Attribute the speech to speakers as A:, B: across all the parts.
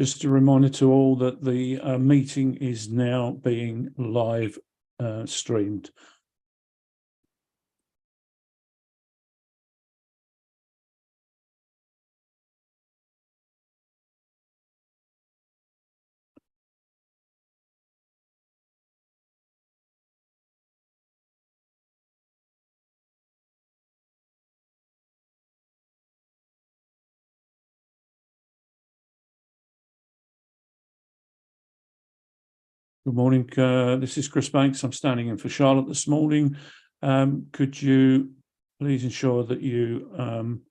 A: Just a reminder to all that the meeting is now being live streamed. Good morning. This is Chris Banks. I'm standing in for Charlotte this morning. Could you please ensure that you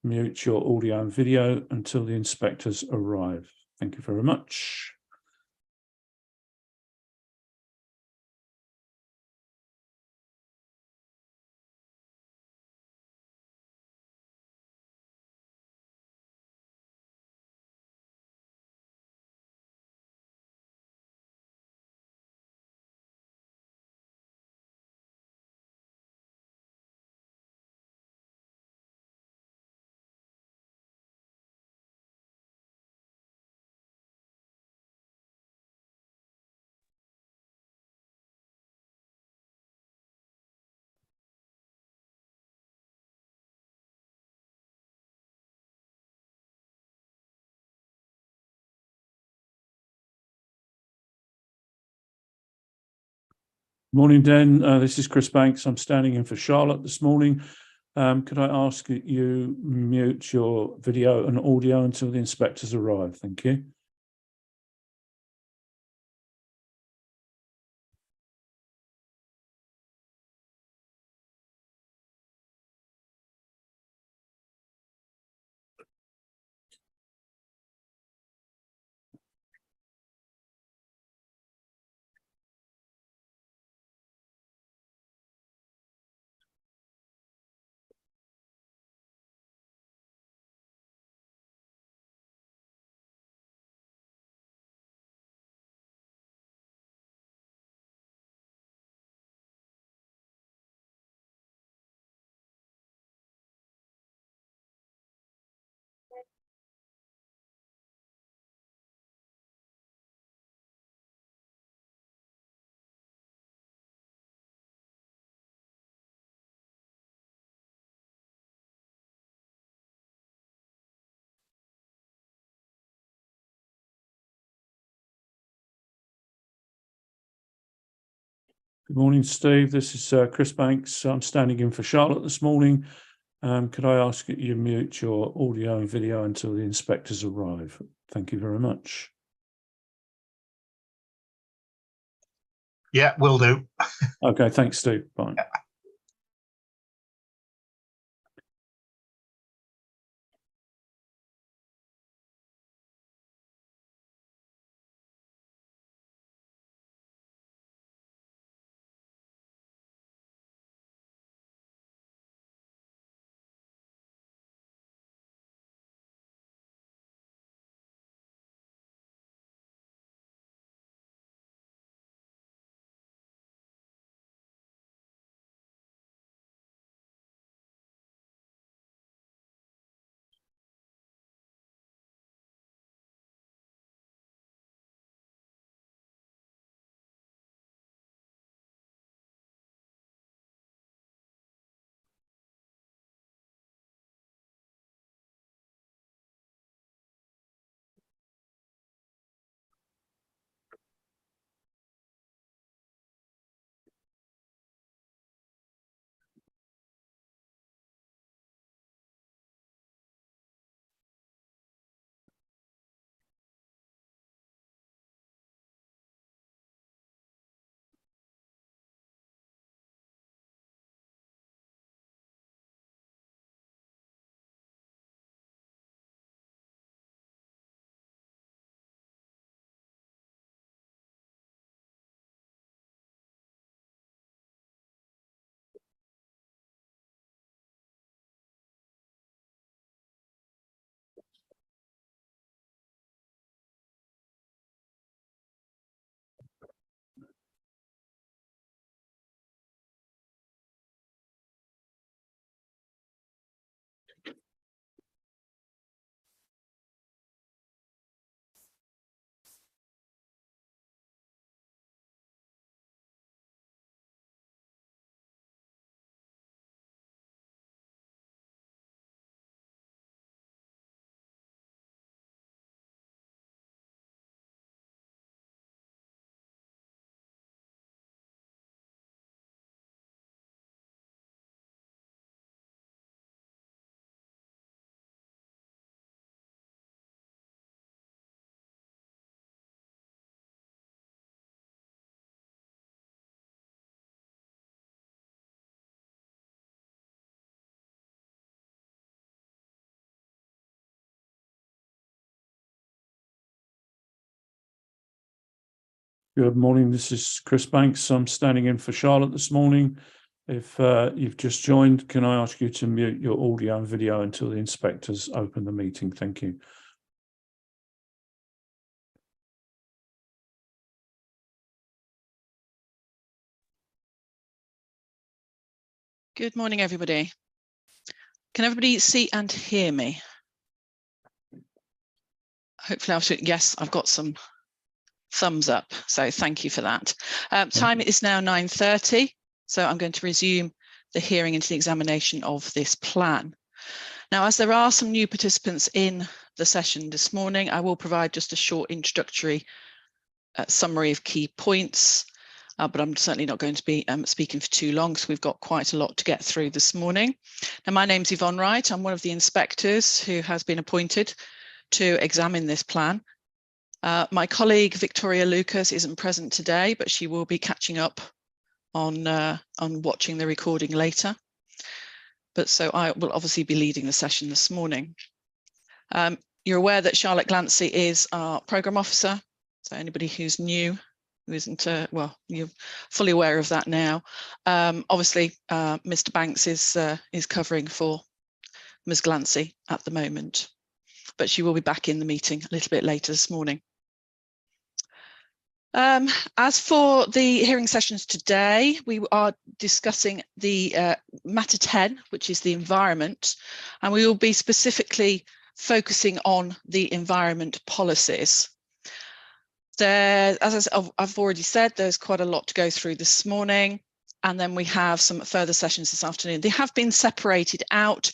A: mute your audio and video until the inspectors arrive? Thank you very much. Morning, Dan. This is Chris Banks. I'm standing in for Charlotte this morning. Could I ask that you mute your video and audio until the inspectors arrive? Thank you. Good morning, Steve. This is Chris Banks. I'm standing in for Charlotte this morning. Could I ask that you mute your audio and video until the inspectors arrive? Thank you very much.
B: Yeah, will do.
A: Okay, thanks, Steve. Bye.
B: Yeah.
A: Good morning. This is Chris Banks. I'm standing in for Charlotte this morning. If you've just joined, can I ask you to mute your audio and video until the inspectors open the meeting? Thank you.
C: Good morning, everybody. Can everybody see and hear me? Hopefully, yes, I've got some thumbs up, so thank you for that. Time is now 9:30, so I'm going to resume the hearing into the examination of this plan. Now, as there are some new participants in the session this morning, I will provide just a short introductory summary of key points, but I'm certainly not going to be speaking for too long, because we've got quite a lot to get through this morning. Now, my name's Yvonne Wright. I'm one of the inspectors who has been appointed to examine this plan. My colleague Victoria Lucas isn't present today, but she will be catching up on watching the recording later. But so I will obviously be leading the session this morning. You're aware that Charlotte Glancy is our programme officer. So anybody who's new, who isn't, well, you're fully aware of that now. Obviously, Mr. Banks is covering for Ms. Glancy at the moment, but she will be back in the meeting a little bit later this morning. As for the hearing sessions today, we are discussing the matter 10, which is the environment, and we will be specifically focusing on the environment policies. As I've already said, there's quite a lot to go through this morning, and then we have some further sessions this afternoon. They have been separated out,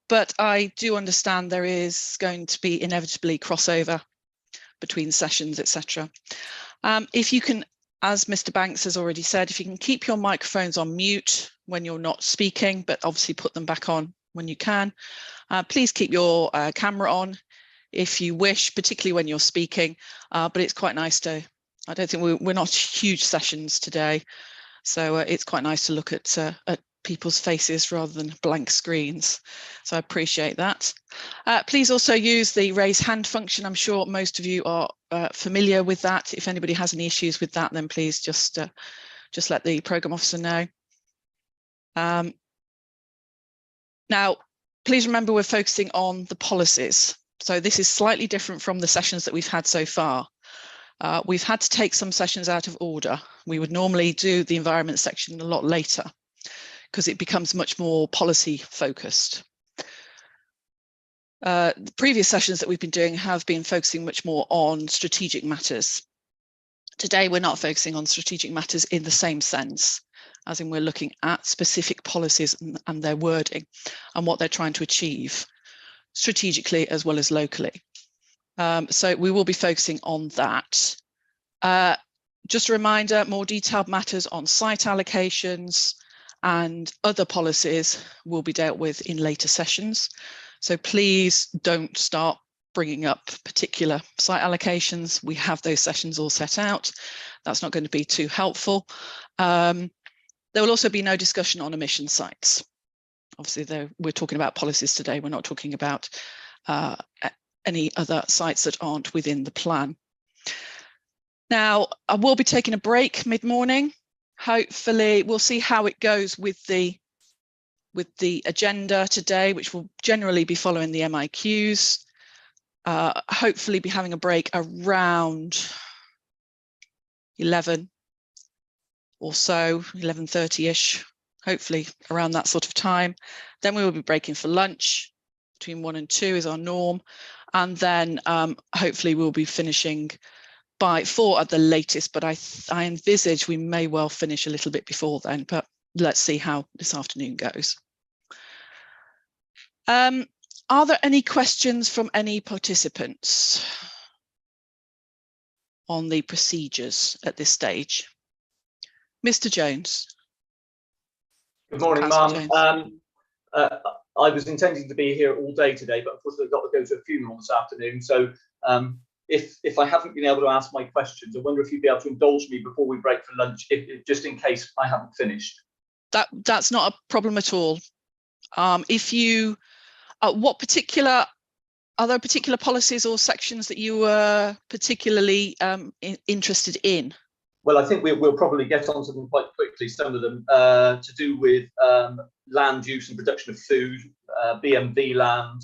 C: but I do understand there is going to be inevitably crossover between sessions, etc. If you can, as Mr. Banks has already said, if you can keep your microphones on mute when you're not speaking, but obviously put them back on when you can. Please keep your camera on if you wish, particularly when you're speaking, but it's quite nice to, I don't think we're not huge sessions today, so it's quite nice to look at people's faces rather than blank screens. So I appreciate that. Please also use the raise hand function. I'm sure most of you are familiar with that. If anybody has any issues with that, then please just let the programme officer know. Now, please remember we're focusing on the policies. So this is slightly different from the sessions that we've had so far. We've had to take some sessions out of order. We would normally do the environment section a lot later, because it becomes much more policy focused. The previous sessions that we've been doing have been focusing much more on strategic matters. Today, we're not focusing on strategic matters in the same sense, as in we're looking at specific policies and their wording and what they're trying to achieve strategically as well as locally. So we will be focusing on that. Just a reminder, more detailed matters on site allocations and other policies will be dealt with in later sessions. So please don't start bringing up particular site allocations. We have those sessions all set out. That's not going to be too helpful. There will also be no discussion on emission sites. Obviously, we're talking about policies today. We're not talking about any other sites that aren't within the plan. Now, I will be taking a break mid-morning. Hopefully, we'll see how it goes with the agenda today, which will generally be following the MIQs. Hopefully be having a break around 11 or so, 11:30ish, hopefully around that sort of time. Then we will be breaking for lunch between 1 and 2 is our norm. And then hopefully we'll be finishing by 4 at the latest, but I envisage we may well finish a little bit before then, but let's see how this afternoon goes. Are there any questions from any participants on the procedures at this stage? Mr. Jones.
D: Good morning, Mum. I was intending to be here all day today, but unfortunately I've got to go to a funeral this afternoon. So if I haven't been able to ask my questions, I wonder if you'd be able to indulge me before we break for lunch, just in case I haven't finished.
C: That's not a problem at all. If you, are there particular policies or sections that you were particularly interested in?
D: Well, I think we'll probably get onto them quite quickly. Some of them to do with land use and production of food, BMV land,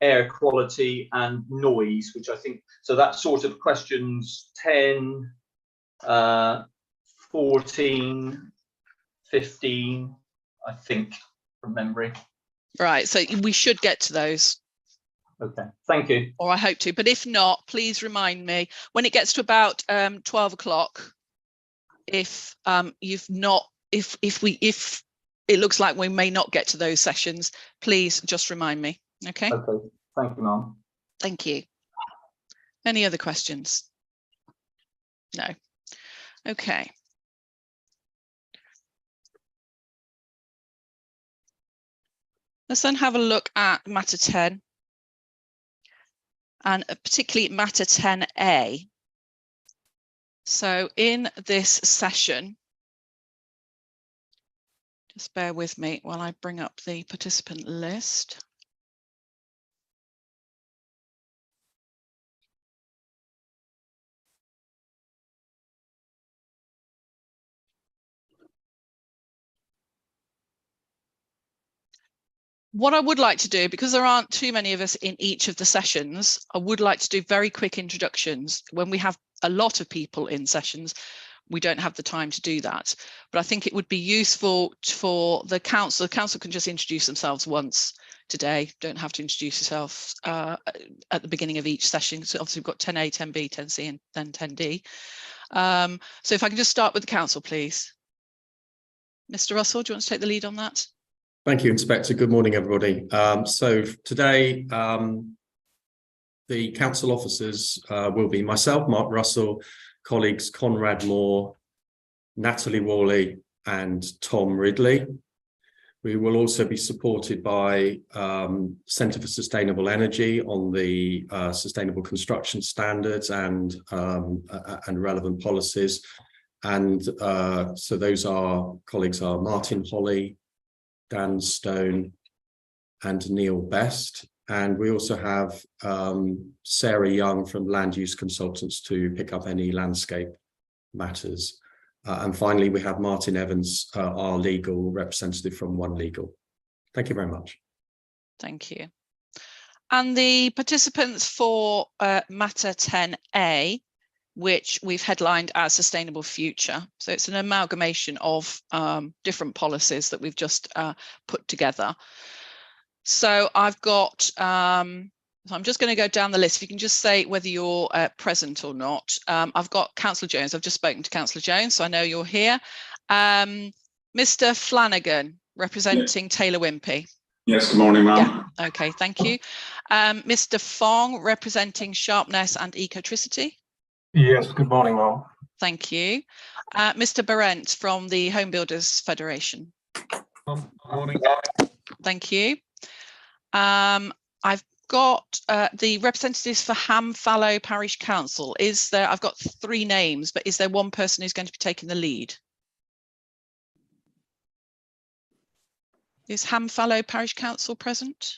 D: air quality and noise, which I think, so that's sort of questions 10, 14, 15, I think, from memory.
C: Right, so we should get to those.
D: Okay, thank you.
C: Or I hope to, but if not, please remind me when it gets to about 12 o'clock. If if it looks like we may not get to those sessions, please just remind me. Okay.
D: Okay, thank you, Mum.
C: Thank you. Any other questions? No. Okay. Let's then have a look at matter 10, and particularly matter 10A. So in this session, just bear with me while I bring up the participant list. What I would like to do, because there aren't too many of us in each of the sessions, I would like to do very quick introductions. When we have a lot of people in sessions, we don't have the time to do that. But I think it would be useful for the council. The council can just introduce themselves once today. Don't have to introduce yourself at the beginning of each session. So obviously we've got 10A, 10B, 10C and then 10D. So if I can just start with the council, please. Mr. Russell, do you want to take the lead on that?
E: Thank you, Inspector. Good morning, everybody. So today, the council officers will be myself, Mark Russell, colleagues Conrad Moore, Natalie Worley and Tom Ridley. We will also be supported by Centre for Sustainable Energy on the sustainable construction standards and relevant policies. And so those colleagues are Martin Holly, Dan Stone and Neil Best. And we also have Sarah Young from Land Use Consultants to pick up any landscape matters. And finally, we have Martin Evans, our legal representative from One Legal. Thank you very much.
C: Thank you. And the participants for matter 10A, which we've headlined as Sustainable Future. So it's an amalgamation of different policies that we've just put together. So I've got, so I'm just going to go down the list. If you can just say whether you're present or not. I've got Councillor Jones. I've just spoken to Councillor Jones, so I know you're here. Mr. Flanagan, representing Taylor Wimpey.
F: Yes, good morning, ma'am.
C: Yeah, okay, thank you. Mr. Fong, representing Sharpness and Ecotricity.
F: Yes, good morning, ma'am.
C: Thank you. Mr. Berent from the Home Builders Federation.
F: Good morning.
C: Thank you. I've got the representatives for Ham Fallow Parish Council. Is there, I've got 3 names, but is there one person who's going to be taking the lead? Is Ham Fallow Parish Council present?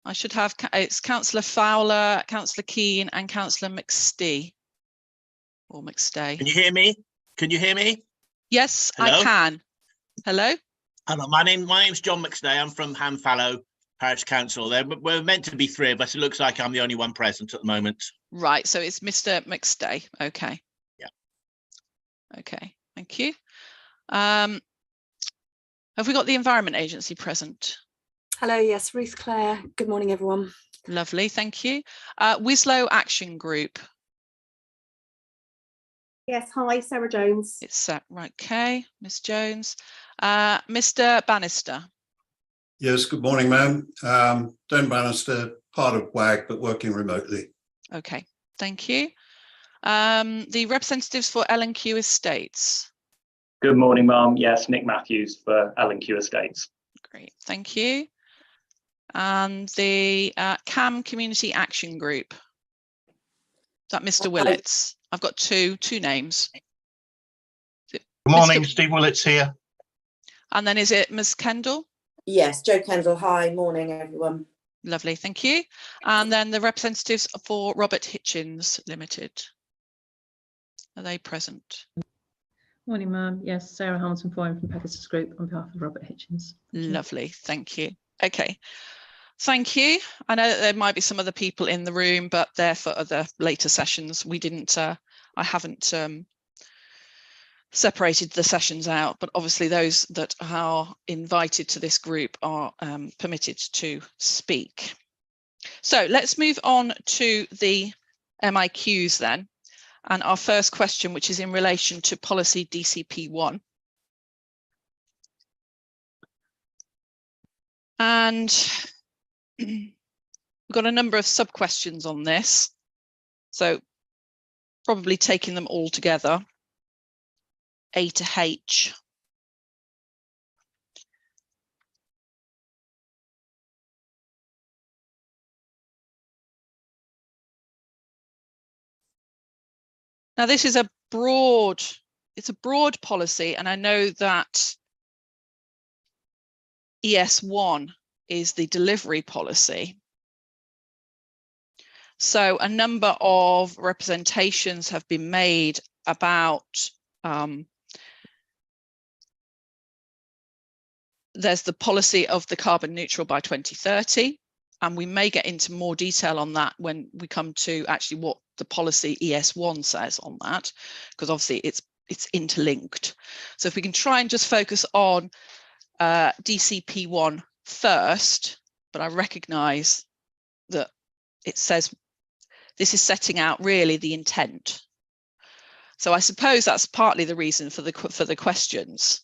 C: I should have, it's Councillor Fowler, Councillor Keane and Councillor McStee. Or McStay.
G: Can you hear me? Can you hear me?
C: Yes,
G: Hello?
C: I can. Hello?
G: Hello, my name's John McStay. I'm from Ham Fallow Parish Council. We're meant to be 3 of us. It looks like I'm the only one present at the moment.
C: Right, so it's Mr. McStay. Okay.
G: Yeah.
C: Okay, thank you. Have we got the Environment Agency present?
H: Hello, yes, Ruth Clare. Good morning, everyone.
C: Lovely, thank you. Wislow Action Group.
I: Yes, hi, Sarah Jones.
C: It's right, okay, Miss Jones. Mr. Bannister.
J: Yes, good morning, ma'am. Dan Bannister, part of WAG, but working remotely.
C: Okay, thank you. The representatives for L&Q Estates.
K: Good morning, ma'am. Yes, Nick Matthews for L&Q Estates.
C: Great, thank you. And the CAM Community Action Group. Is that Mr. Willits? I've got two names.
B: Good morning, Steve Willits here.
C: And then is it Ms. Kendall?
I: Yes, Joe Kendall. Hi, morning, everyone.
C: Lovely, thank you. And then the representatives for Robert Hitchens Limited. Are they present?
L: Morning, ma'am. Yes, Sarah Hamilton Foreign from Pegasus Group on behalf of Robert Hitchens.
C: Lovely, thank you. Okay, thank you. I know that there might be some other people in the room, but they're for other later sessions. We didn't, I haven't separated the sessions out, but obviously those that are invited to this group are permitted to speak. So let's move on to the MIQs then. And our first question, which is in relation to policy DCP1. And we've got a number of sub-questions on this. So probably taking them all together. A to H. Now, this is it's a broad policy, and I know that ES1 is the delivery policy. So a number of representations have been made about there's the policy of the carbon neutral by 2030. And we may get into more detail on that when we come to actually what the policy ES1 says on that, because obviously it's interlinked. So if we can try and just focus on DCP1 first, but I recognise that it says this is setting out really the intent. So I suppose that's partly the reason for the questions.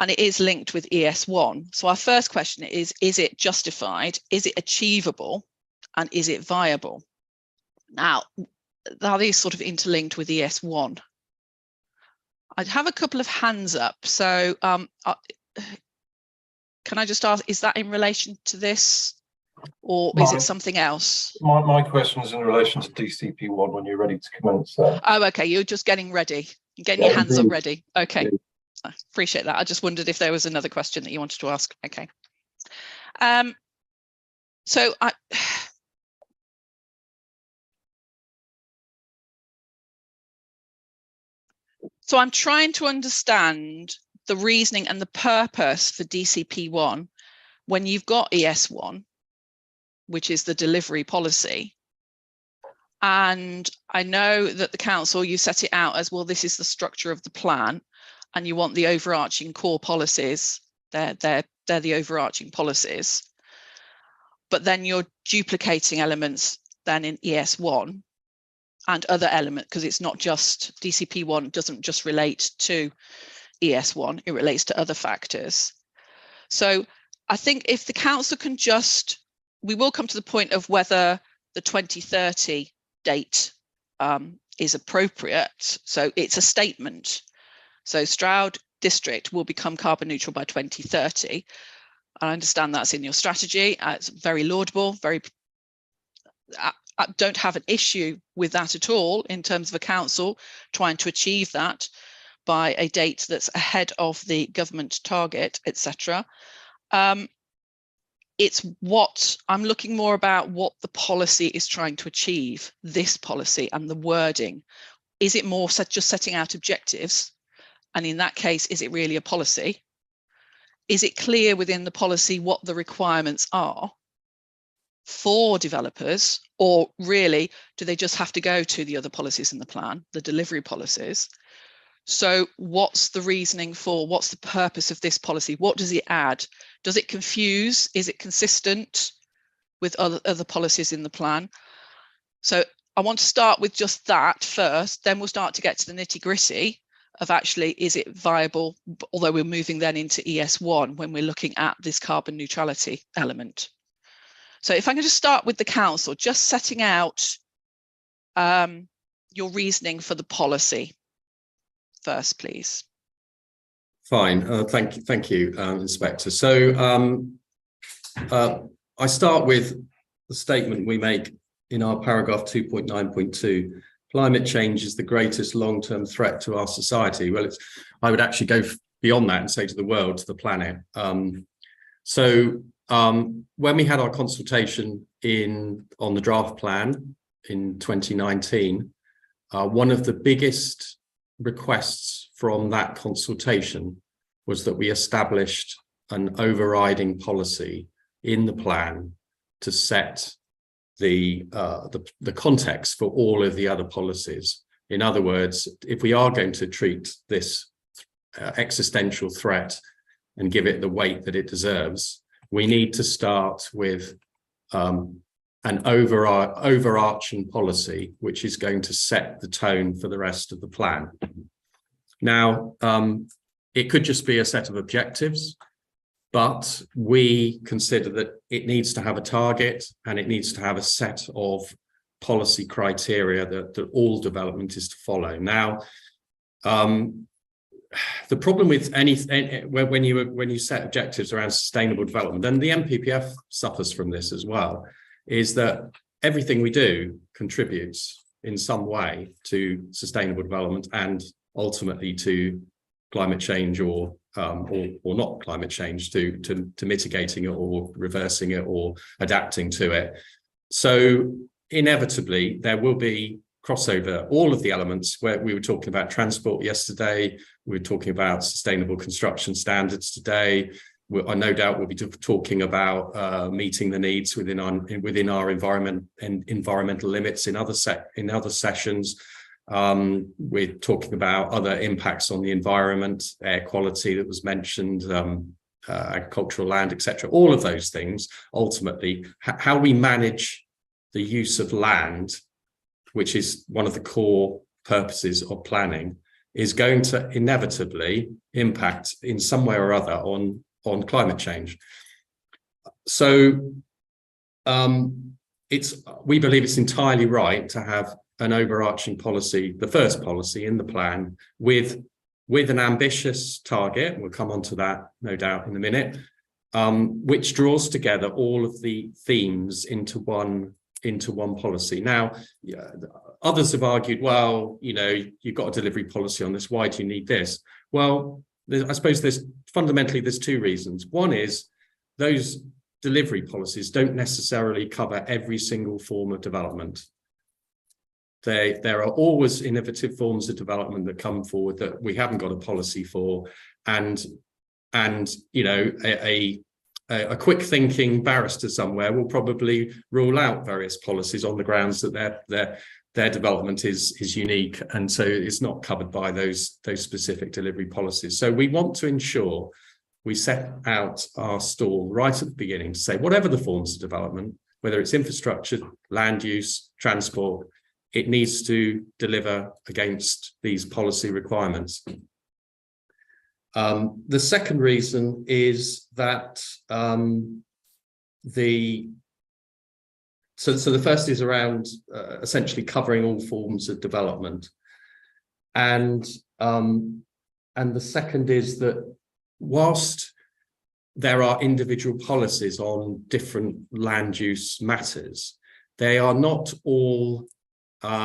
C: And it is linked with ES1. So our first question is it justified? Is it achievable? And is it viable? Now, are these sort of interlinked with ES1? I'd have a couple of hands up. So can I just ask, is that in relation to this? Or is it something else?
F: My question is in relation to DCP1 when you're ready to commence that.
C: Oh, okay, you're just getting ready. You're getting your hands up ready. Okay.
F: Indeed.
C: I appreciate that. I just wondered if there was another question that you wanted to ask. Okay. So I'm trying to understand the reasoning and the purpose for DCP1 when you've got ES1, which is the delivery policy. And I know that the council, you set it out as, well, this is the structure of the plan, and you want the overarching core policies. They're the overarching policies. But then you're duplicating elements then in ES1 and other elements, because it's not just DCP1 doesn't just relate to ES1, it relates to other factors. So I think if the council can just, we will come to the point of whether the 2030 date is appropriate. So it's a statement. So Stroud district will become carbon neutral by 2030. I understand that's in your strategy. It's very laudable, I don't have an issue with that at all in terms of a council trying to achieve that by a date that's ahead of the government target, etc. It's what I'm looking more about what the policy is trying to achieve, this policy and the wording. Is it more just setting out objectives? And in that case, is it really a policy? Is it clear within the policy what the requirements are for developers, or really do they just have to go to the other policies in the plan, the delivery policies? So what's the reasoning for, what's the purpose of this policy? What does it add? Does it confuse? Is it consistent with other policies in the plan? So I want to start with just that first, then we'll start to get to the nitty-gritty of actually, is it viable? Although we're moving then into ES1 when we're looking at this carbon neutrality element. So if I can just start with the council, just setting out your reasoning for the policy first, please.
E: Fine, thank you, Inspector. So I start with the statement we make in our paragraph 2.9.2. Climate change is the greatest long-term threat to our society. Well, I would actually go beyond that and say to the world, to the planet. So when we had our consultation on the draft plan in 2019, one of the biggest requests from that consultation was that we established an overriding policy in the plan to set the context for all of the other policies. In other words, if we are going to treat this existential threat and give it the weight that it deserves, we need to start with an overarching policy, which is going to set the tone for the rest of the plan. Now, it could just be a set of objectives, but we consider that it needs to have a target and it needs to have a set of policy criteria that all development is to follow. Now, the problem with when you set objectives around sustainable development, and the MPPF suffers from this as well, is that everything we do contributes in some way to sustainable development and ultimately to climate change or not climate change, to mitigating it or reversing it or adapting to it. So inevitably there will be crossover. All of the elements, where we were talking about transport yesterday, we were talking about sustainable construction standards today. I no doubt we'll be talking about meeting the needs within our environment and environmental limits in other sessions. We're talking about other impacts on the environment, air quality that was mentioned, agricultural land, etc. All of those things, ultimately, how we manage the use of land, which is one of the core purposes of planning, is going to inevitably impact in some way or other on climate change. So we believe it's entirely right to have an overarching policy, the first policy in the plan, with an ambitious target. We'll come on to that, no doubt, in a minute, which draws together all of the themes into one policy. Now, others have argued, well, you've got a delivery policy on this. Why do you need this? Well, I suppose there's two reasons. One is those delivery policies don't necessarily cover every single form of development. There are always innovative forms of development that come forward that we haven't got a policy for, and a quick thinking barrister somewhere will probably rule out various policies on the grounds that their development is unique, and so it's not covered by those specific delivery policies. So we want to ensure we set out our stall right at the beginning to say, whatever the forms of development, whether it's infrastructure, land use, transport, it needs to deliver against these policy requirements. The second reason is that so the first is around essentially covering all forms of development, and the second is that whilst there are individual policies on different land use matters, they are not all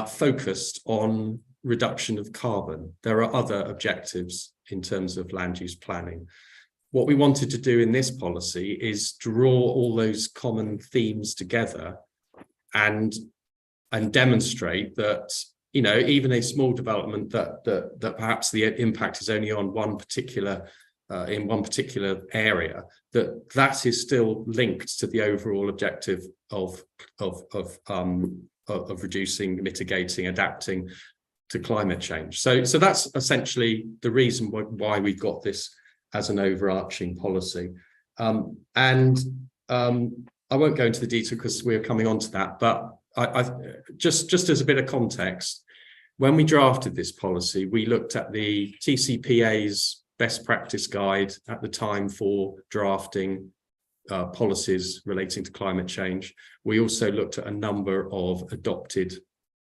E: focused on reduction of carbon. There are other objectives in terms of land use planning. What we wanted to do in this policy is draw all those common themes together and demonstrate that, even a small development that perhaps the impact is only on one particular in one particular area, that is still linked to the overall objective of reducing, mitigating, adapting to climate change. So that's essentially the reason why we've got this as an overarching policy. I won't go into the detail because we're coming on to that, but I just as a bit of context, when we drafted this policy, we looked at the TCPA's best practice guide at the time for drafting policies relating to climate change. We also looked at a number of adopted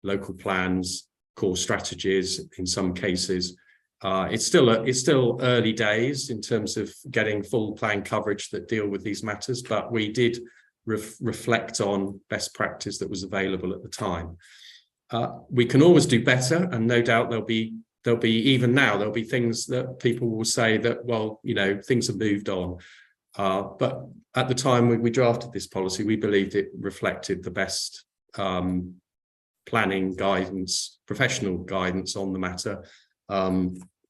E: local plans, core strategies in some cases. It's still early days in terms of getting full plan coverage that deal with these matters, but we did reflect on best practice that was available at the time. We can always do better, and no doubt there'll be even now there'll be things that people will say that, well, things have moved on. But at the time we drafted this policy, we believed it reflected the best planning guidance, professional guidance on the matter.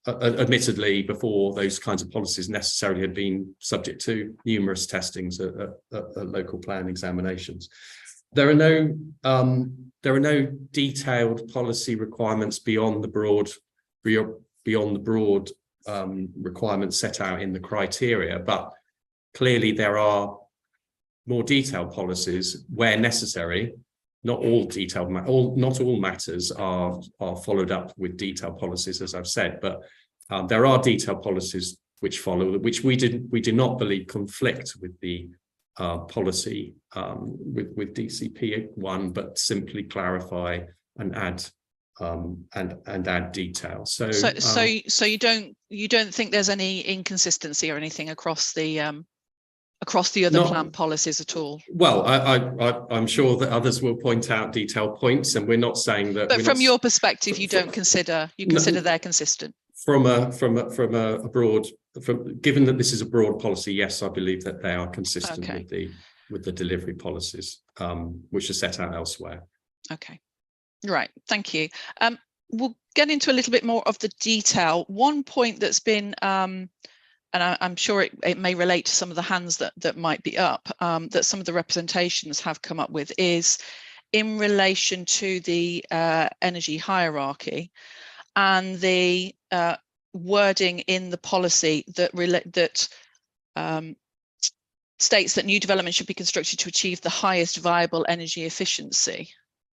E: Admittedly, before those kinds of policies necessarily had been subject to numerous testings at local plan examinations. There are no detailed policy requirements beyond the broad requirements set out in the criteria, but clearly there are more detailed policies where necessary. Not all matters are followed up with detailed policies, as I've said, but there are detailed policies which follow, which we do not believe conflict with the policy with DCP1, but simply clarify and add add detail. So
C: you don't think there's any inconsistency or anything across the other plan policies at all?
E: Well, I'm sure that others will point out detailed points, and we're not saying that.
C: But from your perspective, you don't consider they're consistent.
E: From a broad, given that this is a broad policy, yes, I believe that they are consistent with the delivery policies, which are set out elsewhere.
C: Okay, right. Thank you. We'll get into a little bit more of the detail. One point that's been and I'm sure it may relate to some of the hands that might be up, that some of the representations have come up with, is in relation to the energy hierarchy and the wording in the policy that states that new development should be constructed to achieve the highest viable energy efficiency.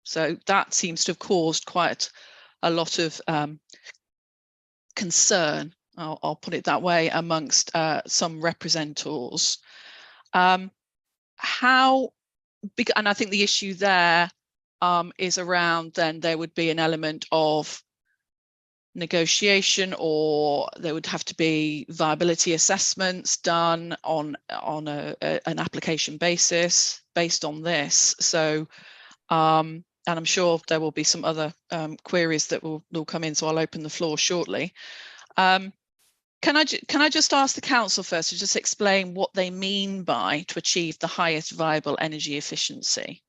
C: So that seems to have caused quite a lot of concern, I'll put it that way, amongst some representors. And I think the issue there is around, then there would be an element of negotiation, or there would have to be viability assessments done on an application basis based on this. So and I'm sure there will be some other queries that will come in, so I'll open the floor shortly. Can I just ask the council first to just explain what they mean by to achieve the highest viable energy efficiency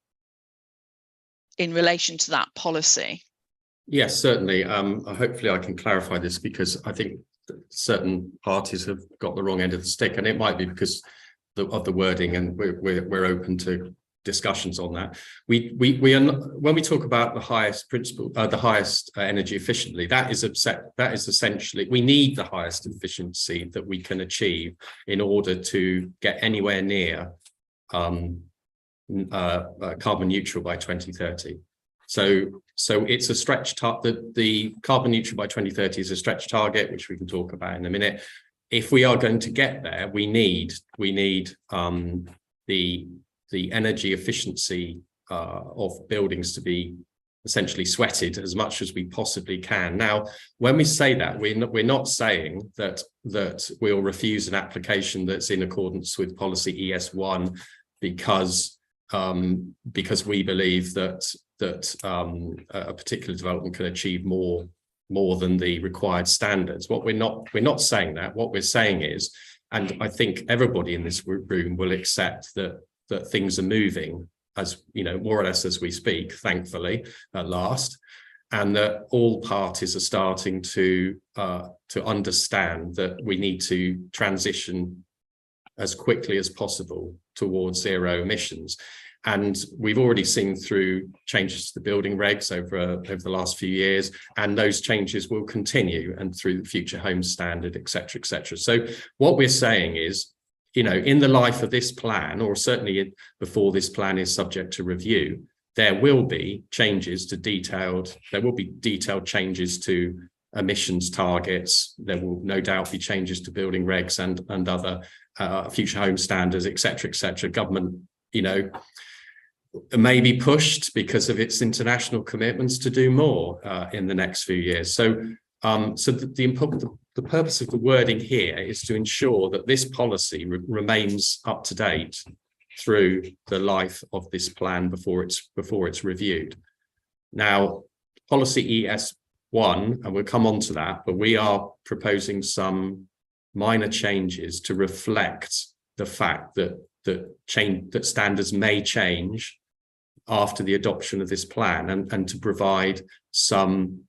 C: in relation to that policy?
E: Yes, certainly. Hopefully I can clarify this, because I think that certain parties have got the wrong end of the stick, and it might be because of the wording, and we're open to discussions on that. We are not, when we talk about the highest principle, the highest energy efficiently, that is essentially, we need the highest efficiency that we can achieve in order to get anywhere near carbon neutral by 2030. So it's a stretch target. The carbon neutral by 2030 is a stretch target, which we can talk about in a minute. If we are going to get there, we need the energy efficiency of buildings to be essentially sweated as much as we possibly can. Now, when we say that, we're not saying that we'll refuse an application that's in accordance with policy ES1 because we believe that a particular development can achieve more than the required standards. What we're not saying that. What we're saying is, and I think everybody in this room will accept that things are moving, as you know, more or less as we speak, thankfully, at last, and that all parties are starting to understand that we need to transition as quickly as possible towards zero emissions. And we've already seen through changes to the building regs over the last few years, and those changes will continue, and through the Future Homes Standard, et cetera, et cetera. So what we're saying is, you know, in the life of this plan, or certainly before this plan is subject to review, there will be changes to detailed changes to emissions targets. There will no doubt be changes to building regs and other future home standards, et cetera, et cetera. Government, you know, may be pushed because of its international commitments to do more in the next few years. So the purpose of the wording here is to ensure that this policy remains up to date through the life of this plan before it's reviewed. Now, policy ES1, and we'll come on to that, but we are proposing some minor changes to reflect the fact that standards may change after the adoption of this plan, and to provide some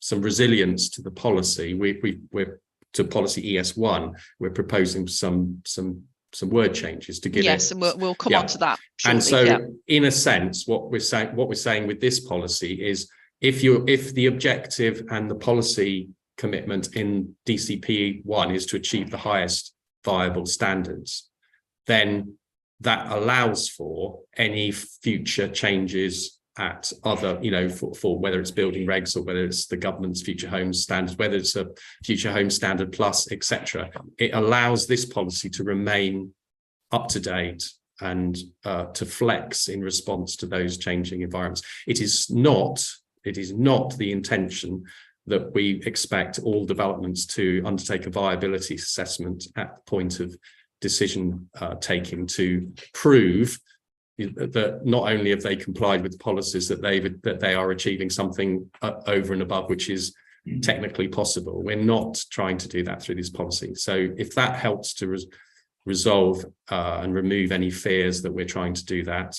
E: some resilience to the policy. We're to policy ES1. We're proposing some word changes to give
C: yes,
E: it.
C: and we'll come on to that shortly.
E: And so, in a sense, what we're saying with this policy is, if the objective and the policy commitment in DCP1 is to achieve the highest viable standards, then that allows for any future changes at other, for whether it's building regs or whether it's the government's future home standards, whether it's a future home standard plus, etc. It allows this policy to remain up to date and to flex in response to those changing environments. It is not the intention that we expect all developments to undertake a viability assessment at the point of decision taking to prove that not only have they complied with the policies, that they are achieving something over and above which is technically possible. We're not trying to do that through this policy. So if that helps to resolve and remove any fears that we're trying to do that,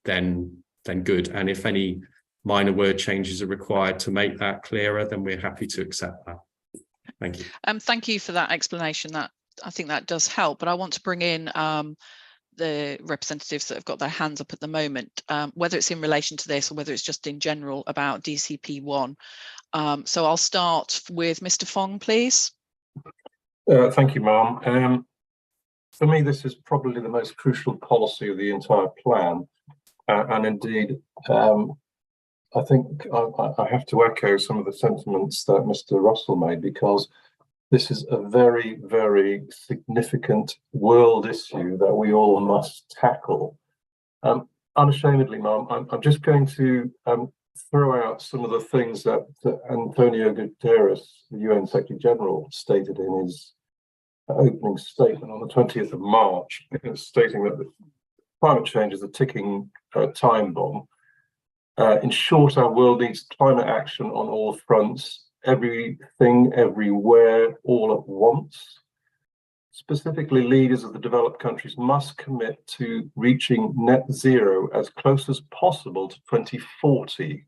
E: then good. And if any minor word changes are required to make that clearer, then we're happy to accept that. Thank you.
C: Thank you for that explanation. I think that does help, but I want to bring in the representatives that have got their hands up at the moment, whether it's in relation to this or whether it's just in general about DCP1. So I'll start with Mr. Fong, please.
F: Thank you, ma'am. For me, this is probably the most crucial policy of the entire plan, and indeed, I think I have to echo some of the sentiments that Mr. Russell made, because this is a very, very significant world issue that we all must tackle. Unashamedly, ma'am, I'm just going to throw out some of the things that Antonio Guterres, the UN Secretary General, stated in his opening statement on the 20th of March, stating that climate change is a ticking time bomb. In short, our world needs climate action on all fronts, everything, everywhere, all at once. Specifically, leaders of the developed countries must commit to reaching net zero as close as possible to 2040.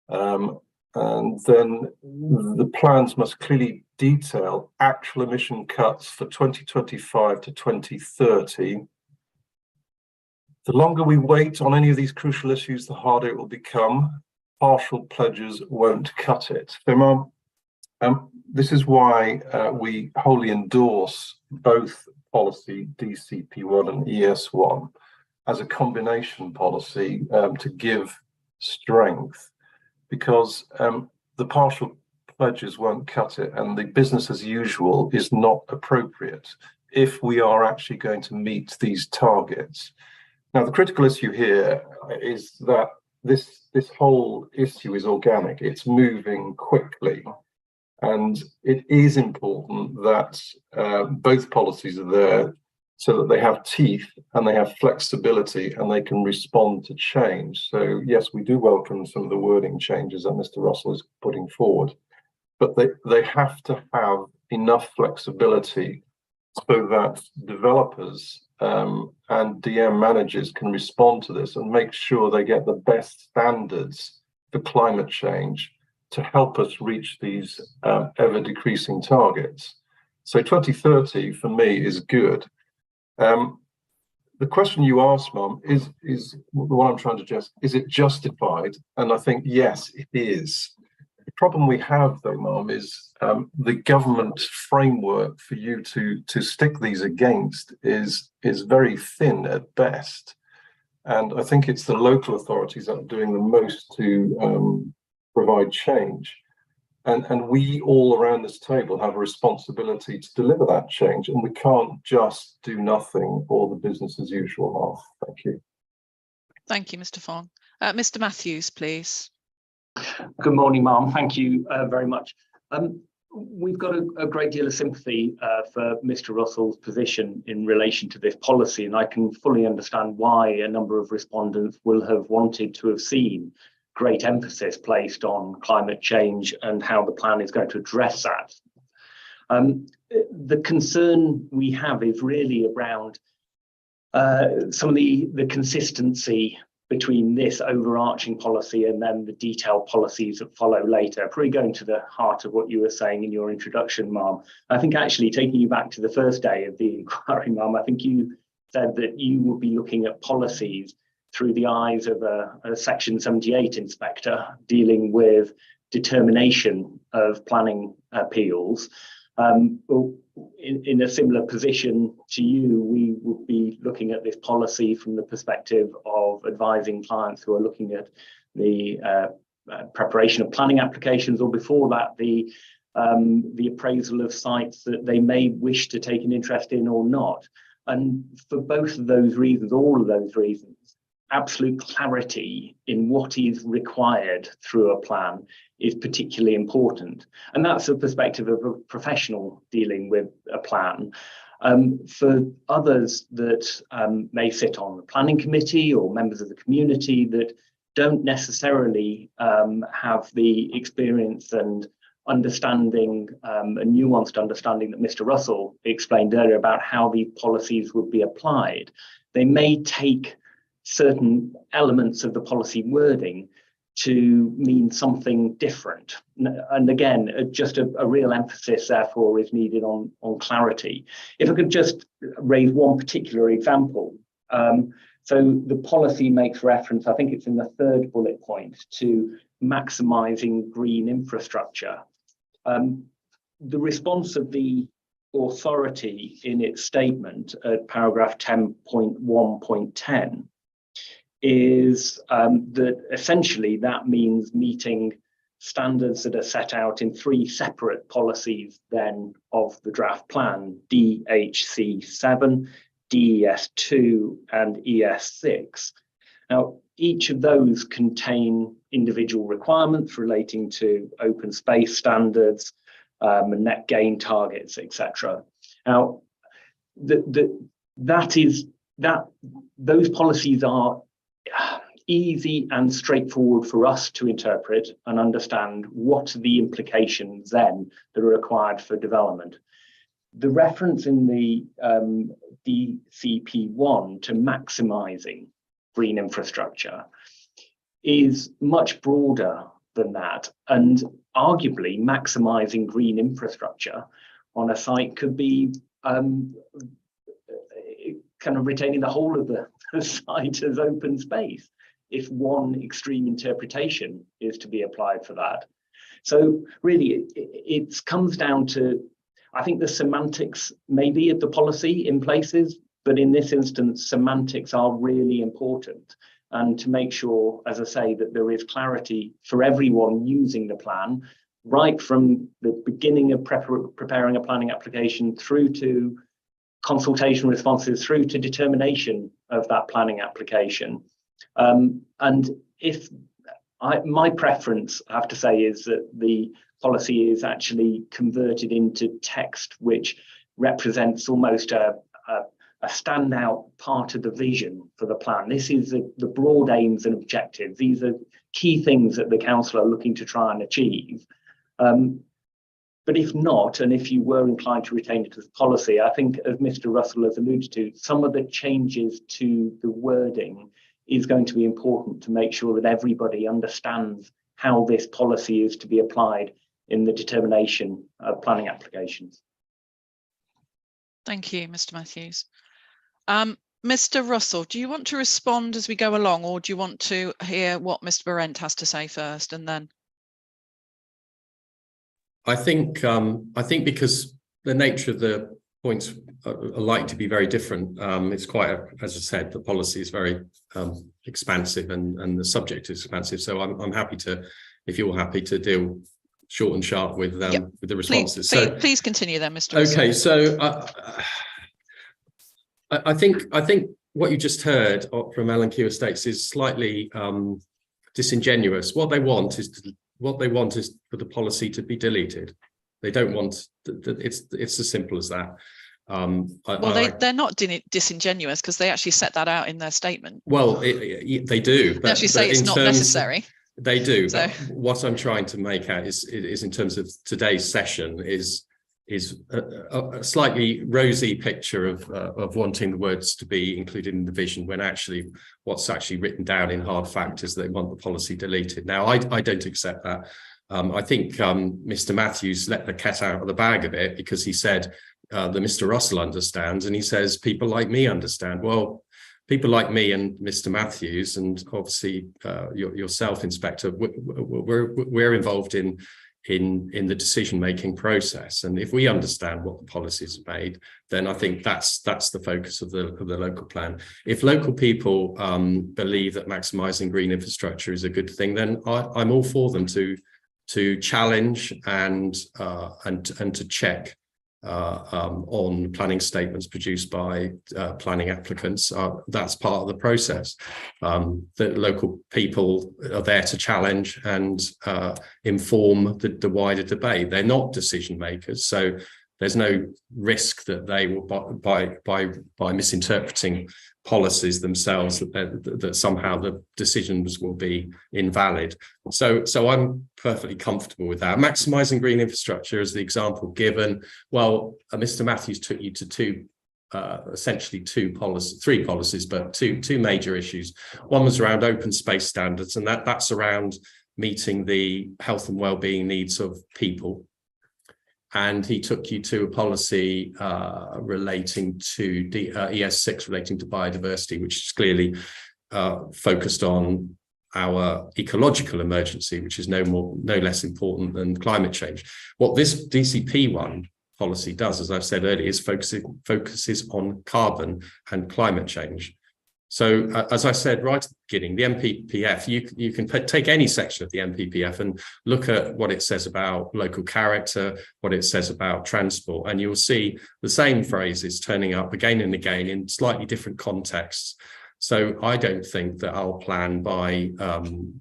F: And then the plans must clearly detail actual emission cuts for 2025 to 2030. The longer we wait on any of these crucial issues, the harder it will become. Partial pledges won't cut it. So, Ma'am, this is why we wholly endorse both policy DCP1 and ES1 as a combination policy to give strength, because the partial pledges won't cut it, and the business as usual is not appropriate if we are actually going to meet these targets. Now, the critical issue here is that this whole issue is organic. It's moving quickly, and it is important that both policies are there so that they have teeth and they have flexibility and they can respond to change. So yes, we do welcome some of the wording changes that Mr. Russell is putting forward, but they have to have enough flexibility so that developers and DM managers can respond to this and make sure they get the best standards for climate change to help us reach these ever decreasing targets. So 2030 for me is good. The question you asked, Mum, is what I'm trying to suggest. Is it justified? And I think yes, it is. The problem we have, though, Mum, is the government framework for you to stick these against is very thin at best. And I think it's the local authorities that are doing the most to provide change. And we all around this table have a responsibility to deliver that change, and we can't just do nothing or the business as usual. Thank you.
C: Thank you, Mr. Fong. Mr. Matthews, please.
K: Good morning, Ma'am. Thank you very much. We've got a great deal of sympathy for Mr. Russell's position in relation to this policy, and I can fully understand why a number of respondents will have wanted to have seen great emphasis placed on climate change and how the plan is going to address that. the concern we have is really around some of the consistency between this overarching policy and then the detailed policies that follow later. Probably going to the heart of what you were saying in your introduction, Ma'am. I think actually taking you back to the first day of the inquiry, Ma'am, I think you said that you would be looking at policies through the eyes of a Section 78 inspector dealing with determination of planning appeals. Well, in a similar position to you, we would be looking at this policy from the perspective of advising clients who are looking at the preparation of planning applications, or before that, the appraisal of sites that they may wish to take an interest in or not. And for both of those reasons, all of those reasons, absolute clarity in what is required through a plan is particularly important. And that's the perspective of a professional dealing with a plan. For others that may sit on the planning committee or members of the community that don't necessarily have the experience and understanding, a nuanced understanding that Mr. Russell explained earlier about how these policies would be applied, they may take certain elements of the policy wording to mean something different. And again, just a real emphasis therefore is needed on clarity. If I could just raise one particular example. So the policy makes reference, I think it's in the third bullet point, to maximising green infrastructure. The response of the authority in its statement at paragraph 10.1.10 is that essentially that means meeting standards that are set out in 3 separate policies then of the draft plan, DHC7, DES2 and ES6. Now, each of those contain individual requirements relating to open space standards, net gain targets, etc. Now, those policies are easy and straightforward for us to interpret and understand what are the implications then that are required for development. The reference in the DCP1 to maximising green infrastructure is much broader than that, and arguably maximising green infrastructure on a site could be kind of retaining the whole of the site as open space, if one extreme interpretation is to be applied for that. So really, it comes down to, I think the semantics maybe of the policy in places, but in this instance, semantics are really important. And to make sure, as I say, that there is clarity for everyone using the plan, right from the beginning of preparing a planning application through to consultation responses, through to determination of that planning application. And if my preference, I have to say, is that the policy is actually converted into text which represents almost a standout part of the vision for the plan. This is the broad aims and objectives. These are key things that the council are looking to try and achieve. But if not, and if you were inclined to retain it as policy, I think, as Mr. Russell has alluded to, some of the changes to the wording is going to be important to make sure that everybody understands how this policy is to be applied in the determination of planning applications.
C: Thank you, Mr. Matthews. Mr. Russell, do you want to respond as we go along, or do you want to hear what Mr. Berendt has to say first and then?
E: I think because the nature of the points are like to be very different. It's quite, as I said, the policy is very expansive and the subject is expansive. So I'm happy to, if you're happy to deal short and sharp with the responses.
C: Please continue then, Mr. Russell.
E: Okay, so I think what you just heard from L&Q Estates is slightly disingenuous. What they want is for the policy to be deleted. They don't want it's as simple as that.
C: They're not disingenuous, because they actually set that out in their statement.
E: Well, they do.
C: They actually say it's not necessary.
E: They do.
C: So.
E: But what I'm trying to make out is in terms of today's session is a slightly rosy picture of wanting the words to be included in the vision, when actually what's actually written down in hard fact is they want the policy deleted. Now, I don't accept that. I think Mr. Matthews let the cat out of the bag a bit, because he said that Mr. Russell understands, and he says people like me understand. Well, people like me and Mr. Matthews, and obviously yourself, Inspector, we're involved in the decision-making process, and if we understand what the policies are made, then I think that's the focus of the local plan. If local people believe that maximising green infrastructure is a good thing, then I'm all for them to challenge and to check on planning statements produced by planning applicants. That's part of the process. The local people are there to challenge and inform the wider debate. They're not decision makers, so there's no risk that they will, by misinterpreting policies themselves, that somehow the decisions will be invalid. So I'm perfectly comfortable with that. Maximising green infrastructure is the example given. Well, Mr. Matthews took you to essentially three policies, but two major issues. One was around open space standards, and that's around meeting the health and well-being needs of people. And he took you to a policy relating to ES6, relating to biodiversity, which is clearly focused on our ecological emergency, which is no less important than climate change. What this DCP1 policy does, as I've said earlier, is focuses on carbon and climate change. So as I said right at the beginning, the MPPF, you can take any section of the MPPF and look at what it says about local character, what it says about transport, and you'll see the same phrases turning up again and again in slightly different contexts. So I don't think that our plan, by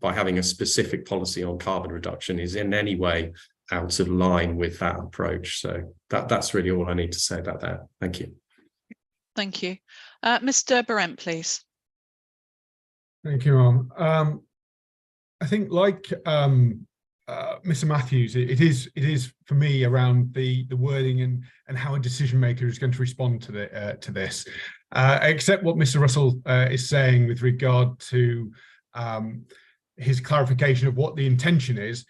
E: having a specific policy on carbon reduction, is in any way out of line with that approach. So that's really all I need to say about that. Thank you.
C: Thank you. Mr. Berent, please.
M: Thank you, Mum. I think, like Mr. Matthews, it is for me around the wording and how a decision maker is going to respond to this. Except what Mr. Russell is saying with regard to his clarification of what the intention is.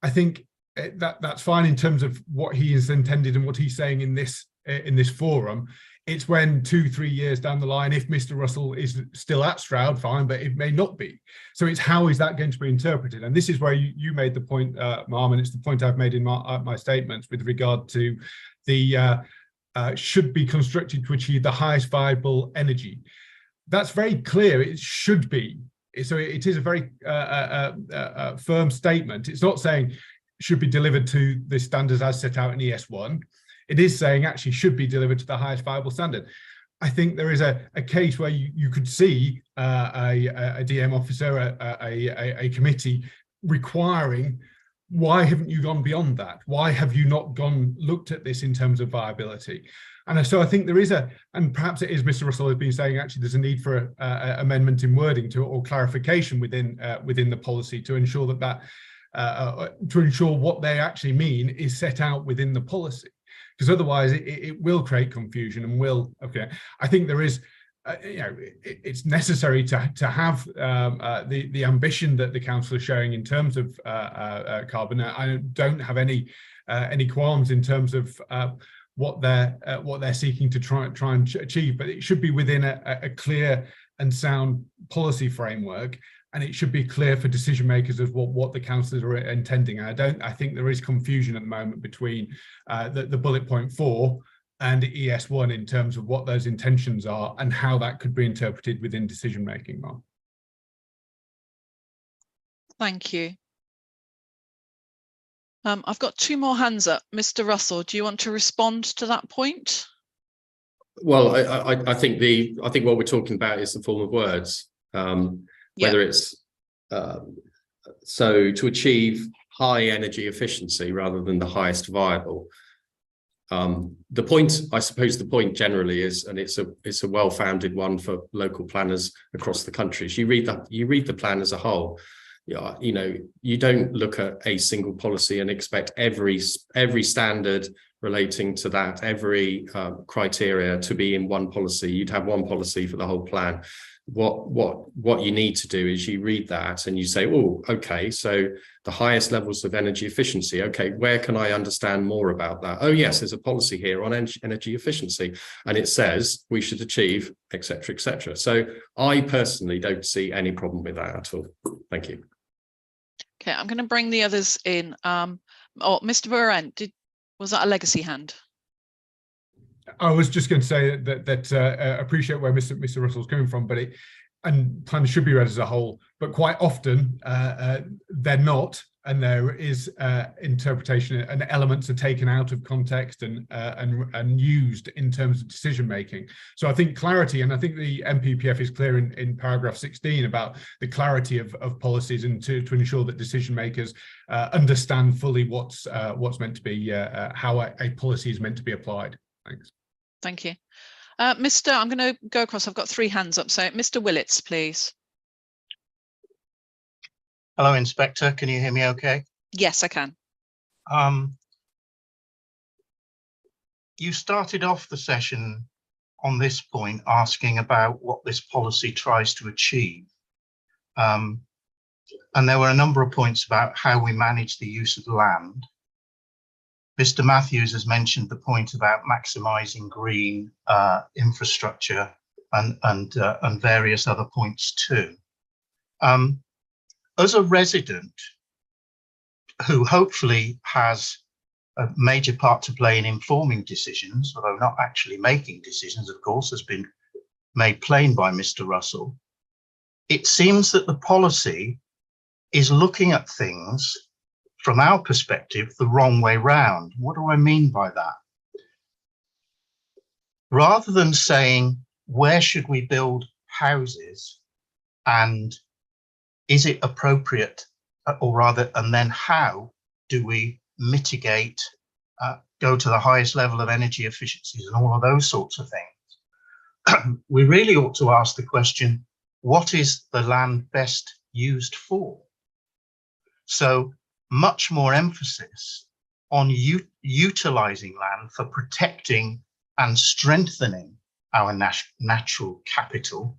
M: I think that's fine in terms of what he has intended and what he's saying in this forum. It's when 2-3 years down the line, if Mr. Russell is still at Stroud, fine, but it may not be. So it's how is that going to be interpreted? And this is where you made the point, Ma'am, and it's the point I've made in my statements with regard to the should be constructed to achieve the highest viable energy. That's very clear. It should be. So it is a very firm statement. It's not saying should be delivered to the standards as set out in ES1. It is saying actually should be delivered to the highest viable standard. I think there is a case where you could see a DM officer, a committee requiring, why haven't you gone beyond that? Why have you not looked at this in terms of viability? And so I think there is and perhaps it is Mr. Russell has been saying actually there's a need for a amendment in wording or clarification within the policy to ensure to ensure what they actually mean is set out within the policy. Because otherwise it will create confusion and will. Okay, I think there is, it's necessary to have the ambition that the council is showing in terms of carbon. I don't have any qualms in terms of what they're seeking to try and achieve, but it should be within a clear and sound policy framework. And it should be clear for decision makers of what the councillors are intending. I think there is confusion at the moment between the bullet point 4 and ES1 in terms of what those intentions are and how that could be interpreted within decision making. Mark.
C: Thank you. I've got 2 more hands up. Mr. Russell, do you want to respond to that point?
E: Well, I think what we're talking about is the form of words. Whether it's so to achieve high energy efficiency rather than the highest viable. The point, I suppose, the point generally is, and it's a well-founded one for local planners across the country. You read the plan as a whole. You don't look at a single policy and expect every standard relating to that, every criteria to be in one policy. You'd have one policy for the whole plan. What you need to do is you read that and you say, oh, okay, so the highest levels of energy efficiency. Okay, where can I understand more about that? Oh, yes, there's a policy here on energy efficiency, and it says we should achieve, et cetera, et cetera. So I personally don't see any problem with that at all. Thank you.
C: Okay, I'm going to bring the others in. Mr. Burrent, was that a legacy hand?
M: I was just going to say that appreciate where Mr. Russell's coming from, but plans should be read as a whole, but quite often they're not, and there is interpretation and elements are taken out of context and used in terms of decision making. So I think clarity, and I think the MPPF is clear in paragraph 16 about the clarity of policies and to ensure that decision makers understand fully what's meant to be, how a policy is meant to be applied. Thanks.
C: Thank you. I'm going to go across. I've got 3 hands up. So Mr. Willits, please.
B: Hello, Inspector. Can you hear me okay?
C: Yes, I can.
B: You started off the session on this point asking about what this policy tries to achieve. And there were a number of points about how we manage the use of land. Mr. Matthews has mentioned the point about maximising green infrastructure and various other points too. As a resident who hopefully has a major part to play in informing decisions, although not actually making decisions, of course, has been made plain by Mr. Russell, it seems that the policy is looking at things from our perspective the wrong way round. What do I mean by that? Rather than saying, where should we build houses and is it appropriate, or rather, and then how do we mitigate, go to the highest level of energy efficiencies and all of those sorts of things, we really ought to ask the question, what is the land best used for? So much more emphasis on utilizing land for protecting and strengthening our natural capital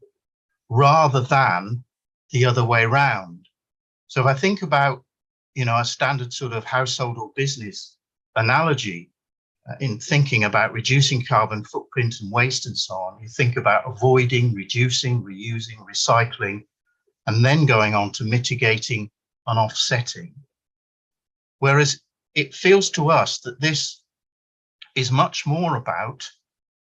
B: rather than the other way round. So if I think about, a standard sort of household or business analogy in thinking about reducing carbon footprint and waste and so on, you think about avoiding, reducing, reusing, recycling, and then going on to mitigating and offsetting. Whereas it feels to us that this is much more about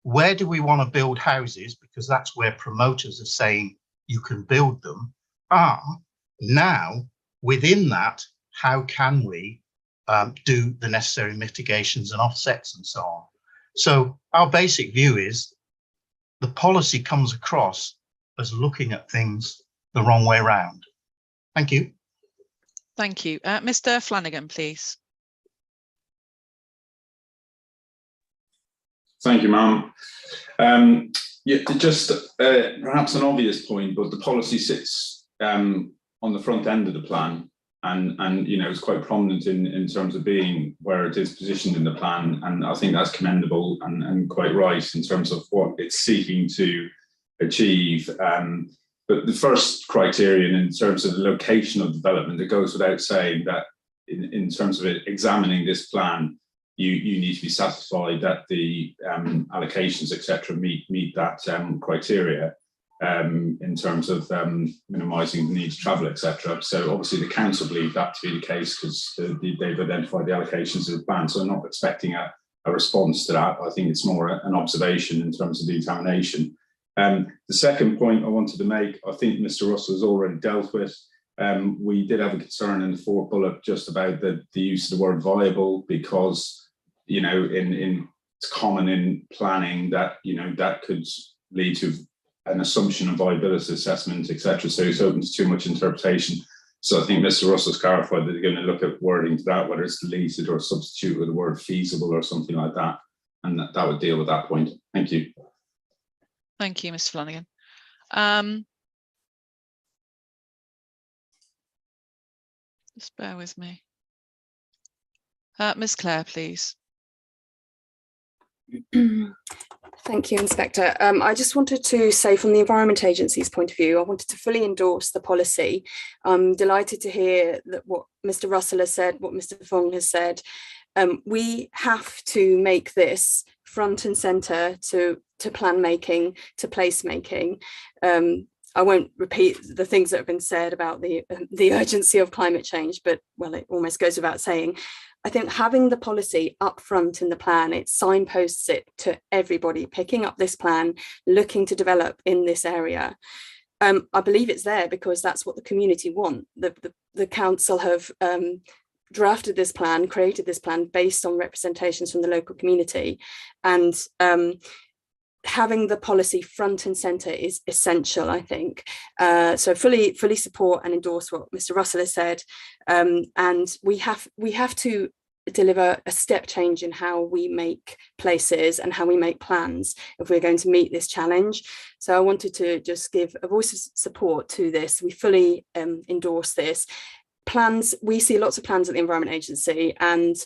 B: where do we want to build houses, because that's where promoters are saying you can build them. Now within that, how can we do the necessary mitigations and offsets and so on? So our basic view is the policy comes across as looking at things the wrong way round. Thank you.
C: Thank you. Mr. Flanagan, please.
N: Thank you, ma'am. Yeah, just perhaps an obvious point, but the policy sits on the front end of the plan, and it's quite prominent in terms of being where it is positioned in the plan, and I think that's commendable and quite right in terms of what it's seeking to achieve. But the first criterion in terms of the location of development, it goes without saying that in terms of examining this plan, you need to be satisfied that the allocations, etc., meet that criteria in terms of minimising the need to travel, etc. So obviously the council believe that to be the case because they've identified the allocations of the plan. So I'm not expecting a response to that. I think it's more an observation in terms of the examination. The second point I wanted to make, I think Mr. Russell has already dealt with. We did have a concern in the 4th bullet just about the use of the word viable, because it's common in planning that that could lead to an assumption of viability assessment, etc. So it's open to too much interpretation. So I think Mr. Russell's clarified that they're going to look at wording to that, whether it's deleted or substitute with the word feasible or something like that, and that would deal with that point. Thank you.
C: Thank you, Mr. Flanagan. Just bear with me. Ms. Clare, please.
H: Thank you, Inspector. I just wanted to say, from the Environment Agency's point of view, I wanted to fully endorse the policy. I'm delighted to hear that what Mr. Russell has said, what Mr. Fong has said. We have to make this front and centre to plan making, to place making. I won't repeat the things that have been said about the urgency of climate change, but well, it almost goes without saying. I think having the policy up front in the plan, it signposts it to everybody picking up this plan, looking to develop in this area. I believe it's there because that's what the community want. The council have drafted this plan, created this plan based on representations from the local community, and having the policy front and centre is essential, I think. So fully support and endorse what Mr. Russell has said, and we have to deliver a step change in how we make places and how we make plans if we're going to meet this challenge. So I wanted to just give a voice of support to this. We fully endorse this. Plans, we see lots of plans at the Environment Agency, and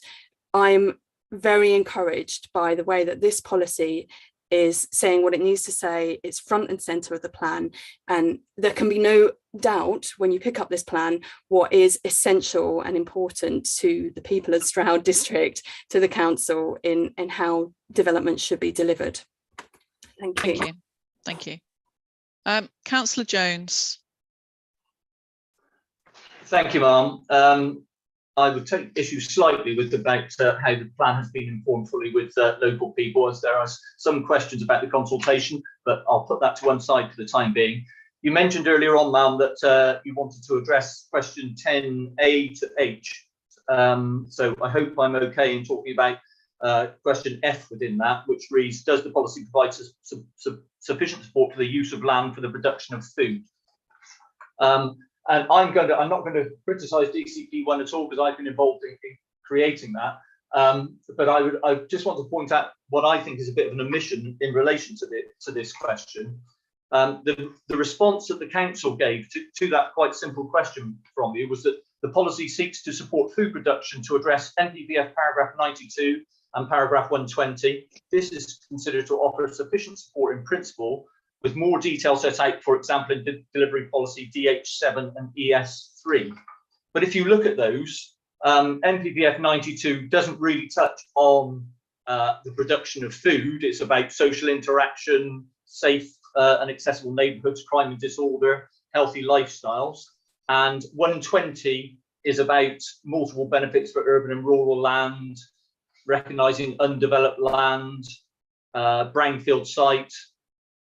H: I'm very encouraged by the way that this policy is saying what it needs to say. It's front and centre of the plan, and there can be no doubt when you pick up this plan what is essential and important to the people of Stroud district, to the council, in how development should be delivered. Thank you.
C: Thank you. Councillor Jones.
D: Thank you, Ma'am. I would take issue slightly with about how the plan has been informed fully with local people, as there are some questions about the consultation, but I'll put that to one side for the time being. You mentioned earlier on, Ma'am, that you wanted to address question 10A to H. So I hope I'm okay in talking about question F within that, which reads, does the policy provide sufficient support for the use of land for the production of food? And I'm not going to criticise DCP1 at all, because I've been involved in creating that. But I just want to point out what I think is a bit of an omission in relation to this question. The response that the council gave to that quite simple question from you was that the policy seeks to support food production to address NPPF paragraph 92 and paragraph 120. This is considered to offer sufficient support in principle, with more detail set out, for example, in delivery policy DH7 and ES3. But if you look at those, NPPF 92 doesn't really touch on the production of food. It's about social interaction, safe and accessible neighbourhoods, crime and disorder, healthy lifestyles. And 120 is about multiple benefits for urban and rural land, recognising undeveloped land, brownfield site,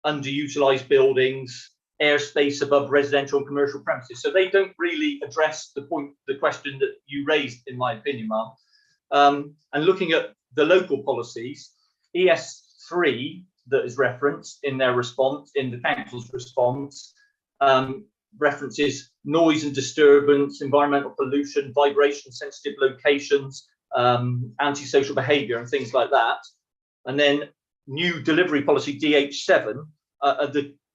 D: underutilised buildings, airspace above residential and commercial premises. So they don't really address the question that you raised, in my opinion, Ma'am. And looking at the local policies, ES3 that is referenced in their response, in the council's response, references noise and disturbance, environmental pollution, vibration sensitive locations, antisocial behaviour and things like that. And then new delivery policy DH7,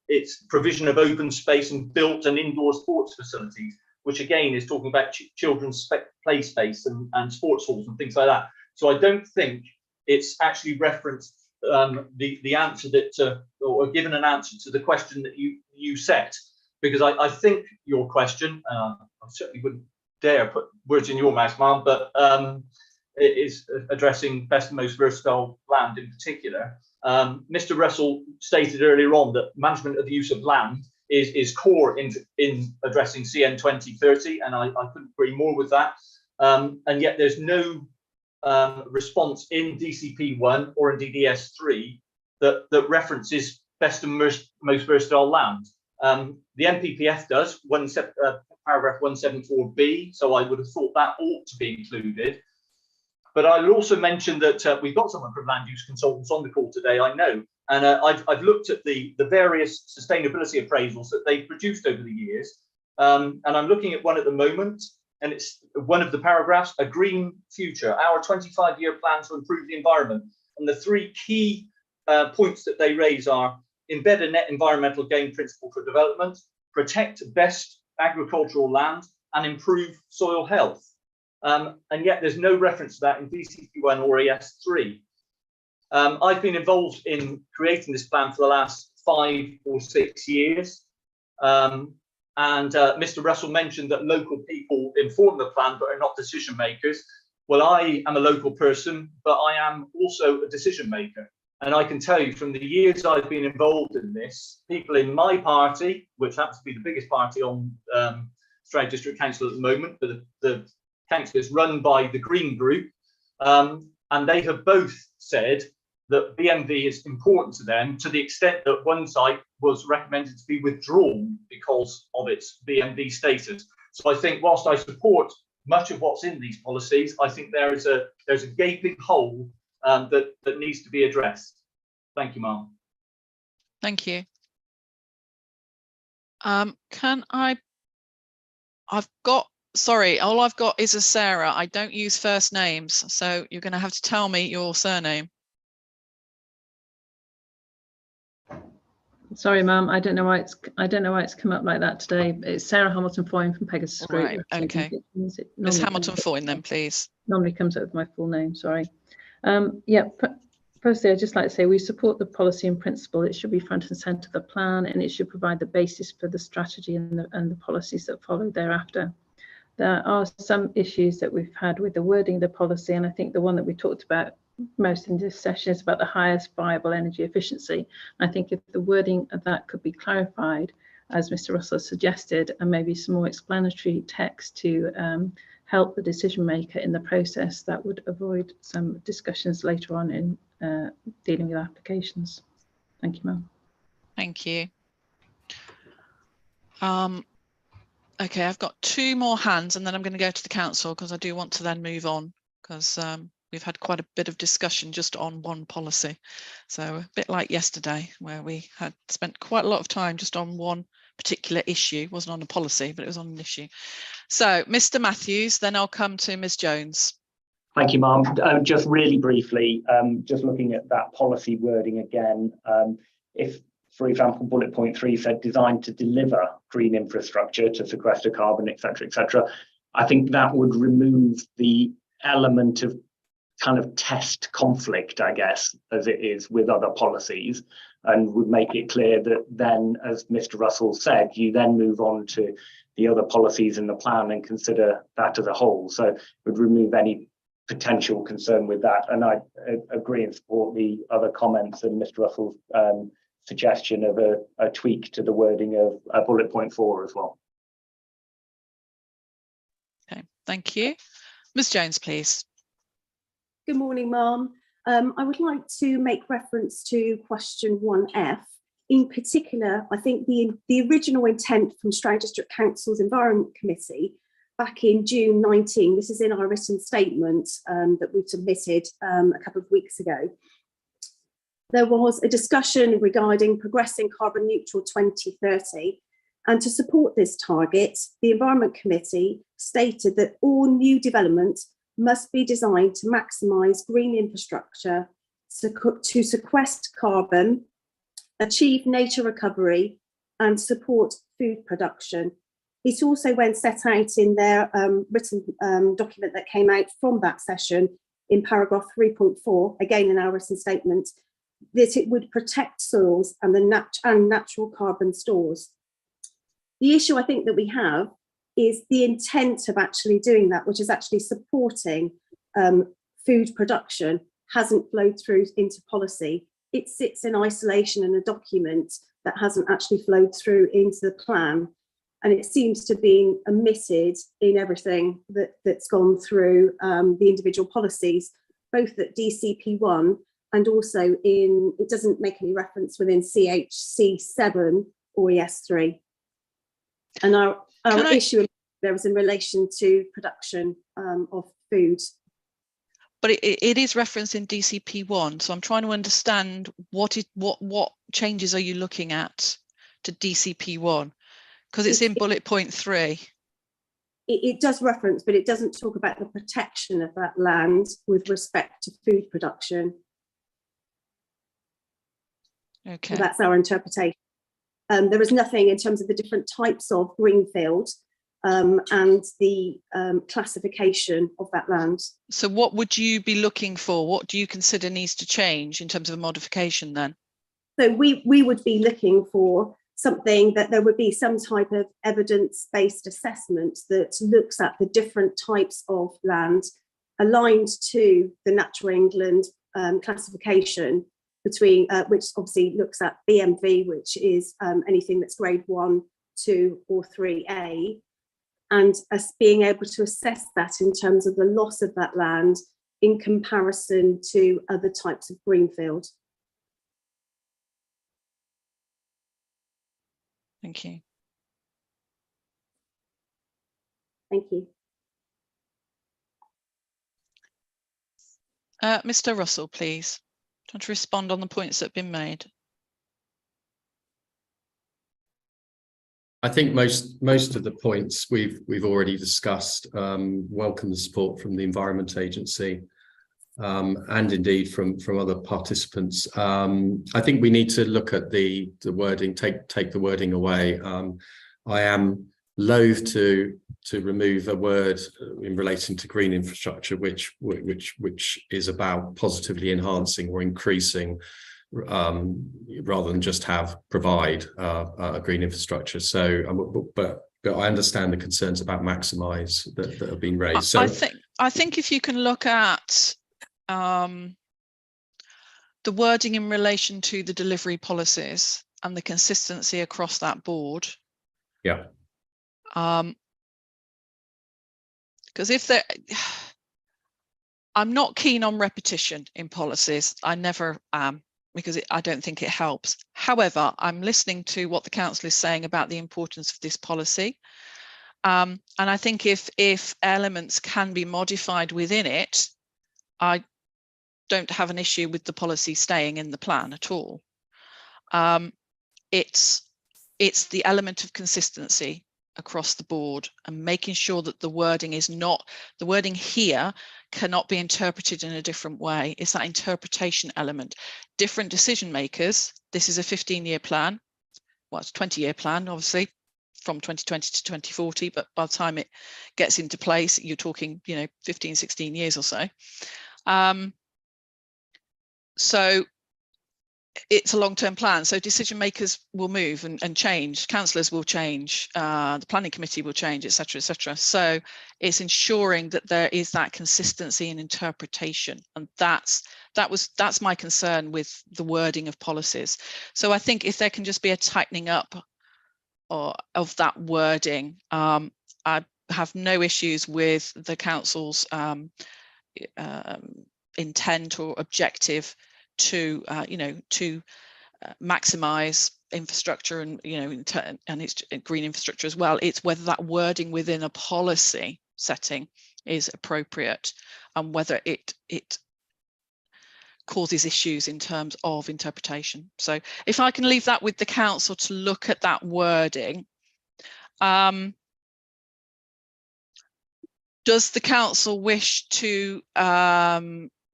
D: its provision of open space and built and indoor sports facilities, which again is talking about children's play space and sports halls and things like that. So I don't think it's actually referenced the answer that, or given an answer to the question that you set, because I think your question, I certainly wouldn't dare put words in your mouth, Ma'am, but it is addressing best and most versatile land in particular. Mr. Russell stated earlier on that management of the use of land is core in addressing CN 2030, and I couldn't agree more with that. And yet there's no response in DCP1 or indeed ES3 that references best and most versatile land. The NPPF does, paragraph 174B, so I would have thought that ought to be included. But I would also mention that we've got someone from land use consultants on the call today, I know, and I've looked at the various sustainability appraisals that they've produced over the years, and I'm looking at one at the moment, and it's one of the paragraphs, a green future, our 25-year plan to improve the environment. And the three key points that they raise are embed a net environmental gain principle for development, protect best agricultural land, and improve soil health. And yet there's no reference to that in DCP1 or ES3. I've been involved in creating this plan for the last 5 or 6 years. Mr. Russell mentioned that local people inform the plan but are not decision makers. Well, I am a local person, but I am also a decision maker. And I can tell you from the years I've been involved in this, people in my party, which happens to be the biggest party on Stroud District Council at the moment, but the council is run by the Green Group, and they have both said that BMV is important to them, to the extent that one site was recommended to be withdrawn because of its BMV status. So I think whilst I support much of what's in these policies, I think there's a gaping hole that needs to be addressed. Thank you, Mark.
C: Thank you. Sorry, all I've got is a Sarah. I don't use first names, so you're going to have to tell me your surname.
L: Sorry, Mum. I don't know why it's come up like that today. It's Sarah Hamilton Foyne from Pegasus Group.
C: Right. Okay. Miss Hamilton Foyne, then, please.
L: Normally comes up with my full name. Sorry. Yeah. Firstly, I'd just like to say we support the policy in principle. It should be front and centre of the plan, and it should provide the basis for the strategy and the policies that follow thereafter. There are some issues that we've had with the wording of the policy, and I think the one that we talked about most in this session is about the highest viable energy efficiency. I think if the wording of that could be clarified, as Mr. Russell suggested, and maybe some more explanatory text to help the decision maker in the process, that would avoid some discussions later on in dealing with applications. Thank you, Ma'am.
C: Thank you. Okay, I've got 2 more hands, and then I'm going to go to the council because I do want to then move on, because we've had quite a bit of discussion just on one policy. So a bit like yesterday, where we had spent quite a lot of time just on one particular issue. It wasn't on a policy, but it was on an issue. So Mr. Matthews, then I'll come to Ms. Jones.
K: Thank you, Ma'am. Just really briefly, just looking at that policy wording again, if, for example, bullet point 3 said designed to deliver green infrastructure to sequester carbon, etc., I think that would remove the element of kind of test conflict, I guess, as it is with other policies, and would make it clear that then, as Mr. Russell said, you then move on to the other policies in the plan and consider that as a whole. So it would remove any potential concern with that. And I agree and support the other comments and Mr. Russell's suggestion of a tweak to the wording of bullet point 4 as well.
C: Okay, thank you. Ms. Jones, please.
I: Good morning, Ma'am. I would like to make reference to question 1F. In particular, I think the original intent from Stroud District Council's Environment Committee back in June 19, this is in our written statement that we submitted a couple of weeks ago. There was a discussion regarding progressing carbon neutral 2030, and to support this target, the Environment Committee stated that all new development must be designed to maximise green infrastructure, to sequester carbon, achieve nature recovery, and support food production. It also went set out in their written document that came out from that session in paragraph 3.4, again in our written statement, that it would protect soils and natural carbon stores. The issue I think that we have is the intent of actually doing that, which is actually supporting food production, hasn't flowed through into policy. It sits in isolation in a document that hasn't actually flowed through into the plan. And it seems to be omitted in everything that's gone through the individual policies, both at DCP1 and also it doesn't make any reference within CHC7 or ES3. And our issue there was in relation to production of food.
C: But it is referenced in DCP1, so I'm trying to understand what changes are you looking at to DCP1, because it's in bullet point 3.
I: It does reference, but it doesn't talk about the protection of that land with respect to food production.
C: Okay.
I: So that's our interpretation. There is nothing in terms of the different types of greenfield and the classification of that land.
C: So what would you be looking for? What do you consider needs to change in terms of a modification then?
I: So we would be looking for something that there would be some type of evidence-based assessment that looks at the different types of land aligned to the Natural England classification between which obviously looks at BMV, which is anything that's grade 1, 2 or 3A, and us being able to assess that in terms of the loss of that land in comparison to other types of greenfield.
C: Thank you.
I: Thank you.
C: Mr. Russell, please. Do you want to respond on the points that have been made?
E: I think most of the points we've already discussed. Welcome the support from the Environment Agency and indeed from other participants. I think we need to look at the wording, take the wording away. I am loath to remove a word in relating to green infrastructure, which is about positively enhancing or increasing, rather than just provide a green infrastructure. So, but I understand the concerns about maximise that have been raised. So
C: I think if you can look at the wording in relation to the delivery policies and the consistency across that board.
E: Yeah.
C: Because I'm not keen on repetition in policies. I never am, because I don't think it helps. However, I'm listening to what the council is saying about the importance of this policy. And I think if elements can be modified within it, I don't have an issue with the policy staying in the plan at all. It's the element of consistency across the board and making sure that the wording here cannot be interpreted in a different way. It's that interpretation element. Different decision makers, this is a 15-year plan. Well, it's a 20-year plan, obviously, from 2020 to 2040, but by the time it gets into place, you're talking, 15, 16 years or so. So it's a long-term plan. So decision makers will move and change. Councillors will change. The planning committee will change, etc., etc. So it's ensuring that there is that consistency in interpretation, and that's my concern with the wording of policies. So I think if there can just be a tightening up of that wording, I have no issues with the council's intent or objective to maximize infrastructure and and it's green infrastructure as well. It's whether that wording within a policy setting is appropriate and whether it causes issues in terms of interpretation. So if I can leave that with the council to look at that wording. Does the council wish to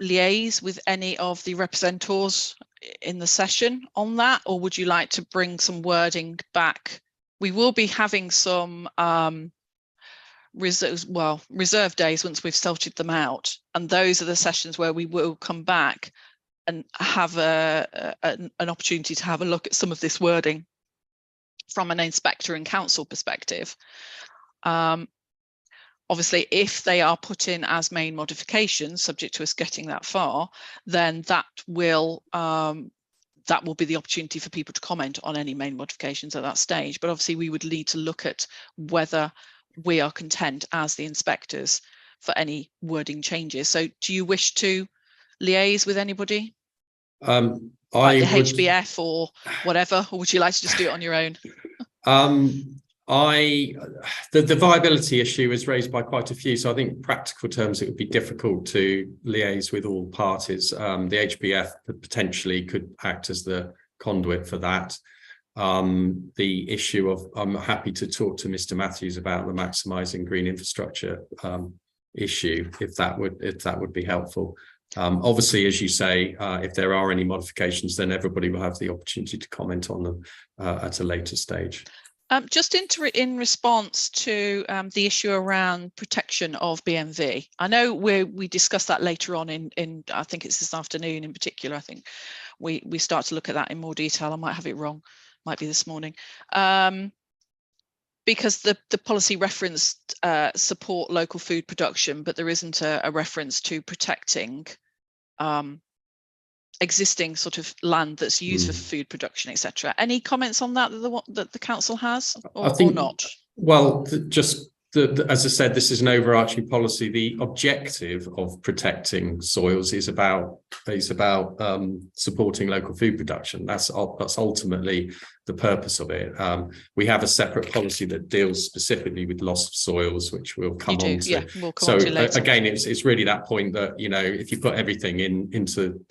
C: liaise with any of the representatives in the session on that, or would you like to bring some wording back? We will be having some reserve days once we've sorted them out, and those are the sessions where we will come back and have an opportunity to have a look at some of this wording from an inspector and council perspective. Obviously, if they are put in as main modifications, subject to us getting that far, then that will be the opportunity for people to comment on any main modifications at that stage. But obviously, we would need to look at whether we are content as the inspectors for any wording changes. So do you wish to liaise with anybody? Like the HBF or whatever, or would you like to just do it on your own?
E: The viability issue is raised by quite a few, so I think in practical terms it would be difficult to liaise with all parties. The HBF potentially could act as the conduit for that. The issue of, I'm happy to talk to Mr. Matthews about the maximising green infrastructure issue, if that would be helpful. Obviously, as you say, if there are any modifications, then everybody will have the opportunity to comment on them at a later stage.
C: Just in response to the issue around protection of BMV, I know we discussed that later on in I think it's this afternoon in particular. I think we start to look at that in more detail. I might have it wrong, might be this morning, because the policy referenced support local food production, but there isn't a reference to protecting existing sort of land that's used for food production, etc. Any comments on that that the council has, or not?
E: Well, as I said, this is an overarching policy. The objective of protecting soils is about supporting local food production. That's ultimately the purpose of it. We have a separate policy that deals specifically with loss of soils, which we'll come on to.
C: Yeah, we'll come on to later.
E: Again, it's really that point that, you know, if you put everything into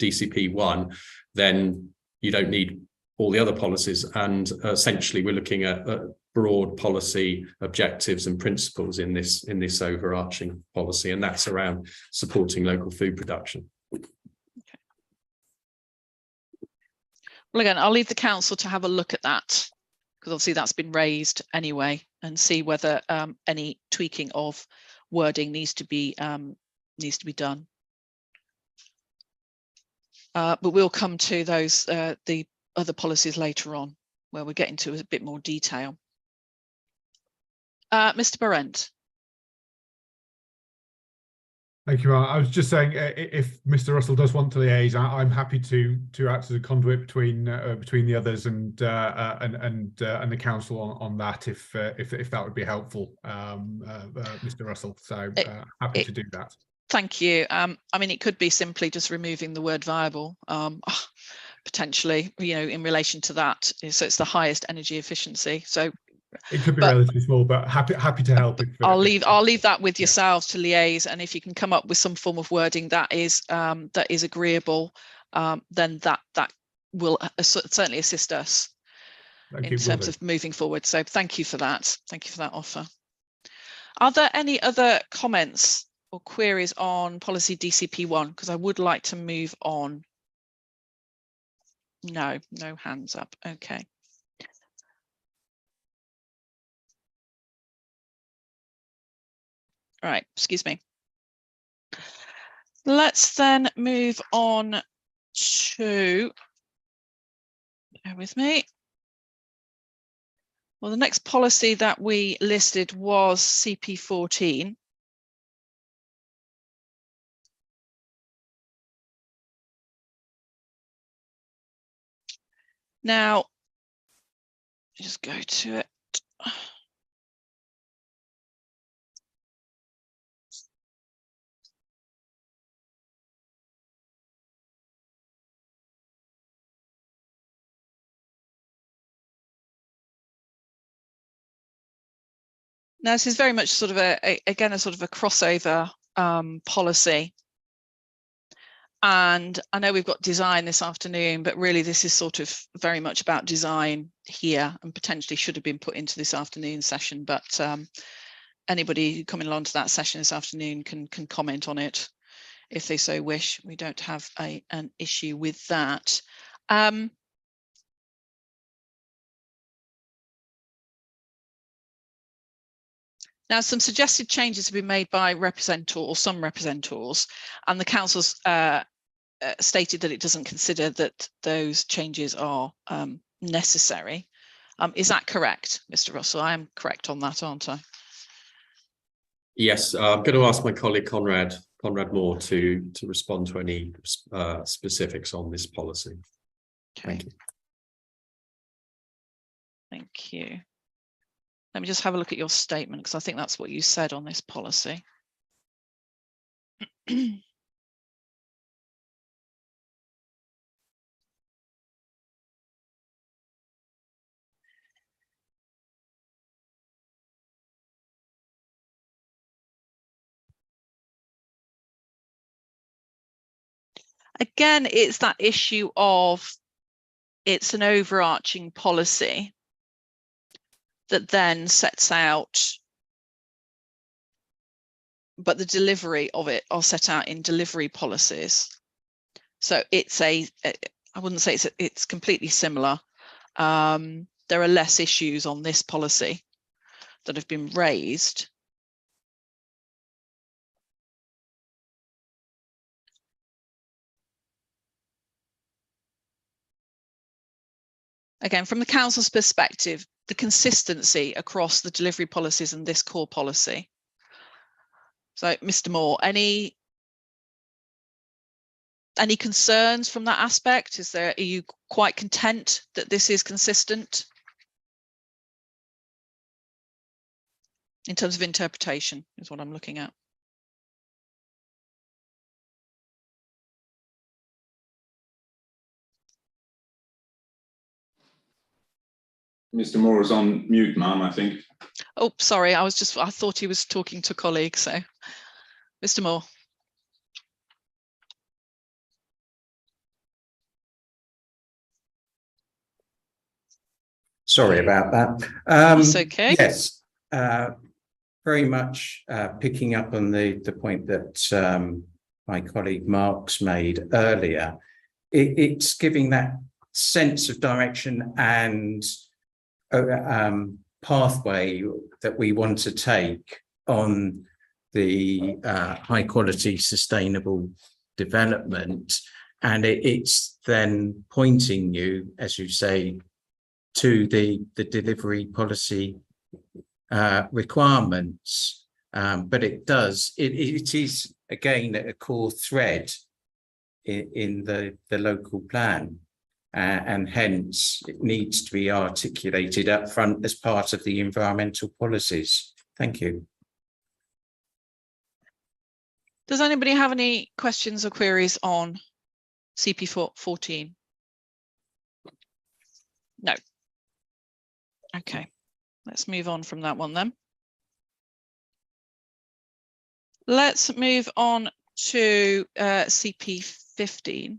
E: DCP1, then you don't need all the other policies, and essentially we're looking at broad policy objectives and principles in this overarching policy, and that's around supporting local food production.
C: Okay. Well, again, I'll leave the council to have a look at that, because obviously that's been raised anyway, and see whether any tweaking of wording needs to be done. But we'll come to those the other policies later on, where we're getting to a bit more detail. Mr. Barrent.
M: Thank you. I was just saying, if Mr. Russell does want to liaise, I'm happy to act as a conduit between the others and the council on that, if that would be helpful, Mr. Russell. So happy to do that.
C: Thank you. I mean, it could be simply just removing the word viable, potentially, you know, in relation to that. So it's the highest energy efficiency. So
M: it could be relatively small, but happy to help.
C: I'll leave that with yourselves to liaise, and if you can come up with some form of wording that is agreeable, then that will certainly assist us in terms of moving forward. So thank you for that. Thank you for that offer. Are there any other comments or queries on policy DCP1? Because I would like to move on. No hands up. Okay. All right, excuse me. Let's then move on to, bear with me. Well, the next policy that we listed was CP14. Now, just go to it. Now, this is very much sort of again a sort of a crossover policy. And I know we've got design this afternoon, but really this is sort of very much about design here, and potentially should have been put into this afternoon session. But anybody coming along to that session this afternoon can comment on it if they so wish. We don't have an issue with that. Now, some suggested changes have been made by some representors, and the council's stated that it doesn't consider that those changes are necessary. Is that correct, Mr. Russell? I am correct on that, aren't I?
E: Yes, I'm going to ask my colleague Conrad Moore to respond to any specifics on this policy.
C: Okay.
E: Thank you.
C: Thank you. Let me just have a look at your statement, because I think that's what you said on this policy. Again, it's that issue of it's an overarching policy that then sets out, but the delivery of it are set out in delivery policies. So it's I wouldn't say it's completely similar. there are less issues on this policy that have been raised. Again, from the council's perspective, the consistency across the delivery policies and this core policy. So, Mr. Moore, any concerns from that aspect? Are you quite content that this is consistent in terms of interpretation, is what I'm looking at?
N: Mr. Moore is on mute, ma'am, I think.
C: Oh, sorry, I thought he was talking to colleagues. So, Mr. Moore.
O: Sorry about that.
C: That's okay.
O: Yes, very much picking up on the point that my colleague Mark's made earlier. It's giving that sense of direction and pathway that we want to take on the high quality sustainable development, and it's then pointing you, as you say, to the delivery policy requirements, but it is again a core thread in the local plan, and hence it needs to be articulated up front as part of the environmental policies. Thank you.
C: Does anybody have any questions or queries on CP14? No. Okay, let's move on from that one then. Let's move on to CP15.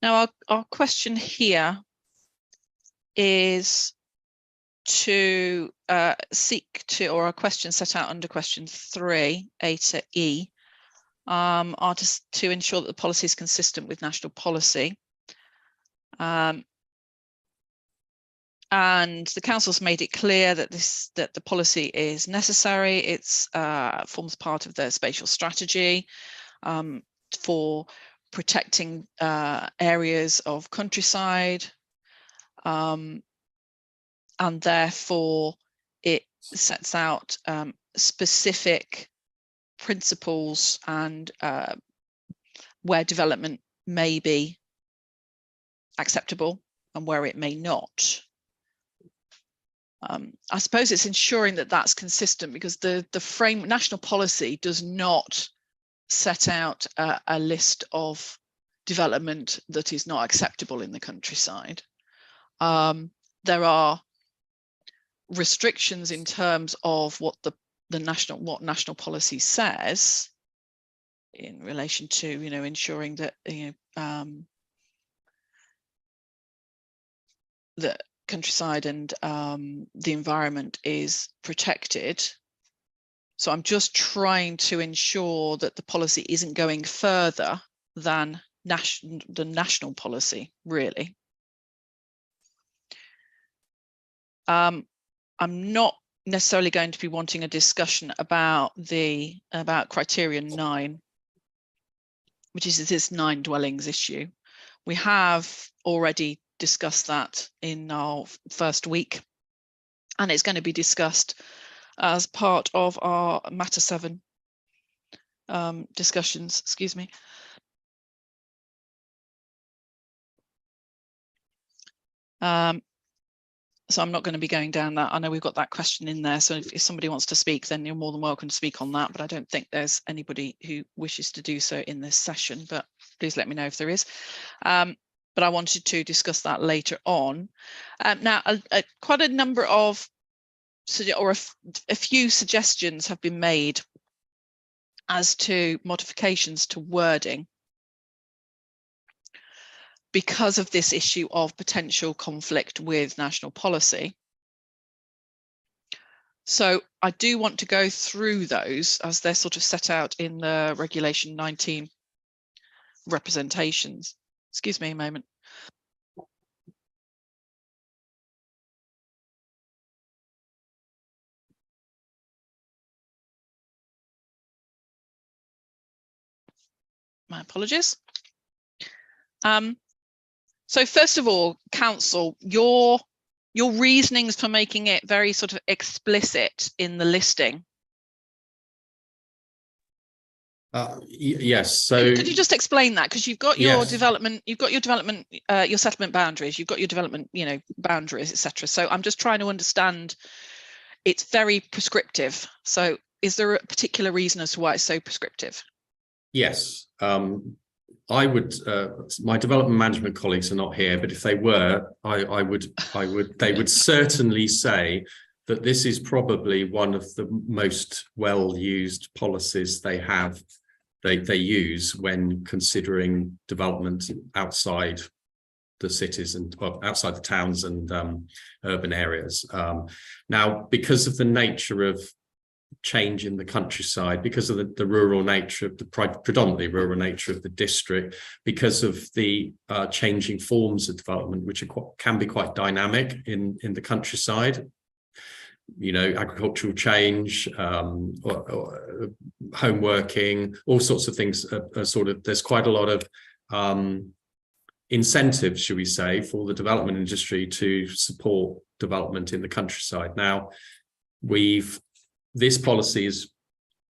C: Now, our question here is to seek to, or a question set out under question 3, A to E, are to ensure that the policy is consistent with national policy. And the council's made it clear that the policy is necessary. It's forms part of the spatial strategy for protecting areas of countryside, and therefore it sets out specific principles and where development may be acceptable and where it may not. I suppose it's ensuring that that's consistent, because the national policy does not set out a list of development that is not acceptable in the countryside. There are restrictions in terms of what national policy says in relation to ensuring that the countryside and the environment is protected. So I'm just trying to ensure that the policy isn't going further than the national policy, really. I'm not necessarily going to be wanting a discussion about criterion 9, which is this 9 dwellings issue. We have already discussed that in our first week, and it's going to be discussed as part of our matter 7 discussions, excuse me. So I'm not going to be going down that. I know we've got that question in there, so if somebody wants to speak, then you're more than welcome to speak on that, but I don't think there's anybody who wishes to do so in this session, but please let me know if there is. But I wanted to discuss that later on. Now, quite a number of, or a few suggestions have been made as to modifications to wording because of this issue of potential conflict with national policy. So I do want to go through those as they're sort of set out in the Regulation 19 representations. Excuse me a moment. My apologies. So first of all, Council, your reasonings for making it very sort of explicit in the listing.
E: Yes. So
C: could you just explain that? Because you've got your
E: yes.
C: development, your settlement boundaries, you've got your development, boundaries, etc. So I'm just trying to understand. It's very prescriptive. So is there a particular reason as to why it's so prescriptive?
E: Yes. I would. My development management colleagues are not here, but if they were, they would certainly say that this is probably one of the most well-used policies they have. They use when considering development outside the cities and outside the towns and urban areas. Now, because of the nature of change in the countryside, because of the rural nature of the predominantly rural nature of the district, because of the changing forms of development, which can be quite dynamic in the countryside. Agricultural change, or home working, all sorts of things are sort of, there's quite a lot of incentives, should we say, for the development industry to support development in the countryside. Now, this policy is,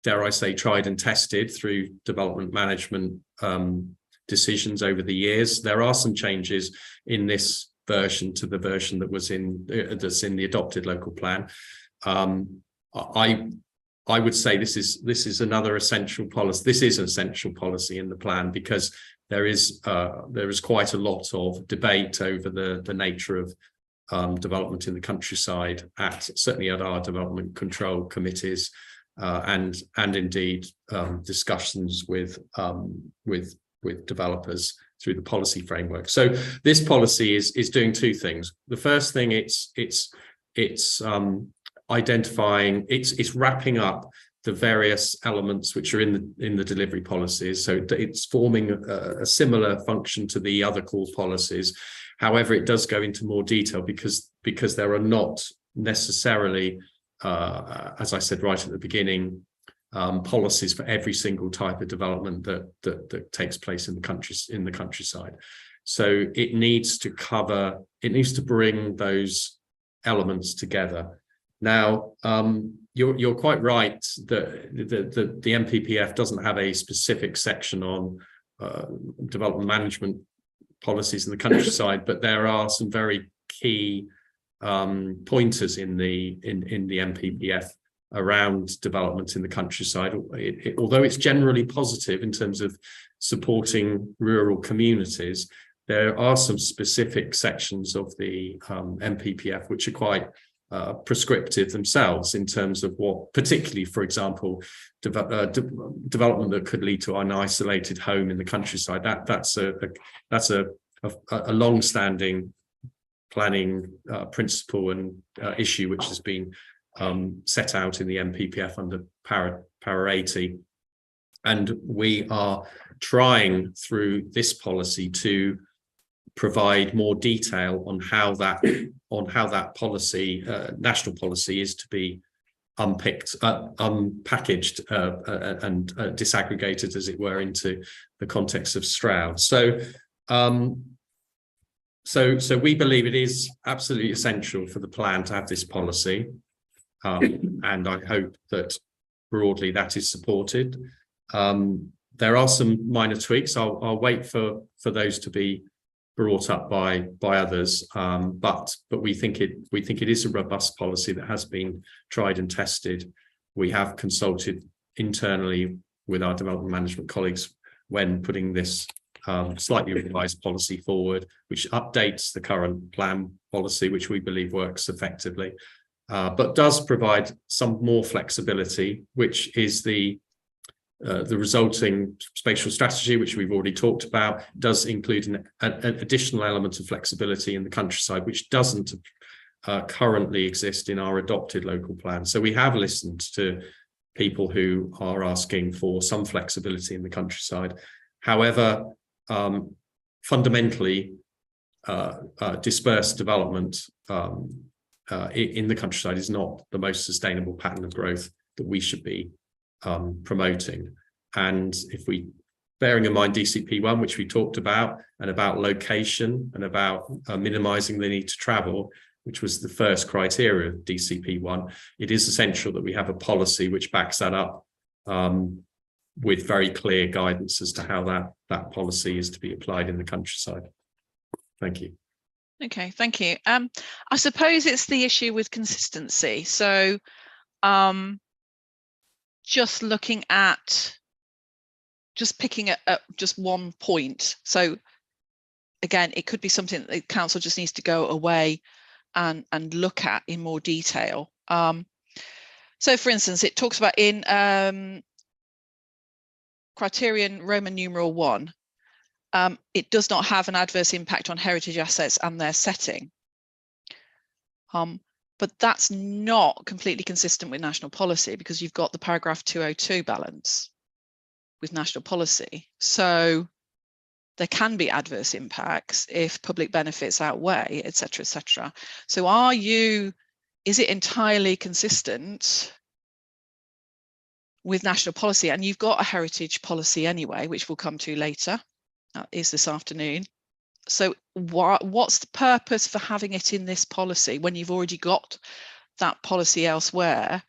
E: dare I say, tried and tested through development management decisions over the years. There are some changes in this version to the version that was that's in the adopted local plan. I would say this is another essential policy. This is an essential policy in the plan because there is quite a lot of debate over the nature of development in the countryside certainly at our development control committees and indeed discussions with developers through the policy framework. So this policy is doing two things. The first thing, it's identifying, it's wrapping up the various elements which are in the delivery policies. So it's forming a similar function to the other core policies. However, it does go into more detail because there are not necessarily, as I said right at the beginning, policies for every single type of development that takes place in the countryside. So it needs to bring those elements together. Now, you're quite right that the MPPF doesn't have a specific section on development management policies in the countryside, but there are some very key pointers in the MPPF around development in the countryside. Although it's generally positive in terms of supporting rural communities, there are some specific sections of the MPPF which are quite prescriptive themselves in terms of what, particularly, for example, development that could lead to an isolated home in the countryside. That's a long-standing planning principle and issue which has been set out in the MPPF under para 80, and we are trying through this policy to provide more detail on how that policy, national policy, is to be unpackaged and disaggregated, as it were, into the context of Stroud. So we believe it is absolutely essential for the plan to have this policy, and I hope that broadly that is supported. There are some minor tweaks. I'll wait for those to be brought up by others, but we think it is a robust policy that has been tried and tested. We have consulted internally with our development management colleagues when putting this slightly revised policy forward, which updates the current plan policy, which we believe works effectively, but does provide some more flexibility, which is the resulting spatial strategy, which we've already talked about, does include an additional element of flexibility in the countryside, which doesn't currently exist in our adopted local plan. So we have listened to people who are asking for some flexibility in the countryside. However, fundamentally, dispersed development in the countryside is not the most sustainable pattern of growth that we should be promoting. And if we, bearing in mind DCP1, which we talked about, and about location and about minimizing the need to travel, which was the first criteria of DCP1, it is essential that we have a policy which backs that up with very clear guidance as to how that policy is to be applied in the countryside. Thank you.
C: Okay, thank you. I suppose it's the issue with consistency. So just looking at, just picking at just one point. So again, it could be something that the council just needs to go away and look at in more detail. So for instance, it talks about in criterion Roman numeral 1, it does not have an adverse impact on heritage assets and their setting. But that's not completely consistent with national policy, because you've got the paragraph 202 balance with national policy. So there can be adverse impacts if public benefits outweigh, et cetera, et cetera. So is it entirely consistent with national policy? And you've got a heritage policy anyway, which we'll come to later, is this afternoon. So what's the purpose for having it in this policy when you've already got that policy elsewhere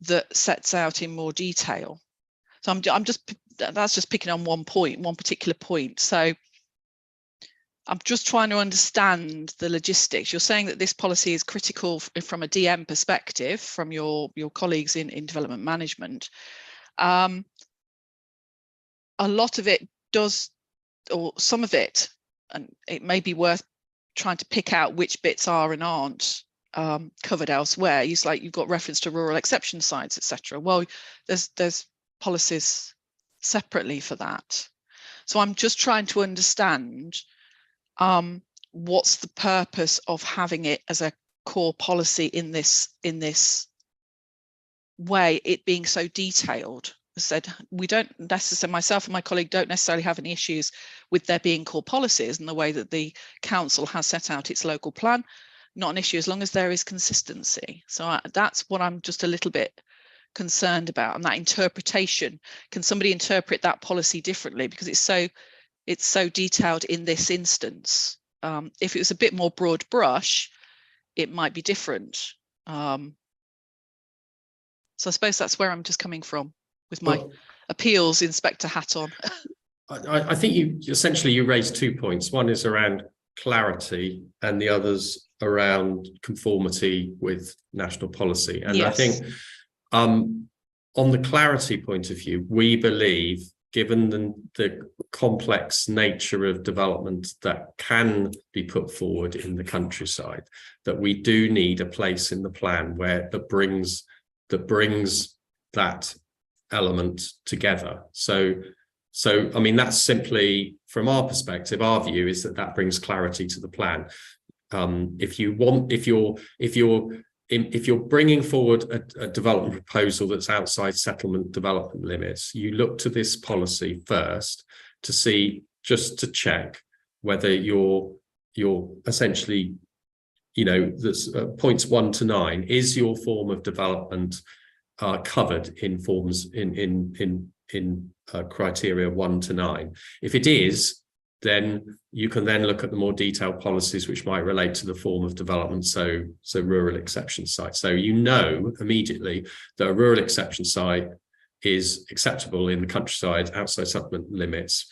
C: that sets out in more detail? So that's just picking on one particular point. So I'm just trying to understand the logistics. You're saying that this policy is critical from a DM perspective, from your colleagues in development management. A lot of it does, or some of it, and it may be worth trying to pick out which bits are and aren't covered elsewhere. You've got reference to rural exception sites, etc. Well, there's policies separately for that. So I'm just trying to understand what's the purpose of having it as a core policy in this way, it being so detailed. I said, we don't necessarily, myself and my colleague don't necessarily have any issues with there being core policies and the way that the council has set out its local plan. Not an issue as long as there is consistency. So that's what I'm just a little bit concerned about, and that interpretation. Can somebody interpret that policy differently because it's so detailed in this instance? If it was a bit more broad brush, it might be different. So I suppose that's where I'm just coming from with my appeals inspector hat on.
E: I think you raised 2 points. One is around clarity and the others around conformity with national policy. And yes. I think on the clarity point of view, we believe, given the complex nature of development that can be put forward in the countryside, that we do need a place in the plan that brings that element together. So I mean, that's simply, from our perspective, our view is that brings clarity to the plan. If you're bringing forward a development proposal that's outside settlement development limits, you look to this policy first to see, just to check whether you're essentially, that's points 1 to 9, is your form of development covered in forms in criteria 1 to 9. If it is, then you can then look at the more detailed policies which might relate to the form of development, so rural exception site. So immediately that a rural exception site is acceptable in the countryside outside settlement limits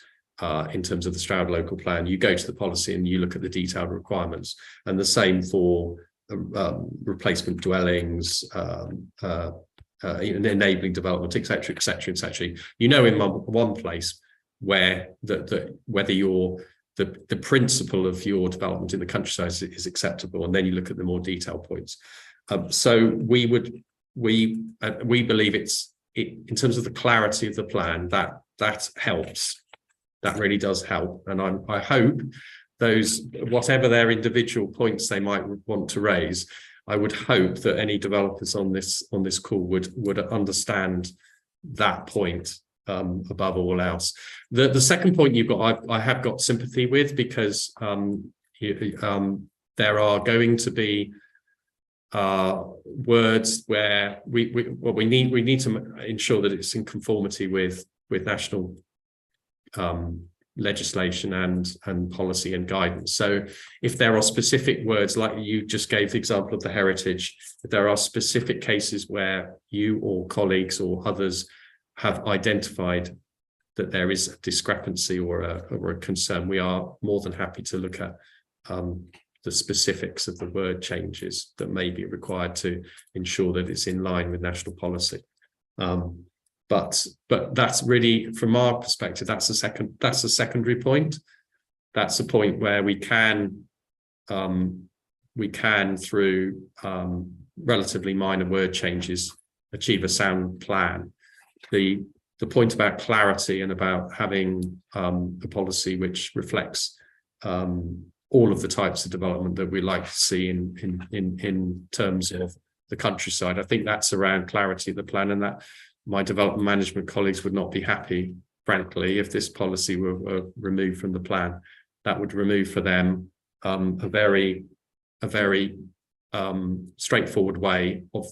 E: in terms of the Stroud local plan. You go to the policy and you look at the detailed requirements, and the same for replacement dwellings, enabling development, etc., etc., etc. In one place where whether the principle of your development in the countryside is acceptable, and then you look at the more detailed points. So we believe in terms of the clarity of the plan, that helps. That really does help, and I hope those, whatever their individual points they might want to raise, I would hope that any developers on this call would understand that point above all else. The second point you've got, I have got sympathy with, because there are going to be words where we need to ensure that it's in conformity with national legislation and policy and guidance. So if there are specific words, like you just gave the example of the heritage, if there are specific cases where you or colleagues or others have identified that there is a discrepancy or a concern, we are more than happy to look at the specifics of the word changes that may be required to ensure that it's in line with national policy. But that's really, from our perspective, that's a secondary point. That's a point where we can through relatively minor word changes achieve a sound plan. The point about clarity and about having a policy which reflects all of the types of development that we like to see in terms of the countryside, I think that's around clarity of the plan, and that my development management colleagues would not be happy, frankly, if this policy were removed from the plan. That would remove for them a very straightforward way of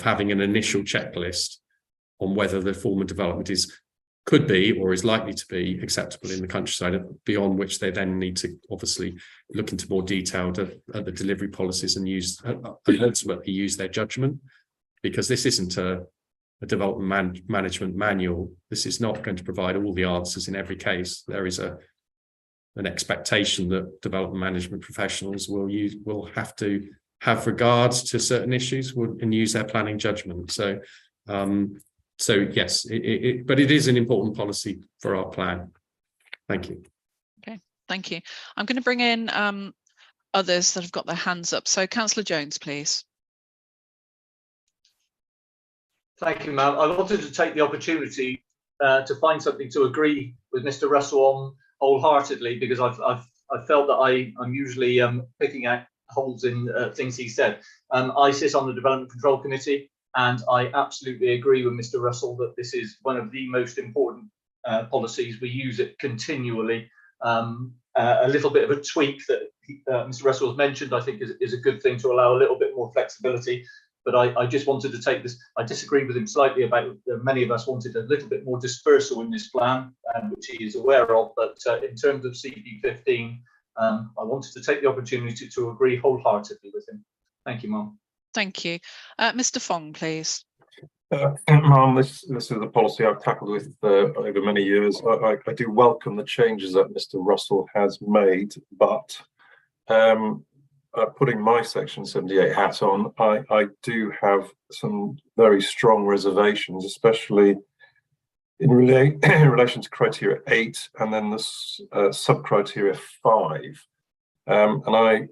E: having an initial checklist on whether the form of development could be or is likely to be acceptable in the countryside, beyond which they then need to obviously look into more detail at the delivery policies and ultimately use their judgment, because this isn't a development management manual. This is not going to provide all the answers in every case. There is an expectation that development management professionals will have to have regards to certain issues and use their planning judgment. So yes, but it is an important policy for our plan. Thank you.
C: Okay, thank you. I'm going to bring in others that have got their hands up. So Councillor Jones, please.
D: Thank you, ma'am. I wanted to take the opportunity to find something to agree with Mr. Russell on wholeheartedly, because I've felt that I'm usually picking out holes in things he said. I sit on the Development Control Committee, and I absolutely agree with Mr. Russell that this is one of the most important policies. We use it continually. A little bit of a tweak that Mr. Russell has mentioned, I think, is a good thing to allow a little bit more flexibility. But I just wanted to take this. I disagree with him slightly about many of us wanted a little bit more dispersal in this plan, which he is aware of. But in terms of CP15, I wanted to take the opportunity to agree wholeheartedly with him. Thank you, Ma'am.
C: Thank you. Mr. Fong, please.
F: Ma'am, this is a policy I've tackled with over many years. I do welcome the changes that Mr. Russell has made, but putting my Section 78 hat on, I do have some very strong reservations, especially in relation to criteria 8 and then the sub-criteria 5. And I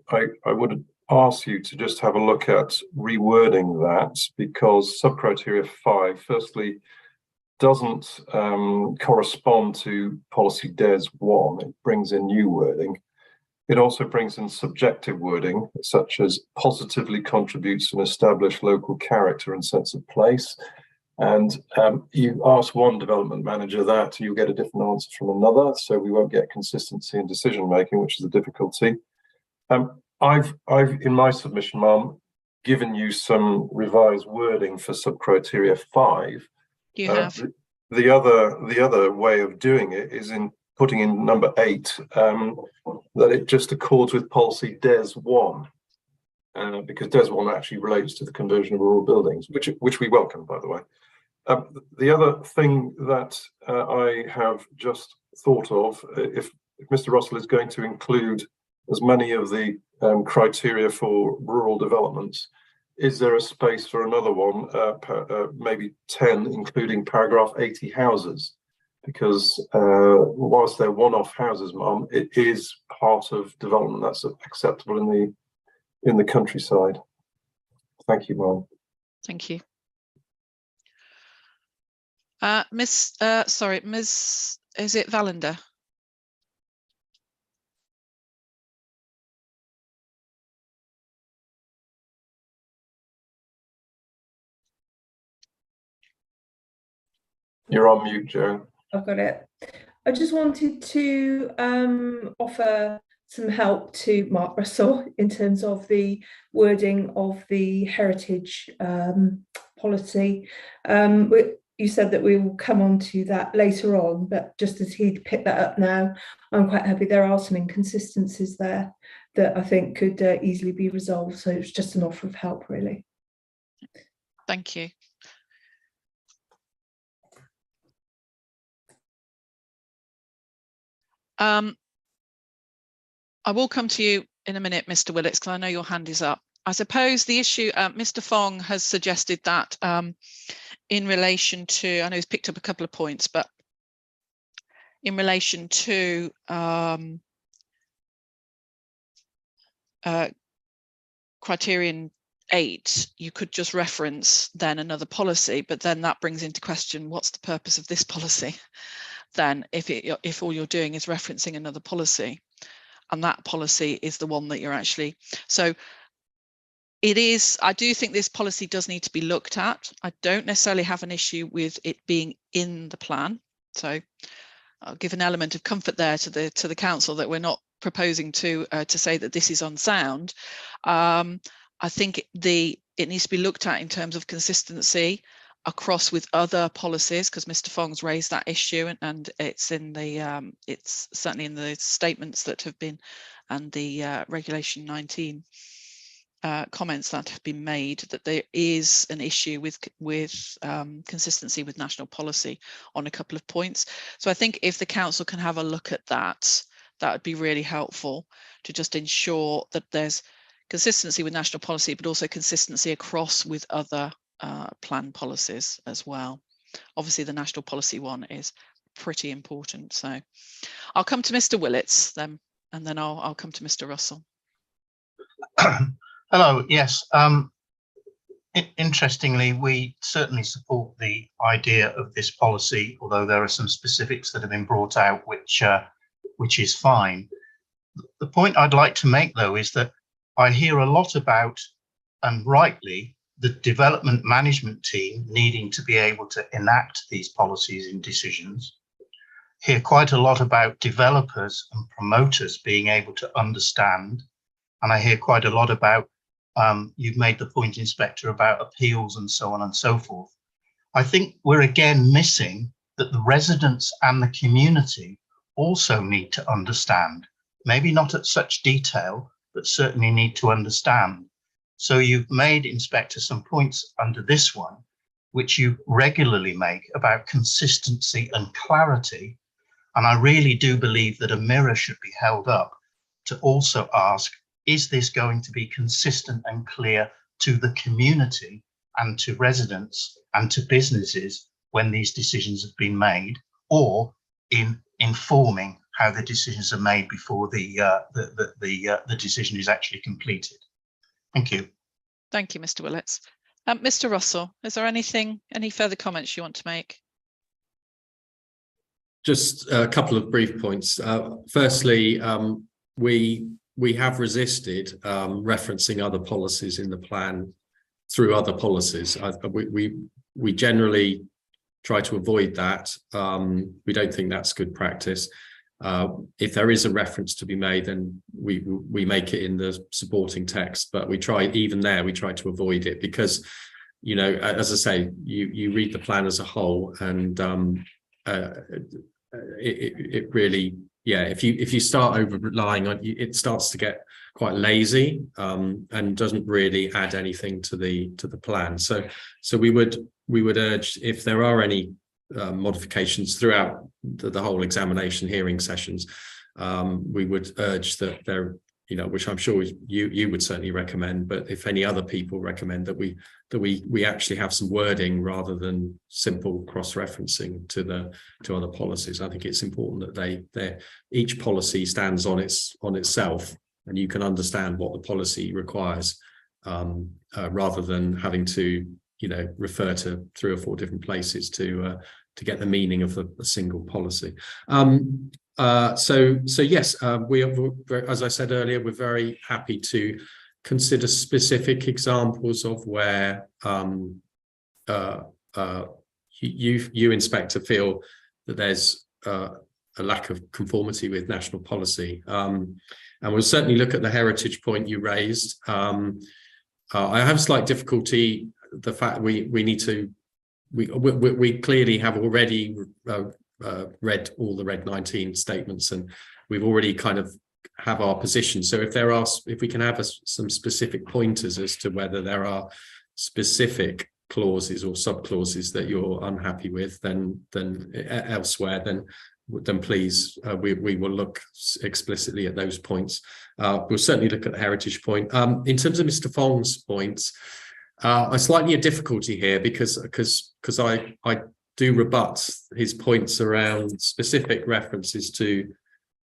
F: would ask you to just have a look at rewording that, because sub-criteria 5, firstly, doesn't correspond to policy DES 1. It brings in new wording. It also brings in subjective wording, such as positively contributes to an established local character and sense of place. And you ask one development manager that, you get a different answer from another, so we won't get consistency in decision making, which is a difficulty. I've in my submission, Ma'am, given you some revised wording for sub-criteria 5.
C: You have.
F: The other way of doing it is in putting in number 8, that it just accords with policy DES 1, because DES 1 actually relates to the conversion of rural buildings, which we welcome, by the way. The other thing that I have just thought of, if Mr. Russell is going to include as many of the criteria for rural developments, is there a space for another one, maybe 10, including paragraph 80 houses? Because whilst they're one-off houses, Ma'am, it is part of development that's acceptable in the countryside. Thank you, Ma'am.
C: Thank you. Miss, is it Valander?
F: You're on mute, Joe.
P: I've got it. I just wanted to offer some help to Mark Russell in terms of the wording of the heritage policy. You said that we will come on to that later on, but just as he'd picked that up now, I'm quite happy. There are some inconsistencies there that I think could easily be resolved. So it's just an offer of help, really.
C: Thank you. I will come to you in a minute, Mr. Willits, because I know your hand is up. I suppose the issue, Mr. Fong has suggested that in relation to, I know he's picked up a couple of points, but in relation to criterion 8, you could just reference then another policy, but then that brings into question what's the purpose of this policy then if all you're doing is referencing another policy, and that policy is the one that you're actually, so it is, I do think this policy does need to be looked at. I don't necessarily have an issue with it being in the plan, so I'll give an element of comfort there to the council that we're not proposing to say that this is unsound. I think it needs to be looked at in terms of consistency across with other policies, because Mr. Fong's raised that issue, and it's in the it's certainly in the statements that have been, and the regulation 19 comments that have been made, that there is an issue with consistency with national policy on a couple of points. So I think if the council can have a look at that, that would be really helpful to just ensure that there's consistency with national policy, but also consistency across with other plan policies as well. Obviously, the national policy one is pretty important. So I'll come to Mr. Willits then, and then I'll come to Mr. Russell.
B: Hello. Yes. Interestingly, we certainly support the idea of this policy, although there are some specifics that have been brought out, which is fine. The point I'd like to make, though, is that I hear a lot about, and rightly, the development management team needing to be able to enact these policies and decisions. Hear quite a lot about developers and promoters being able to understand. And I hear quite a lot about, you've made the point, Inspector, about appeals and so on and so forth. I think we're again missing that the residents and the community also need to understand, maybe not at such detail, but certainly need to understand. So you've made, Inspector, some points under this one, which you regularly make about consistency and clarity. And I really do believe that a mirror should be held up to also ask, is this going to be consistent and clear to the community and to residents and to businesses when these decisions have been made, or in informing how the decisions are made before the decision is actually completed? Thank you.
C: Thank you, Mr. Willits. Mr. Russell, is there any further comments you want to make?
E: Just a couple of brief points. Firstly, we have resisted referencing other policies in the plan through other policies. We generally try to avoid that. We don't think that's good practice. If there is a reference to be made, then we make it in the supporting text, but we try to avoid it, because, you know, as I say, you read the plan as a whole, and it really, yeah, if you start over relying on it, it starts to get quite lazy and doesn't really add anything to the plan. So we would urge, if there are any modifications throughout the whole examination hearing sessions, we would urge that there, you know, which I'm sure you would certainly recommend, but if any other people recommend, that we actually have some wording rather than simple cross-referencing to other policies. I think it's important that each policy stands on itself, and you can understand what the policy requires, rather than having to, you know, refer to 3 or 4 different places to get the meaning of a single policy. So yes, we are, as I said earlier, we're very happy to consider specific examples of where you inspector feel that there's a lack of conformity with national policy, and we'll certainly look at the heritage point you raised. I have slight difficulty the fact we clearly have already read all the Red 19 statements, and we've already kind of have our position. So if we can have some specific pointers as to whether there are specific clauses or sub clauses that you're unhappy with, then elsewhere, then please, we will look explicitly at those points. We'll certainly look at the heritage point. In terms of Mr. Fong's points, I slightly a difficulty here because I do rebut his points around specific references to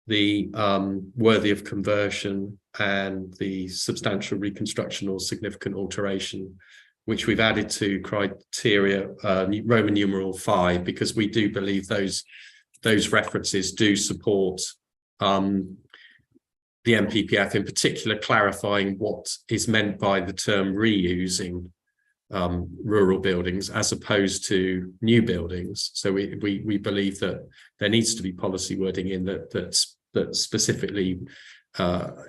E: the worthy of conversion and the substantial reconstruction or significant alteration, which we've added to criteria Roman numeral 5, because we do believe those references do support the MPPF, in particular clarifying what is meant by the term reusing rural buildings as opposed to new buildings. So we believe that there needs to be policy wording in that specifically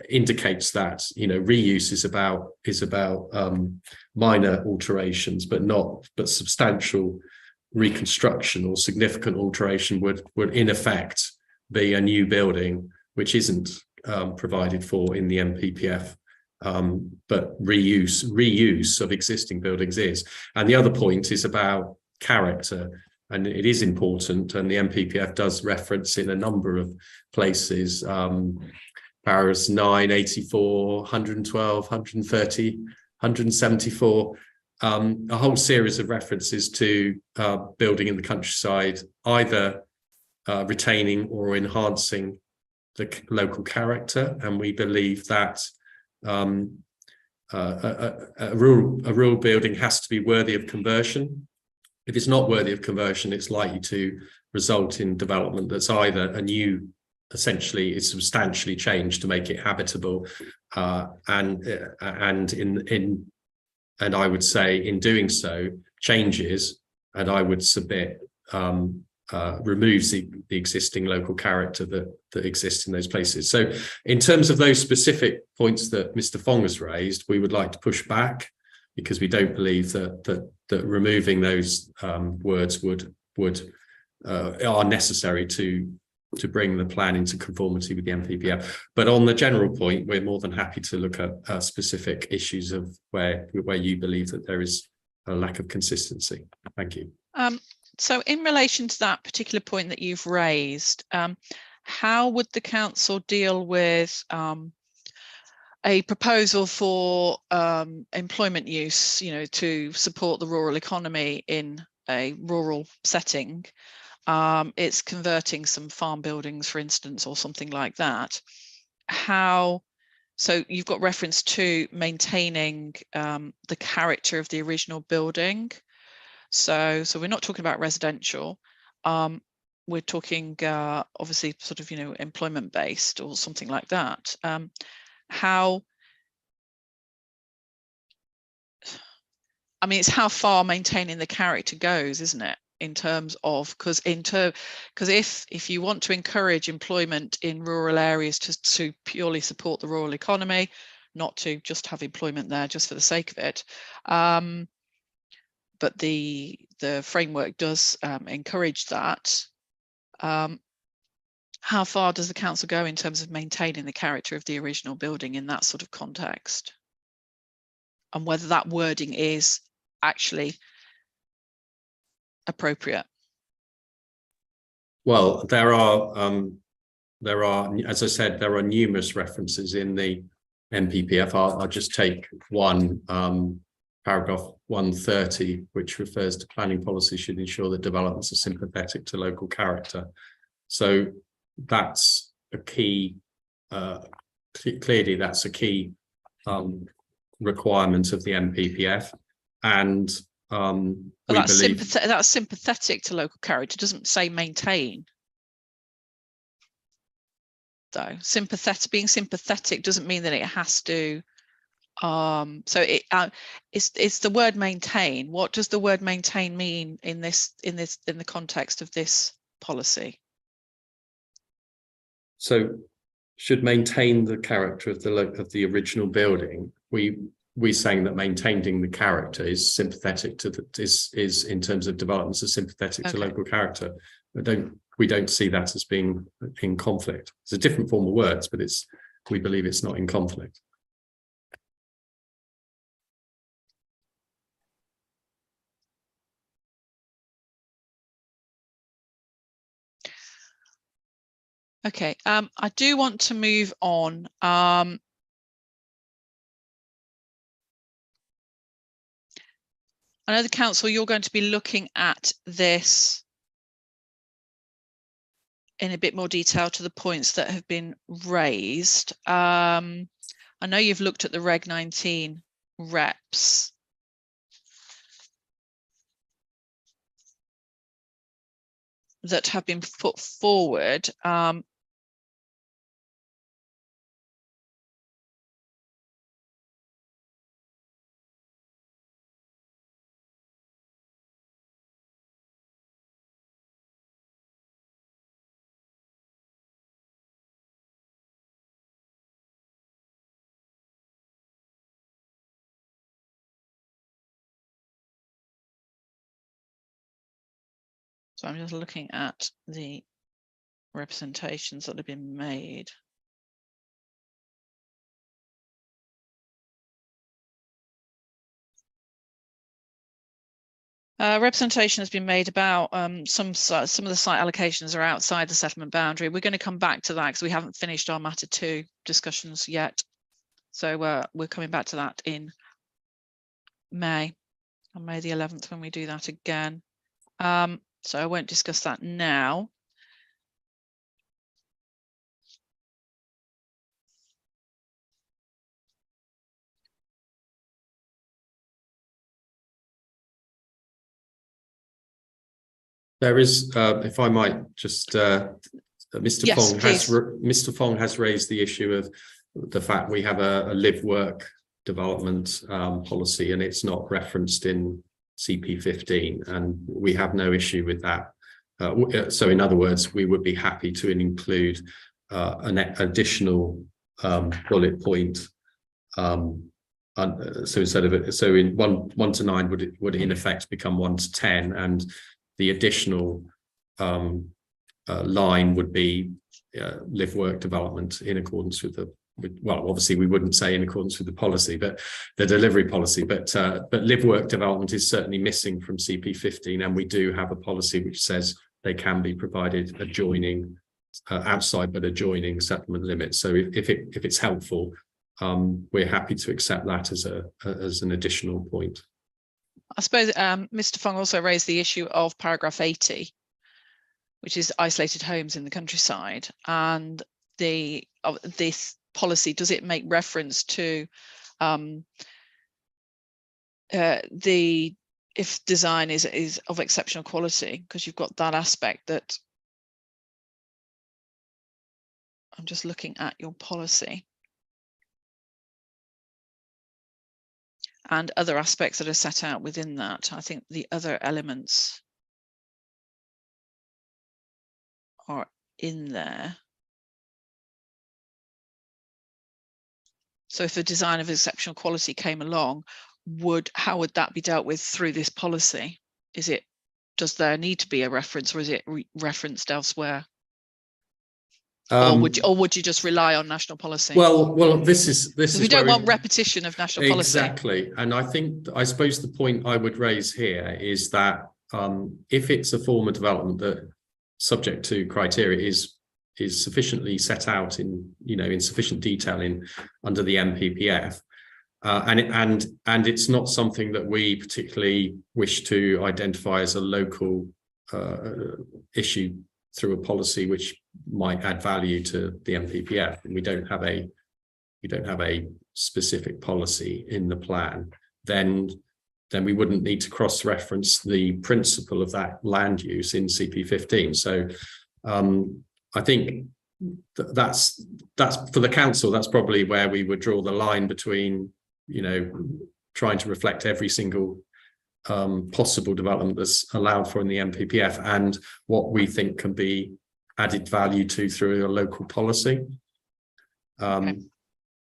E: indicates that, you know, reuse is about minor alterations, but substantial reconstruction or significant alteration would in effect be a new building which isn't provided for in the MPPF, but reuse of existing buildings is. And the other point is about character, and it is important, and the MPPF does reference in a number of places, Paras 9, 84, 112, 130, 174, a whole series of references to building in the countryside, either retaining or enhancing the local character. And we believe that a rural building has to be worthy of conversion. If it's not worthy of conversion, it's likely to result in development that's either a new, essentially it's substantially changed to make it habitable, and I would say in doing so changes, and I would submit removes the existing local character that exists in those places. So in terms of those specific points that Mr. Fong has raised, we would like to push back, because we don't believe that removing those words are necessary to bring the plan into conformity with the MPPF. But on the general point, we're more than happy to look at specific issues of where you believe that there is a lack of consistency. Thank you.
C: So in relation to that particular point that you've raised, how would the council deal with a proposal for employment use, you know, to support the rural economy in a rural setting? It's converting some farm buildings, for instance, or something like that. So you've got reference to maintaining the character of the original building. So we're not talking about residential. We're talking obviously sort of, you know, employment based or something like that. It's how far maintaining the character goes, isn't it? In terms of, because if you want to encourage employment in rural areas to purely support the rural economy, not to just have employment there just for the sake of it, but the framework does encourage that. How far does the council go in terms of maintaining the character of the original building in that sort of context, and whether that wording is actually appropriate?
E: Well, there are, as I said, there are numerous references in the MPPF. I'll just take one, paragraph 130, which refers to planning policy should ensure that developments are sympathetic to local character. So that's a key, clearly that's a key requirement of the MPPF. And
C: that's sympathetic to local character. It doesn't say maintain. Though being sympathetic doesn't mean that it has to So it's the word maintain. What does the word maintain mean in the context of this policy?
E: So should maintain the character of the original building. We're saying that maintaining the character is sympathetic to is in terms of developments is sympathetic to local character. We don't see that as being in conflict. It's a different form of words, but we believe it's not in conflict.
C: Okay, I do want to move on. I know the council, you're going to be looking at this in a bit more detail to the points that have been raised. I know you've looked at the Reg 19 reps. That have been put forward. So I'm just looking at the representations that have been made. Representation has been made about some of the site allocations are outside the settlement boundary. We're going to come back to that because we haven't finished our matter 2 discussions yet. So we're coming back to that in May, on May the 11th, when we do that again. So I won't discuss that now.
E: There is, if I might just, Mr. Fong has raised the issue of the fact we have a live-work development policy, and it's not referenced in CP15, and we have no issue with that. So in other words, we would be happy to include an additional bullet point. So instead of it, so in 1 to 9 would in effect become 1 to 10, and the additional line would be live work development in accordance with well, obviously we wouldn't say in accordance with the policy, but the delivery policy, but live work development is certainly missing from CP15, and we do have a policy which says they can be provided adjoining outside but adjoining settlement limits. So if it's helpful, we're happy to accept that as an additional point.
C: I suppose Mr. Fong also raised the issue of paragraph 80, which is isolated homes in the countryside, and this policy, does it make reference to if design is of exceptional quality, because you've got that aspect that I'm just looking at your policy. And other aspects that are set out within that. I think the other elements are in there. So if a design of exceptional quality came along, how would that be dealt with through this policy? Does there need to be a reference, or is it referenced elsewhere? Or would you just rely on national policy?
E: Well, this is
C: we don't want repetition of national policy.
E: Exactly, and I suppose the point I would raise here is that if it's a form of development that, subject to criteria, is sufficiently set out in sufficient detail under the MPPF, and it's not something that we particularly wish to identify as a local issue through a policy which might add value to the MPPF, and we don't have a specific policy in the plan, then we wouldn't need to cross-reference the principle of that land use in CP15. So I think that's for the council, that's probably where we would draw the line between you know, trying to reflect every single possible development that's allowed for in the NPPF and what we think can be added value to through a local policy.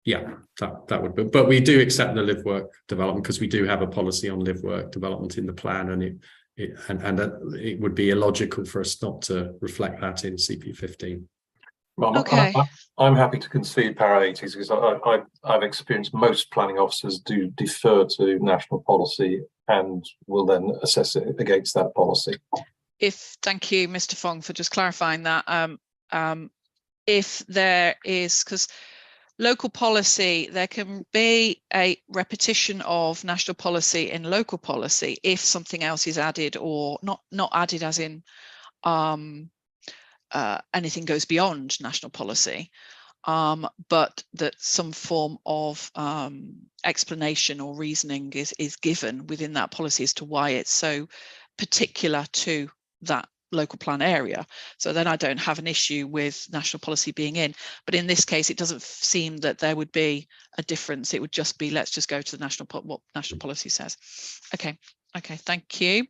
E: Yeah, that would be, but we do accept the live work development because we do have a policy on live work development in the plan, and it would be illogical for us not to reflect that in CP15.
F: Well,
C: Okay.
F: I'm happy to concede para 80s because I've experienced most planning officers do defer to national policy and will then assess it against that policy.
C: Thank you, Mr. Fong, for just clarifying that. If there is, because local policy, there can be a repetition of national policy in local policy if something else is added, or not added as in anything goes beyond national policy, but that some form of explanation or reasoning is given within that policy as to why it's so particular to that local plan area. So then I don't have an issue with national policy being in, but in this case it doesn't seem that there would be a difference. It would just be, let's just go to the what national policy says. Okay, thank you.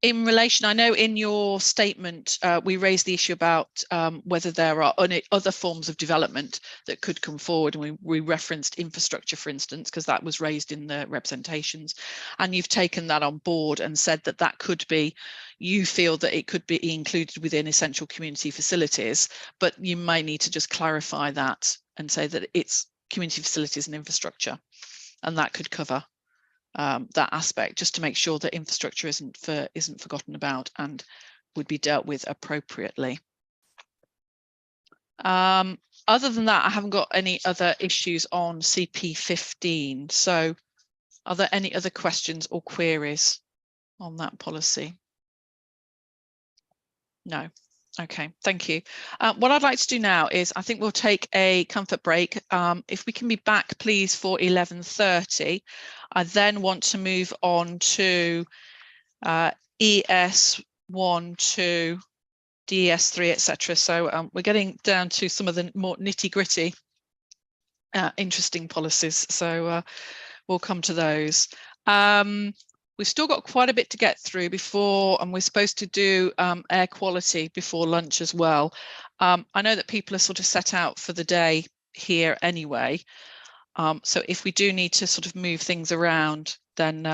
C: In relation, I know in your statement we raised the issue about whether there are other forms of development that could come forward, and we referenced infrastructure, for instance, because that was raised in the representations, and you've taken that on board and said that that could be, you feel that it could be included within essential community facilities, but you might need to just clarify that and say that it's community facilities and infrastructure, and that could cover that aspect, just to make sure that infrastructure isn't forgotten about and would be dealt with appropriately. Other than that, I haven't got any other issues on CP15. So are there any other questions or queries on that policy? No. Okay, thank you. What I'd like to do now is, I think we'll take a comfort break. If we can be back, please, for 11:30. I then want to move on to ES1 to ES3, etc. So we're getting down to some of the more nitty-gritty, interesting policies. So we'll come to those. We've still got quite a bit to get through before, and we're supposed to do air quality before lunch as well. I know that people are sort of set out for the day here anyway. So if we do need to sort of move things around, then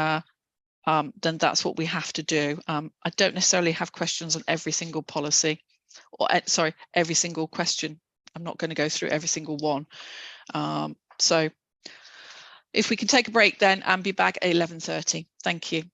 C: that's what we have to do. I don't necessarily have questions on every single policy, or sorry, every single question. I'm not going to go through every single one. So if we can take a break then and be back at 11:30. Thank you.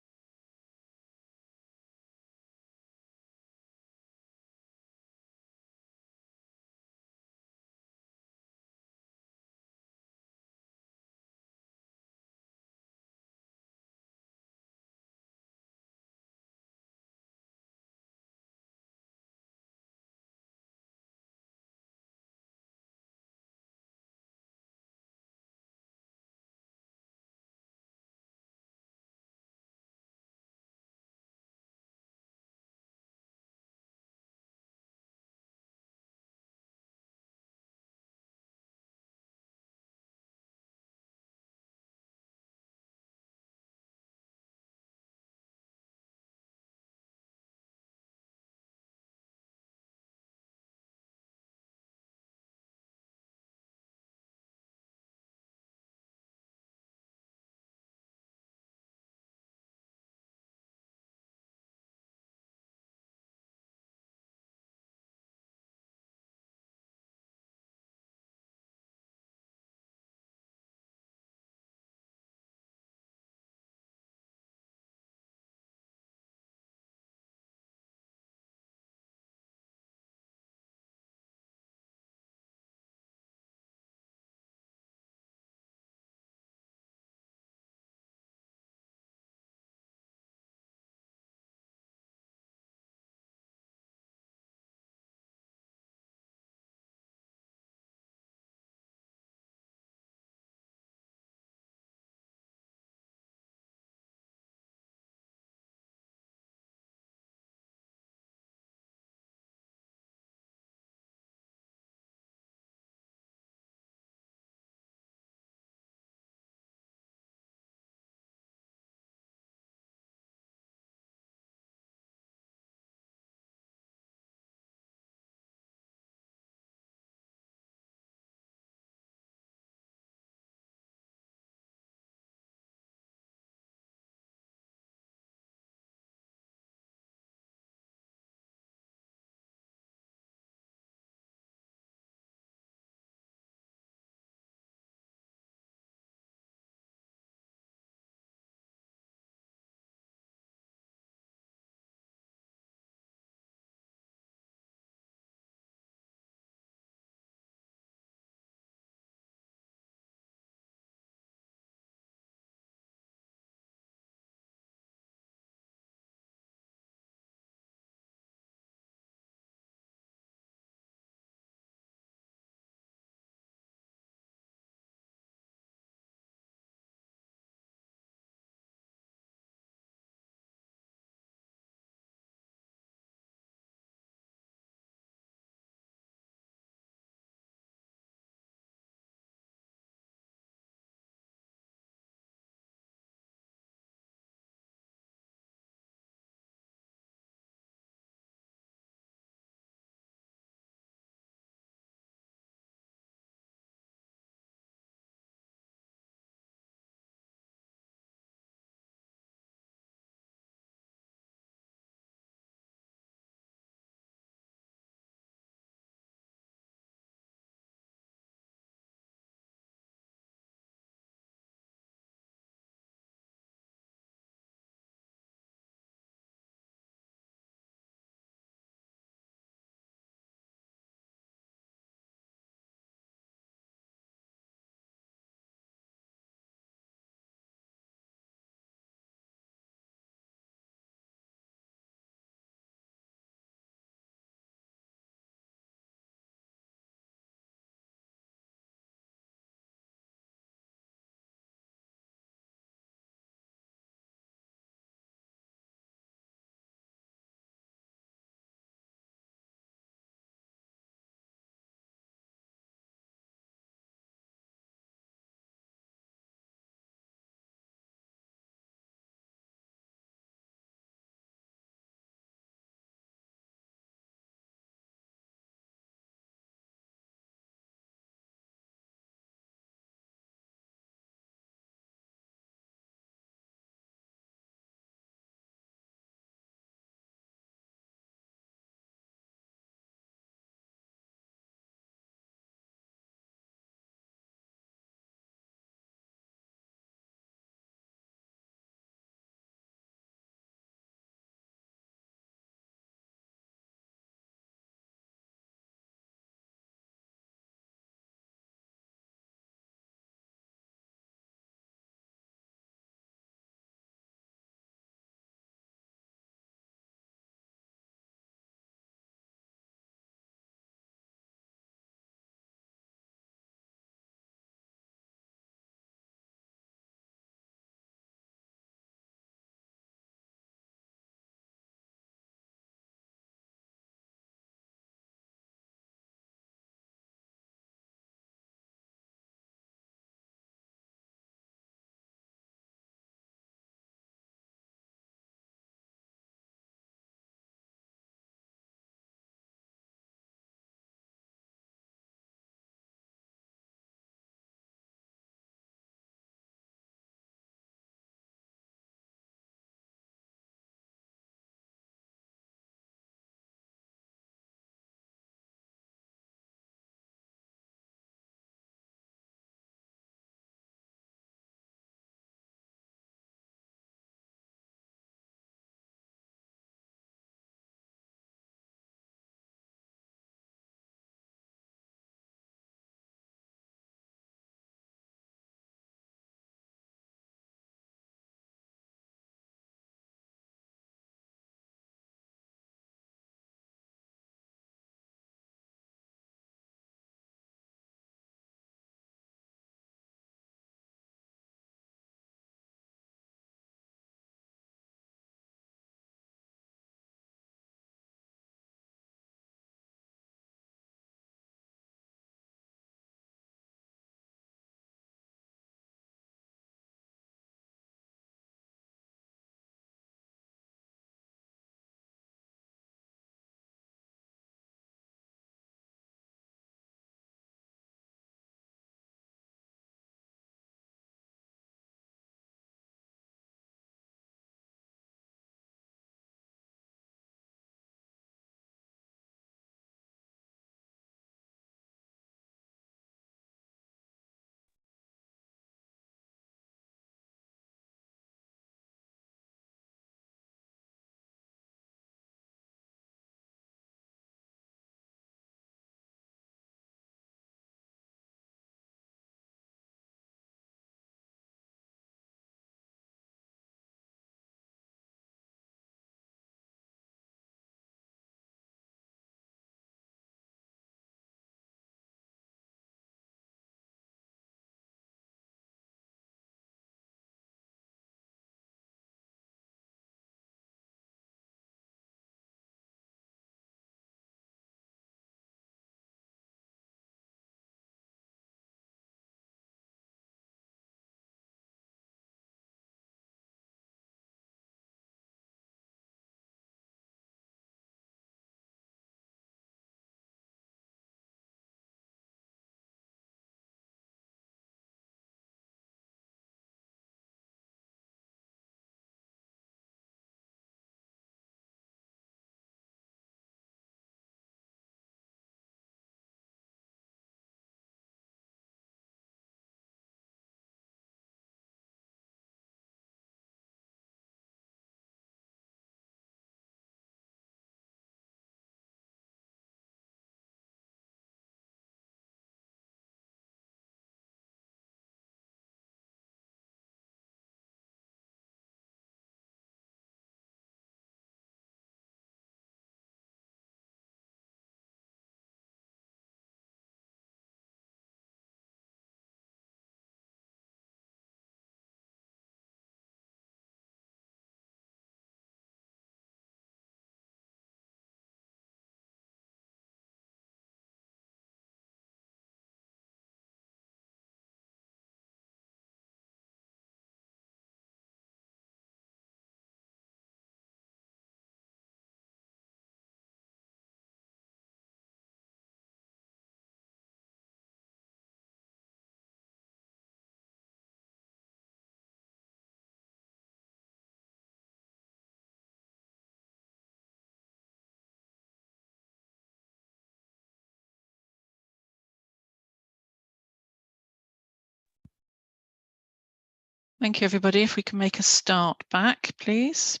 C: Thank you, everybody. If we can make a start back, please.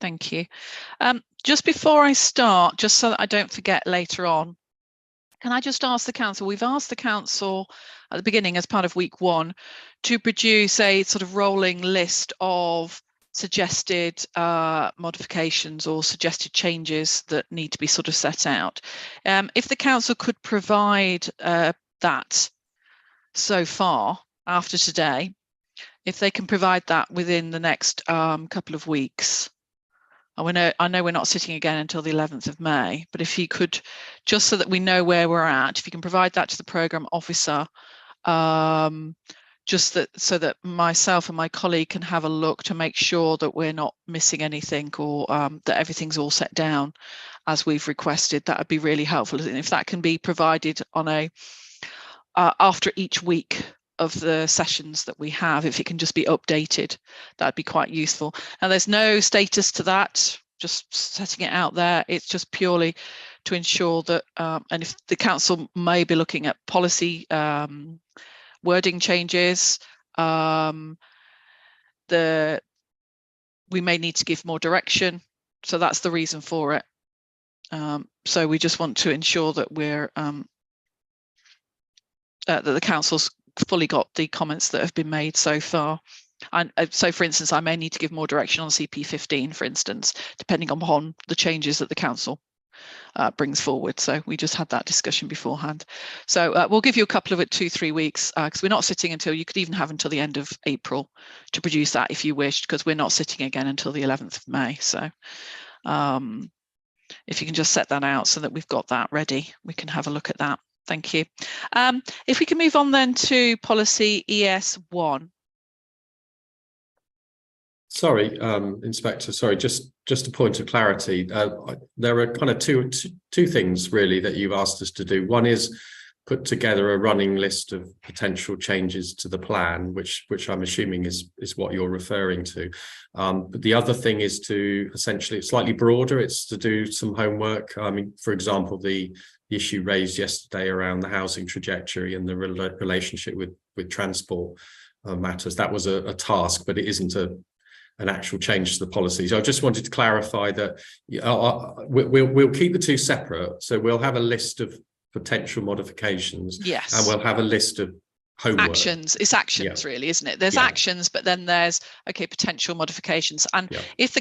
C: Thank you. Just before I start, just so that I don't forget later on, can I just ask the council, we've asked the council at the beginning as part of week 1 to produce a sort of rolling list of suggested modifications or suggested changes that need to be sort of set out. If the council could provide that so far after today, if they can provide that within the next couple of weeks. I know we're not sitting again until the 11th of May, but if you could, just so that we know where we're at, if you can provide that to the programme officer, just that so that myself and my colleague can have a look to make sure that we're not missing anything, or that everything's all set down as we've requested, that would be really helpful. And if that can be provided on a after each week of the sessions that we have, if it can just be updated, that'd be quite useful. Now, there's no status to that, just setting it out there. It's just purely to ensure that, and if the council may be looking at policy wording changes, we may need to give more direction. So that's the reason for it. So we just want to ensure that we're that the council's fully got the comments that have been made so far. And so, for instance, I may need to give more direction on CP15, for instance, depending upon the changes that the council brings forward. So we just had that discussion beforehand. So we'll give you a couple of 2-3 weeks, because we're not sitting until, you could even have until the end of April to produce that if you wished, because we're not sitting again until the 11th of May. So if you can just set that out so that we've got that ready, we can have a look at that. Thank you. If we can move on then to policy ES1.
E: Sorry, Inspector, sorry, just a point of clarity. There are kind of two things really that you've asked us to do. One is put together a running list of potential changes to the plan, which I'm assuming is what you're referring to. But the other thing is to essentially, it's slightly broader, it's to do some homework. I mean, for example, the issue raised yesterday around the housing trajectory and the relationship with transport matters. That was a task, but it isn't an actual change to the policy. So I just wanted to clarify that we'll keep the two separate. So we'll have a list of potential modifications.
C: Yes.
E: And we'll have a list of homework.
C: Actions. It's actions, really, isn't it? There's actions, but then there's potential modifications. And if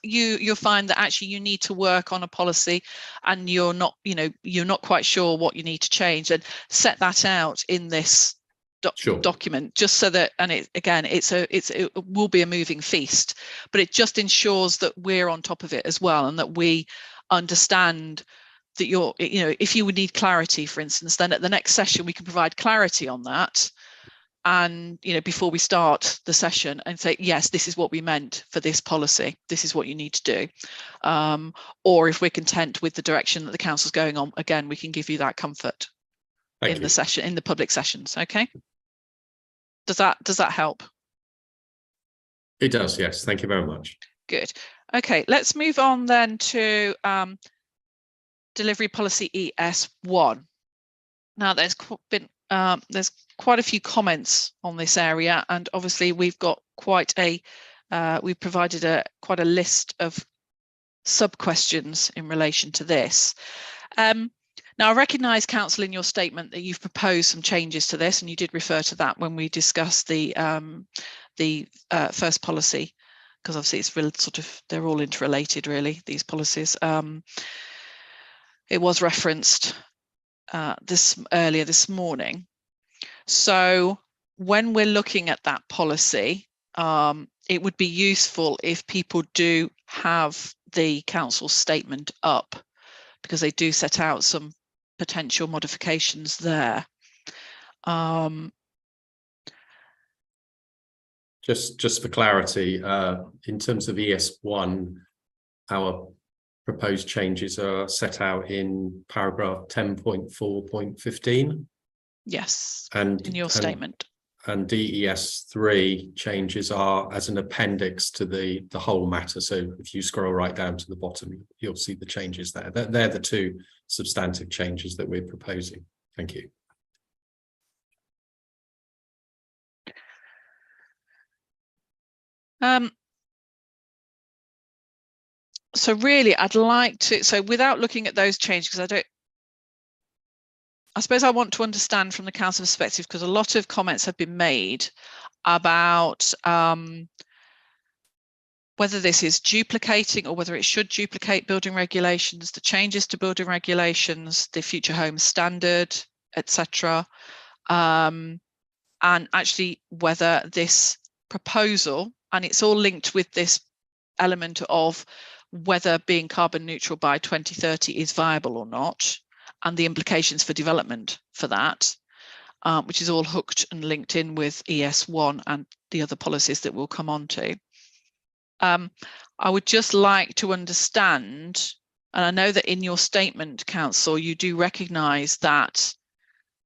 C: you find that actually you need to work on a policy and you're not quite sure what you need to change, then set that out in this document, just so that, and it will be a moving feast, but it just ensures that we're on top of it as well, and that we understand that if you would need clarity, for instance, then at the next session we can provide clarity on that, and before we start the session, and say, yes, this is what we meant for this policy, this is what you need to do. Or if we're content with the direction that the council's going on, again, we can give you that comfort in the session, in the public sessions. Okay, does that help?
E: It does, yes. Thank you very much.
C: Good. Okay, let's move on then to delivery policy ES1. Now, there's quite a few comments on this area, and obviously we've got we've provided quite a list of sub questions in relation to this. Now, I recognise, Council, in your statement that you've proposed some changes to this, and you did refer to that when we discussed the first policy, because obviously it's really they're all interrelated, really, these policies. It was referenced earlier this morning. So when we're looking at that policy, it would be useful if people do have the council statement up, because they do set out some potential modifications there.
E: Just for clarity, in terms of ES1, our proposed changes are set out in paragraph 10.4.15.
C: Yes,
E: and
C: in your statement.
E: ES3 changes are as an appendix to the whole matter. So if you scroll right down to the bottom, you'll see the changes there. They're the two substantive changes that we're proposing. Thank you.
C: So really, I'd like to, so without looking at those changes, because I suppose I want to understand from the council perspective, because a lot of comments have been made about whether this is duplicating or whether it should duplicate building regulations, the changes to building regulations, the future home standard, etc. And actually whether this proposal, and it's all linked with this element of whether being carbon neutral by 2030 is viable or not, and the implications for development for that, which is all hooked and linked in with ES1 and the other policies that we'll come on to. I would just like to understand, and I know that in your statement, Council, you do recognise that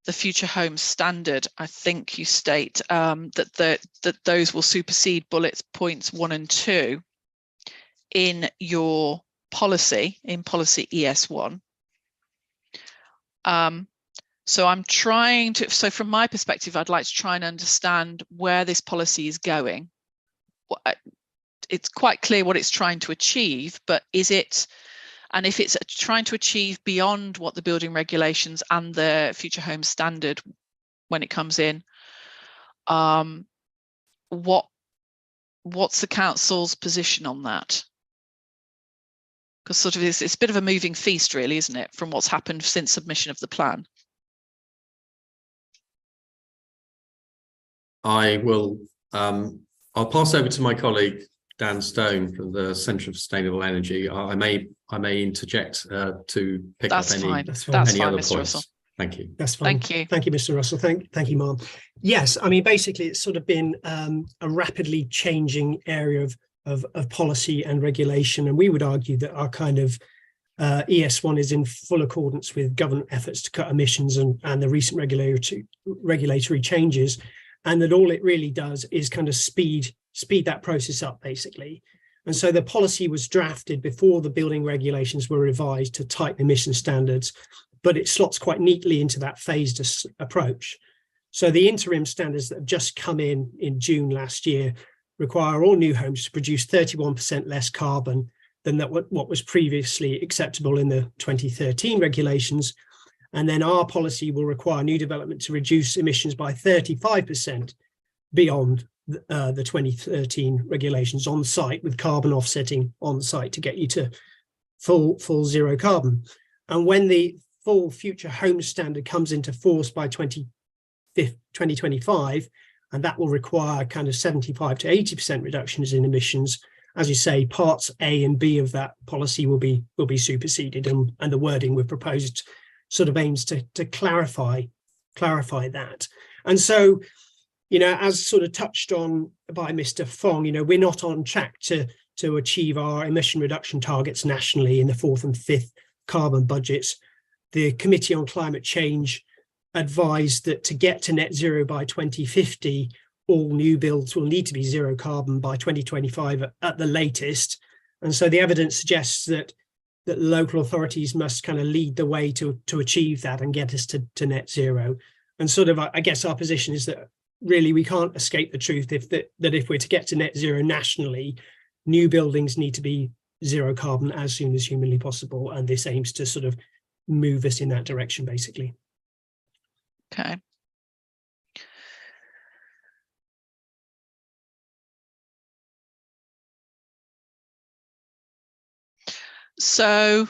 C: the future home standard, I think you state that those will supersede bullets points 1 and 2 in your policy, in policy ES1. So I'm trying to, so from my perspective, I'd like to try and understand where this policy is going. It's quite clear what it's trying to achieve, but is it, and if it's trying to achieve beyond what the building regulations and the future home standard when it comes in, what's the council's position on that? Because sort of it's a bit of a moving feast, really, isn't it, from what's happened since submission of the plan?
E: I will, I'll pass over to my colleague, Dan Stone from the Centre for Sustainable Energy. I may interject to pick up any other points.
C: Russell.
E: Thank you.
Q: That's fine.
C: Thank you.
Q: Thank you, Mr. Russell. Thank you, Ma'am. Yes, I mean, basically, it's sort of been a rapidly changing area of policy and regulation, and we would argue that our kind of ES1 is in full accordance with government efforts to cut emissions and the recent regulatory changes, and that all it really does is kind of speed that process up, basically. And so the policy was drafted before the building regulations were revised to tighten emission standards, but it slots quite neatly into that phased approach. So the interim standards that have just come in June last year require all new homes to produce 31% less carbon than what was previously acceptable in the 2013 regulations. And then our policy will require new development to reduce emissions by 35% beyond the 2013 regulations on site, with carbon offsetting on site to get you to full zero carbon. And when the full future home standard comes into force by 2025, and that will require kind of 75 to 80% reductions in emissions, as you say, parts A and B of that policy will be superseded, and the wording we've proposed sort of aims to clarify that. And so, you know, as sort of touched on by Mr. Fong, you know, we're not on track to achieve our emission reduction targets nationally in the 4th and 5th carbon budgets. The Committee on Climate Change advised that to get to net zero by 2050, all new builds will need to be zero carbon by 2025 at the latest. And so the evidence suggests that local authorities must kind of lead the way to achieve that and get us to net zero. And sort of, I guess our position is that really we can't escape the truth that if we're to get to net zero nationally, new buildings need to be zero carbon as soon as humanly possible. And this aims to sort of move us in that direction, basically.
C: Okay. So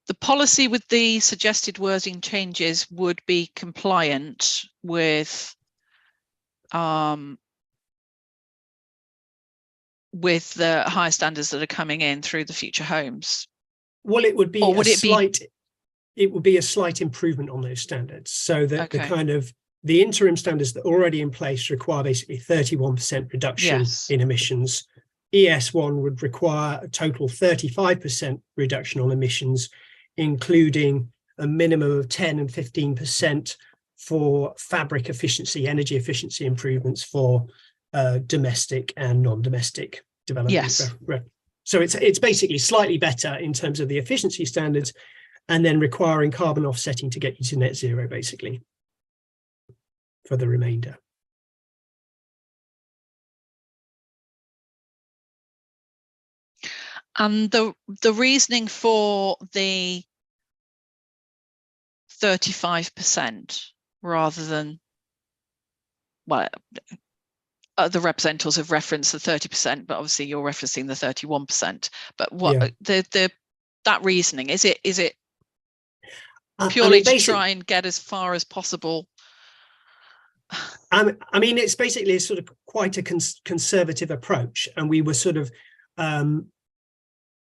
C: the policy with the suggested wording changes would be compliant with the high standards that are coming in through the future homes?
Q: Well, it would be it would be a slight improvement on those standards, so that the kind of the interim standards that are already in place require basically 31% reduction in emissions. ES1 would require a total 35% reduction on emissions. including a minimum of 10 and 15% for fabric efficiency, energy efficiency improvements for domestic and non-domestic development.
C: Yes.
Q: So it's basically slightly better in terms of the efficiency standards, and then requiring carbon offsetting to get you to net zero, basically, for the remainder.
C: And the reasoning for the 35% rather than, well, the representatives have referenced the 30%, but obviously you're referencing the 31%. But what that reasoning is it purely to try and get as far as possible?
Q: I mean, it's basically sort of quite a conservative approach, and we were sort of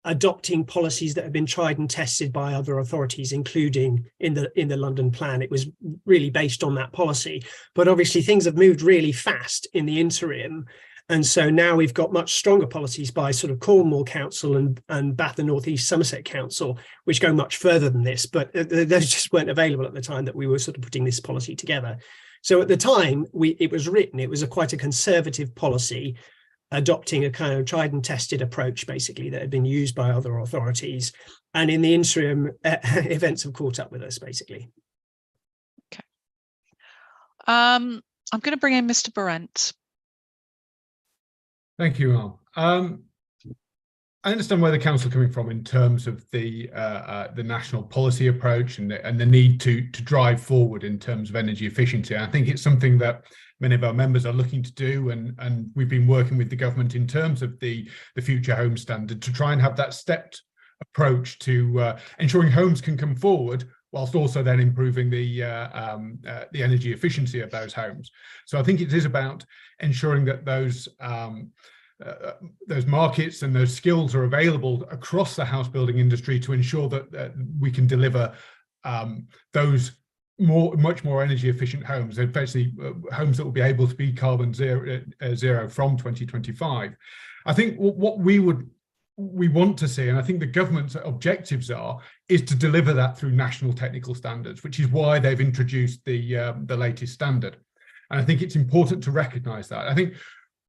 Q: adopting policies that have been tried and tested by other authorities, including in the London plan. It was really based on that policy, but obviously things have moved really fast in the interim, and so now we've got much stronger policies by sort of Cornwall Council and Bath and North East Somerset Council, which go much further than this, but those just weren't available at the time that we were sort of putting this policy together. So at the time it was written, it was quite a conservative policy, adopting a kind of tried and tested approach, basically, that had been used by other authorities. And in the interim, events have caught up with us, basically.
C: Okay. I'm going to bring in Mr. Barrett.
M: Thank you, Al. I understand where the council are coming from in terms of the national policy approach and the need to drive forward in terms of energy efficiency. I think it's something that many of our members are looking to do, and we've been working with the government in terms of the Future Home Standard to try and have that stepped approach to ensuring homes can come forward whilst also then improving the energy efficiency of those homes. So I think it is about ensuring that those markets and those skills are available across the house building industry to ensure that we can deliver those much more energy efficient homes, especially homes that will be able to be carbon zero from 2025. I think what we want to see, and I think the government's objectives is to deliver that through national technical standards, which is why they've introduced the latest standard. And I think it's important to recognise that. I think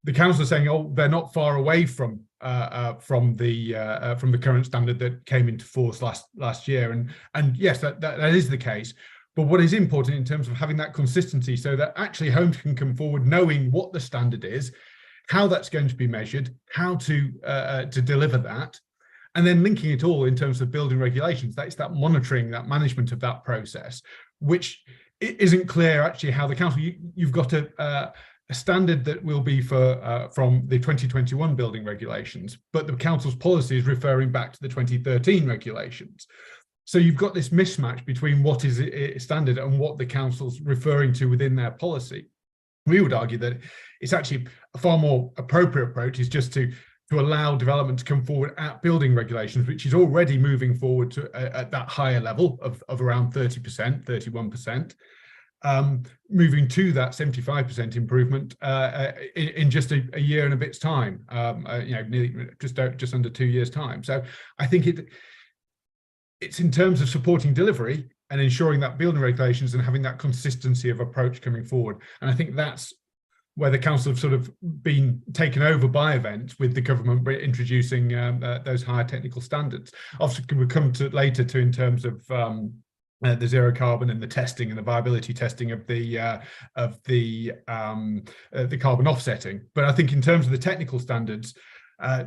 M: the council are saying, oh, they're not far away from the current standard that came into force last year, and yes, that is the case. But what is important in terms of having that consistency, so that actually homes can come forward knowing what the standard is, how that's going to be measured, how to deliver that, and then linking it all in terms of building regulations. That's that monitoring, that management of that process, which isn't clear actually how the council. You've got a standard that will be for from the 2021 building regulations, but the council's policy is referring back to the 2013 regulations. So you've got this mismatch between what is a standard and what the council's referring to within their policy. We would argue that it's actually a far more appropriate approach is just to allow development to come forward at building regulations, which is already moving forward to at that higher level of around 30%, 31%. Moving to that 75% improvement in just a year and a bit's time, nearly just under 2 years' time. So I think it's in terms of supporting delivery and ensuring that building regulations and having that consistency of approach coming forward. And I think that's where the council have sort of been taken over by events with the government introducing those higher technical standards. Obviously, we'll come to later to in terms of the zero carbon and the testing and the viability testing of the carbon offsetting. But I think in terms of the technical standards,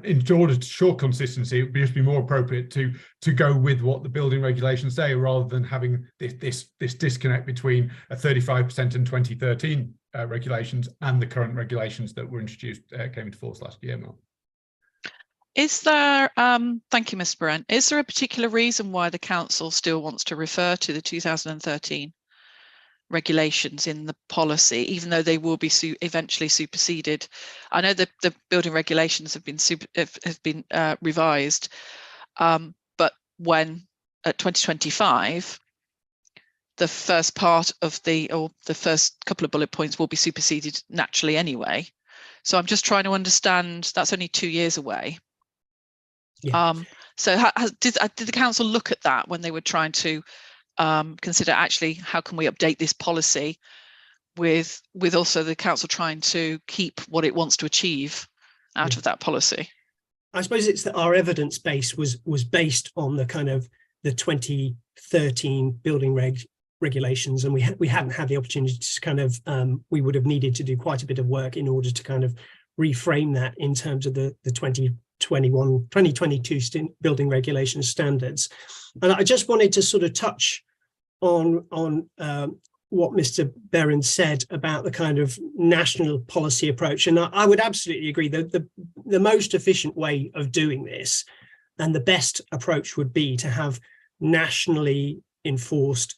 M: in order to ensure consistency, it would just be more appropriate to go with what the building regulations say, rather than having this disconnect between a 35% and 2013 regulations and the current regulations that were introduced, came into force last year, Mark.
C: Is there, thank you, Mr. Brent, is there a particular reason why the council still wants to refer to the 2013 regulations in the policy, even though they will be eventually superseded? I know that the building regulations have been revised, but when at 2025, the first part of the first couple of bullet points will be superseded naturally anyway. So I'm just trying to understand, that's only 2 years away. Yeah. So did the council look at that when they were trying to consider actually how can we update this policy with also the council trying to keep what it wants to achieve out of that policy?
Q: I suppose it's that our evidence base was based on the kind of the 2013 building regulations, and we hadn't had the opportunity to kind of we would have needed to do quite a bit of work in order to kind of reframe that in terms of the 2022 building regulation standards. And I just wanted to sort of touch on what Mr. Berend said about the kind of national policy approach. And I would absolutely agree that the most efficient way of doing this and the best approach would be to have nationally enforced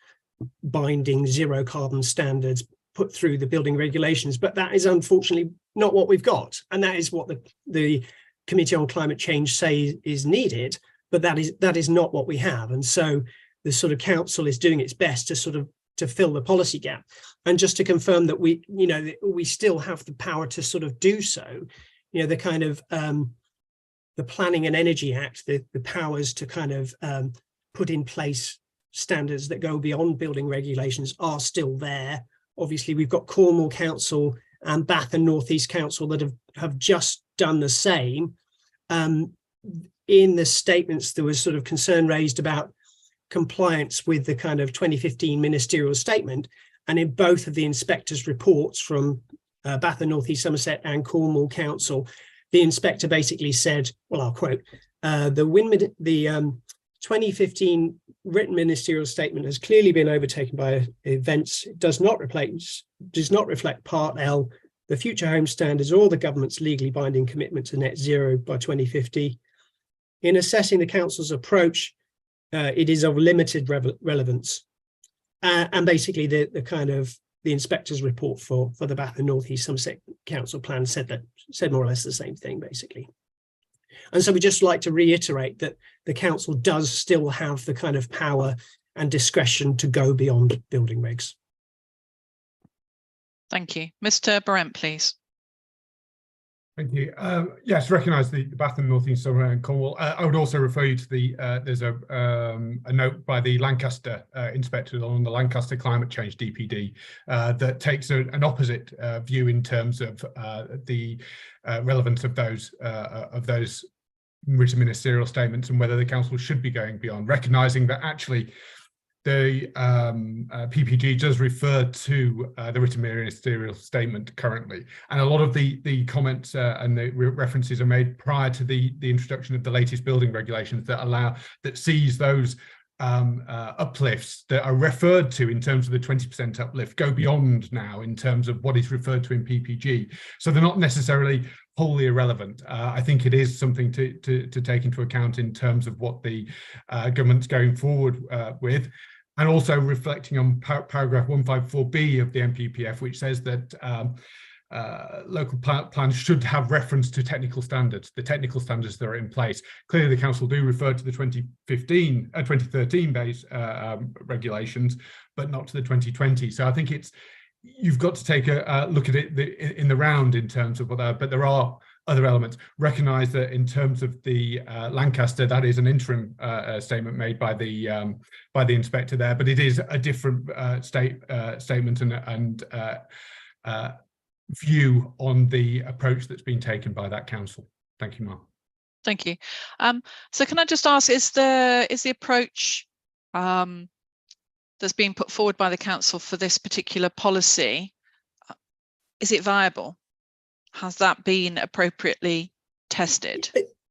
Q: binding zero carbon standards put through the building regulations. But that is unfortunately not what we've got. And that is what the Committee on Climate Change say is needed, but that is not what we have. And so the sort of council is doing its best to sort of to fill the policy gap. And just to confirm that we still have the power to sort of do so, the kind of the Planning and Energy Act, the powers to kind of put in place standards that go beyond building regulations are still there. Obviously, we've got Cornwall Council and Bath and North East Council that have just done the same. In the statements, there was sort of concern raised about compliance with the kind of 2015 ministerial statement. And in both of the inspectors' reports from Bath and North East Somerset and Cornwall Council, the inspector basically said, well, I'll quote, the 2015 written ministerial statement has clearly been overtaken by events. It does not reflect Part L, the future home standards, or the government's legally binding commitment to net zero by 2050. In assessing the council's approach, it is of limited relevance. And basically the kind of the inspector's report for the Bath and North East Somerset Council plan said more or less the same thing, basically. And so we just like to reiterate that the council does still have the kind of power and discretion to go beyond building regs.
C: Thank you. Mr. Berend, please.
M: Thank you. Yes, recognise the Bath and North East Somerset and Cornwall. I would also refer you to the there's a note by the Lancaster inspector on the Lancaster climate change DPD that takes an opposite view in terms of the relevance of those written ministerial statements and whether the council should be going beyond, recognising that actually the PPG does refer to the written ministerial statement currently, and a lot of the comments and the references are made prior to the introduction of the latest building regulations that sees those uplifts that are referred to in terms of the 20% uplift go beyond now in terms of what is referred to in PPG. So they're not necessarily wholly irrelevant. I think it is something to take into account in terms of what the government's going forward with. And also reflecting on paragraph 154B of the NPPF, which says that local plans should have reference to technical standards, the technical standards that are in place. Clearly, the council do refer to the 2013 base regulations, but not to the 2020. So I think you've got to take a look at it in the round in terms of what but there are other elements. Recognise that in terms of the Lancaster, that is an interim statement made by the inspector there, but it is a different statement and view on the approach that's been taken by that council. Thank you, Mark.
C: Thank you. So can I just ask, is the approach that's being put forward by the council for this particular policy, is it viable? Has that been appropriately tested?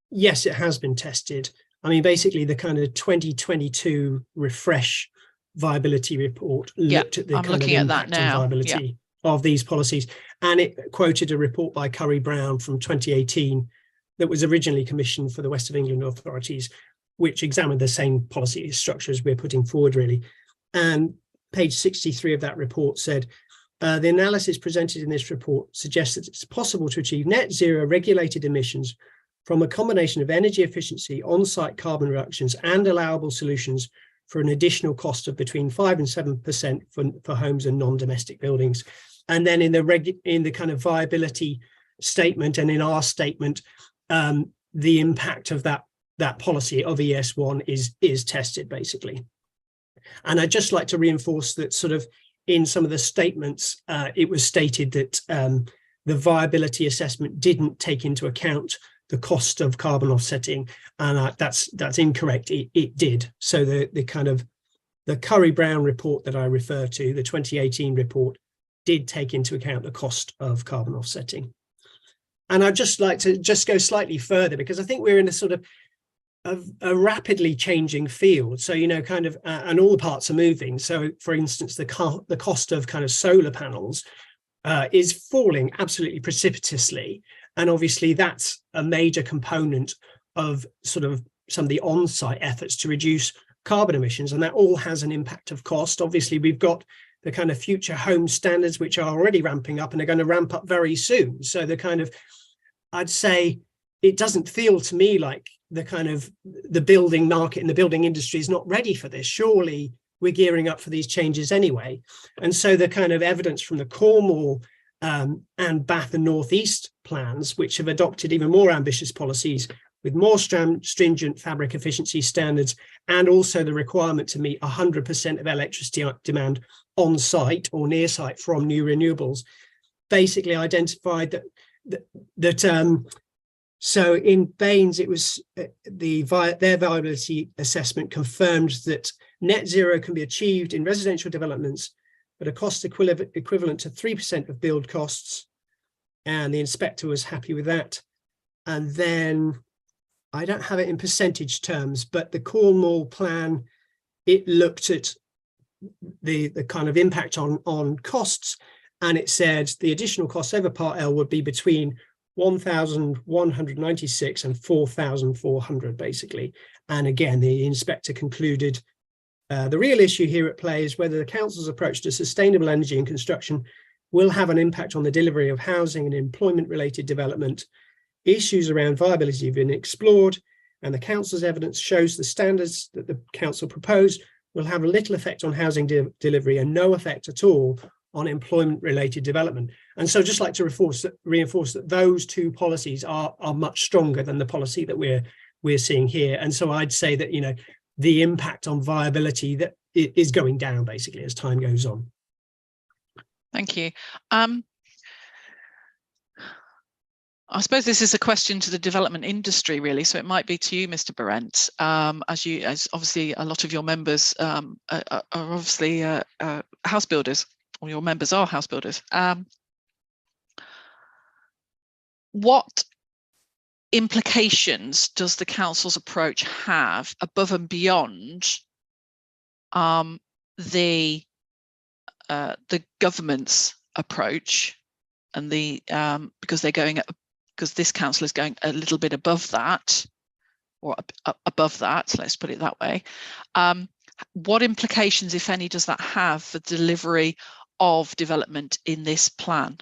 Q: Yes, it has been tested. I mean, basically the kind of 2022 refresh viability report looked at the kind of impact and viability of these policies. And it quoted a report by Curry Brown from 2018 that was originally commissioned for the West of England authorities, which examined the same policy structure as we're putting forward, really. And page 63 of that report said, the analysis presented in this report suggests that it's possible to achieve net zero regulated emissions from a combination of energy efficiency, on-site carbon reductions, and allowable solutions for an additional cost of between 5 and 7% for homes and non-domestic buildings. And then in the kind of viability statement and in our statement, the impact of that that policy of ES1 is tested, basically. And I'd just like to reinforce that sort of in some of the statements, it was stated that the viability assessment didn't take into account the cost of carbon offsetting, and that's incorrect. It did. So the Curry-Brown report that I refer to, the 2018 report, did take into account the cost of carbon offsetting. And I'd just like to just go slightly further, because I think we're in a sort of a rapidly changing field. So, you know, kind of, and all the parts are moving. So, for instance, the cost of kind of solar panels is falling absolutely precipitously. And obviously that's a major component of sort of some of the on-site efforts to reduce carbon emissions. And that all has an impact of cost. Obviously, we've got the kind of future home standards, which are already ramping up and are going to ramp up very soon. So the kind of, I'd say, it doesn't feel to me like the kind of the building market and the building industry is not ready for this. Surely we're gearing up for these changes anyway. And so the kind of evidence from the Cornwall and Bath and North East plans, which have adopted even more ambitious policies with more stringent fabric efficiency standards, and also the requirement to meet 100% of electricity demand on site or near site from new renewables, basically identified that so in Baines, it was their viability assessment confirmed that net zero can be achieved in residential developments at a cost equivalent to 3% of build costs, and the inspector was happy with that. And then I don't have it in percentage terms, but the Cornwall plan, it looked at the kind of impact on costs, and it said the additional costs over Part L would be between 1,196 and 4,400 basically. And again, the inspector concluded the real issue here at play is whether the council's approach to sustainable energy and construction will have an impact on the delivery of housing and employment related development. Issues around viability have been explored, and the council's evidence shows the standards that the council proposed will have little effect on housing delivery and no effect at all on employment related development. And so just like to reinforce that those two policies are much stronger than the policy that we're seeing here. And so I'd say that, you know, the impact on viability that is going down basically as time goes on.
C: Thank you. I suppose this is a question to the development industry, really. So it might be to you, Mr. Berent, as obviously a lot of your members are obviously house builders, or your members are house builders. What implications does the council's approach have above and beyond the government's approach, and the because this council is going a little bit above that, or above that, let's put it that way. What implications, if any, does that have for delivery of development in this plan?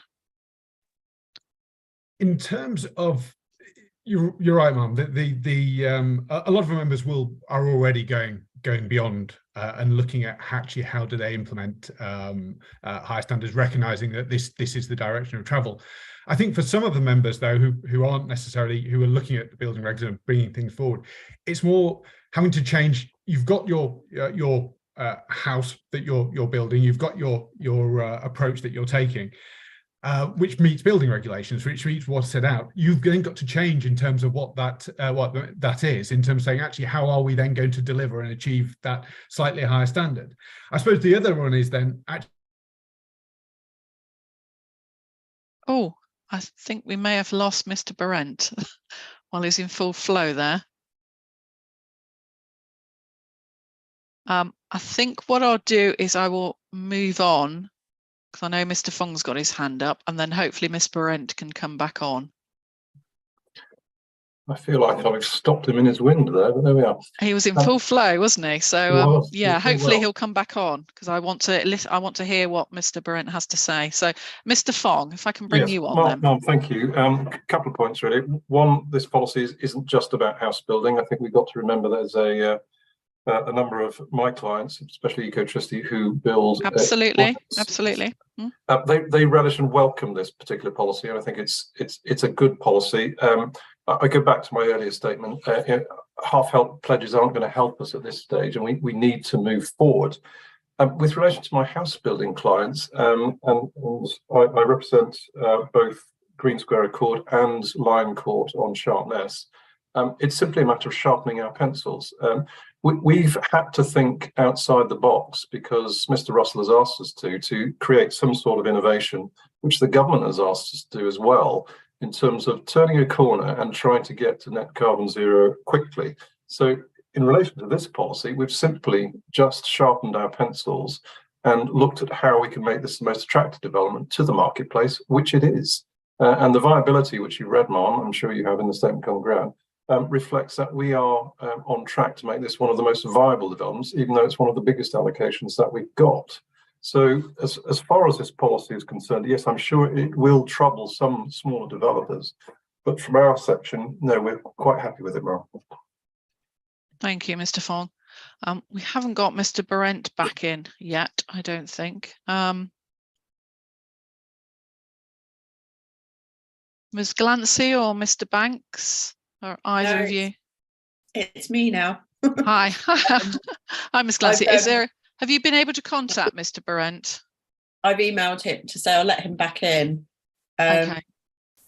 M: In terms of, you're right, Mum. A lot of our members are already going beyond and looking at actually how do they implement higher standards, recognizing that this is the direction of travel. I think for some of the members though who aren't necessarily, who are looking at the building regs and bringing things forward, it's more having to change. You've got your house that you're building, you've got your approach that you're taking, which meets building regulations, which meets what's set out. You've then got to change in terms of what that is, in terms of saying, actually, how are we then going to deliver and achieve that slightly higher standard? I suppose the other one is then actually.
C: Oh, I think we may have lost Mr. Berent while he's in full flow there. I think what I'll do is I will move on, because I know Mr. Fong's got his hand up, and then hopefully Miss Berent can come back on.
F: I feel like I've stopped him in his wind there, but there we are.
C: He was in full flow, wasn't he? So yeah, hopefully
F: well.
C: He'll come back on, because I want to hear what Mr. Berent has to say. So Mr. Fong, if I can bring you on then.
F: Ma'am, thank you. A couple of points really. One, this policy isn't just about house building. I think we've got to remember there's a number of my clients, especially Equestrian, who build.
C: Absolutely.
F: They relish and welcome this particular policy, and I think it's a good policy. I go back to my earlier statement. half-help pledges aren't going to help us at this stage, and we need to move forward. With relation to my house building clients, and I represent both Green Square Accord and Lion Court on Sharpness. It's simply a matter of sharpening our pencils. We've had to think outside the box because Mr. Russell has asked us to create some sort of innovation, which the government has asked us to do as well, in terms of turning a corner and trying to get to net carbon zero quickly. So in relation to this policy, we've simply just sharpened our pencils and looked at how we can make this the most attractive development to the marketplace, which it is. And the viability, which you read, Mom, I'm sure you have in the statement common ground, reflects that we are on track to make this one of the most viable developments, even though it's one of the biggest allocations that we've got. So as far as this policy is concerned, yes, I'm sure it will trouble some smaller developers, but from our section, no, we're quite happy with it, Mom.
C: Thank you, Mr. Fong. We haven't got Mr. Berent back in yet, I don't think. Ms. Glancy or Mr. Banks, or either of you?
R: It's me now.
C: Hi. Hi, Ms. Glancy. Have you been able to contact Mr. Berent?
R: I've emailed him to say I'll let him back in.
C: Okay.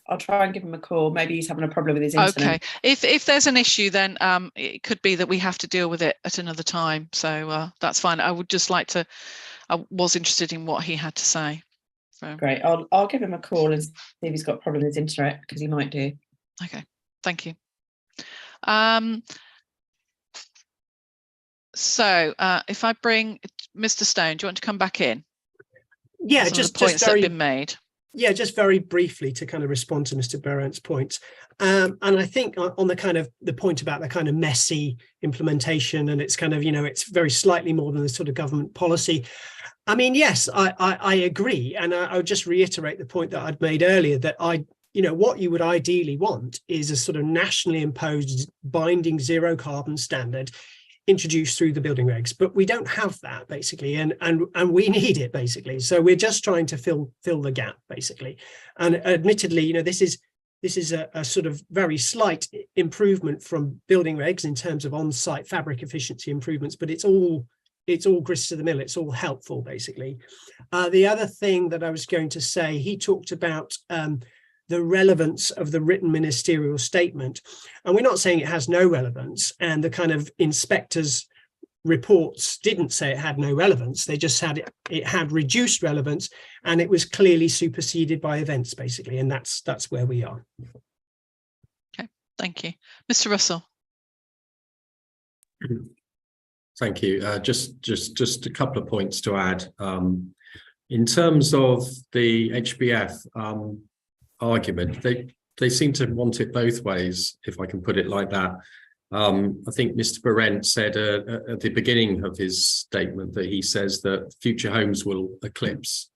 R: I'll try and give him a call. Maybe he's having a problem with his internet.
C: Okay. If there's an issue, then it could be that we have to deal with it at another time. So that's fine. I would just like to. I was interested in what he had to say. So.
R: Great. I'll give him a call and see if he's got a problem with his internet, because he might do.
C: Okay. Thank you. So if I bring Mr. Stone, do you want to come back in?
Q: Yeah,
C: just points that have been made.
Q: Yeah, just very briefly to kind of respond to Mr. Berent's points. And I think on the kind of the point about the kind of messy implementation, and it's kind of, you know, it's very slightly more than the sort of government policy. I mean, yes, I agree. And I would just reiterate the point that I'd made earlier, that what you would ideally want is a sort of nationally imposed binding zero carbon standard introduced through the building regs, but we don't have that basically, and we need it basically. So we're just trying to fill the gap basically. And admittedly, you know, this is a sort of very slight improvement from building regs in terms of on-site fabric efficiency improvements, but it's all grist to the mill. It's all helpful basically. The other thing that I was going to say, he talked about the relevance of the written ministerial statement. And we're not saying it has no relevance, and the kind of inspectors' reports didn't say it had no relevance. They just said it had reduced relevance, and it was clearly superseded by events, basically. And that's where we are.
C: Okay, thank you. Mr. Russell.
E: Thank you. Just a couple of points to add. In terms of the HBF, argument, they seem to want it both ways, if I can put it like that. I think Mr. Berent said at the beginning of his statement that he says that future homes will eclipse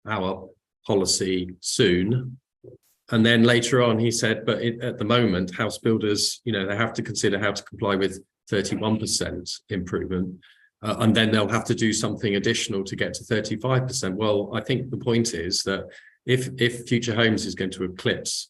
E: our policy soon, and then later on he said, but at the moment house builders, you know, they have to consider how to comply with 31% improvement, and then they'll have to do something additional to get to 35%. Well, I think the point is that if Future Homes is going to eclipse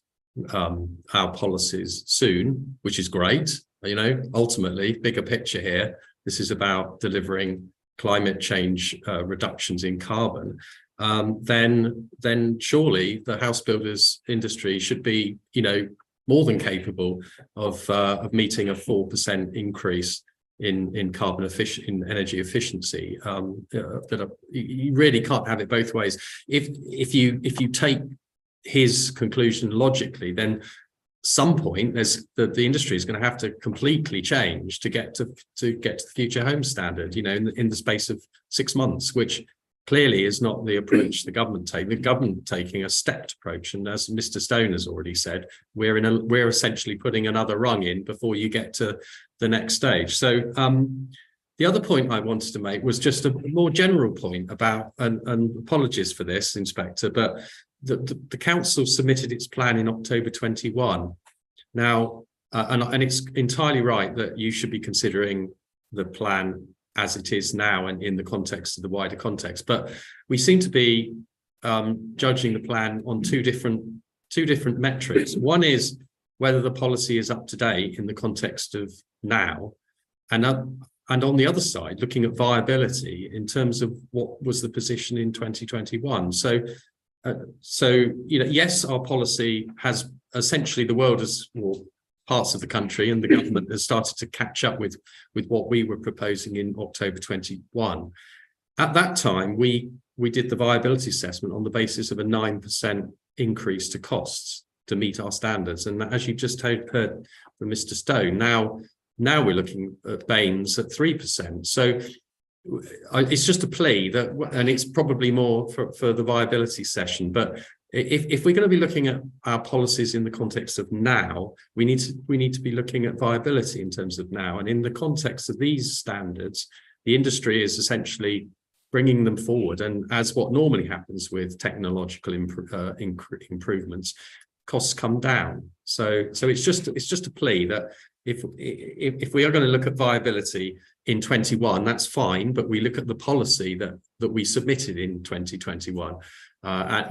E: our policies soon, which is great, you know, ultimately, bigger picture here, this is about delivering climate change reductions in carbon, then surely the house builders industry should be, you know, more than capable of meeting a 4% increase in carbon in energy efficiency. You really can't have it both ways. If you take his conclusion logically, then some point the industry is going to have to completely change to get to the Future Home standard, you know, in the space of 6 months, which clearly is not the approach the government take. The government taking a stepped approach, and as Mr. Stone has already said, we're essentially putting another rung in before you get to the next stage. So the other point I wanted to make was just a more general point about, and apologies for this, Inspector, but the council submitted its plan in October 21. Now, and it's entirely right that you should be considering the plan as it is now and in the context of the wider context, but we seem to be judging the plan on two different metrics. One is whether the policy is up to date in the context of now, and on the other side, looking at viability in terms of what was the position in 2021. So yes, our policy has essentially, the world has, or parts of the country and the government has started to catch up with what we were proposing in October 21. At that time, we did the viability assessment on the basis of a 9% increase to costs to meet our standards. And as you just heard from Mr. Stone, now we're looking at Baines at 3%. So it's just a plea that, and it's probably more for the viability session, but if we're going to be looking at our policies in the context of now, we need to be looking at viability in terms of now. And in the context of these standards, the industry is essentially bringing them forward. And as what normally happens with technological improvements, costs come down. So it's just a plea that if we are going to look at viability in 21, that's fine, but we look at the policy that we submitted in 2021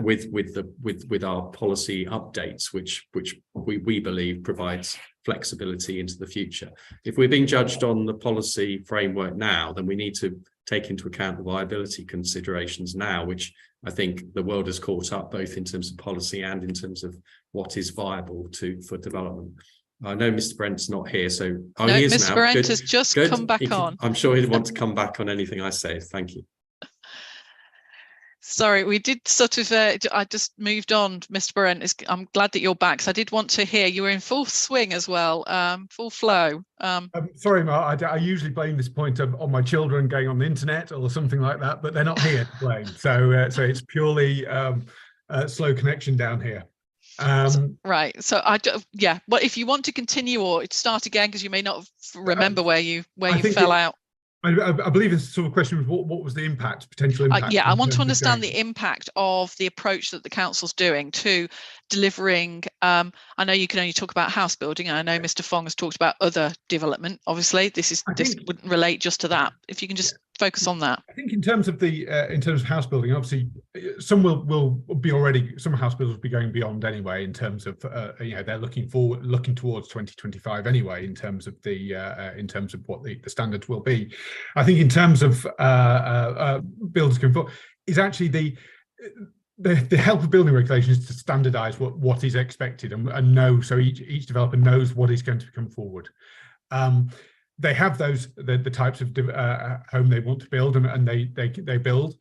E: with our policy updates, which we believe provides flexibility into the future. If we're being judged on the policy framework now, then we need to take into account the viability considerations now, which I think the world has caught up both in terms of policy and in terms of what is viable for development. I know Mr. Brent's not here, so
C: no, Mr. Brent has just come back on.
E: I'm sure he'd want to come back on anything I say. Thank you.
C: Sorry, we did sort of, I just moved on, Mr. Brent. I'm glad that you're back. So I did want to hear, you were in full swing as well, full flow.
M: Sorry, Mark, I usually blame this point on my children going on the internet or something like that, but they're not here to blame. So it's purely slow connection down here.
C: Right, so yeah, but if you want to continue or start again, because you may not remember where you fell out.
M: I believe it's sort of a question of what was the impact, potential impact?
C: Yeah, I want to understand the impact of the approach that the council's doing to delivering. I know you can only talk about house building, and I know Mr. Fong has talked about other development. Obviously, this wouldn't relate just to that. If you can just focus on that.
M: I think in terms of house building, obviously some will be already, some house builders will be going beyond anyway in terms of they're looking towards 2025 anyway in terms of what the standards will be. I think in terms of builders going forward is actually the help of building regulations to standardize what is expected and know, so each developer knows what is going to come forward. They have the types of home they want to build and they build.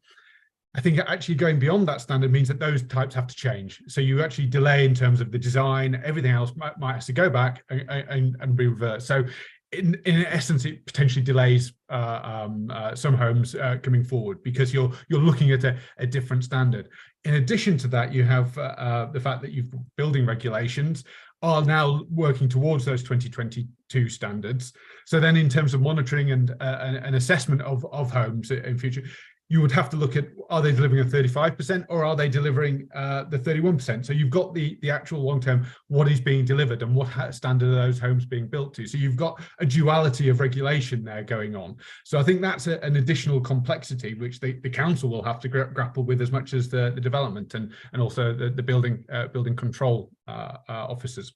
M: I think actually going beyond that standard means that those types have to change. So you actually delay in terms of the design, everything else might have to go back and be reversed. So in essence, it potentially delays some homes coming forward because you're looking at a different standard. In addition to that, you have the fact that you've building regulations are now working towards those 2022 standards. So then in terms of monitoring and an assessment of homes in future, you would have to look at, are they delivering a 35% or are they delivering the 31%? So you've got the actual long-term, what is being delivered and what standard are those homes being built to? So you've got a duality of regulation there going on. So I think that's an additional complexity which the council will have to grapple with as much as the development and also the building control officers.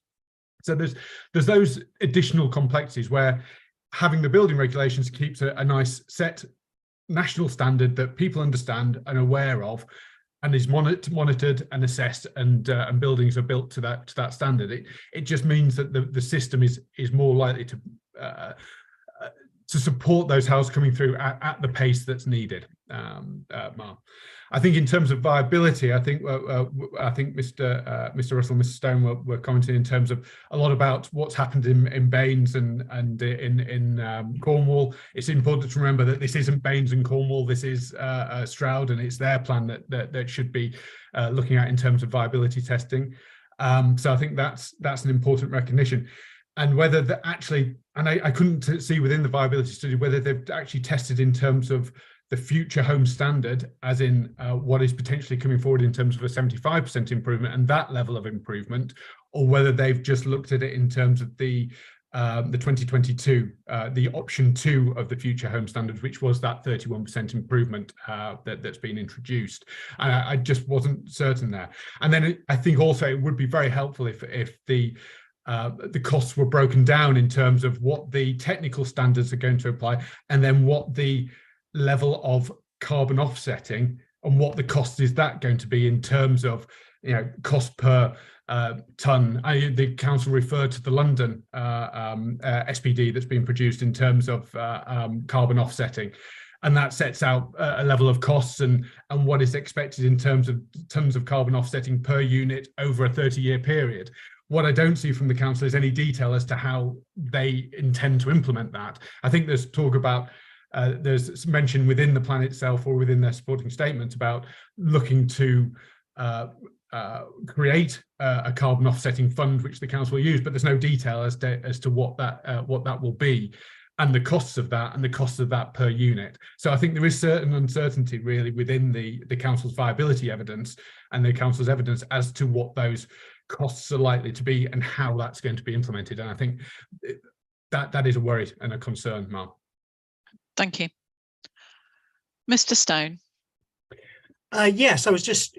M: So there's those additional complexities where having the building regulations keeps a nice set national standard that people understand and aware of and is monitored and assessed and buildings are built to that standard. It just means that the system is more likely to support those houses coming through at the pace that's needed. Mark, I think in terms of viability, I think Mr. Russell, Mr. Stone were commenting in terms of a lot about what's happened in Baines and in Cornwall. It's important to remember that this isn't Baines and Cornwall. This is Stroud, and it's their plan that should be looking at in terms of viability testing. So I think that's an important recognition. And whether that actually, and I couldn't see within the viability study whether they've actually tested in terms of the future home standard, as in what is potentially coming forward in terms of a 75% improvement and that level of improvement, or whether they've just looked at it in terms of the 2022, the option 2 of the future home standard, which was that 31% improvement that's been introduced. And I just wasn't certain there. And then I think also it would be very helpful if the the costs were broken down in terms of what the technical standards are going to apply, and then what the level of carbon offsetting and what the cost is that going to be in terms of, you know, cost per ton. The council referred to the London SPD that's been produced in terms of carbon offsetting, and that sets out a level of costs and what is expected in terms of tons of carbon offsetting per unit over a 30-year period. What I don't see from the council is any detail as to how they intend to implement that. I think there's talk about, there's mention within the plan itself or within their supporting statement about looking to create a carbon offsetting fund which the council will use, but there's no detail as to what that will be, and the costs of that, and the costs of that per unit. So I think there is certain uncertainty really within the council's viability evidence and the council's evidence as to what those costs are likely to be and how that's going to be implemented. And I think that is a worry and a concern, Mark.
C: Thank you. Mr. Stone.
Q: Yes, I was just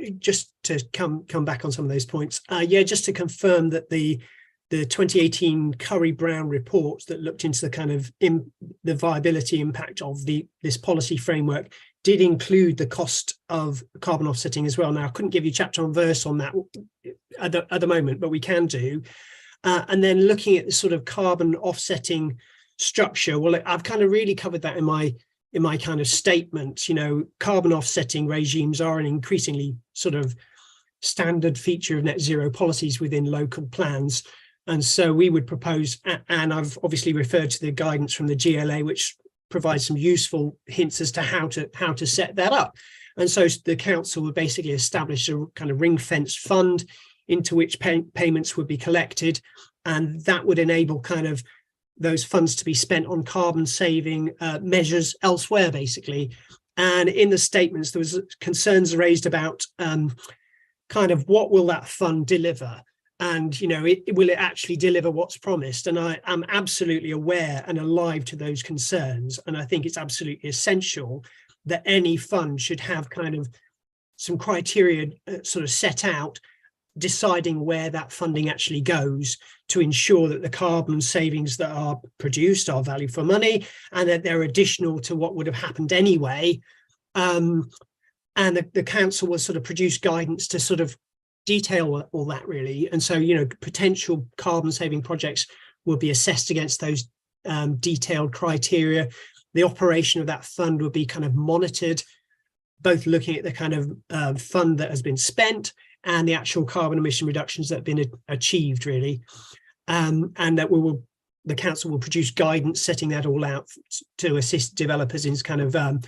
Q: to come back on some of those points. Yeah, just to confirm that the 2018 Curry-Brown reports that looked into the kind of the viability impact of this policy framework did include the cost of carbon offsetting as well. Now, I couldn't give you chapter and verse on that at the moment, but we can do. And then looking at the sort of carbon offsetting structure, well, I've kind of really covered that in my kind of statement. You know, carbon offsetting regimes are an increasingly sort of standard feature of net zero policies within local plans. And so we would propose, and I've obviously referred to the guidance from the GLA, which provides some useful hints as to how to set that up. And so the council would basically establish a kind of ring-fenced fund into which payments would be collected, and that would enable kind of those funds to be spent on carbon saving measures elsewhere, basically. And in the statements, there was concerns raised about kind of what will that fund deliver? And, you know, will it actually deliver what's promised? And I am absolutely aware and alive to those concerns. And I think it's absolutely essential that any fund should have kind of some criteria sort of set out, deciding where that funding actually goes to ensure that the carbon savings that are produced are value for money and that they're additional to what would have happened anyway. And the council will sort of produce guidance to sort of detail all that really. And so, you know, potential carbon saving projects will be assessed against those detailed criteria. The operation of that fund will be kind of monitored, both looking at the kind of fund that has been spent and the actual carbon emission reductions that have been achieved really. And that the council will produce guidance setting that all out to assist developers in kind of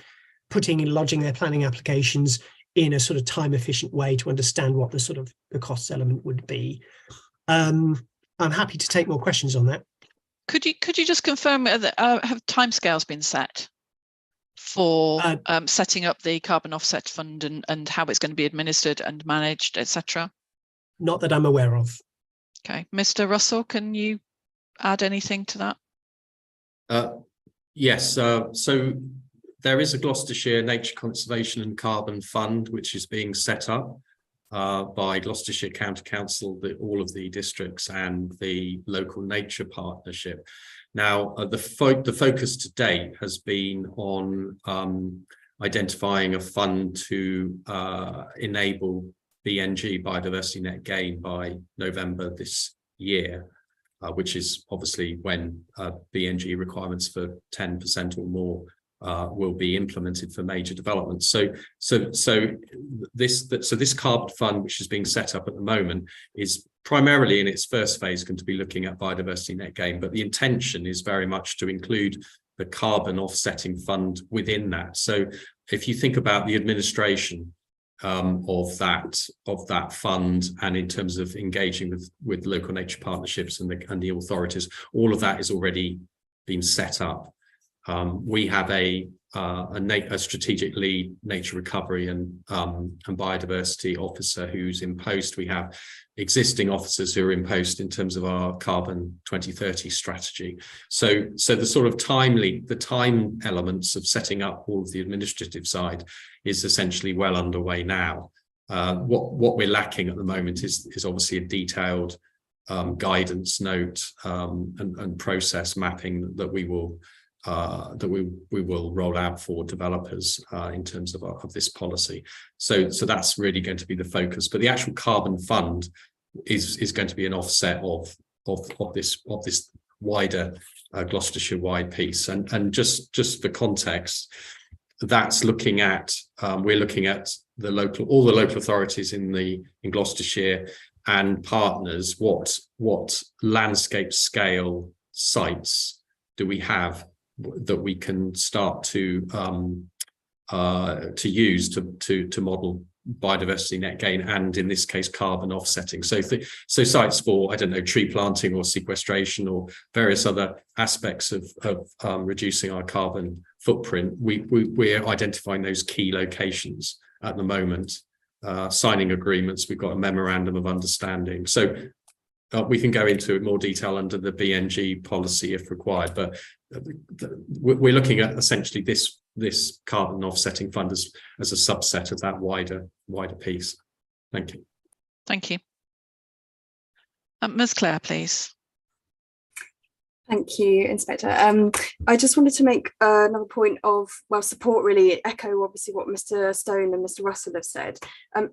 Q: putting and lodging their planning applications in a sort of time efficient way to understand what the sort of the costs element would be. I'm happy to take more questions on that.
C: Could you just confirm that have timescales been set for setting up the carbon offset fund and how it's going to be administered and managed, etc.?
Q: Not that I'm aware of.
C: Okay, Mr. Russell, can you add anything to that?
E: Yes, so there is a Gloucestershire Nature Conservation and Carbon Fund, which is being set up by Gloucestershire County Council, all of the districts and the local nature partnership. Now, the focus to date has been on identifying a fund to enable BNG, biodiversity net gain, by November this year, which is obviously when BNG requirements for 10% or more will be implemented for major developments. So this carbon fund, which is being set up at the moment, is primarily in its first phase going to be looking at biodiversity net gain, but the intention is very much to include the carbon offsetting fund within that. So if you think about the administration of that fund, and in terms of engaging with local nature partnerships and the authorities, all of that is already been set up. We have a strategic lead nature recovery and biodiversity officer who's in post. We have existing officers who are in post in terms of our carbon 2030 strategy. So the sort of the time elements of setting up all of the administrative side is essentially well underway now. What we're lacking at the moment is obviously a detailed guidance note and process mapping that we will roll out for developers in terms of this policy. So that's really going to be the focus. But the actual carbon fund is going to be an offset of this wider Gloucestershire-wide piece. And just for context, that's looking at we're looking at all the local authorities in Gloucestershire and partners. What landscape scale sites do we have that we can start to use to model biodiversity net gain, and in this case carbon offsetting. So sites for, I don't know, tree planting or sequestration or various other aspects of reducing our carbon footprint. We're identifying those key locations at the moment, signing agreements. We've got a memorandum of understanding. So we can go into more detail under the BNG policy if required, but we're looking at essentially this carbon offsetting fund as a subset of that wider piece. Thank you.
C: Thank you. Ms. Clare, please.
H: Thank you, Inspector. I just wanted to make another point of, well, support, really echo obviously what Mr. Stone and Mr. Russell have said.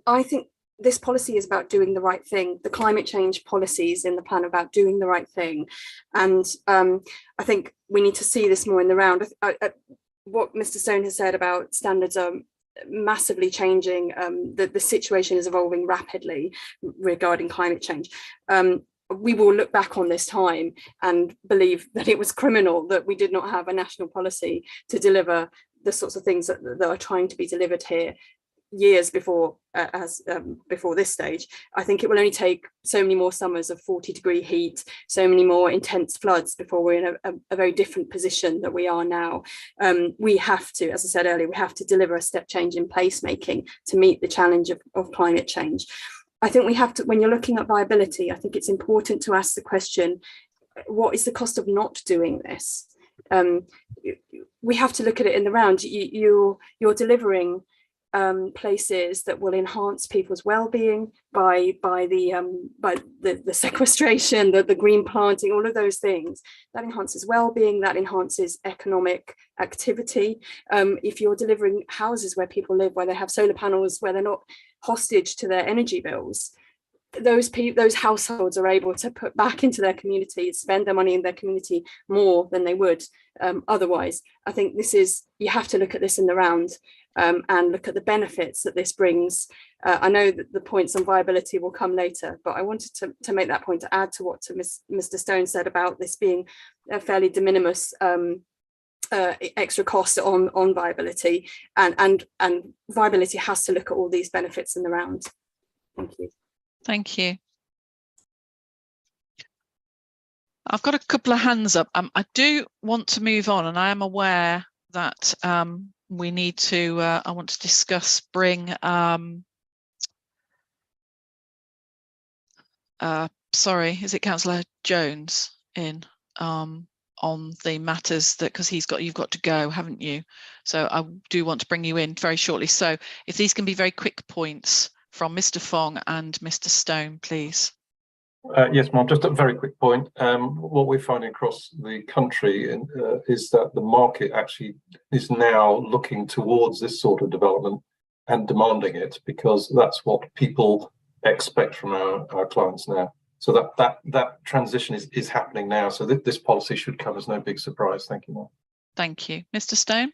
H: I think this policy is about doing the right thing. The climate change policies in the plan are about doing the right thing. And I think we need to see this more in the round. What Mr. Stone has said about standards are massively changing. The situation is evolving rapidly regarding climate change. We will look back on this time and believe that it was criminal that we did not have a national policy to deliver the sorts of things that are trying to be delivered here years before before this stage. I think it will only take so many more summers of 40-degree heat, so many more intense floods before we're in a very different position that we are now. We have to, as I said earlier, we have to deliver a step change in placemaking to meet the challenge of climate change. I think we have to, when you're looking at viability, I think it's important to ask the question, what is the cost of not doing this? We have to look at it in the round. You're delivering places that will enhance people's well-being by the sequestration, the green planting, all of those things. That enhances well-being, that enhances economic activity. If you're delivering houses where people live, where they have solar panels, where they're not hostage to their energy bills, those households are able to put back into their community, spend their money in their community more than they would otherwise. I think you have to look at this in the round and look at the benefits that this brings. I know that the points on viability will come later, but I wanted to make that point to add to what Mr. Stone said about this being a fairly de minimis extra cost on viability, and viability has to look at all these benefits in the round. Thank you.
C: Thank you. I've got a couple of hands up. I do want to move on, and I am aware that we need to, I want to discuss, bring, sorry, is it Councillor Jones in on the matters that, because you've got to go, haven't you? So I do want to bring you in very shortly. So if these can be very quick points from Mr. Fong and Mr. Stone, please.
F: Yes, Ma'am, just a very quick point. What we're finding across the country is that the market actually is now looking towards this sort of development and demanding it, because that's what people expect from our clients now. So that transition is happening now. So this policy should come as no big surprise. Thank you, Ma'am.
C: Thank you. Mr. Stone?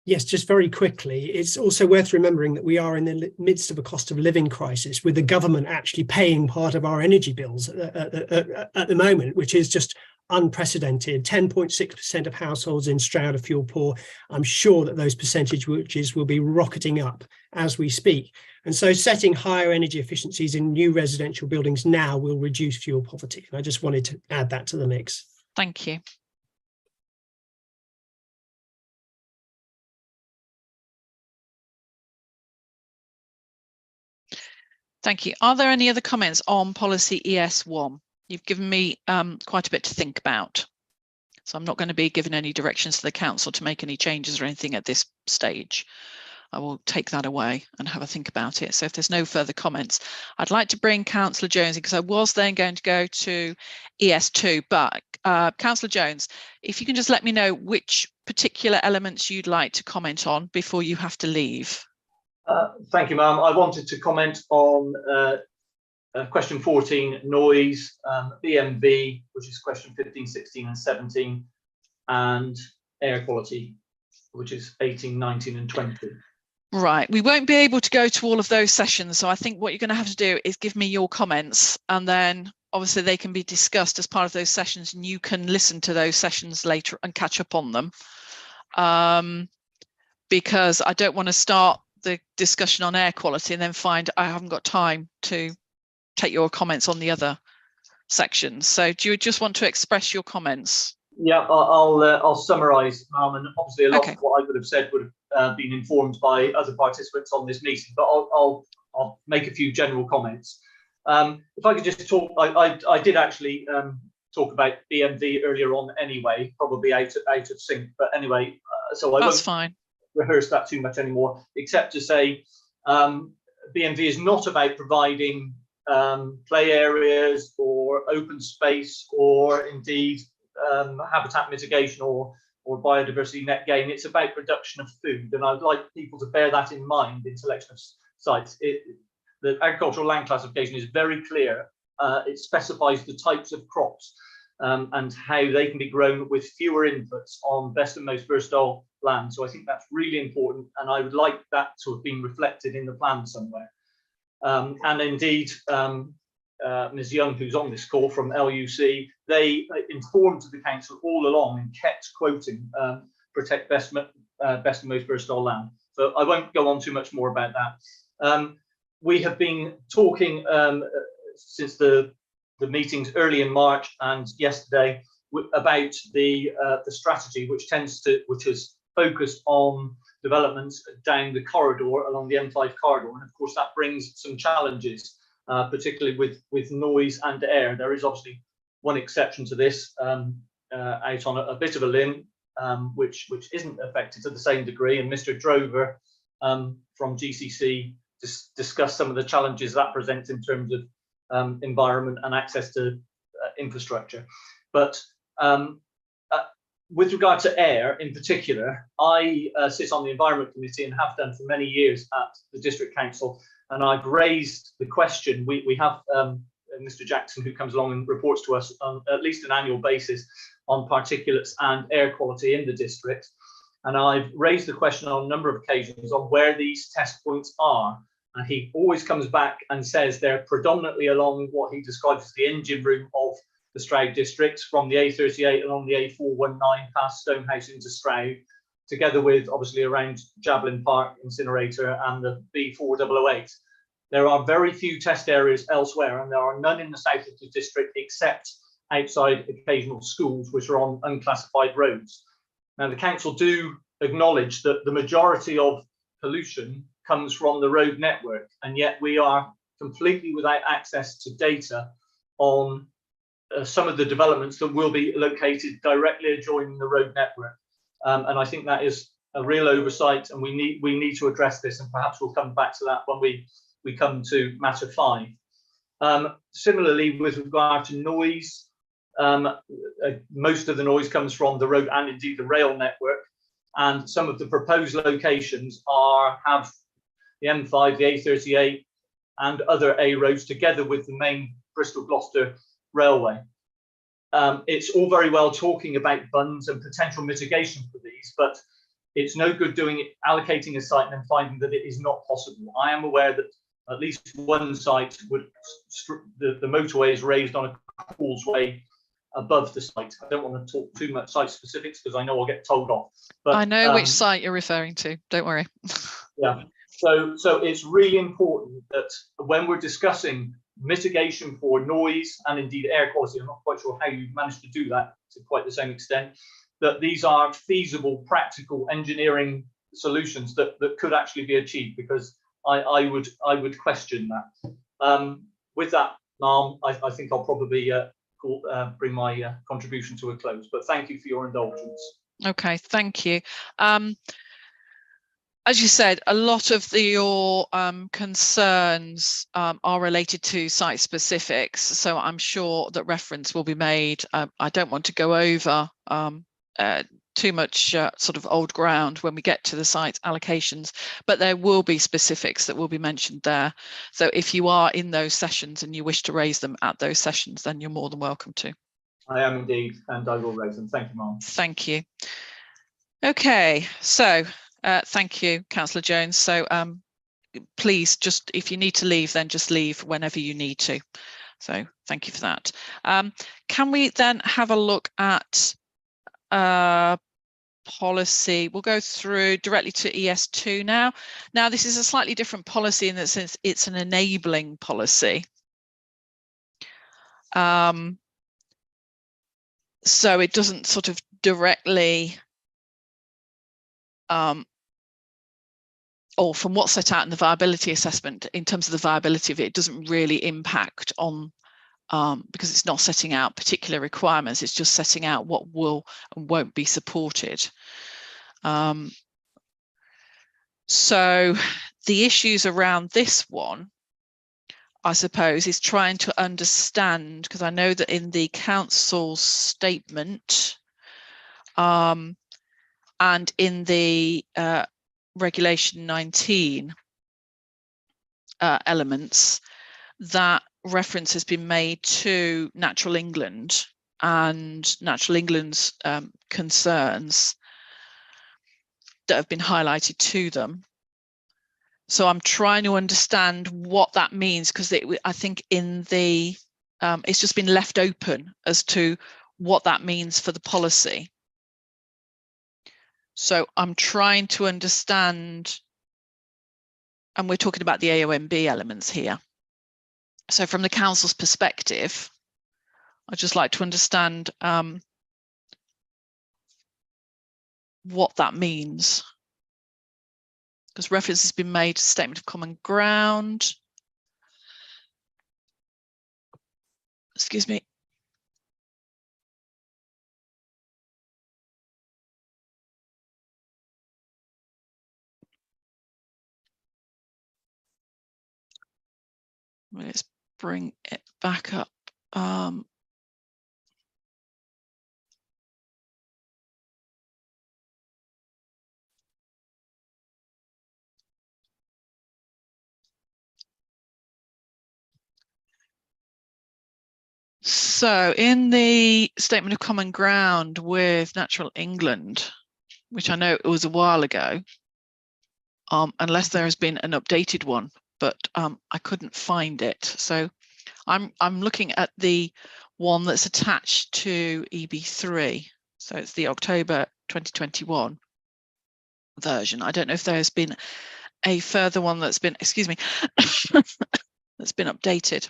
Q: Yes, just very quickly, it's also worth remembering that we are in the midst of a cost of living crisis, with the government actually paying part of our energy bills at the moment, which is just unprecedented. 10.6% of households in Stroud are fuel poor. I'm sure that those percentages will be rocketing up as we speak. And so setting higher energy efficiencies in new residential buildings now will reduce fuel poverty. And I just wanted to add that to the mix.
C: Thank you. Thank you. Are there any other comments on policy ES1? You've given me quite a bit to think about. So I'm not going to be giving any directions to the council to make any changes or anything at this stage. I will take that away and have a think about it. So if there's no further comments, I'd like to bring Councillor Jones in, because I was then going to go to ES2, but Councillor Jones, if you can just let me know which particular elements you'd like to comment on before you have to leave.
D: Thank you, ma'am. I wanted to comment on question 14, noise, BMV, which is question 15, 16 and 17, and air quality, which is 18, 19 and 20.
C: Right, we won't be able to go to all of those sessions, so I think what you're going to have to do is give me your comments, and then obviously they can be discussed as part of those sessions, and you can listen to those sessions later and catch up on them, because I don't want to start the discussion on air quality and then find I haven't got time to take your comments on the other sections. So do you just want to express your comments?
D: Yeah, I'll summarise, and obviously a lot of what I would have said would have been informed by other participants on this meeting, but I'll make a few general comments. If I could just talk, I did actually talk about BMV earlier on anyway, probably out of sync, but anyway, so I won't rehearse that too much anymore, except to say BMV is not about providing play areas or open space or indeed habitat mitigation or biodiversity net gain. It's about production of food, and I'd like people to bear that in mind in selection of sites. The agricultural land classification is very clear. It specifies the types of crops and how they can be grown with fewer inputs on best and most versatile land. So I think that's really important, and I would like that to have been reflected in the plan somewhere. And indeed, Ms. Young, who's on this call from LUC, they informed the council all along and kept quoting protect best and most versatile land. So I won't go on too much more about that. We have been talking since the meetings early in March and yesterday about the strategy, which is focused on developments down the corridor along the M5 corridor, and of course that brings some challenges, particularly with noise and air. There is obviously one exception to this, out on a bit of a limb, which isn't affected to the same degree, and Mr. Drover from GCC discussed some of the challenges that presents in terms of environment and access to infrastructure. But with regard to air in particular, I sit on the Environment Committee and have done for many years at the District Council, and I've raised the question. We have Mr. Jackson, who comes along and reports to us on at least an annual basis on particulates and air quality in the district, and I've raised the question on a number of occasions on where these test points are, and he always comes back and says they're predominantly along what he describes as the engine room of the Stroud district, from the A38 along the A419 past Stonehouse into Stroud, together with obviously around Javelin Park incinerator and the B4008. There are very few test areas elsewhere, and there are none in the south of the district except outside occasional schools, which are on unclassified roads. Now, the council do acknowledge that the majority of pollution comes from the road network, and yet we are completely without access to data on some of the developments that will be located directly adjoining the road network. And I think that is a real oversight, and we need to address this, and perhaps we'll come back to that when we come to matter 5. Similarly, with regard to noise, most of the noise comes from the road and indeed the rail network, and some of the proposed locations have the M5, the A38 and other A roads together with the main Bristol-Gloucester railway. It's all very well talking about bunds and potential mitigation for these, but it's no good allocating a site and then finding that it is not possible. I am aware that at least one site the motorway is raised on a causeway above the site. I don't want to talk too much site specifics because I know I'll get told off. But
C: I know which site you're referring to. Don't worry.
D: Yeah. So it's really important that when we're discussing mitigation for noise and indeed air quality, I'm not quite sure how you managed to do that to quite the same extent, that these are feasible, practical engineering solutions that could actually be achieved, because I would question that. With that, Ma'am, I think I'll probably bring my contribution to a close, but thank you for your indulgence.
C: Okay, thank you. as you said, a lot of your concerns are related to site specifics, so I'm sure that reference will be made. I don't want to go over too much sort of old ground when we get to the site allocations, but there will be specifics that will be mentioned there. So if you are in those sessions and you wish to raise them at those sessions, then you're more than welcome to.
D: I am indeed, and I will raise them. Thank you, Ma'am.
C: Thank you. Okay, so thank you, Councillor Jones. So please, just if you need to leave, then just leave whenever you need to. So thank you for that. Can we then have a look at policy? We'll go through directly to ES2 now. Now, this is a slightly different policy in that sense it's an enabling policy. So it doesn't sort of directly or from what's set out in the viability assessment, in terms of the viability of it, it doesn't really impact on, because it's not setting out particular requirements, it's just setting out what will and won't be supported. So the issues around this one, I suppose, is trying to understand, because I know that in the council's statement and in the Regulation 19 elements, that reference has been made to Natural England and Natural England's concerns that have been highlighted to them. So I'm trying to understand what that means, because I think in the it's just been left open as to what that means for the policy. So I'm trying to understand, and we're talking about the AONB elements here. So from the council's perspective, I'd just like to understand what that means. Because reference has been made to Statement of Common Ground. Excuse me. Let's bring it back up. So in the Statement of Common Ground with Natural England, which I know it was a while ago, unless there has been an updated one, but I couldn't find it. So I'm looking at the one that's attached to EB3. So it's the October 2021 version. I don't know if there's been a further one that's been, excuse me, that's been updated.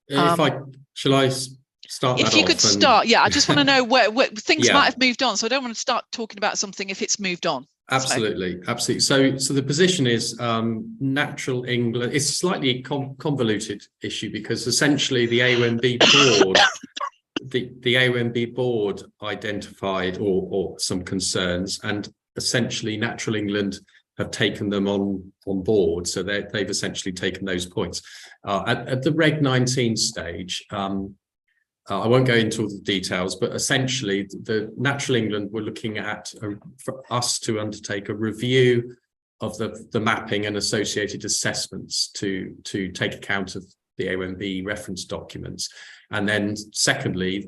E: Shall I start that
C: if you
E: off
C: could start, yeah, I just want to know where things
E: Yeah.
C: might have moved on, so I don't want to start talking about something if it's moved on.
E: Absolutely, absolutely. So the position is Natural England. It's a slightly convoluted issue because essentially the AONB board, the AONB board identified or some concerns, and essentially Natural England have taken them on board. So they've essentially taken those points. At the Reg 19 stage, I won't go into all the details, but essentially the Natural England were looking at for us to undertake a review of the mapping and associated assessments to take account of the AONB reference documents. And then secondly,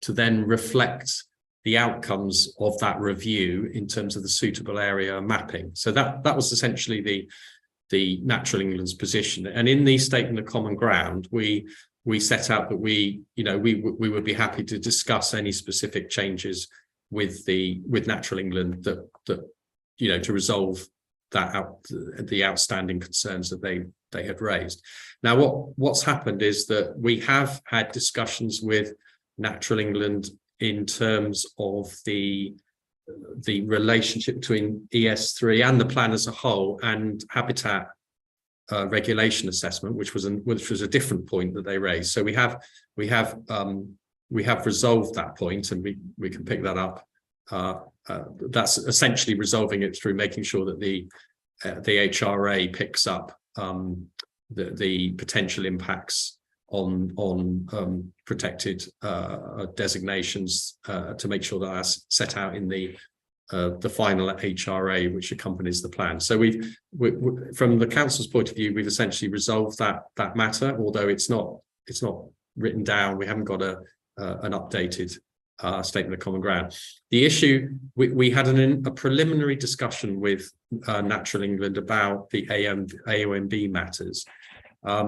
E: to then reflect the outcomes of that review in terms of the suitable area mapping. So that was essentially the Natural England's position. And in the Statement of Common Ground, we set out that we would be happy to discuss any specific changes with Natural England that to resolve the outstanding concerns that they had raised. Now, what's happened is that we have had discussions with Natural England in terms of the relationship between ES3 and the plan as a whole and habitat regulation assessment, which was a different point that they raised. So we have resolved that point, and we can pick that up that's essentially resolving it through making sure that the HRA picks up the potential impacts on protected designations to make sure that that's set out in the final HRA which accompanies the plan. So from the council's point of view, we've essentially resolved that matter, although it's not written down. We haven't got an updated statement of common ground. The issue, we had a preliminary discussion with Natural England about the AONB matters. I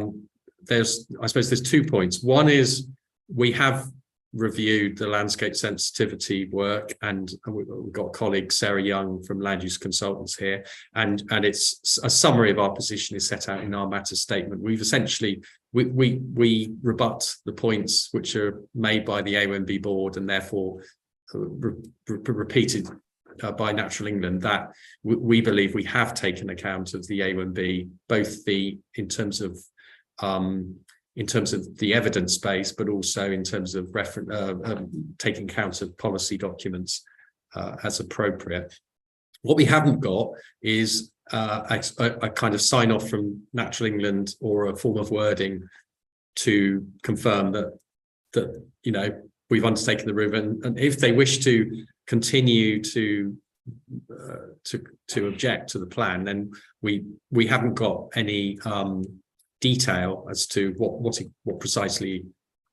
E: suppose there's 2 points. One is we have reviewed the landscape sensitivity work, and we've got colleague Sarah Young from Land Use Consultants here, and it's a summary of our position is set out in our matter statement. We've essentially we rebut the points which are made by the AONB board and therefore repeated by Natural England, that we believe we have taken account of the AONB, both in terms of the evidence base, but also in terms of taking account of policy documents as appropriate. What we haven't got is a kind of sign off from Natural England or a form of wording to confirm that we've undertaken the roof, and if they wish to continue to object to the plan, then we haven't got any detail as to what precisely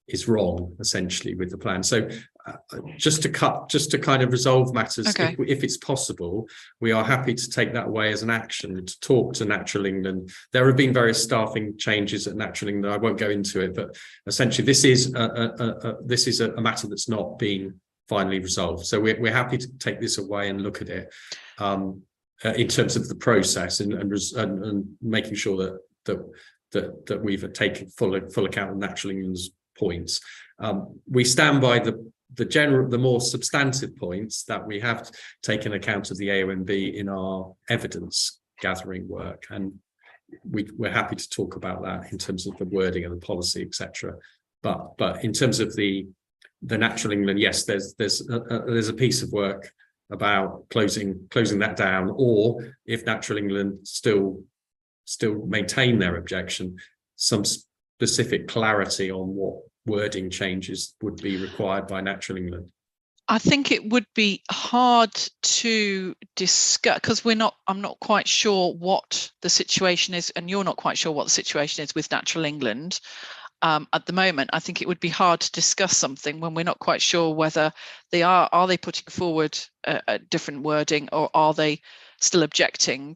E: is wrong essentially with the plan. So just to kind of resolve matters,
C: okay.
E: if it's possible, we are happy to take that away as an action to talk to Natural England. There have been various staffing changes at Natural England. I won't go into it, but essentially this is a matter that's not been finally resolved. So we're happy to take this away and look at it in terms of the process and making sure that we've taken full account of Natural England's points. We stand by the more substantive points that we have taken account of the AONB in our evidence gathering work, and we're happy to talk about that in terms of the wording and the policy, etc. But in terms of the Natural England, yes, there's a piece of work about closing that down, or if Natural England still maintain their objection, some specific clarity on what wording changes would be required by Natural England.
C: I think it would be hard to discuss because I'm not quite sure what the situation is, and you're not quite sure what the situation is with Natural England at the moment. I think it would be hard to discuss something when we're not quite sure whether they are they putting forward a different wording, or are they still objecting,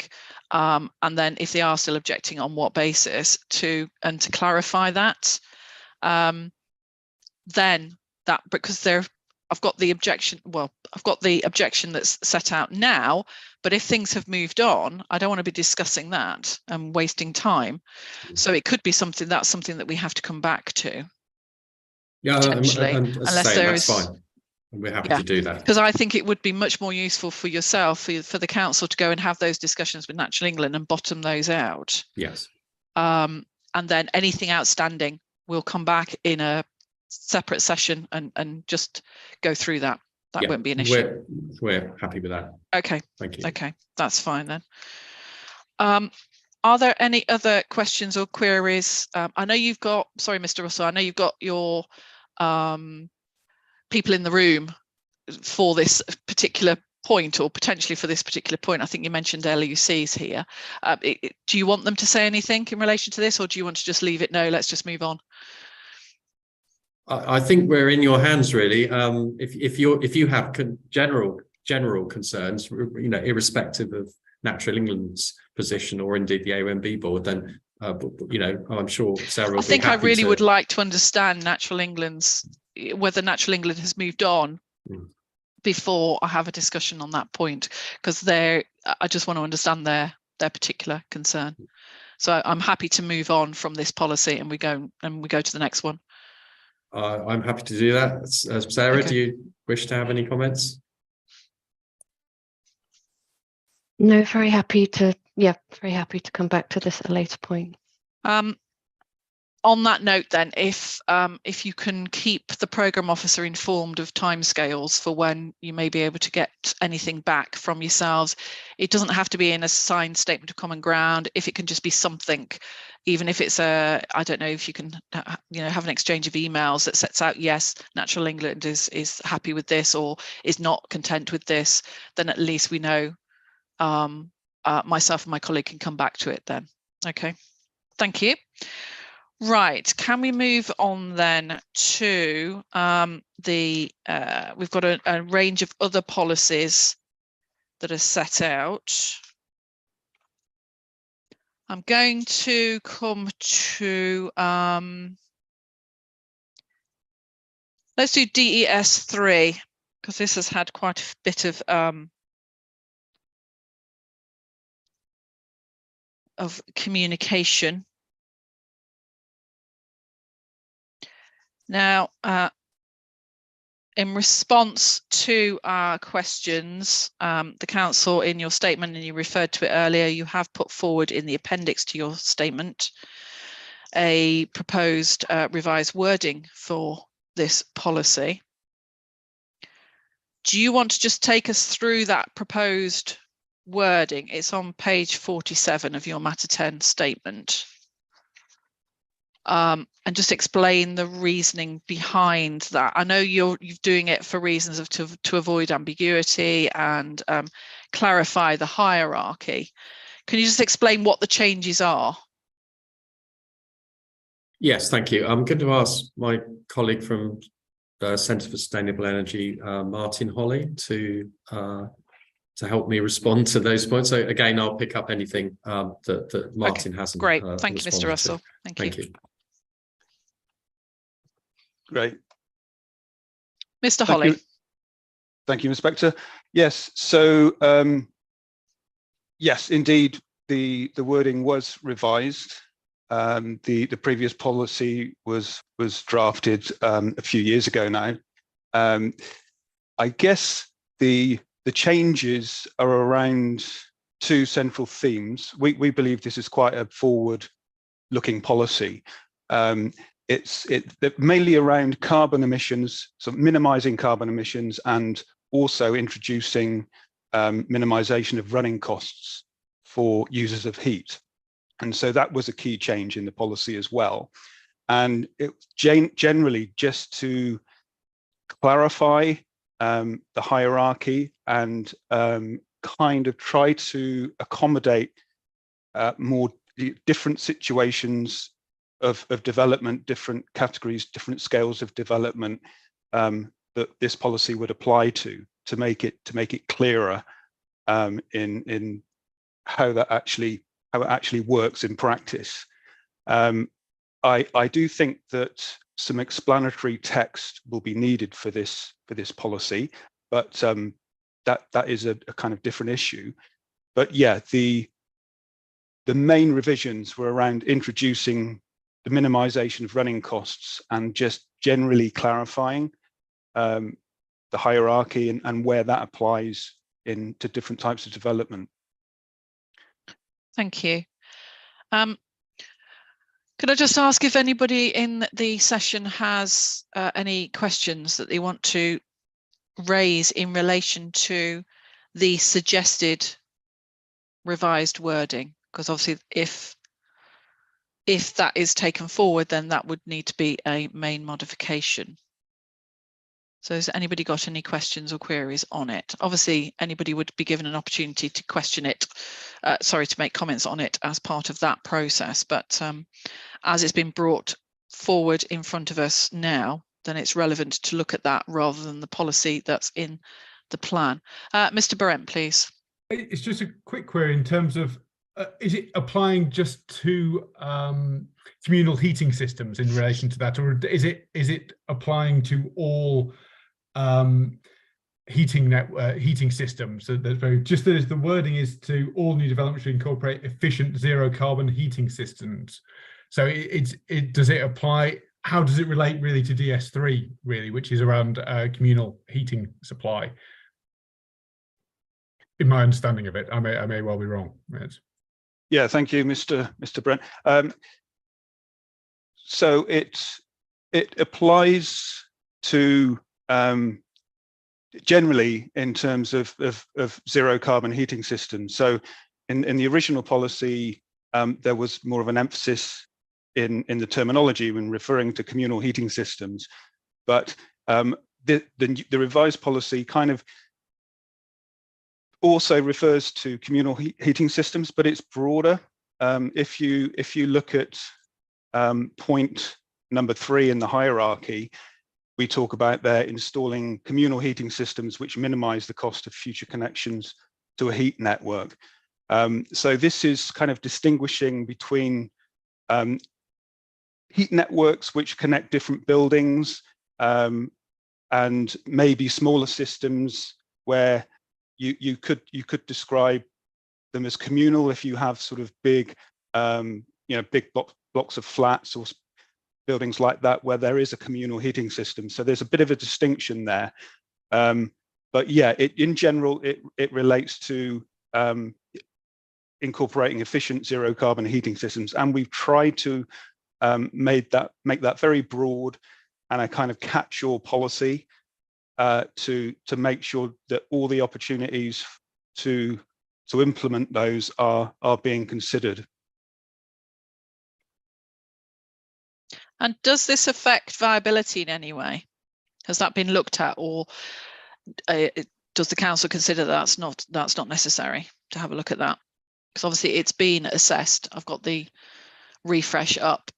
C: and then if they are still objecting, on what basis, to clarify that. Then that, because I've got the objection that's set out now, but if things have moved on, I don't want to be discussing that and wasting time. So it could be something that we have to come back to.
E: Yeah,
C: potentially, unless
E: that's fine. We're happy to do that.
C: Because I think it would be much more useful for yourself, for the council, to go and have those discussions with Natural England and bottom those out.
E: Yes.
C: And then anything outstanding, we'll come back in a separate session and just go through that. That won't be an issue.
E: We're happy with that.
C: Okay.
E: Thank you.
C: Okay, that's fine then. Are there any other questions or queries? I know you've got, sorry, Mr. Russell, I know you've got your people in the room for this particular point, or potentially for this particular point. I think you mentioned LUCs here. Do you want them to say anything in relation to this, or do you want to just leave it? No, let's just move on.
E: I think we're in your hands, really. If you have general concerns, irrespective of Natural England's position or indeed the AONB board, then I'm sure Sarah will
C: I think
E: be happy
C: I really would like to understand whether Natural England has moved on before I have a discussion on that point, because I just want to understand their particular concern. So I'm happy to move on from this policy and we go to the next one.
E: I'm happy to do that. Sarah,
C: Okay.
E: Do you wish to have any comments?
S: No, very happy to come back to this at a later point.
C: on that note, then, if you can keep the programme officer informed of timescales for when you may be able to get anything back from yourselves, it doesn't have to be in a signed statement of common ground. If it can just be something, even if it's I don't know, if you can, have an exchange of emails that sets out, yes, Natural England is happy with this or is not content with this, then at least we know. Myself and my colleague can come back to it then. Okay, thank you. Right, can we move on then to we've got a range of other policies that are set out. I'm going to come to, let's do DES3, because this has had quite a bit of communication. Now, in response to our questions, the council, in your statement, and you referred to it earlier, you have put forward in the appendix to your statement a proposed revised wording for this policy. Do you want to just take us through that proposed wording? It's on page 47 of your Matter 10 statement. And just explain the reasoning behind that. I know you're doing it for reasons of to avoid ambiguity and clarify the hierarchy. Can you just explain what the changes are?
E: Yes, thank you. I'm going to ask my colleague from the Centre for Sustainable Energy, Martin Holly, to help me respond to those points. So again, I'll pick up anything that Martin hasn't.
C: Great, thank you, Mr. Russell. Thank you.
T: Great.
C: Mr. Holly.
T: Thank you, Inspector. Yes, so yes, indeed, the wording was revised. The previous policy was drafted a few years ago now. I guess the changes are around two central themes. We believe this is quite a forward-looking policy. It's mainly around carbon emissions, so minimizing carbon emissions, and also introducing minimization of running costs for users of heat. And so that was a key change in the policy as well. And it generally just to clarify the hierarchy and kind of try to accommodate more different situations of development, different categories, different scales of development that this policy would apply to make it clearer in how it actually works in practice. I do think that some explanatory text will be needed for this policy, but that is a kind of different issue. But yeah, the main revisions were around introducing the minimization of running costs and just generally clarifying the hierarchy and where that applies to different types of development.
C: Thank you. Could I just ask if anybody in the session has any questions that they want to raise in relation to the suggested revised wording? Because obviously if that is taken forward, then that would need to be a main modification. So has anybody got any questions or queries on it? Obviously, anybody would be given an opportunity to question it, to make comments on it as part of that process. But as it's been brought forward in front of us now, then it's relevant to look at that rather than the policy that's in the plan. Mr. Barrett, please.
M: It's just a quick query in terms of, is it applying just to communal heating systems in relation to that, or is it applying to all heating systems? So that's just as the wording is to all new developments should incorporate efficient zero carbon heating systems. So does it apply? How does it relate really to DS3 really, which is around communal heating supply? In my understanding of it, I may well be wrong. Yes.
T: Yeah, thank you, Mr. Brent. so it applies to generally in terms of zero carbon heating systems. So in the original policy, there was more of an emphasis in the terminology when referring to communal heating systems, but the revised policy kind of also refers to communal heating systems, but it's broader. If you look at point number 3 in the hierarchy, we talk about there installing communal heating systems which minimize the cost of future connections to a heat network. So this is kind of distinguishing between heat networks which connect different buildings and maybe smaller systems where you could describe them as communal if you have sort of big big blocks of flats or buildings like that where there is a communal heating system. So there's a bit of a distinction there. But yeah, in general, it relates to incorporating efficient zero carbon heating systems. And we've tried to make that very broad and a kind of catch-all policy to make sure that all the opportunities to implement those are being considered.
C: And does this affect viability in any way? Has that been looked at, or does the council consider that's not necessary to have a look at that? Because obviously it's been assessed. I've got the refresh up,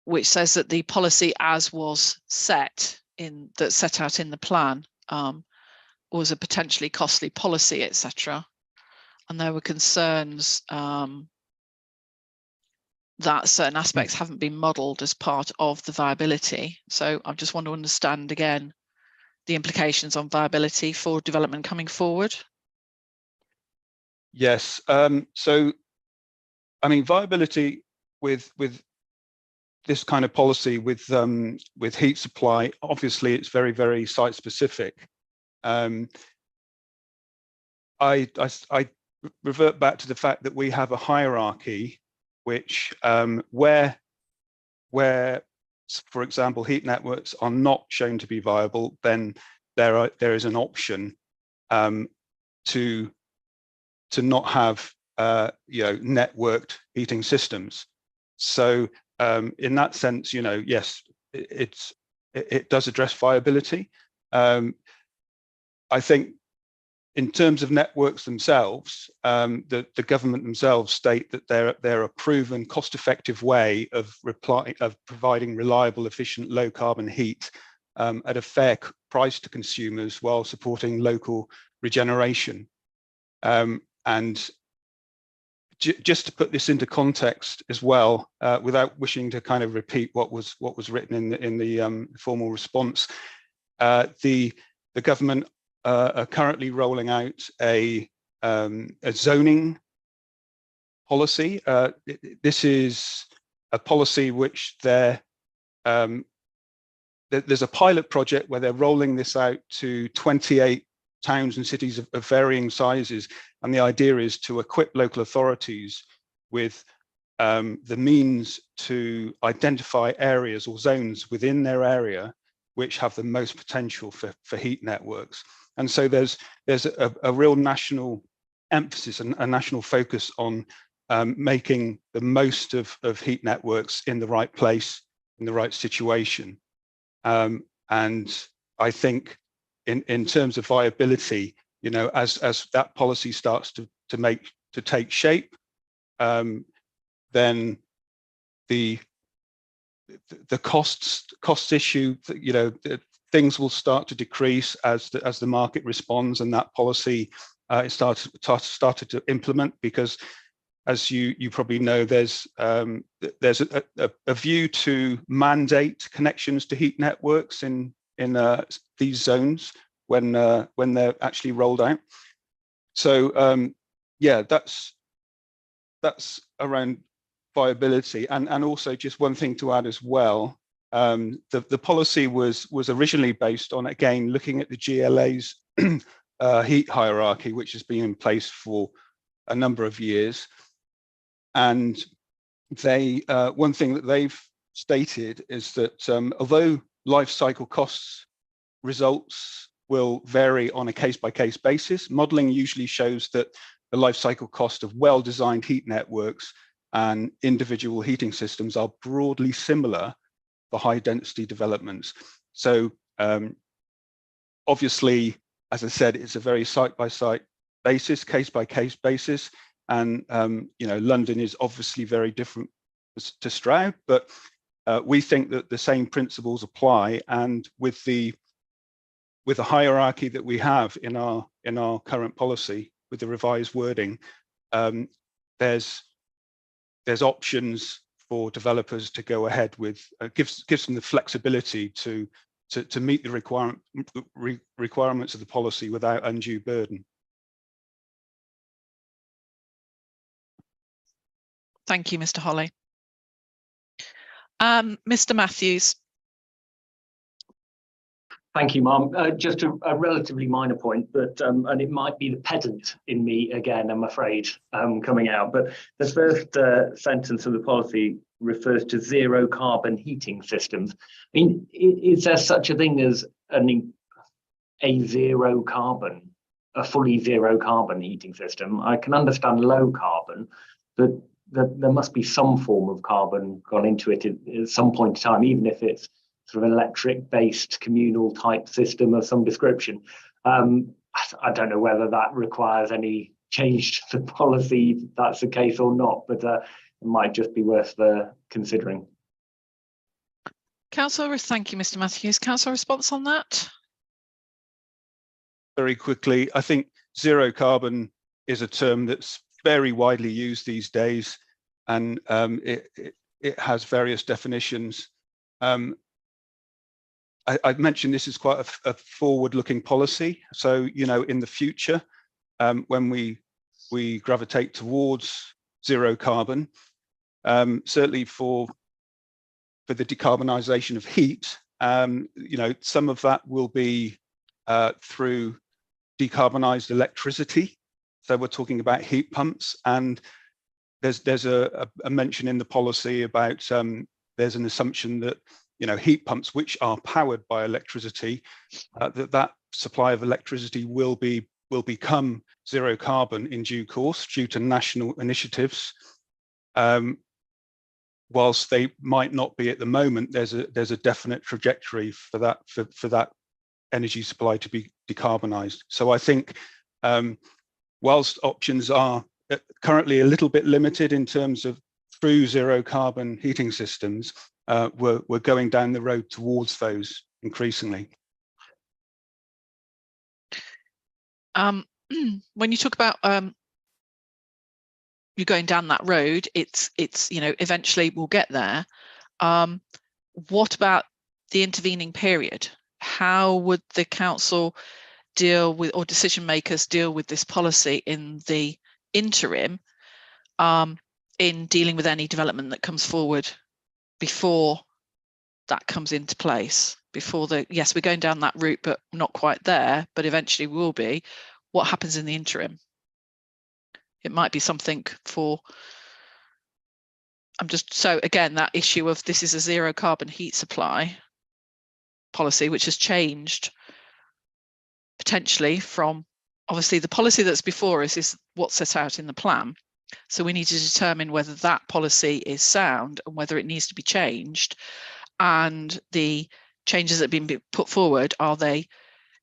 C: which says that the policy as was set out in the plan was a potentially costly policy, etc. And there were concerns that certain aspects haven't been modelled as part of the viability. So I just want to understand again the implications on viability for development coming forward.
T: Yes. So, I mean, viability with this kind of policy with heat supply, obviously it's very, very site specific. I revert back to the fact that we have a hierarchy which where for example heat networks are not shown to be viable, then there is an option to not have networked heating systems. So in that sense, yes, it does address viability. I think in terms of networks themselves, the government themselves state that they're a proven, cost-effective way of providing reliable, efficient, low-carbon heat at a fair price to consumers while supporting local regeneration. And just to put this into context as well, without wishing to kind of repeat what was written in the formal response, the government are currently rolling out a zoning policy. This is a policy which there's a pilot project where they're rolling this out to 28 towns and cities of varying sizes, and the idea is to equip local authorities with the means to identify areas or zones within their area which have the most potential for heat networks. And so there's a real national emphasis and a national focus on making the most of heat networks in the right place, in the right situation. And I think in terms of viability, as that policy starts to take shape, then the costs issue, things will start to decrease as the market responds, and that policy is started to implement, because as you probably know, there's a view to mandate connections to heat networks in these zones when they're actually rolled out. So yeah, that's around viability. And also just one thing to add as well, the policy was originally based on, again, looking at the GLA's heat hierarchy, which has been in place for a number of years. And one thing that they've stated is that although life cycle costs results will vary on a case-by-case basis, modelling usually shows that the life cycle cost of well-designed heat networks and individual heating systems are broadly similar for high-density developments. So obviously, as I said, it's a very site-by-site basis, case-by-case basis, and London is obviously very different to Stroud, but we think that the same principles apply, and with the hierarchy that we have in our current policy with the revised wording, there's options for developers to go ahead with, gives them the flexibility to meet the requirements of the policy without undue burden.
C: Thank you, Mr. Holly. Mr. Matthews.
K: Thank you, Ma'am. Just a relatively minor point, but and it might be the pedant in me again, I'm afraid, coming out. But the first sentence of the policy refers to zero carbon heating systems. I mean, is there such a thing as a zero carbon, a fully zero carbon heating system? I can understand low carbon, but there must be some form of carbon gone into it at some point in time, even if it's sort of electric-based communal type system of some description. I don't know whether that requires any change to the policy, if that's the case or not, but it might just be worth considering.
C: Councillor, thank you, Mr. Matthews. Councillor, response on that?
T: Very quickly, I think zero carbon is a term that's very widely used these days, and it has various definitions. I've mentioned this is quite a forward-looking policy. So, in the future, when we gravitate towards zero carbon, certainly for the decarbonisation of heat, some of that will be through decarbonised electricity. So we're talking about heat pumps, and there's a mention in the policy about there's an assumption that heat pumps which are powered by electricity, that supply of electricity will become zero carbon in due course due to national initiatives. Whilst they might not be at the moment, there's a definite trajectory for that energy supply to be decarbonised. So I think whilst options are currently a little bit limited in terms of true zero carbon heating systems, we're going down the road towards those increasingly.
C: When you talk about you're going down that road, it's eventually we'll get there. What about the intervening period? How would the council deal with, or decision makers deal with, this policy in the interim, in dealing with any development that comes forward before that comes into place? Before yes, we're going down that route, but not quite there, but eventually we will be. What happens in the interim? It might be something for, so again, that issue of this is a zero carbon heat supply policy, which has changed potentially from, obviously the policy that's before us is what's set out in the plan. So we need to determine whether that policy is sound and whether it needs to be changed. And the changes that have been put forward,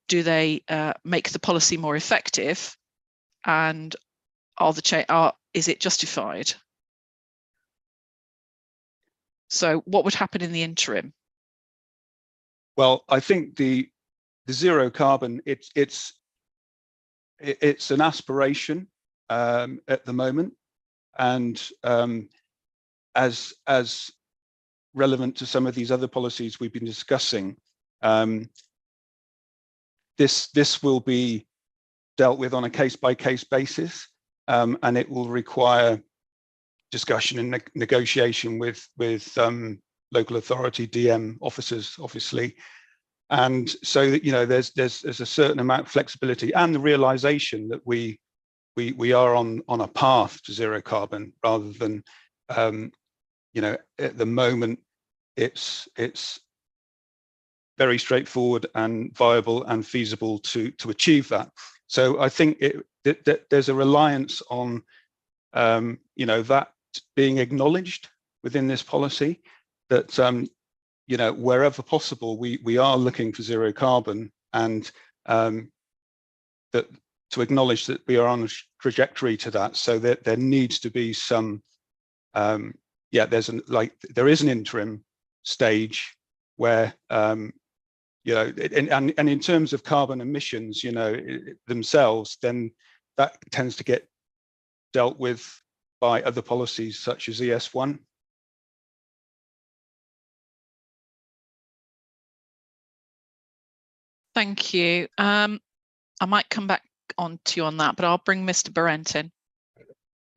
C: do they make the policy more effective, and is it justified? So what would happen in the interim?
T: Well, I think the zero carbon, it's an aspiration at the moment, and as relevant to some of these other policies we've been discussing, this will be dealt with on a case-by-case basis, and it will require discussion and negotiation with local authority DM officers, obviously. And so that, there's a certain amount of flexibility and the realization that we are on a path to zero carbon, rather than you know, at the moment, it's very straightforward and viable and feasible to achieve that. So I think that there's a reliance on, you know, that being acknowledged within this policy, that you know, wherever possible, we are looking for zero carbon, and that to acknowledge that we are on a trajectory to that. So that there needs to be some, yeah, there is an interim stage where, you know, and in terms of carbon emissions, you know, themselves, then that tends to get dealt with by other policies such as ES1.
C: Thank you. I might come back on to you on that, but I'll bring Mr. Berent in.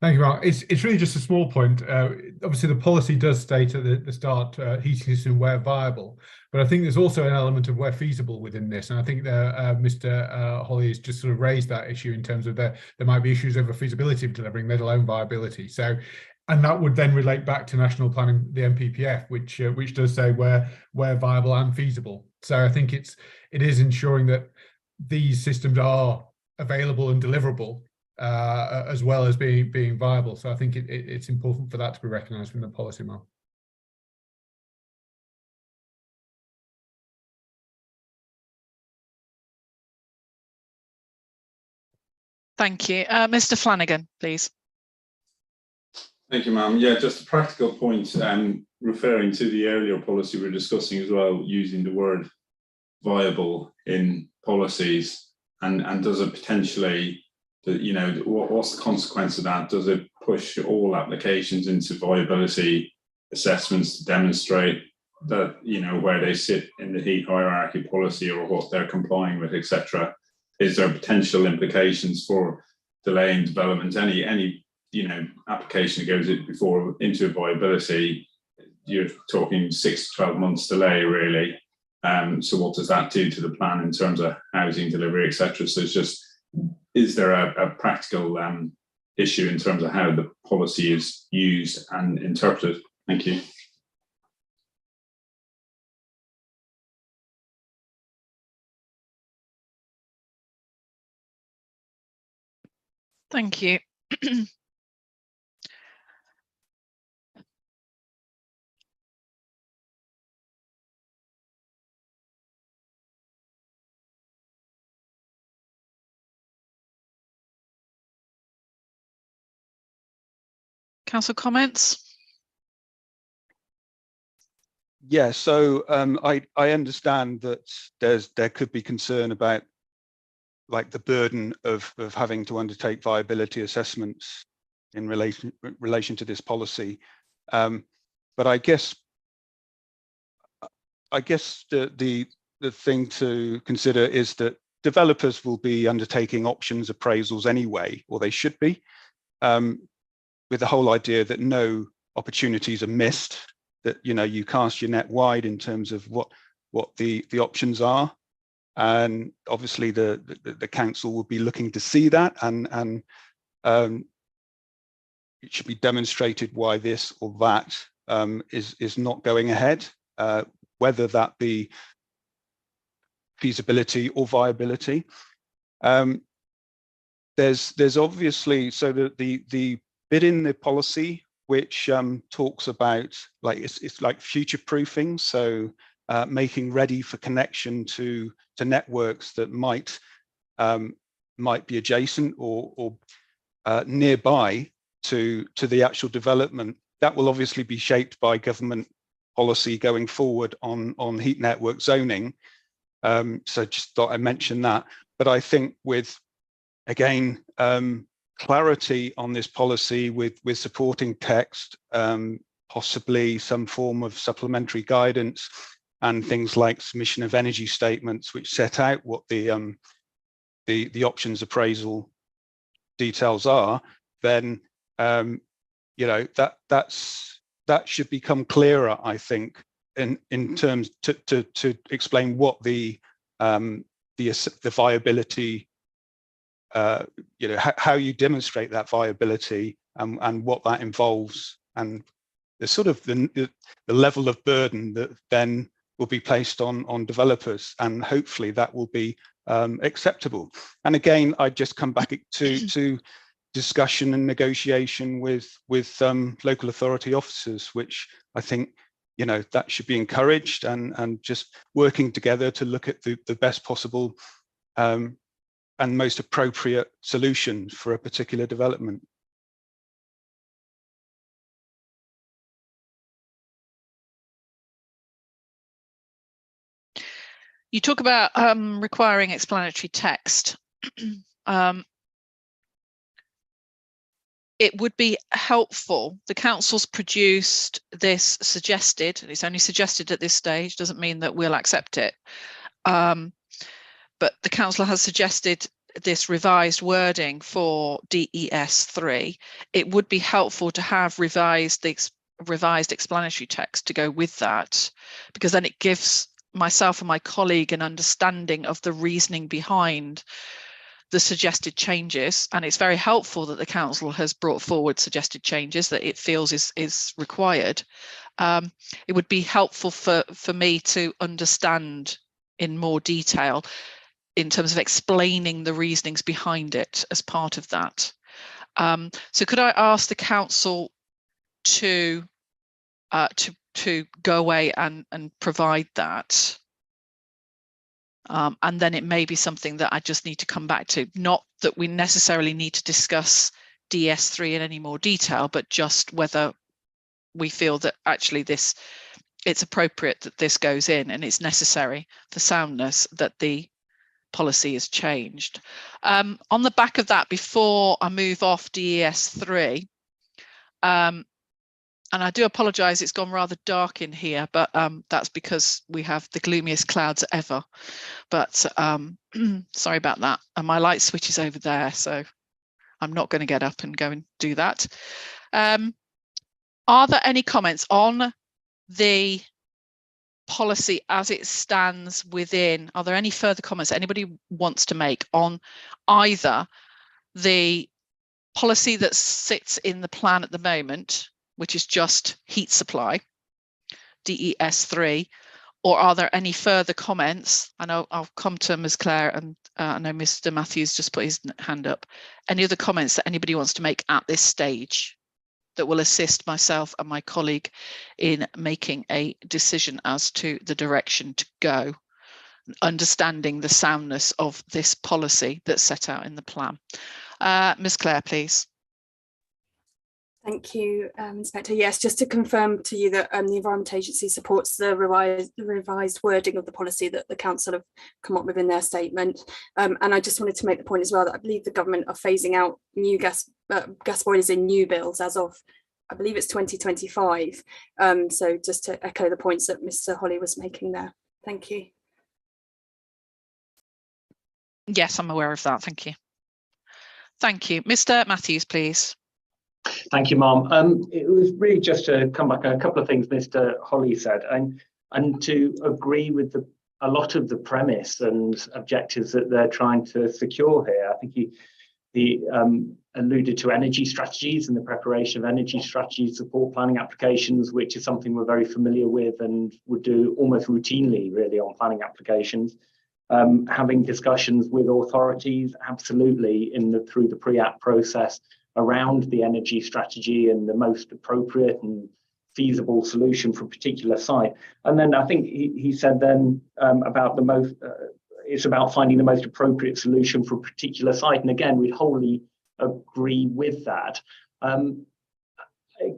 M: Thank you, Mark. It's really just a small point. Obviously, the policy does state at the start heating system where viable, but I think there's also an element of where feasible within this. And I think that Mr. Holly has just sort of raised that issue in terms of there might be issues over feasibility of delivering, let alone viability. So, and that would then relate back to national planning, the NPPF, which does say where viable and feasible. So I think it is ensuring that these systems are available and deliverable, as well as being viable. So I think it's important for that to be recognised from the policy, Mark.
C: Thank you. Mr. Flanagan, please.
N: Thank you, ma'am. Yeah, just a practical point, referring to the earlier policy we were discussing as well, using the word viable in policies, and does it potentially, you know, what's the consequence of that? Does it push all applications into viability assessments to demonstrate that, you know, where they sit in the heat hierarchy policy or what they're complying with, etc.? Is there potential implications for delaying development? Any you know, application that goes into viability, you're talking 6 to 12 months delay, really. So what does that do to the plan in terms of housing delivery, etc.? So it's just, is there a practical issue in terms of how the policy is used and interpreted? Thank you.
C: Thank you. Council comments?
T: Yeah, so I understand that there could be concern about, like, the burden of having to undertake viability assessments in relation to this policy, but I guess the thing to consider is that developers will be undertaking options appraisals anyway, or they should be, with the whole idea that no opportunities are missed, that, you know, you cast your net wide in terms of what the options are. And obviously the council will be looking to see that, and it should be demonstrated why this or that is not going ahead, whether that be feasibility or viability. There's obviously, so the bit in the policy which talks about, like, it's like future proofing, so making ready for connection to networks that might be adjacent or nearby to the actual development. That will obviously be shaped by government policy going forward on heat network zoning. So just thought I'd mention that. But I think with, again, clarity on this policy with supporting text, possibly some form of supplementary guidance, and things like submission of energy statements which set out what the options appraisal details are, then you know, that should become clearer, I think, in terms to explain what the viability, you know, how you demonstrate that viability, and what that involves, and sort of the level of burden that then will be placed on developers, and hopefully that will be acceptable. And again, I just come back to discussion and negotiation with local authority officers, which I think, you know, that should be encouraged, and just working together to look at the best possible and most appropriate solution for a particular development.
C: You talk about requiring explanatory text. It would be helpful. The council's produced this suggested, and it's only suggested at this stage, doesn't mean that we'll accept it. But the council has suggested this revised wording for DES3. It would be helpful to have revised explanatory text to go with that, because then it gives myself and my colleague an understanding of the reasoning behind the suggested changes, and it's very helpful that the council has brought forward suggested changes that it feels is required. It would be helpful for me to understand in more detail in terms of explaining the reasonings behind it as part of that. So could I ask the council to go away and provide that? And then it may be something that I just need to come back to. Not that we necessarily need to discuss DS3 in any more detail, but just whether we feel that actually it's appropriate that this goes in, and it's necessary for soundness that the policy is changed. On the back of that, before I move off DES3, and I do apologise, it's gone rather dark in here, but that's because we have the gloomiest clouds ever. But sorry about that. And my light switch is over there, so I'm not going to get up and go and do that. Are there any comments on the policy as it stands within? Are there any further comments anybody wants to make on either the policy that sits in the plan at the moment, which is just heat supply, DES3, or are there any further comments? I know I'll come to Ms. Clare, and I know Mr. Matthews just put his hand up. Any other comments that anybody wants to make at this stage that will assist myself and my colleague in making a decision as to the direction to go, understanding the soundness of this policy that's set out in the plan? Ms. Clare, please.
H: Thank you, Inspector. Yes, just to confirm to you that the Environment Agency supports the revised wording of the policy that the council have come up with in their statement. And I just wanted to make the point as well that I believe the government are phasing out new gas boilers in new builds as of, I believe it's 2025. So just to echo the points that Mr. Holly was making there. Thank you.
C: Yes, I'm aware of that. Thank you. Thank you. Mr. Matthews, please.
K: Thank you, Ma'am. It was really just to come back on a couple of things Mr. Holly said, and to agree with a lot of the premise and objectives that they're trying to secure here. I think he alluded to energy strategies and the preparation of energy strategies, support planning applications, which is something we're very familiar with and would do almost routinely, really, on planning applications. Having discussions with authorities, absolutely, through the pre-app process, around the energy strategy and the most appropriate and feasible solution for a particular site. And then I think he said then about it's about finding the most appropriate solution for a particular site. And again, we wholly agree with that.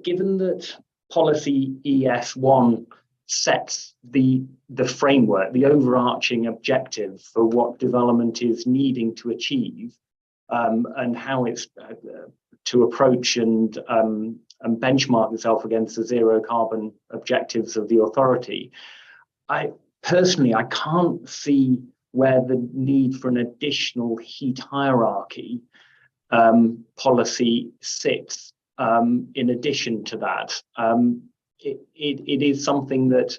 K: Given that policy ES1 sets the framework, the overarching objective for what development is needing to achieve, and how it's to approach and benchmark itself against the zero carbon objectives of the authority. I can't see where the need for an additional heat hierarchy policy sits in addition to that. It is something that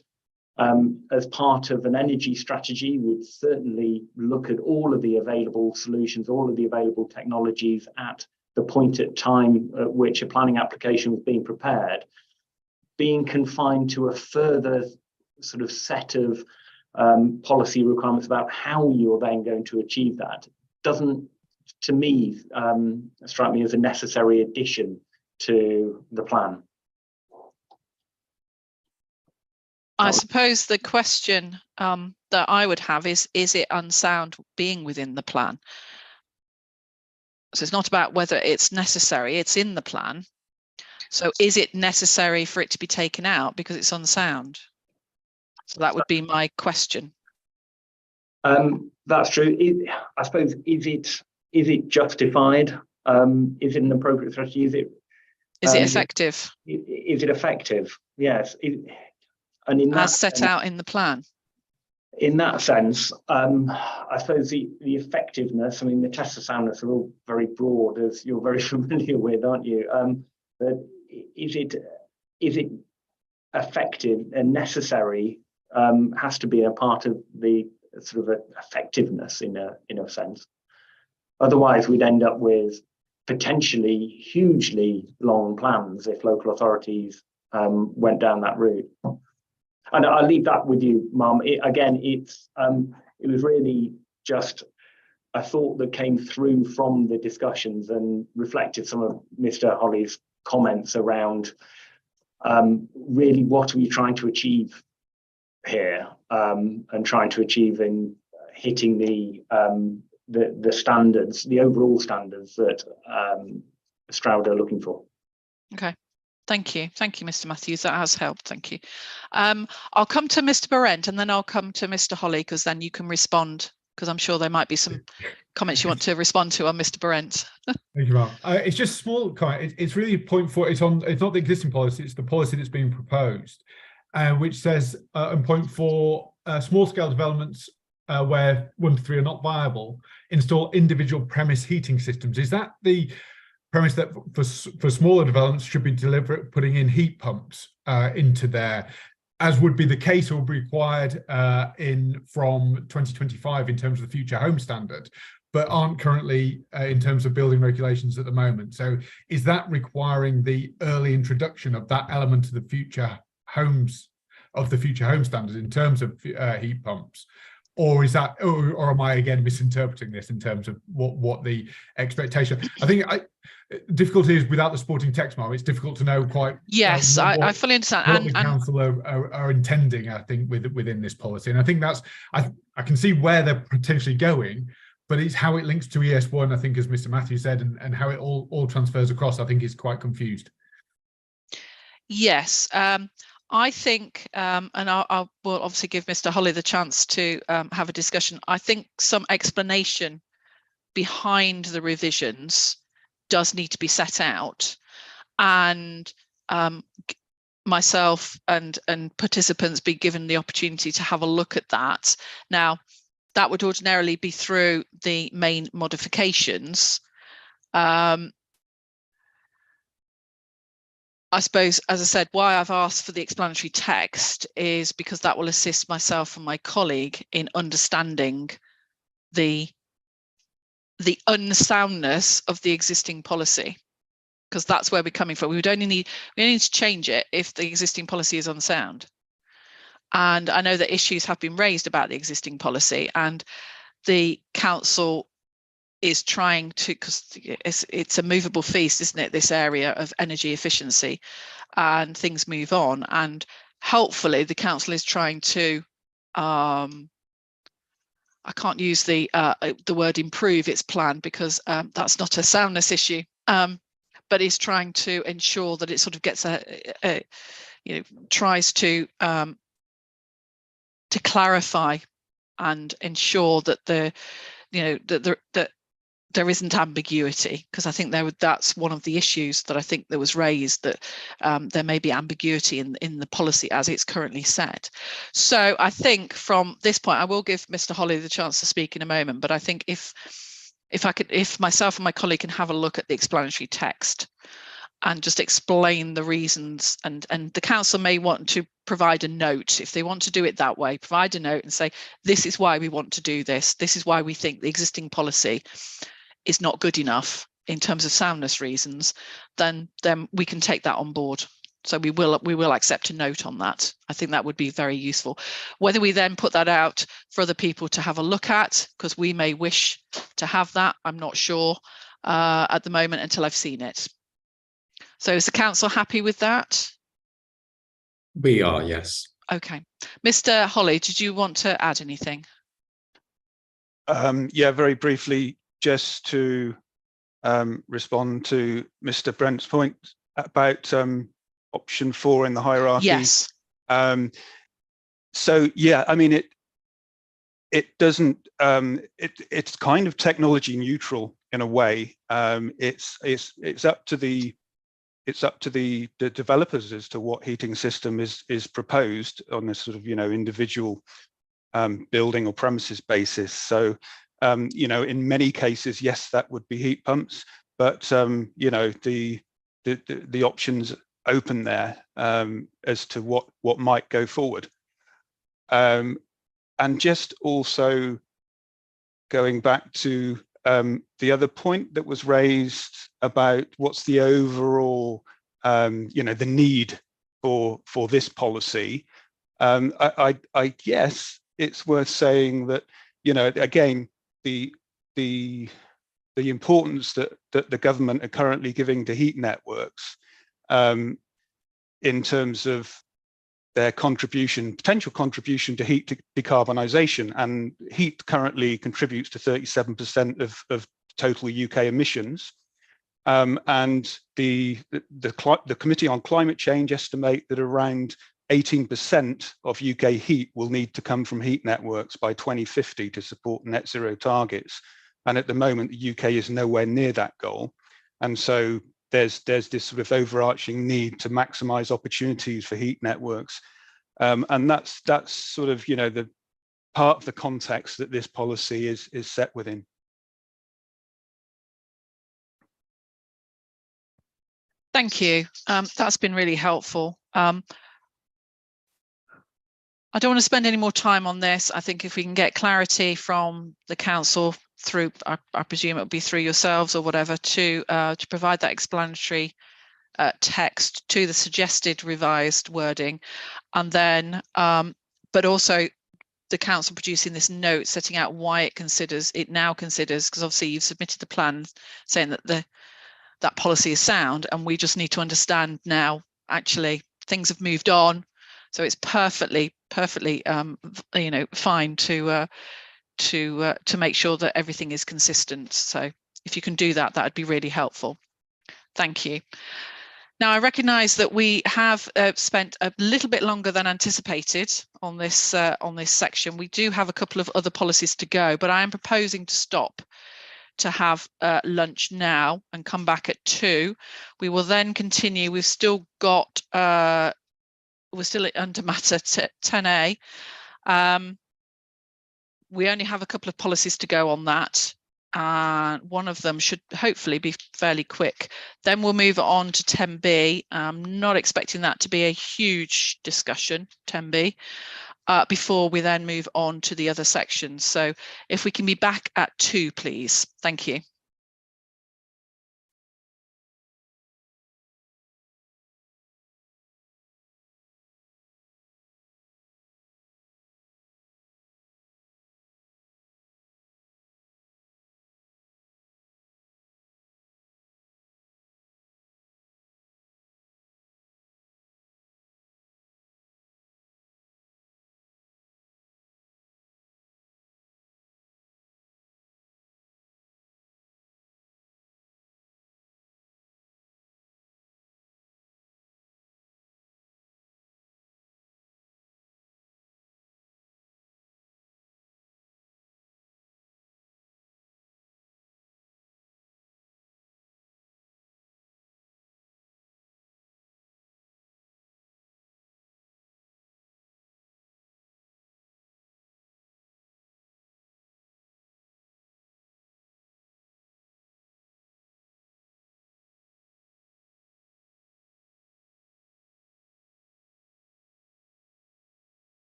K: as part of an energy strategy would certainly look at all of the available solutions, all of the available technologies at the point at time at which a planning application was being prepared. being confined to a further sort of set of policy requirements about how you're then going to achieve that doesn't, to me, strike me as a necessary addition to the plan.
C: I suppose the question that I would have is it unsound being within the plan? So it's not about whether it's necessary, it's in the plan. So is it necessary for it to be taken out because it's unsound? So that would be my question.
K: That's true. I suppose, is it justified? Is it an appropriate strategy? Is it
C: effective?
K: Is it effective? Yes. And in that
C: as set out in the plan.
K: In that sense, I suppose the effectiveness, I mean, the tests of soundness are all very broad, as you're very familiar with, aren't you? But is it effective and necessary? Has to be a part of the sort of effectiveness in a sense. Otherwise, we'd end up with potentially hugely long plans if local authorities went down that route. And I'll leave that with you, Mum. It was really just a thought that came through from the discussions and reflected some of Mr. Holly's comments around really what are we trying to achieve here, and trying to achieve in hitting the standards, the overall standards that Stroud are looking for.
C: Okay. Thank you, Mr. Matthews. That has helped. Thank you. I'll come to Mr. Berent and then I'll come to Mr. Holly, because then you can respond, because I'm sure there might be some comments you want to respond to on Mr. Berent.
M: Thank you, Mark. It's just a small comment. It's really point 4. It's not the existing policy. It's the policy that's being proposed, which says in point 4, small-scale developments where 1 to 3 are not viable, install individual premise heating systems. Is that the premise that for smaller developments should be deliberate putting in heat pumps into there, as would be the case or be required from 2025 in terms of the future home standard, but aren't currently in terms of building regulations at the moment? So is that requiring the early introduction of that element of the future home standard in terms of heat pumps? Or is that, or am I again misinterpreting this in terms of what the expectation? I think difficulty is without the supporting text, Mark. It's difficult to know quite.
C: Yes, I fully understand.
M: What the council are intending, I think, within this policy, and I think that's I can see where they're potentially going, but it's how it links to ES1. I think, as Mr. Matthews said, and how it all transfers across. I think is quite confused.
C: Yes. I think, and I will obviously give Mr. Holly the chance to have a discussion. I think some explanation behind the revisions does need to be set out, and myself and participants be given the opportunity to have a look at that. Now, that would ordinarily be through the main modifications. I suppose, as I said, why I've asked for the explanatory text is because that will assist myself and my colleague in understanding the unsoundness of the existing policy, because that's where we're coming from. We only need to change it if the existing policy is unsound. And I know that issues have been raised about the existing policy, and the council is trying to, because it's a movable feast, isn't it, this area of energy efficiency, and things move on, and helpfully the council is trying to I can't use the word improve its plan, because that's not a soundness issue, but is trying to ensure that it sort of gets tries to clarify and ensure that that there isn't ambiguity, because I think that's one of the issues that I think there was raised, that there may be ambiguity in the policy as it's currently set. So I think from this point, I will give Mr. Holly the chance to speak in a moment, but I think if myself and my colleague can have a look at the explanatory text and just explain the reasons, and the council may want to provide a note, if they want to do it that way, provide a note and say, this is why we want to do this, this is why we think the existing policy is not good enough in terms of soundness reasons, then we can take that on board. So we will accept a note on that. I think that would be very useful. Whether we then put that out for other people to have a look at, because we may wish to have that, I'm not sure at the moment until I've seen it. So is the council happy with that?
E: We are, yes.
C: Okay. Mr. Holly, did you want to add anything?
T: Yeah, very briefly, just to respond to Mr. Brent's point about option 4 in the hierarchy.
C: Yes.
T: So yeah, I mean, it doesn't. It's kind of technology neutral in a way. It's up to the developers as to what heating system is proposed on this sort of individual building or premises basis. So in many cases, yes, that would be heat pumps, but the options open there as to what might go forward. And just also going back to the other point that was raised about what's the overall the need for this policy. I guess it's worth saying that again the importance that the government are currently giving to heat networks in terms of their potential contribution to heat decarbonisation, and heat currently contributes to 37% of total UK emissions. And the Committee on Climate Change estimate that around 18% of UK heat will need to come from heat networks by 2050 to support net zero targets. And at the moment, the UK is nowhere near that goal. And so there's this sort of overarching need to maximise opportunities for heat networks. And that's sort of, the part of the context that this policy is set within.
C: Thank you. That's been really helpful. I don't want to spend any more time on this. I think if we can get clarity from the council through, I presume it will be through yourselves or whatever, to provide that explanatory text to the suggested revised wording, and then, but also the council producing this note setting out why it now considers, because obviously you've submitted the plan saying that that policy is sound, and we just need to understand now actually things have moved on, so it's perfectly fine to make sure that everything is consistent. So if you can do that, that would be really helpful. Thank you. Now, I recognise that we have spent a little bit longer than anticipated on this section. We do have a couple of other policies to go, but I am proposing to stop to have lunch now and come back at 2. We will then continue. We've still got we're still under matter 10A. We only have a couple of policies to go on that. One of them should hopefully be fairly quick. Then we'll move on to 10B. I'm not expecting that to be a huge discussion, 10B, before we then move on to the other sections. So if we can be back at 2, please. Thank you.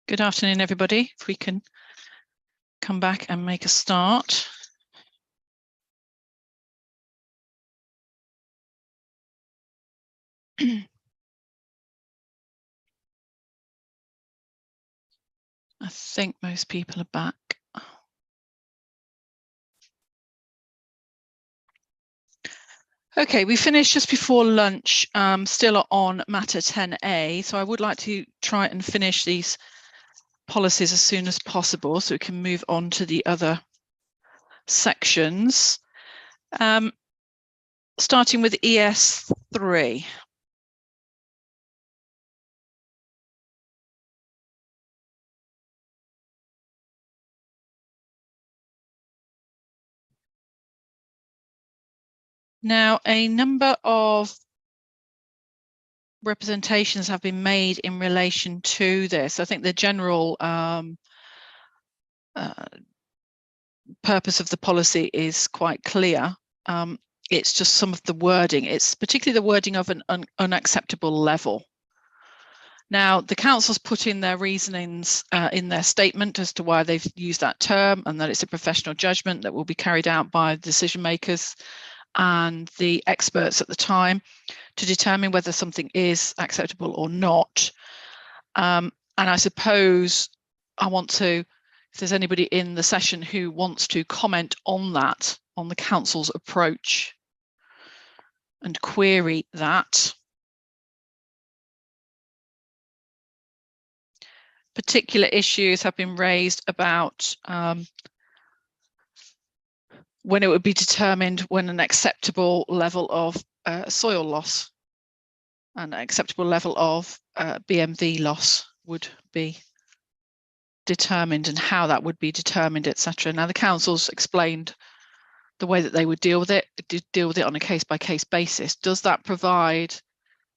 C: Good afternoon, everybody. If we can come back and make a start. I think most people are back. Okay, we finished just before lunch, still on matter 10A. So I would like to try and finish these policies as soon as possible so we can move on to the other sections. Starting with ES3. Now, a number of representations have been made in relation to this. I think the general purpose of the policy is quite clear. It's just some of the wording. It's particularly the wording of an unacceptable level. Now, the council's put in their reasonings in their statement as to why they've used that term, and that it's a professional judgment that will be carried out by decision makers and the experts at the time to determine whether something is acceptable or not. And I suppose I want to, if there's anybody in the session who wants to comment on that, on the council's approach and query that. Particular issues have been raised about when it would be determined when an acceptable level of soil loss and an acceptable level of BMV loss would be determined, and how that would be determined, etc. Now, the council's explained the way that they would deal with it on a case-by-case basis. Does that provide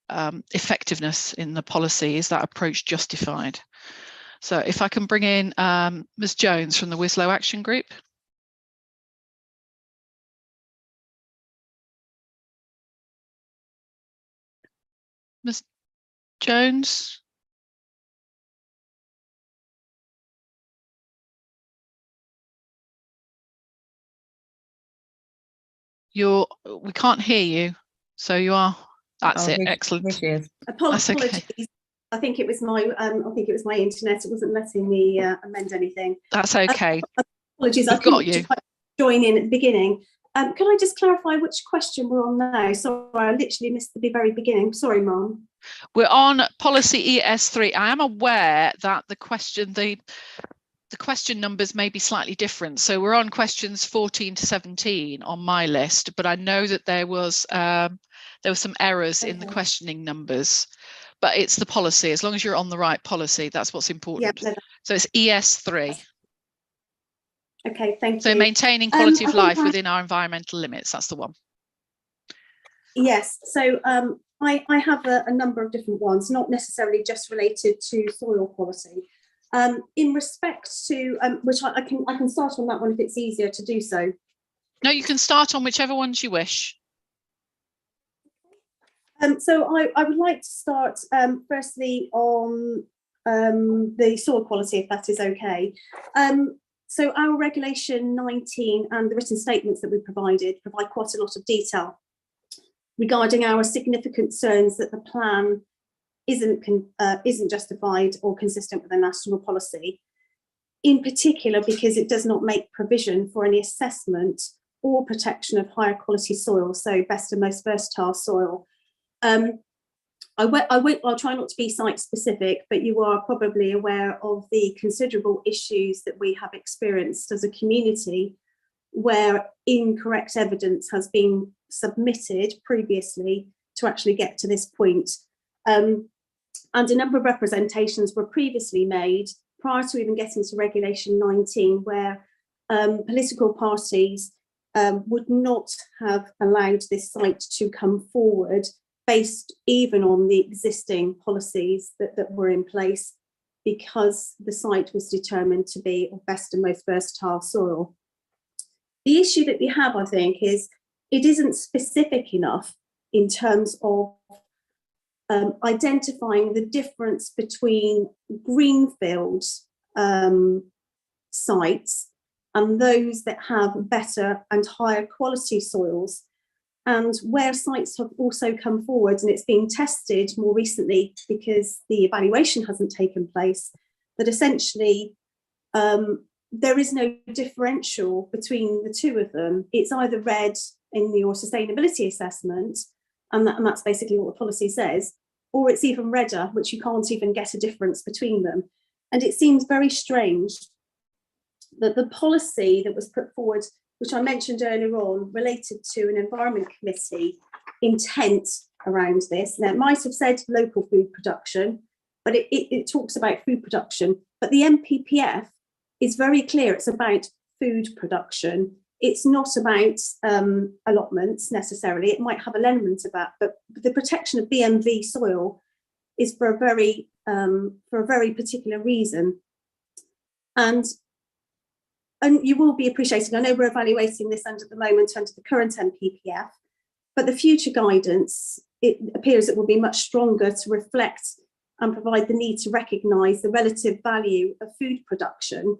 C: effectiveness in the policy? Is that approach justified? So if I can bring in Ms. Jones from the Wislow Action Group. Ms. Jones? We can't hear you, so you are. That's it. Excellent.
I: Apologies. Okay. I think it was my internet. It wasn't letting me amend anything.
C: That's okay.
I: Apologies. I couldn't quite join in at the beginning. Can I just clarify which question we're on now? Sorry, I literally missed the very beginning. Sorry, Mum.
C: We're on policy ES3. I am aware that the question numbers may be slightly different. So we're on questions 14 to 17 on my list, but I know that there were some errors in the questioning numbers. But it's the policy. As long as you're on the right policy, that's what's important. Yep. So it's ES3.
I: Okay, thank you.
C: So maintaining quality of life within our environmental limits, that's the one.
I: Yes, so I have a number of different ones, not necessarily just related to soil quality. In respect to, which I can start on that one if it's easier to do so.
C: No, you can start on whichever ones you wish.
I: So I would like to start firstly on the soil quality, if that is okay. So our regulation 19 and the written statements that we provide quite a lot of detail regarding our significant concerns that the plan isn't justified or consistent with the national policy, in particular because it does not make provision for any assessment or protection of higher quality soil, so best and most versatile soil. I'll try not to be site specific, but you are probably aware of the considerable issues that we have experienced as a community where incorrect evidence has been submitted previously to actually get to this point. And a number of representations were previously made prior to even getting to regulation 19, where political parties would not have allowed this site to come forward based even on the existing policies that were in place, because the site was determined to be of best and most versatile soil. The issue that we have, I think, is it isn't specific enough in terms of identifying the difference between greenfield sites and those that have better and higher quality soils. And where sites have also come forward, and it's been tested more recently because the evaluation hasn't taken place, that essentially there is no differential between the two of them. It's either red in your sustainability assessment, and that's basically what the policy says, or it's even redder, which you can't even get a difference between them. And it seems very strange that the policy that was put forward, which I mentioned earlier on, related to an environment committee intent around this. Now, it might have said local food production, but it talks about food production. But the MPPF is very clear. It's about food production. It's not about allotments necessarily. It might have an element of that, but the protection of BMV soil is for a very particular reason. And you will be appreciating, I know we're evaluating this under the moment under the current MPPF, but the future guidance, it appears it will be much stronger to reflect and provide the need to recognise the relative value of food production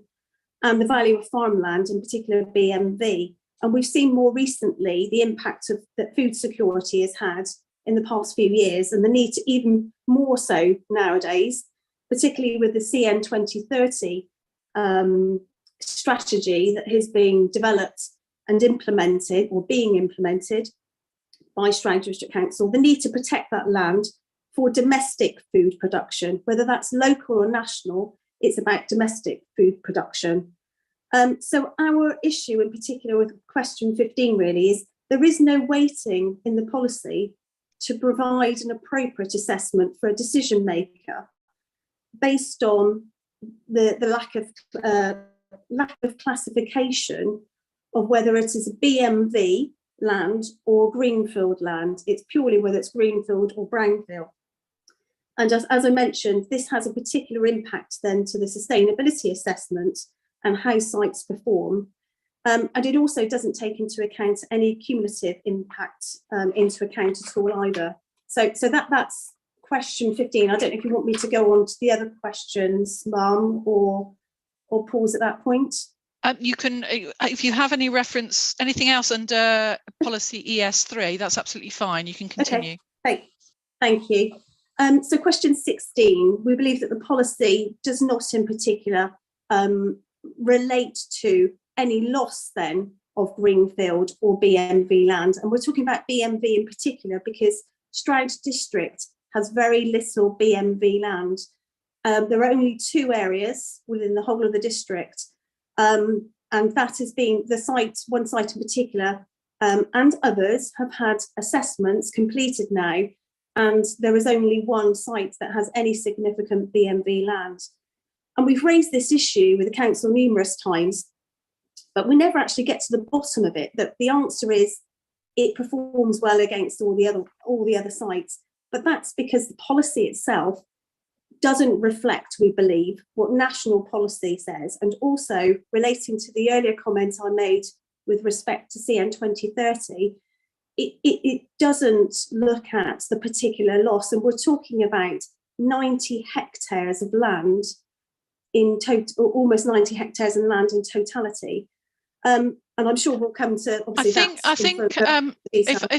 I: and the value of farmland, in particular BMV. And we've seen more recently the impact that food security has had in the past few years, and the need to even more so nowadays, particularly with the CN 2030 strategy that is being developed and implemented, or being implemented by Stroud District Council, the need to protect that land for domestic food production, whether that's local or national. It's about domestic food production. So our issue in particular with question 15 really is there is no weighting in the policy to provide an appropriate assessment for a decision maker based on the lack of classification of whether it is a BMV land or greenfield land. It's purely whether it's greenfield or brownfield. And as I mentioned, this has a particular impact then to the sustainability assessment and how sites perform. And it also doesn't take into account any cumulative impact into account at all either. So that's question 15. I don't know if you want me to go on to the other questions, Mum, or pause at that point.
C: You can, if you have any reference, anything else under policy ES3, that's absolutely fine. You can continue.
I: Okay, thank you. So question 16, we believe that the policy does not in particular relate to any loss then of greenfield or BMV land. And we're talking about BMV in particular because Stroud District has very little BMV land. There are only 2 areas within the whole of the district. And that has been the site, one site in particular, and others have had assessments completed now. And there is only 1 site that has any significant BMV land. And we've raised this issue with the council numerous times, but we never actually get to the bottom of it. That the answer is it performs well against all the other sites. But that's because the policy itself doesn't reflect, we believe, what national policy says. And also relating to the earlier comment I made with respect to CN 2030, it doesn't look at the particular loss. And we're talking about 90 hectares of land in total, or almost 90 hectares of land in totality. And I'm sure we'll come to obviously
C: I think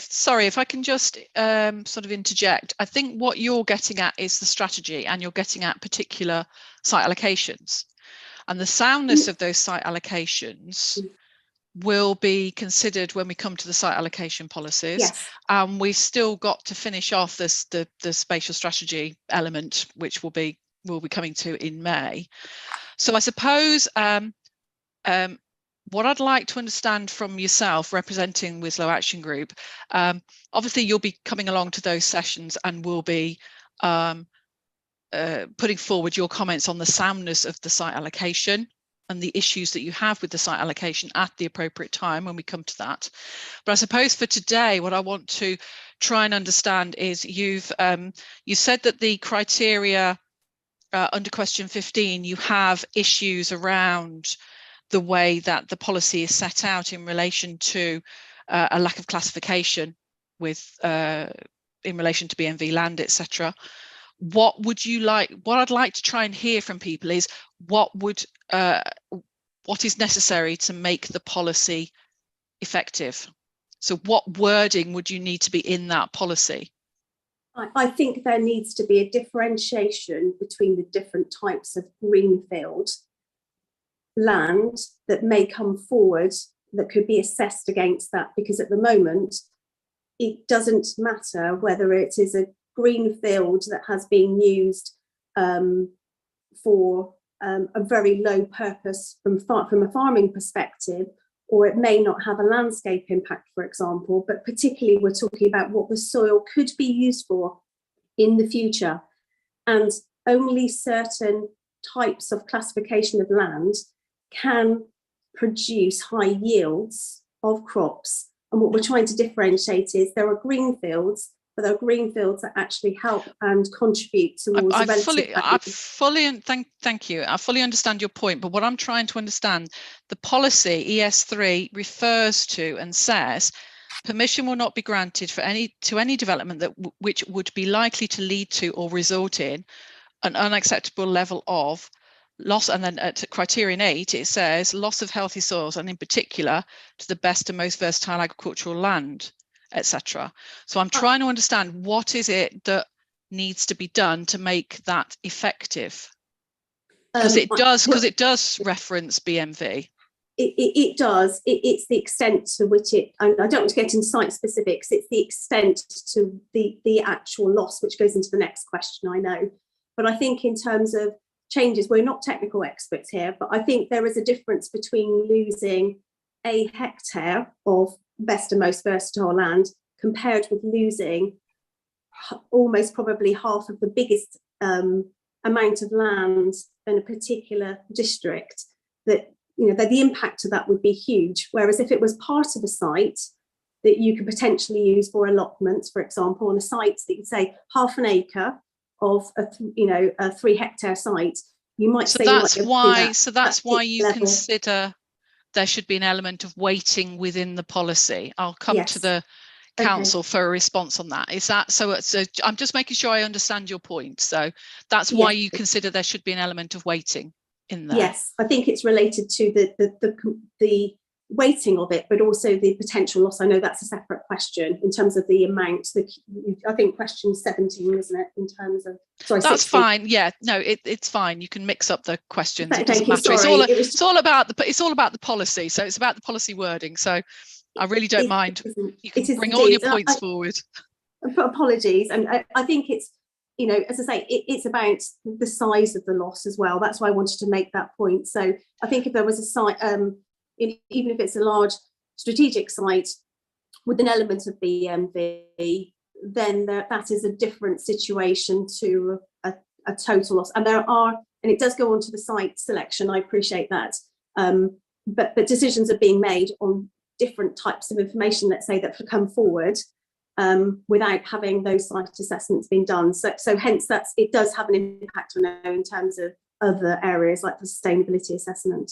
C: sorry, if I can just sort of interject, I think what you're getting at is the strategy, and you're getting at particular site allocations, and the soundness of those site allocations will be considered when we come to the site allocation policies.
I: Yes.
C: We've still got to finish off the spatial strategy element, which we'll be coming to in May. So I suppose what I'd like to understand from yourself, representing Winslow Action Group, obviously you'll be coming along to those sessions and will be putting forward your comments on the soundness of the site allocation and the issues that you have with the site allocation at the appropriate time when we come to that. But I suppose for today, what I want to try and understand is you said that the criteria under question 15, you have issues around the way that the policy is set out in relation to a lack of classification with in relation to BMV land, etc. What would you like? What I'd like to try and hear from people is what is necessary to make the policy effective. So what wording would you need to be in that policy?
I: I think there needs to be a differentiation between the different types of greenfield land that may come forward that could be assessed against that, because at the moment it doesn't matter whether it is a greenfield that has been used for a very low purpose from a farming perspective, or it may not have a landscape impact, for example, but particularly we're talking about what the soil could be used for in the future. And only certain types of classification of land can produce high yields of crops. And what we're trying to differentiate is there are greenfields, but there are greenfields that actually help and contribute towards
C: Thank you. I fully understand your point, but what I'm trying to understand, the policy ES3 refers to and says permission will not be granted for any development which would be likely to lead to or result in an unacceptable level of loss. And then at criterion 8 it says loss of healthy soils, and in particular to the best and most versatile agricultural land, etc. So I'm trying to understand what is it that needs to be done to make that effective, because it does reference BMV.
I: It does. It's the extent to which it, and I don't want to get into site specifics, it's the extent to the actual loss, which goes into the next question, I know. But I think in terms of changes, we're not technical experts here, but I think there is a difference between losing a hectare of best and most versatile land compared with losing almost probably half of the biggest amount of land in a particular district. That, you know, that the impact of that would be huge. Whereas if it was part of a site that you could potentially use for allotments, for example, on a site that you say half an acre of a 3 hectare site, you might say
C: that's why you consider there should be an element of weighting within the policy. I'll come to the council for a response on that. Is that so? I'm just making sure I understand your point. So that's why you consider there should be an element of weighting in there.
I: Yes, I think it's related to the weighting of it, but also the potential loss. I know that's a separate question in terms of the amount. I think question 17, isn't it? In terms of
C: that's
I: 16.
C: fine. Yeah, no, it's fine. You can mix up the questions. It doesn't
I: Thank you.
C: matter. It's all about the policy. So it's about the policy wording. So I really don't mind. You can bring all your points forward.
I: Apologies, and I think it's, you know, as I say, it's about the size of the loss as well. That's why I wanted to make that point. So I think if there was a site, even if it's a large strategic site with an element of BMV, then that is a different situation to a total loss. And it does go on to the site selection. I appreciate that, but decisions are being made on different types of information, let's say, that come forward without having those site assessments being done. So hence it does have an impact, I know, in terms of other areas like the sustainability assessment.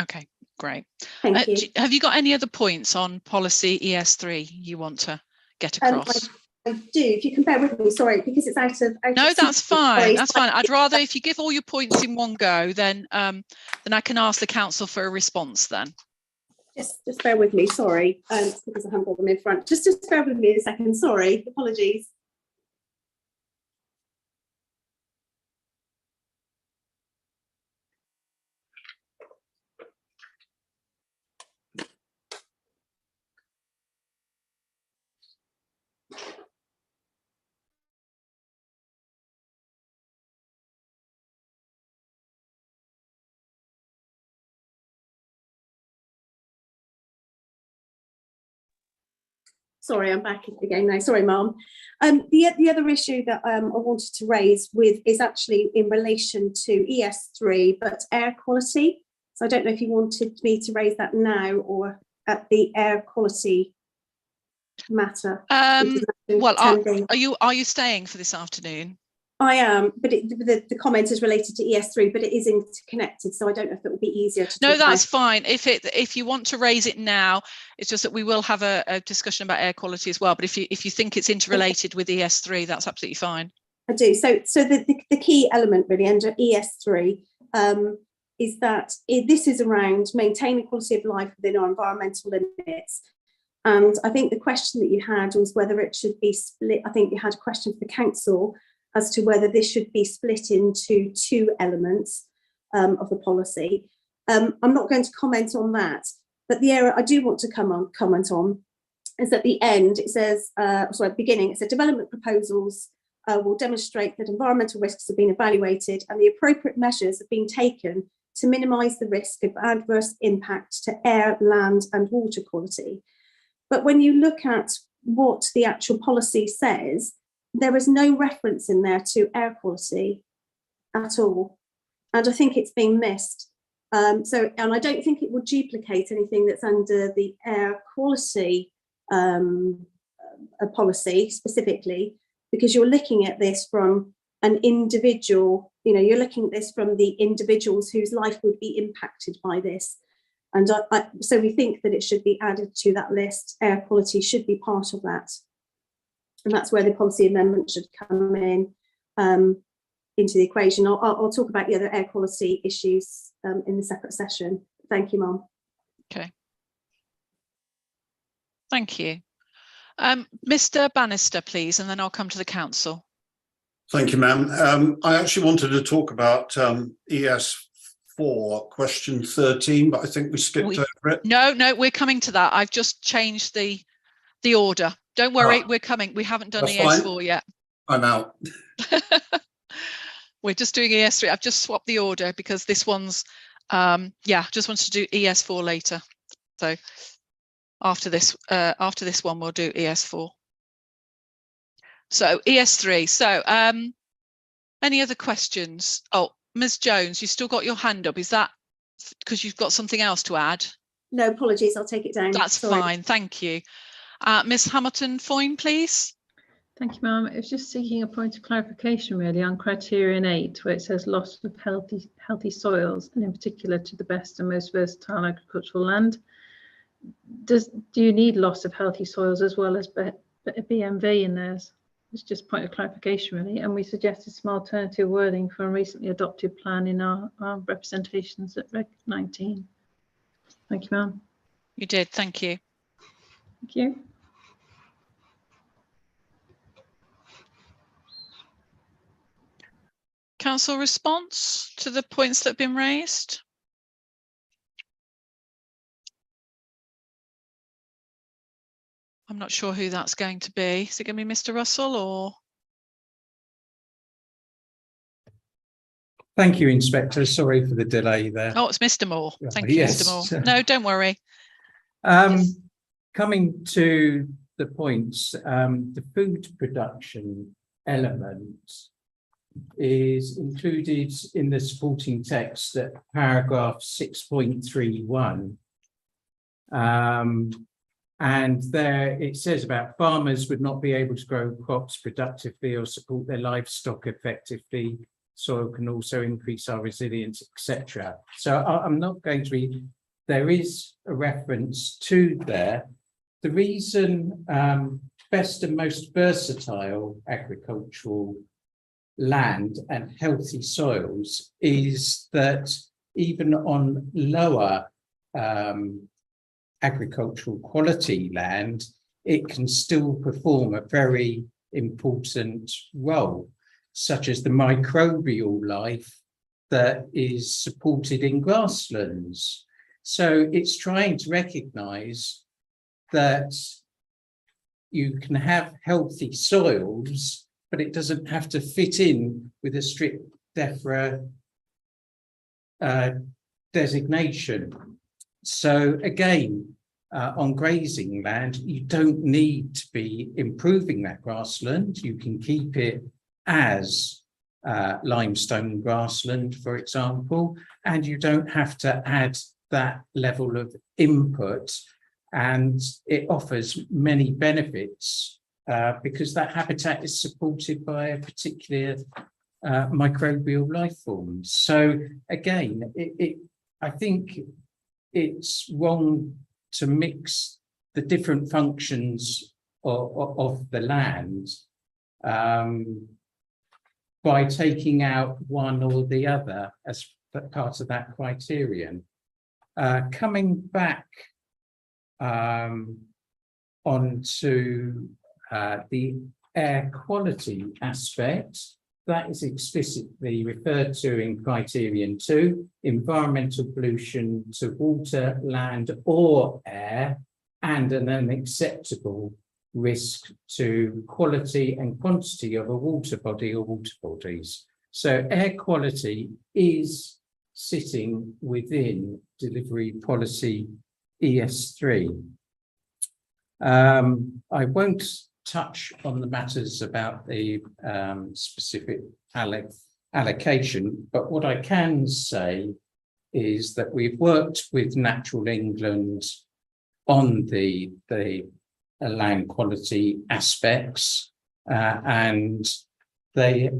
C: Okay, great.
I: Thank you.
C: Have you got any other points on policy ES3 you want to get across?
I: I do, if you can bear with me, sorry, because it's out of
C: no, that's fine. That's fine. I'd rather if you give all your points in one go, then I can ask the council for a response then.
I: Just bear with me, sorry, because I haven't got them in front. Just bear with me a second, sorry, apologies. Sorry, I'm back again now. Sorry, Mum. The other issue that I wanted to raise is actually in relation to ES3, but air quality. So I don't know if you wanted me to raise that now or at the air quality matter.
C: Well, are you staying for this afternoon?
I: I am, but the comment is related to ES3, but it is interconnected, so I don't know if it will be easier to.
C: No, that's fine. If you want to raise it now, it's just that we will have a discussion about air quality as well. But if you think it's interrelated with ES3, that's absolutely fine.
I: I do. So the key element really under ES3 is that this is around maintaining quality of life within our environmental limits. And I think the question that you had was whether it should be split. I think you had a question for the council as to whether this should be split into two elements of the policy. I'm not going to comment on that, but the area I do want to comment on is at the end, it says, beginning, it said development proposals will demonstrate that environmental risks have been evaluated and the appropriate measures have been taken to minimise the risk of adverse impact to air, land and water quality. But when you look at what the actual policy says, there is no reference in there to air quality at all. And I think it's been missed. And I don't think it will duplicate anything that's under the air quality policy specifically, because you're looking at this from an individual, you're looking at this from the individuals whose life would be impacted by this. And so we think that it should be added to that list. Air quality should be part of that. And that's where the policy amendment should come in into the equation. I'll talk about the other air quality issues in the separate session. Thank you, Mum.
C: Okay. Thank you. Mr. Bannister, please, and then I'll come to the council.
J: Thank you, ma'am. I actually wanted to talk about ES4, question 13, but I think we skipped over it.
C: No, we're coming to that. I've just changed the order. Don't worry, we're coming. We haven't done ES4 yet.
J: I'm out.
C: We're just doing ES3. I've just swapped the order because this one's, just wanted to do ES4 later. So after this one, we'll do ES4. So ES3. So any other questions? Oh, Ms. Jones, you still got your hand up. Is that because you've got something else to add?
I: No, apologies. I'll take it down.
C: That's fine. Thank you. Ms. Hamilton-Foyne, please.
L: Thank you, ma'am. It was just seeking a point of clarification really on criterion 8, where it says loss of healthy soils, and in particular to the best and most versatile agricultural land. Do you need loss of healthy soils as well as BMV in there? It's just point of clarification really, and we suggested some alternative wording for a recently adopted plan in our representations at Reg 19. Thank you, ma'am.
C: You did. Thank you.
L: Thank you.
C: Council response to the points that have been raised? I'm not sure who that's going to be. Is it going to be Mr. Russell or?
O: Thank you, Inspector. Sorry for the delay there.
C: Oh, it's Mr. Moore. Thank you,
O: yes.
C: Mr. Moore. No, don't worry.
O: Coming to the points, the food production element is included in the supporting text at paragraph 6.31. And there it says about farmers would not be able to grow crops productively or support their livestock effectively. Soil can also increase our resilience, etc. So I'm not going to read. There is a reference to there. The reason best and most versatile agricultural land and healthy soils is that even on lower agricultural quality land, it can still perform a very important role, such as the microbial life that is supported in grasslands. So it's trying to recognise that you can have healthy soils, but it doesn't have to fit in with a strict DEFRA designation. So again, on grazing land, you don't need to be improving that grassland. You can keep it as limestone grassland, for example, and you don't have to add that level of input, and it offers many benefits because that habitat is supported by a particular microbial life form. So again, I think it's wrong to mix the different functions of the land by taking out one or the other as part of that criterion. Coming back onto the air quality aspect, that is explicitly referred to in criterion 2, environmental pollution to water, land or air, and an unacceptable risk to quality and quantity of a water body or water bodies. So air quality is sitting within delivery policy ES3. I won't touch on the matters about the specific allocation, but what I can say is that we've worked with Natural England on the land quality aspects, and they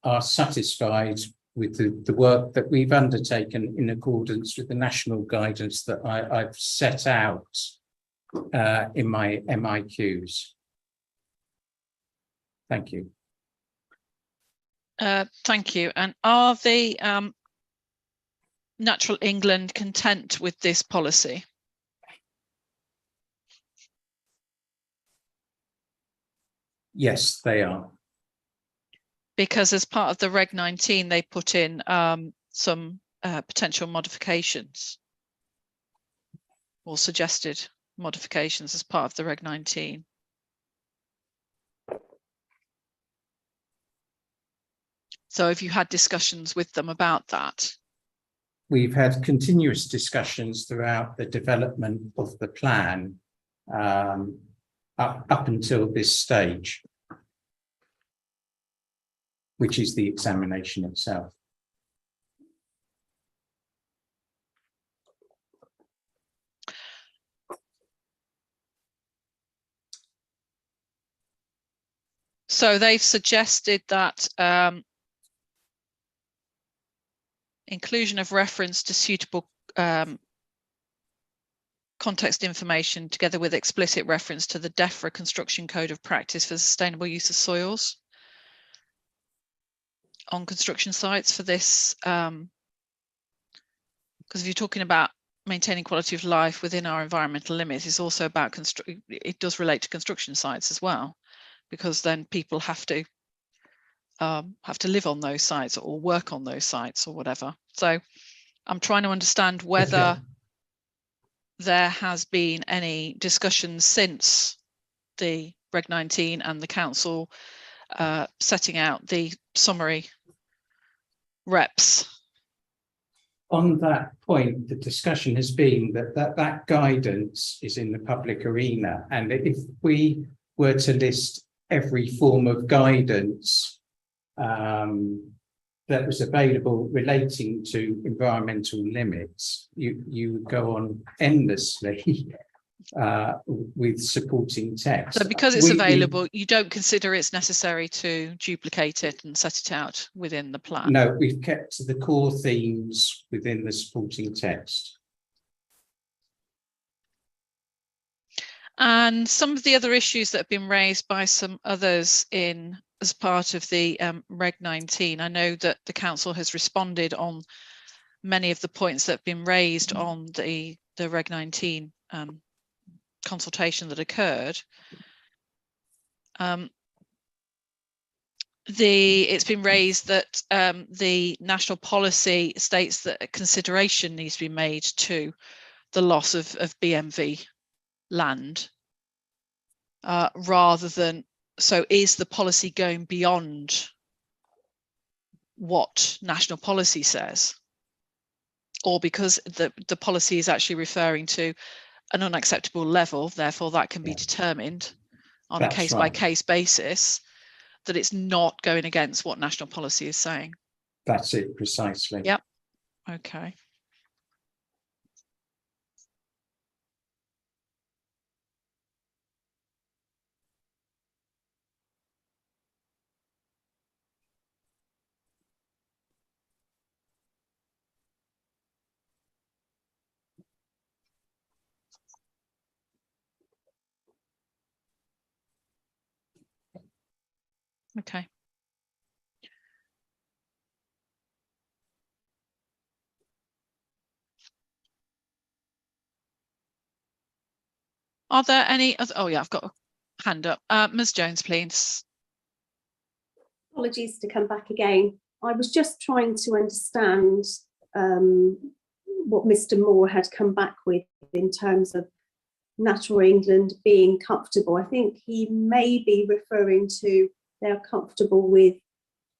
O: are satisfied with the work that we've undertaken in accordance with the national guidance that I've set out in my MIQs. Thank you.
C: Thank you. And are the Natural England content with this policy?
O: Yes, they are.
C: Because as part of the Reg 19, they put in some potential modifications or suggested modifications as part of the Reg 19. So have you had discussions with them about that?
O: We've had continuous discussions throughout the development of the plan up until this stage, which is the examination itself.
C: So they've suggested that inclusion of reference to suitable context information together with explicit reference to the DEFRA construction code of practice for sustainable use of soils on construction sites for this, because if you're talking about maintaining quality of life within our environmental limits, it's also about it does relate to construction sites as well, because then people have to live on those sites or work on those sites or whatever. So I'm trying to understand whether there has been any discussion since the Reg 19 and the council setting out the summary reps.
O: On that point, the discussion has been that guidance is in the public arena, and if we were to list every form of guidance that was available relating to environmental limits, you would go on endlessly with supporting text.
C: So because it's available, you don't consider it's necessary to duplicate it and set it out within the plan?
O: No, we've kept to the core themes within the supporting text.
C: And some of the other issues that have been raised by some others as part of the Reg 19, I know that the council has responded on many of the points that have been raised on the Reg 19 consultation that occurred. It's been raised that the national policy states that a consideration needs to be made to the loss of BMV land rather than, so is the policy going beyond what national policy says, or because the policy is actually referring to an unacceptable level, therefore that can be determined on a case-by-case basis, that it's not going against what national policy is saying?
O: That's it, precisely.
C: Yep. Okay. Okay. Are there any other? Oh yeah, I've got a hand up. Ms. Jones, please.
I: Apologies to come back again. I was just trying to understand what Mr. Moore had come back with in terms of Natural England being comfortable. I think he may be referring to they're comfortable with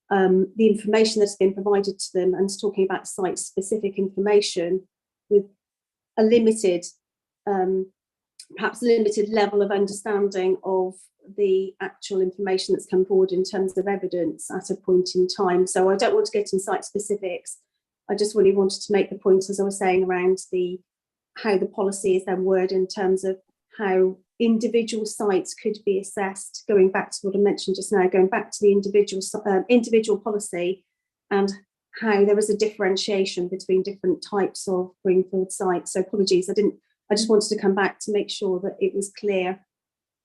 I: the information that's been provided to them, and talking about site-specific information with a limited, perhaps limited level of understanding of the actual information that's come forward in terms of evidence at a point in time. So I don't want to get in site specifics. I just really wanted to make the point, as I was saying, around how the policy is then worded in terms of how individual sites could be assessed, going back to what I mentioned just now, going back to the individual policy, and how there was a differentiation between different types of greenfield sites. So apologies, I just wanted to come back to make sure that it was clear.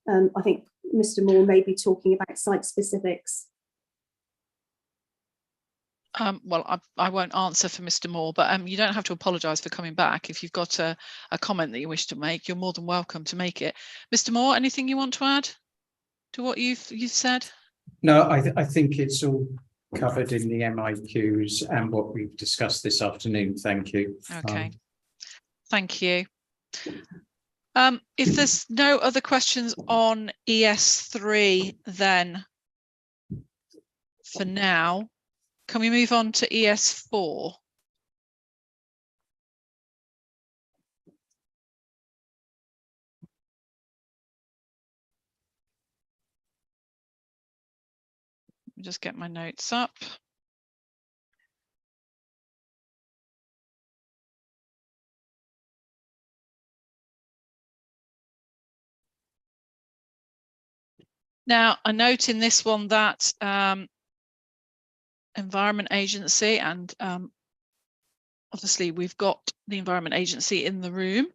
I: I think Mr. Moore may be talking about site specifics.
C: Well, I won't answer for Mr. Moore, but you don't have to apologise for coming back. If you've got a comment that you wish to make, you're more than welcome to make it. Mr. Moore, anything you want to add to what you've said?
O: No, I think it's all covered in the MIQs and what we've discussed this afternoon. Thank you.
C: Okay, thank you. If there's no other questions on ES3, then for now, can we move on to ES4? Let me just get my notes up. Now, I note in this one that Environment Agency, and obviously we've got the Environment Agency in the room,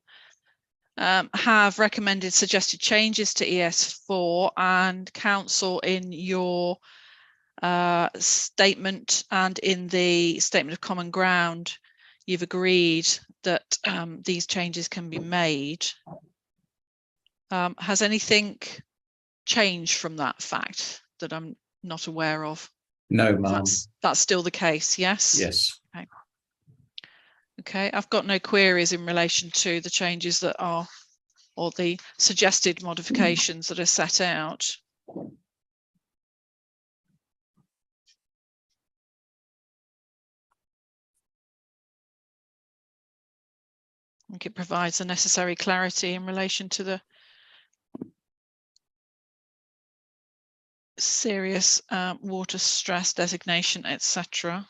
C: have recommended suggested changes to ES4, and Council in your statement and in the Statement of Common Ground, you've agreed that these changes can be made. Has anything changed from that fact that I'm not aware of?
O: No, ma'am.
C: That's still the case, yes?
O: Yes.
C: Okay. Okay, I've got no queries in relation to the changes that are, or the suggested modifications that are set out. I think it provides the necessary clarity in relation to the serious water stress designation, etc.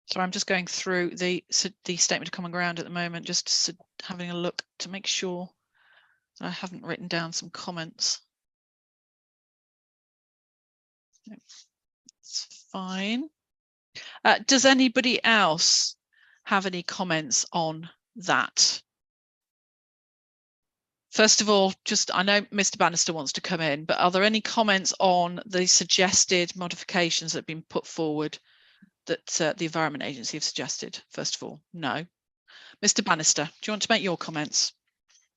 C: So I'm just going through the Statement of Common Ground at the moment, just having a look to make sure that I haven't written down some comments. It's fine. Does anybody else have any comments on that? First of all, I know Mr. Bannister wants to come in, but are there any comments on the suggested modifications that have been put forward that the Environment Agency have suggested? First of all, no. Mr. Bannister, do you want to make your comments?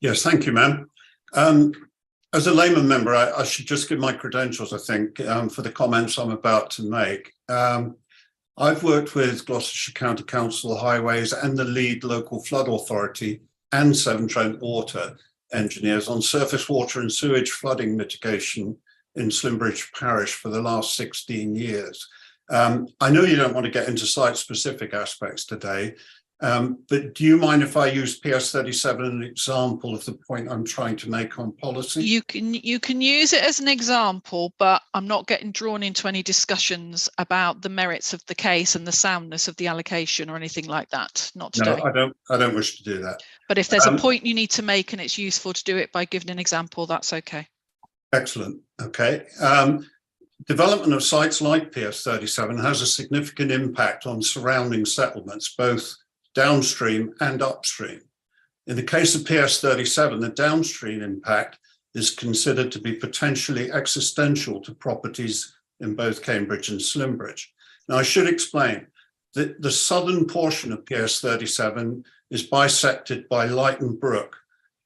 J: Yes, thank you, ma'am. As a layman member, I should just give my credentials, I think, for the comments I'm about to make. I've worked with Gloucestershire County Council Highways and the lead local flood authority and Severn Trent Water engineers on surface water and sewage flooding mitigation in Slimbridge Parish for the last 16 years. I know you don't want to get into site-specific aspects today, but do you mind if I use PS37 as an example of the point I'm trying to make on policy?
C: You can use it as an example, but I'm not getting drawn into any discussions about the merits of the case and the soundness of the allocation or anything like that. Not today.
J: No, I don't wish to do that.
C: But if there's a point you need to make and it's useful to do it by giving an example, that's okay.
J: Excellent. Okay. Development of sites like PS37 has a significant impact on surrounding settlements, both downstream and upstream. In the case of PS37, the downstream impact is considered to be potentially existential to properties in both Cambridge and Slimbridge. Now, I should explain that the southern portion of PS37 is bisected by Leighton Brook,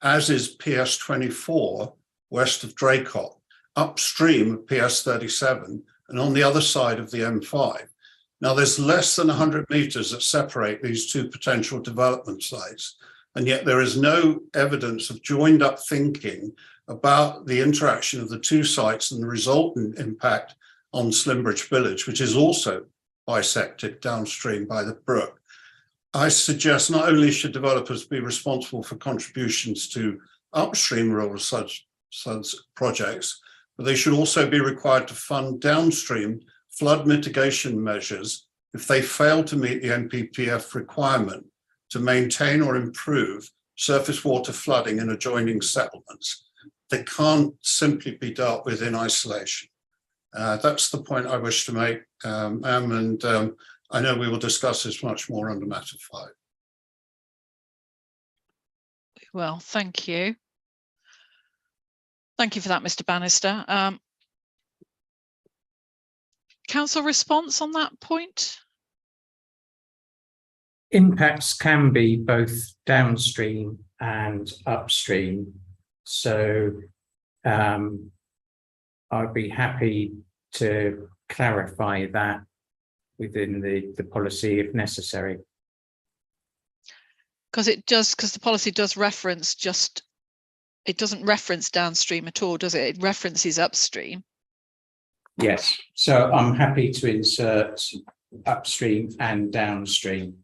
J: as is PS24 west of Draycott, upstream of PS37 and on the other side of the M5. Now, there's less than 100 meters that separate these two potential development sites, and yet there is no evidence of joined up thinking about the interaction of the two sites and the resultant impact on Slimbridge Village, which is also bisected downstream by the brook. I suggest not only should developers be responsible for contributions to upstream rural such projects, but they should also be required to fund downstream flood mitigation measures if they fail to meet the NPPF requirement to maintain or improve surface water flooding in adjoining settlements. They can't simply be dealt with in isolation. That's the point I wish to make, and I know we will discuss this much more under matter 5.
C: Well, thank you. Thank you for that, Mr. Bannister. Council response on that point?
O: Impacts can be both downstream and upstream. So I'd be happy to clarify that within the policy if necessary.
C: Because the policy does reference it doesn't reference downstream at all, does it? It references upstream.
O: Yes, so I'm happy to insert upstream and downstream.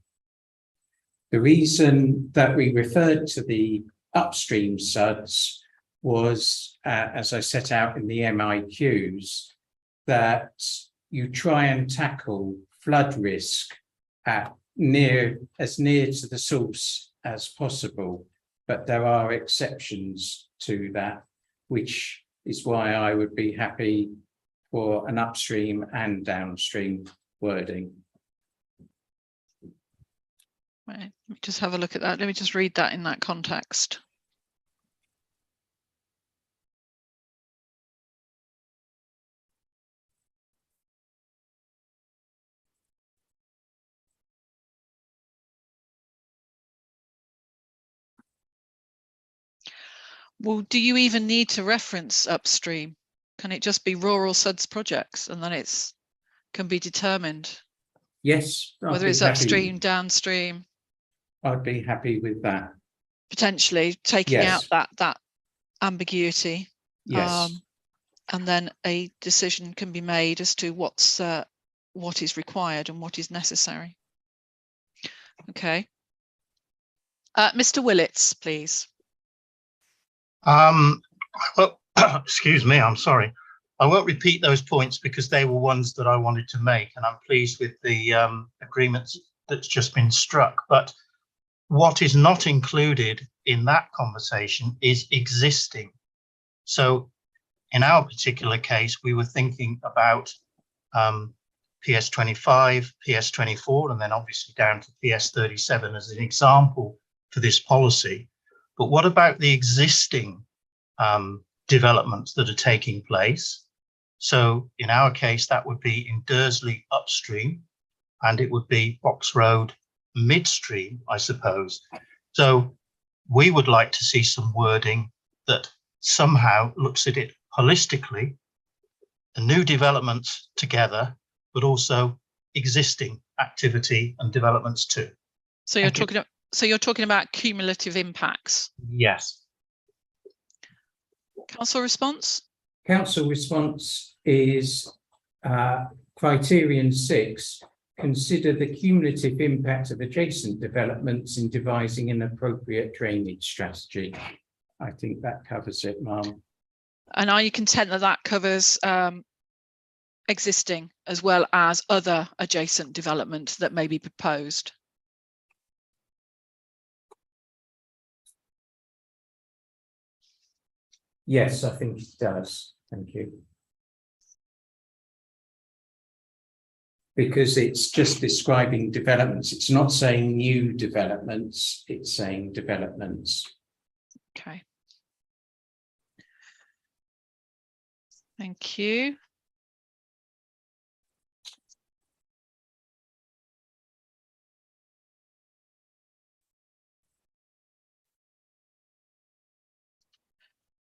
O: The reason that we referred to the upstream SUDs was, as I set out in the MIQs, that you try and tackle flood risk as near to the source as possible, but there are exceptions to that, which is why I would be happy for an upstream and downstream wording.
C: Right, let me just have a look at that. Let me just read that in that context. Well, do you even need to reference upstream? Can it just be rural SUDS projects and then it's can be determined?
O: Yes.
C: Whether it's upstream, downstream.
O: I'd be happy with that.
C: Potentially taking out that ambiguity.
O: Yes.
C: And then a decision can be made as to what is required and what is necessary. Okay. Mr. Willits, please.
B: Well, excuse me, I'm sorry. I won't repeat those points because they were ones that I wanted to make, and I'm pleased with the agreements that's just been struck. But what is not included in that conversation is existing. So in our particular case, we were thinking about PS25, PS24, and then obviously down to PS37 as an example for this policy. But what about the existing developments that are taking place? So in our case, that would be in Dursley upstream, and it would be Box Road midstream, I suppose. So we would like to see some wording that somehow looks at it holistically, the new developments together, but also existing activity and developments too.
C: So you're talking about cumulative impacts.
B: Yes.
C: Council response?
O: Council response is criterion 6. Consider the cumulative impact of adjacent developments in devising an appropriate drainage strategy. I think that covers it, Ma'am.
C: And are you content that that covers existing as well as other adjacent development that may be proposed?
O: Yes, I think it does. Thank you. Because it's just describing developments. It's not saying new developments, it's saying developments.
C: Okay. Thank you.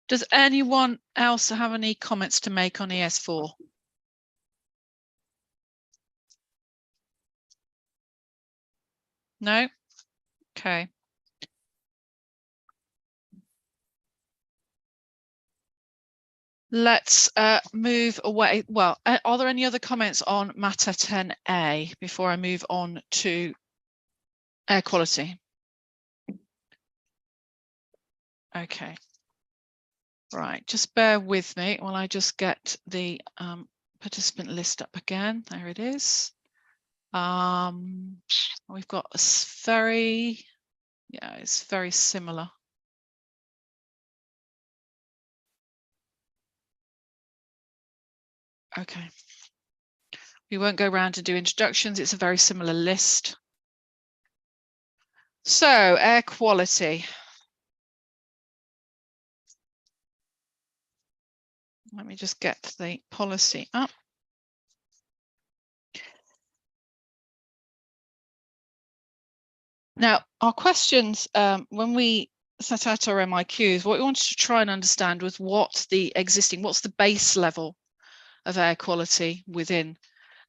C: Does anyone else have any comments to make on ES4? No? Okay. Let's move away. Well, are there any other comments on matter 10A before I move on to air quality? Okay. Right, just bear with me while I just get the participant list up again. There it is. We've got a very, yeah, it's very similar. Okay. We won't go around and do introductions. It's a very similar list. So, air quality. Let me just get the policy up. Now, our questions, when we set out our MIQs, what we wanted to try and understand was what's the base level of air quality within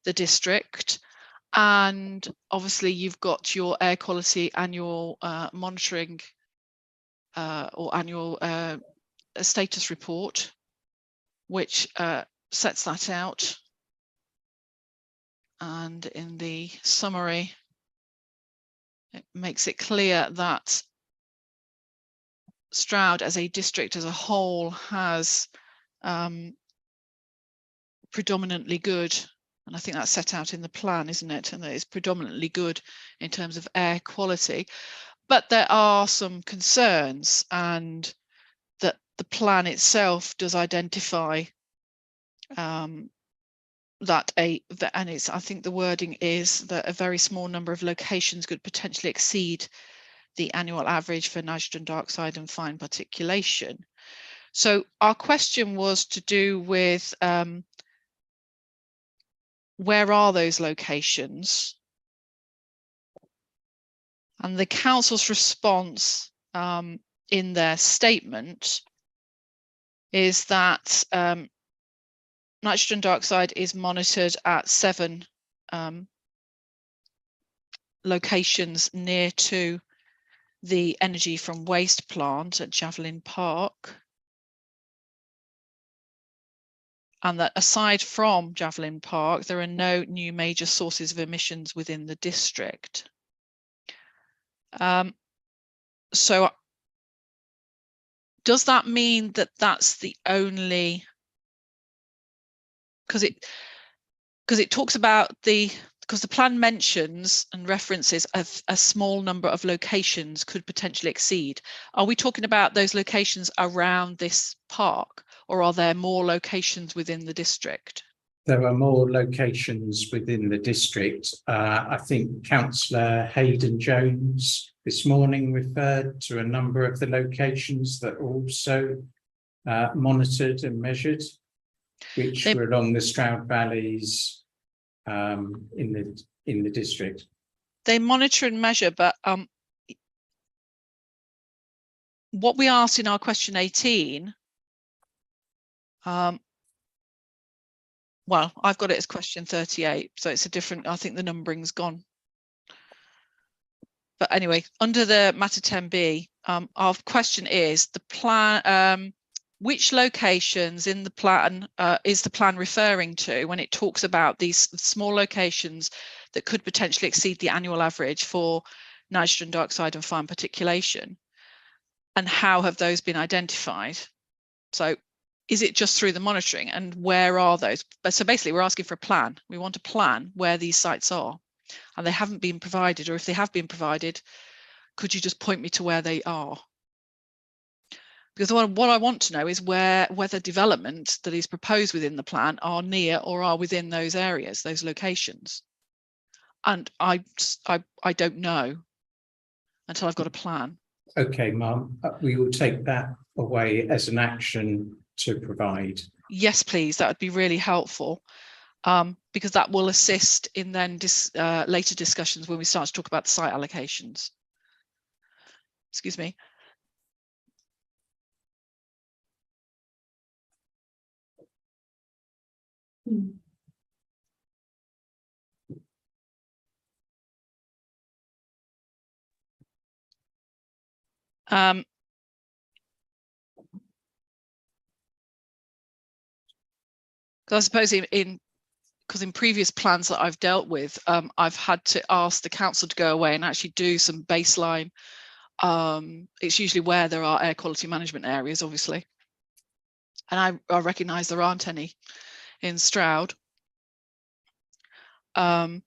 C: the district. And obviously you've got your air quality annual monitoring or annual status report, which sets that out. And in the summary, it makes it clear that Stroud as a district as a whole has predominantly good, and I think that's set out in the plan, isn't it? And that it's predominantly good in terms of air quality. But there are some concerns, and that the plan itself does identify that I think the wording is that a very small number of locations could potentially exceed the annual average for nitrogen dioxide and fine particulation. So our question was to do with where are those locations? And the council's response in their statement is that nitrogen dioxide is monitored at 7 locations near to the energy from waste plant at Javelin Park. And that aside from Javelin Park, there are no new major sources of emissions within the district. So does that mean that that's the only, because it talks about because the plan mentions and references a small number of locations could potentially exceed. Are we talking about those locations around this park, or are there more locations within the district?
O: There are more locations within the district. I think Councillor Hayden Jones this morning referred to a number of the locations that are also monitored and measured, which were along the Stroud Valleys in the district.
C: They monitor and measure, but what we asked in our question 18, well, I've got it as question 38, so it's a different, I think the numbering's gone. But anyway, under the matter 10B, our question is the plan, which locations in the plan is the plan referring to when it talks about these small locations that could potentially exceed the annual average for nitrogen dioxide and fine particulation? And how have those been identified? So is it just through the monitoring, and where are those? So basically we're asking for a plan. We want a plan where these sites are, and they haven't been provided, or if they have been provided, could you just point me to where they are? Because what I want to know is whether development that is proposed within the plan are near or are within those areas, those locations. And I don't know until I've got a plan.
O: Okay, Mum, we will take that away as an action to provide
C: Yes, please, that would be really helpful, because that will assist in then later discussions when we start to talk about the site allocations. Excuse me. I suppose because in previous plans that I've dealt with, I've had to ask the council to go away and actually do some baseline. It's usually where there are air quality management areas, obviously. And I recognise there aren't any in Stroud.
O: There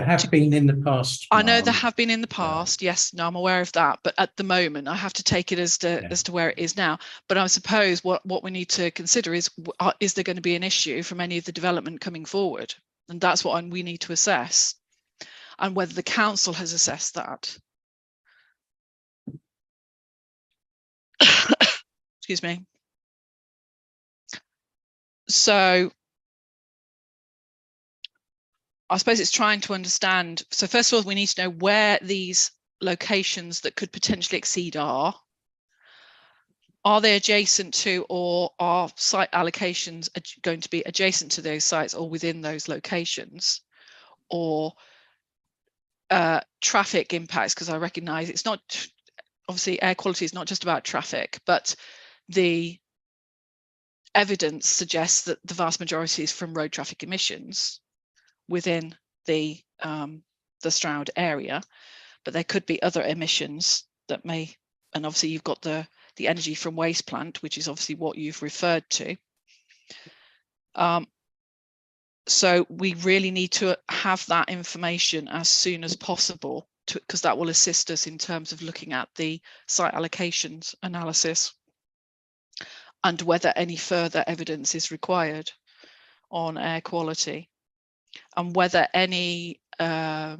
O: have been in the past.
C: I know there have been in the past. Yes, no, I'm aware of that. But at the moment, I have to take it as to where it is now. But I suppose what we need to consider is there going to be an issue from any of the development coming forward? And that's what we need to assess, and whether the council has assessed that. Excuse me. So I suppose it's trying to understand. So first of all, we need to know where these locations that could potentially exceed are. Are they adjacent to, or are site allocations going to be adjacent to those sites or within those locations? Or traffic impacts, because I recognise it's not, obviously air quality is not just about traffic, but the evidence suggests that the vast majority is from road traffic emissions within the Stroud area, but there could be other emissions that may, and obviously you've got the energy from waste plant, which is obviously what you've referred to. So we really need to have that information as soon as possible, because that will assist us in terms of looking at the site allocations analysis and whether any further evidence is required on air quality, and whether any whether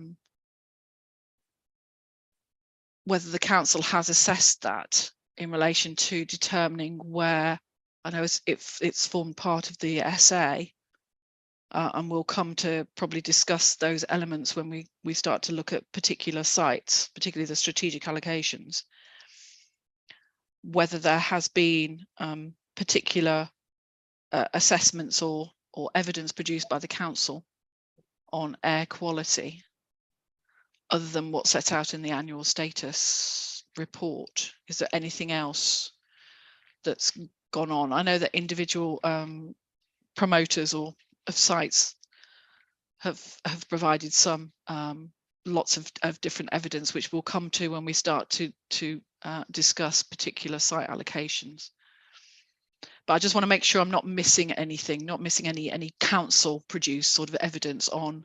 C: the council has assessed that in relation to determining where. I know it's formed part of the essay, and we'll come to probably discuss those elements when we start to look at particular sites, particularly the strategic allocations, whether there has been particular assessments or evidence produced by the council on air quality other than what's set out in the annual status report. Is there anything else that's gone on? I know that individual promoters or of sites have provided some lots of different evidence, which we'll come to when we start to discuss particular site allocations. But I just want to make sure I'm not missing anything, not missing any council produced sort of evidence on,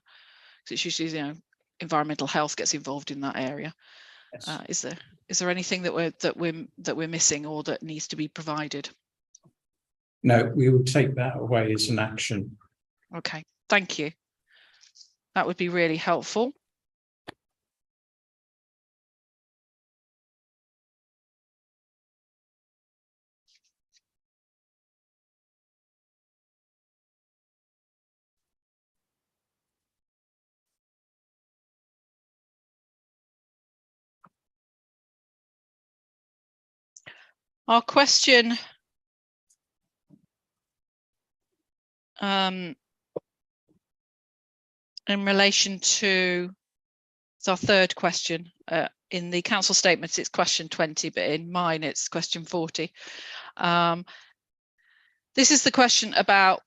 C: because it's usually, environmental health gets involved in that area. Yes. Is there anything that we're missing or that needs to be provided?
O: No, we will take that away as an action.
C: Okay, thank you. That would be really helpful. Our question in relation to, it's our third question. In the council statements, it's question 20, but in mine, it's question 40. This is the question about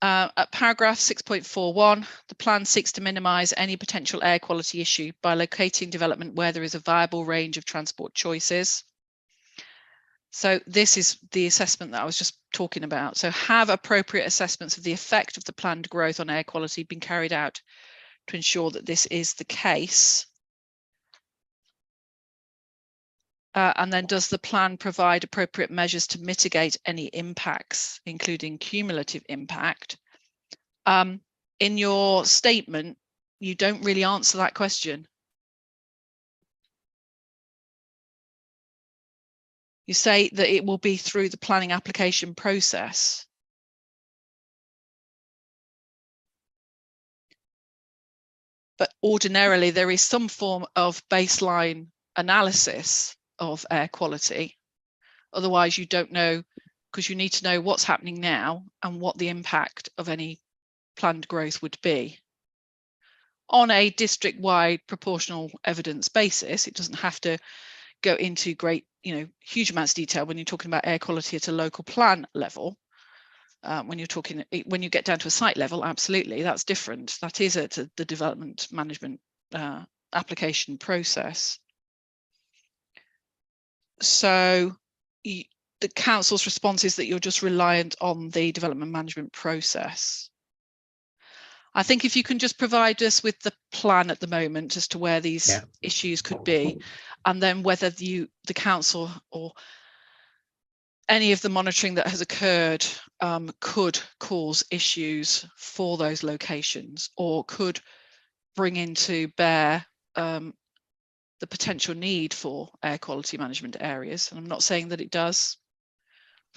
C: at paragraph 6.41, the plan seeks to minimise any potential air quality issue by locating development where there is a viable range of transport choices. So this is the assessment that I was just talking about. So have appropriate assessments of the effect of the planned growth on air quality been carried out to ensure that this is the case? And then does the plan provide appropriate measures to mitigate any impacts, including cumulative impact? In your statement, you don't really answer that question. You say that it will be through the planning application process. but ordinarily there is some form of baseline analysis of air quality. Otherwise you don't know, because you need to know what's happening now and what the impact of any planned growth would be. On a district-wide proportional evidence basis, it doesn't have to go into great, huge amounts of detail when you're talking about air quality at a local plan level. When you get down to a site level, absolutely, that's different. That is at the development management application process. So the council's response is that you're just reliant on the development management process. I think if you can just provide us with the plan at the moment as to where these issues could be, and then whether the council or any of the monitoring that has occurred could cause issues for those locations, or could bring into bear the potential need for air quality management areas. And I'm not saying that it does.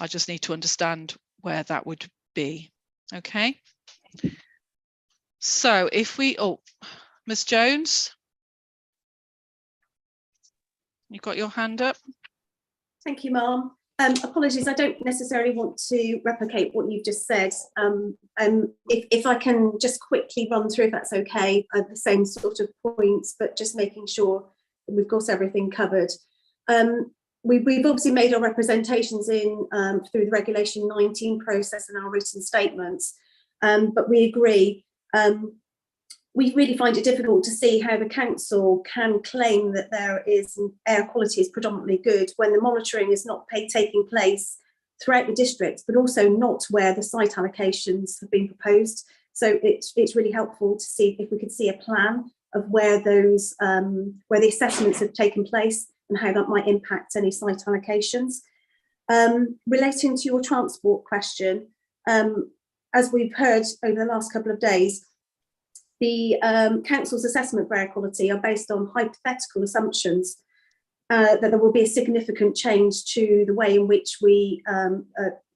C: I just need to understand where that would be. Okay. So if we, Ms. Jones, you've got your hand up.
I: Thank you, Ma'am. Apologies, I don't necessarily want to replicate what you've just said. If I can just quickly run through, if that's okay, the same sort of points, but just making sure that we've got everything covered. We've obviously made our representations in through the Regulation 19 process and our written statements, but we agree. We really find it difficult to see how the council can claim that there is air quality is predominantly good when the monitoring is not taking place throughout the district, but also not where the site allocations have been proposed. So it's really helpful to see if we could see a plan of where those where the assessments have taken place and how that might impact any site allocations. Relating to your transport question, as we've heard over the last couple of days, the council's assessment for air quality are based on hypothetical assumptions that there will be a significant change to the way in which we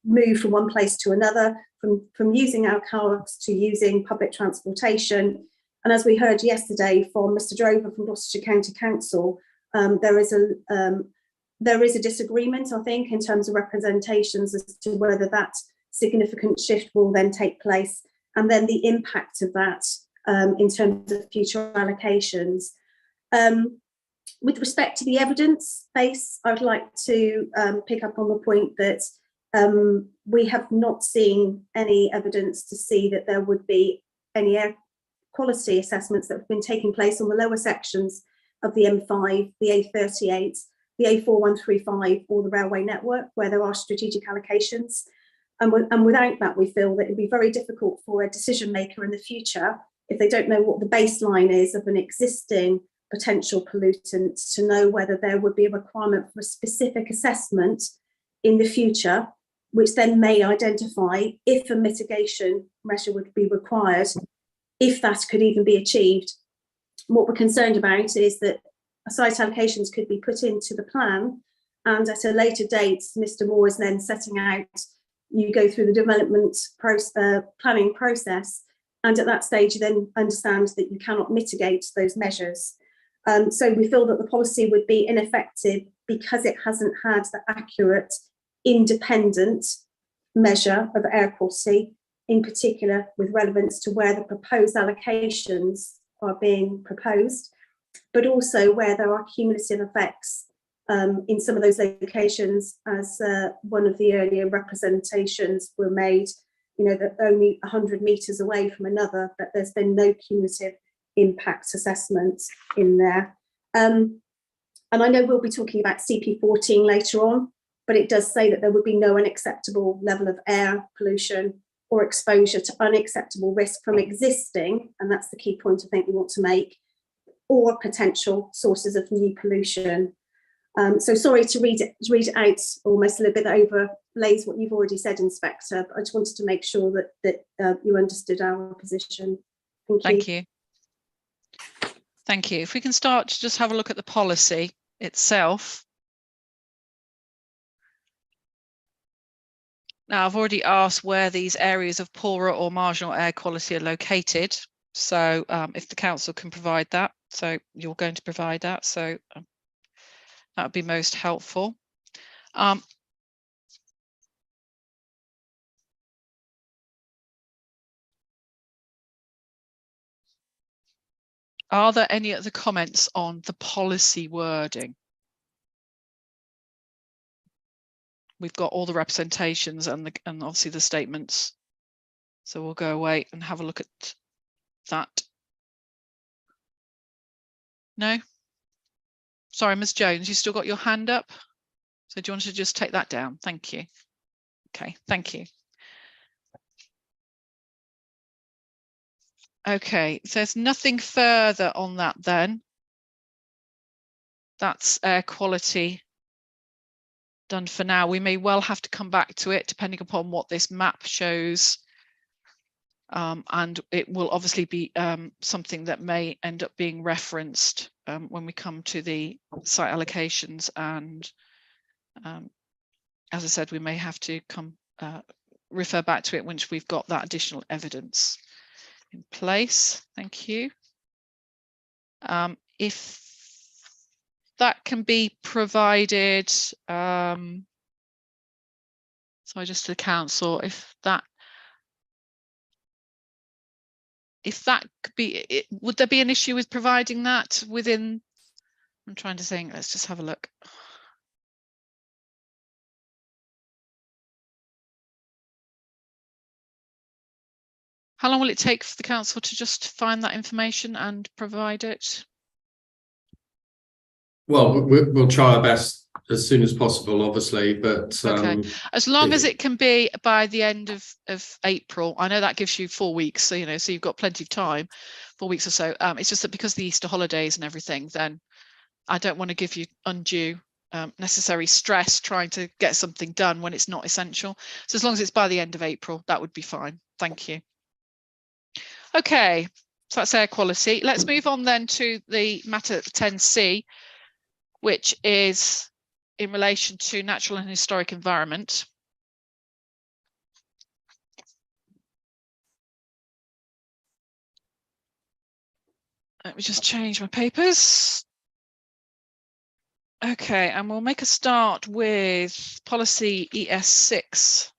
I: move from one place to another, from using our cars to using public transportation. And as we heard yesterday from Mr. Drover from Gloucestershire County Council, there is a disagreement, I think, in terms of representations as to whether that significant shift will then take place, and then the impact of that in terms of future allocations. With respect to the evidence base, I would like to pick up on the point that we have not seen any evidence to see that there would be any air quality assessments that have been taking place on the lower sections of the M5, the A38, the A4135 or the railway network where there are strategic allocations. And without that, we feel that it'd be very difficult for a decision maker in the future, if they don't know what the baseline is of an existing potential pollutant, to know whether there would be a requirement for a specific assessment in the future, which then may identify if a mitigation measure would be required, if that could even be achieved. What we're concerned about is that site allocations could be put into the plan, and at a later date, Mr. Moore is then setting out, you go through the development planning process, and at that stage you then understand that you cannot mitigate those measures. So we feel that the policy would be ineffective because it hasn't had the accurate, independent measure of air quality, in particular with relevance to where the proposed allocations are being proposed, but also where there are cumulative effects in some of those locations, as one of the earlier representations were made, that only 100 metres away from another, but there's been no cumulative impact assessments in there. And I know we'll be talking about CP14 later on, but it does say that there would be no unacceptable level of air pollution or exposure to unacceptable risk from existing, and that's the key point I think we want to make, or potential sources of new pollution. So sorry to read it out almost a little bit that overlays what you've already said, Inspector, but I just wanted to make sure that you understood our position. Thank you.
C: Thank you. If we can start to just have a look at the policy itself. Now, I've already asked where these areas of poorer or marginal air quality are located. So if the council can provide that, so you're going to provide that, so that would be most helpful. Are there any other comments on the policy wording? We've got all the representations and obviously the statements. So we'll go away and have a look at that. No? Sorry, Ms. Jones, you still got your hand up? So do you want to just take that down? Thank you. Okay, thank you. Okay, so there's nothing further on that then. That's air quality done for now. We may well have to come back to it depending upon what this map shows. And it will obviously be something that may end up being referenced when we come to the site allocations. And as I said, we may have to come refer back to it once we've got that additional evidence in place. Thank you. If that can be provided, sorry, just to the council, if that could be, would there be an issue with providing that within, I'm trying to think, let's just have a look. How long will it take for the council to just find that information and provide it?
E: Well, we'll try our best as soon as possible, obviously, but
C: okay, as long as it can be by the end of April. I know that gives you 4 weeks, so you know, so you've got plenty of time, 4 weeks or so. It's just that because of the Easter holidays and everything, then I don't want to give you undue necessary stress trying to get something done when it's not essential. So as long as it's by the end of April, that would be fine. Thank you. Okay, so that's air quality. Let's move on then to the matter 10C, which is in relation to natural and historic environment. Let me just change my papers. Okay, and we'll make a start with policy ES6.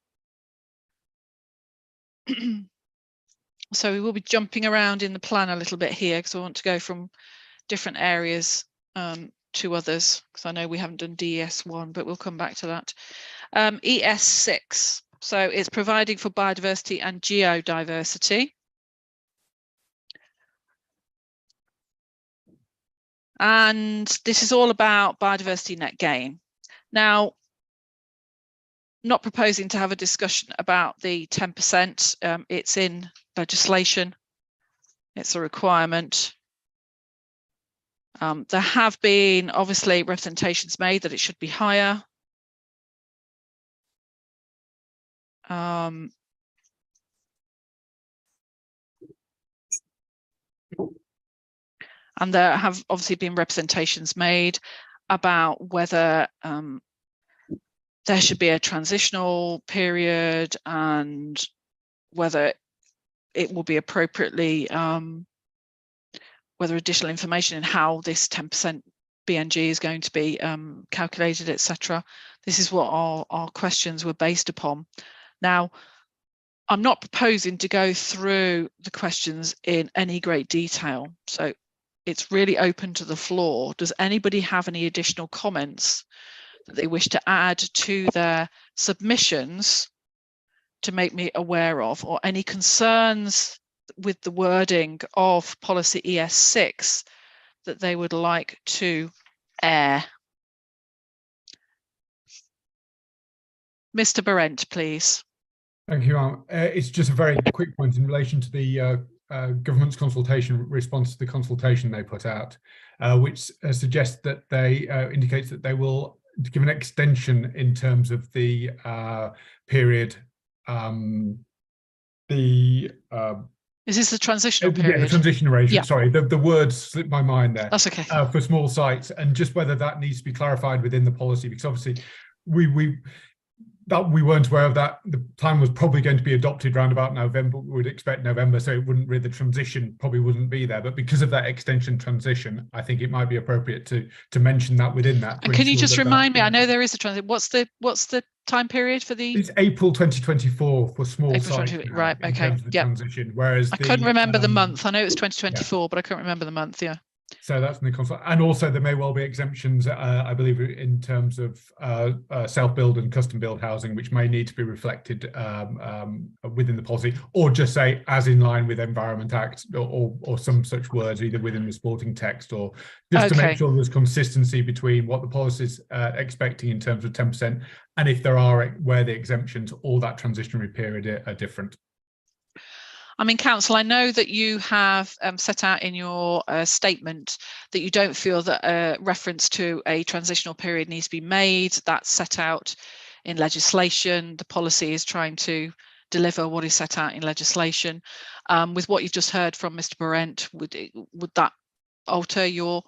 C: So we will be jumping around in the plan a little bit here because I want to go from different areas to others, because I know we haven't done ES1, but we'll come back to that. ES6, so it's providing for biodiversity and geodiversity. And this is all about biodiversity net gain. Now, not proposing to have a discussion about the 10%, it's in legislation, it's a requirement. There have been obviously representations made that it should be higher. And there have obviously been representations made about whether there should be a transitional period and whether it will be appropriately, whether additional information in how this 10% BNG is going to be calculated, etc. This is what our questions were based upon. Now, I'm not proposing to go through the questions in any great detail, so it's really open to the floor. Does anybody have any additional comments that they wish to add to their submissions to make me aware of, or any concerns with the wording of policy ES6 that they would like to air? Mr. Barent, please.
M: Thank you. It's just a very quick point in relation to the government's consultation response to the consultation they put out, which suggests that they indicates that they will give an extension in terms of the period.
C: Is this the transitional period?
M: Yeah, the transition arrangement.
C: Yeah.
M: Sorry, the words slipped my mind there.
C: That's okay.
M: For small sites, and just whether that needs to be clarified within the policy, because obviously that we weren't aware of that. The plan was probably going to be adopted around about November. We would expect November, so it wouldn't really, the transition probably wouldn't be there. But because of that extension transition, I think it might be appropriate to mention that within that.
C: And can you just remind me? I know there is a transition. What's the time period for the?
M: It's April 2024 for small sites.
C: Right. Okay.
M: Yeah. Transition. Whereas
C: I couldn't remember the month. I know it was 2024, yeah. But I couldn't remember the month. Yeah.
M: So that's in the consult, and also there may well be exemptions, I believe, in terms of self-build and custom-build housing, which may need to be reflected within the policy, or just say as in line with Environment Act, or some such words, either within the supporting text, or just to make sure there's consistency between what the policy is expecting in terms of 10%, and if there are where the exemptions or that transitionary period are different.
C: I mean, Council, I know that you have set out in your statement that you don't feel that a reference to a transitional period needs to be made. That's set out in legislation. The policy is trying to deliver what is set out in legislation. With what you've just heard from Mr. Barrett, would that alter your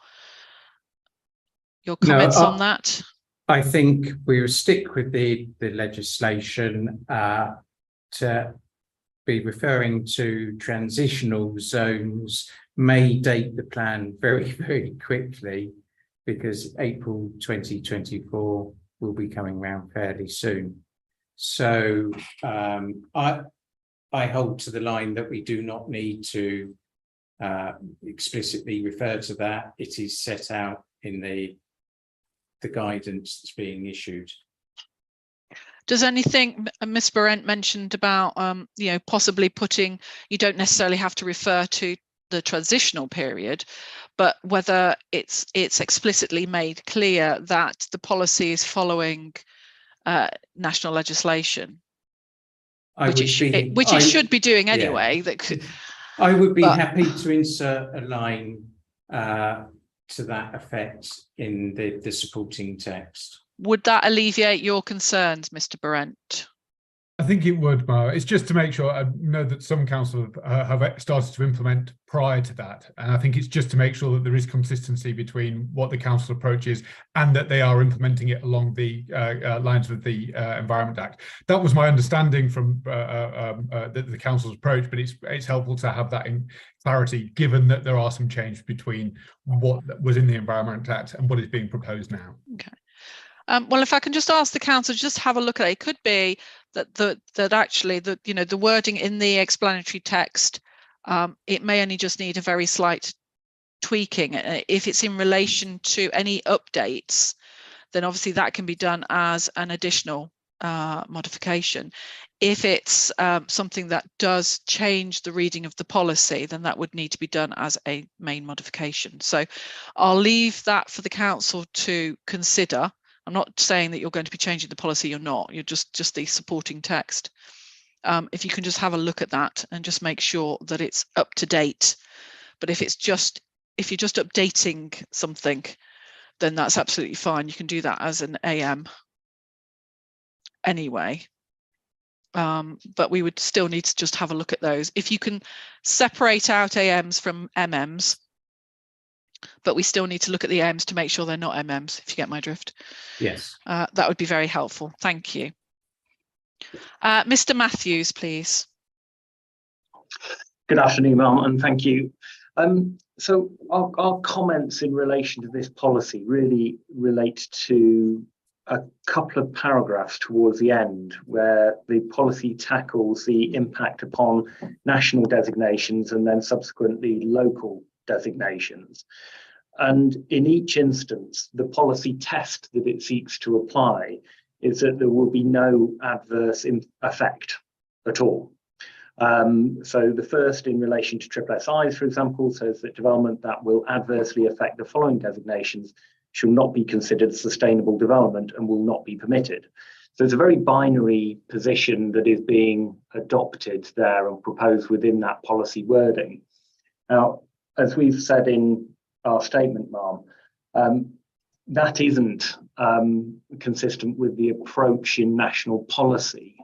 C: comments on that?
O: I think we will stick with the legislation to be referring to transitional zones may date the plan very, very quickly, because April 2024 will be coming around fairly soon. So I hold to the line that we do not need to explicitly refer to that. It is set out in the guidance that's being issued.
C: Does anything Ms. Barrett mentioned about possibly putting, you don't necessarily have to refer to the transitional period, but whether it's explicitly made clear that the policy is following national legislation, which it should be doing anyway.
O: Yeah. I would be happy to insert a line to that effect in the supporting text.
C: Would that alleviate your concerns, Mr. Barrett?
M: I think it would, Mo. It's just to make sure. I know that some councils have started to implement prior to that, and I think it's just to make sure that there is consistency between what the council approach is and that they are implementing it along the lines of the Environment Act. That was my understanding from the council's approach, but it's helpful to have that in clarity, given that there are some changes between what was in the Environment Act and what is being proposed now.
C: Okay. Well, if I can just ask the council, just have a look at it. It could be that actually the wording in the explanatory text, it may only just need a very slight tweaking. If it's in relation to any updates, then obviously that can be done as an additional modification. If it's something that does change the reading of the policy, then that would need to be done as a main modification. So I'll leave that for the council to consider. I'm not saying that you're going to be changing the policy, you're not, you're just the supporting text. If you can just have a look at that and just make sure that it's up to date. But if you're just updating something, then that's absolutely fine. You can do that as an AM anyway. But we would still need to just have a look at those. If you can separate out AMs from MMs, but we still need to look at the AMs to make sure they're not MMs, if you get my drift.
O: Yes.
C: That would be very helpful. Thank you. Mr. Matthews, please.
K: Good afternoon, ma'am, and thank you. So our comments in relation to this policy really relate to a couple of paragraphs towards the end, where the policy tackles the impact upon national designations and then subsequently local designations. And in each instance, the policy test that it seeks to apply is that there will be no adverse effect at all. So the first, in relation to SSIs, for example, says that development that will adversely affect the following designations shall not be considered sustainable development and will not be permitted. So it's a very binary position that is being adopted there and proposed within that policy wording. Now, as we've said in our statement, ma'am, that isn't consistent with the approach in national policy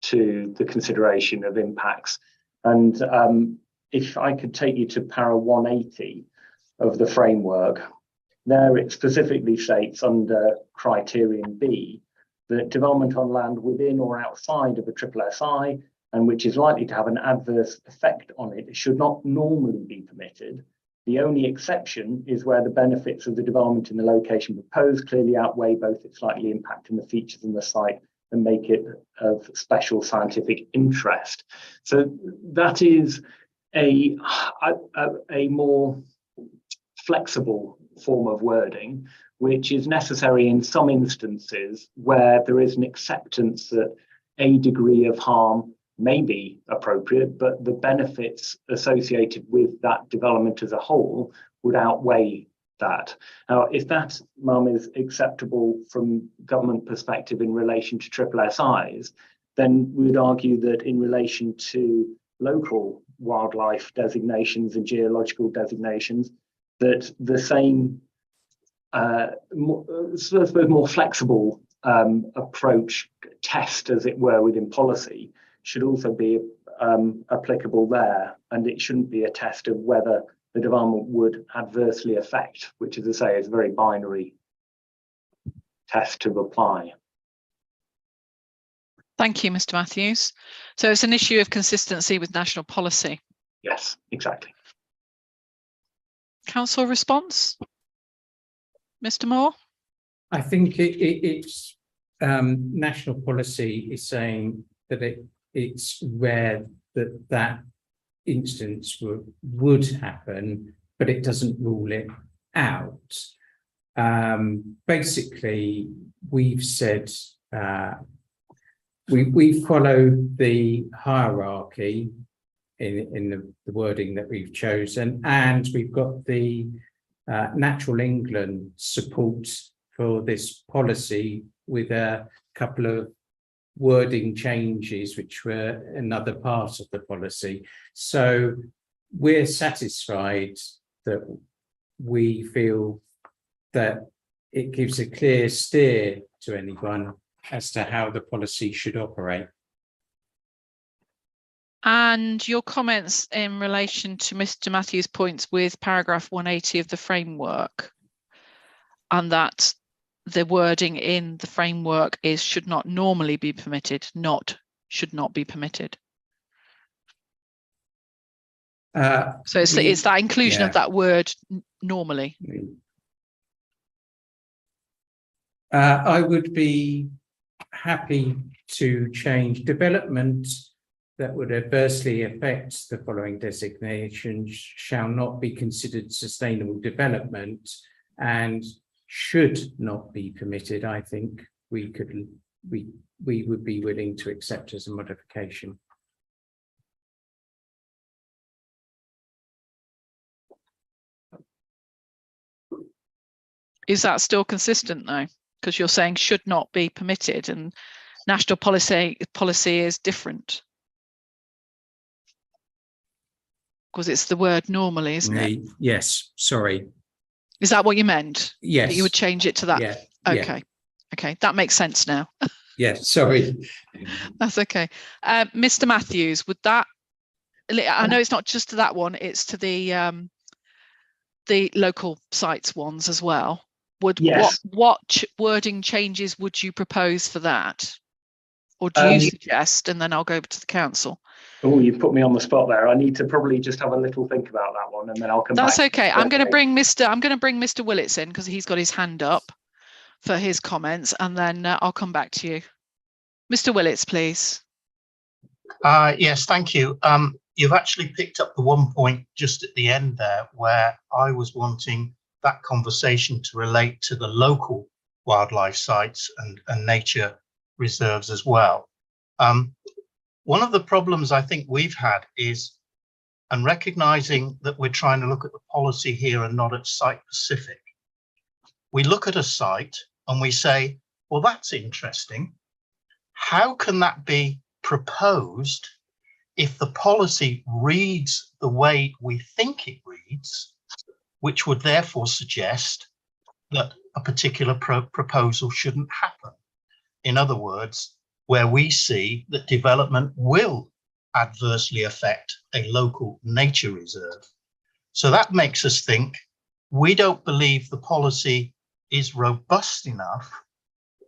K: to the consideration of impacts. And if I could take you to para 180 of the framework, there it specifically states under criterion B that development on land within or outside of a SSSI and which is likely to have an adverse effect on it should not normally be permitted. The only exception is where the benefits of the development in the location proposed clearly outweigh both its likely impact and the features in the site and make it of special scientific interest. So that is a more flexible form of wording, which is necessary in some instances where there is an acceptance that a degree of harm may be appropriate, but the benefits associated with that development as a whole would outweigh that. Now, if that, Mum, is acceptable from government perspective in relation to SSSIs, then we would argue that in relation to local wildlife designations and geological designations, that the same more flexible approach, test as it were within policy, should also be applicable there, and it shouldn't be a test of whether the development would adversely affect, which, as I say, is a very binary test to apply.
C: Thank you, Mr. Matthews. So it's an issue of consistency with national policy.
K: Yes, exactly.
C: Council response? Mr. Moore?
O: I think it's national policy is saying that it's rare that instance would happen, but it doesn't rule it out. Basically, we've said we followed the hierarchy in the wording that we've chosen, and we've got the Natural England support for this policy with a couple of wording changes which were another part of the policy. So we're satisfied that we feel that it gives a clear steer to anyone as to how the policy should operate.
C: And your comments in relation to Mr. Matthews' points with paragraph 180 of the framework, and that the wording in the framework is should not normally be permitted, not should not be permitted. So it's that inclusion of that word normally.
O: I would be happy to change development that would adversely affect the following designations shall not be considered sustainable development and should not be permitted. I think we would be willing to accept as a modification.
C: Is that still consistent though? Because you're saying should not be permitted and national policy is different. Because it's the word normally, isn't it?
O: Yes, sorry.
C: Is that what you meant?
O: Yes.
C: That you would change it to that?
O: Yeah.
C: Okay. Yeah. Okay, that makes sense now.
O: Yes, sorry.
C: That's okay. Mr. Matthews, would that, I know it's not just to that one, it's to the local sites ones as well. Would
K: yes.
C: what wording changes would you propose for that? Or do you suggest, and then I'll go over to the council?
K: Oh, you've put me on the spot there. I need to probably just have a little think about that one, and then I'll come back.
C: That's okay. I'm going to bring Mr. Willits in because he's got his hand up for his comments, and then I'll come back to you. Mr. Willits, please.
B: Yes, thank you. You've actually picked up the one point just at the end there where I was wanting that conversation to relate to the local wildlife sites and nature reserves as well. One of the problems I think we've had is, and recognizing that we're trying to look at the policy here and not at site specific, we look at a site and we say, well, that's interesting. How can that be proposed if the policy reads the way we think it reads, which would therefore suggest that a particular proposal shouldn't happen? In other words, where we see that development will adversely affect a local nature reserve. So that makes us think we don't believe the policy is robust enough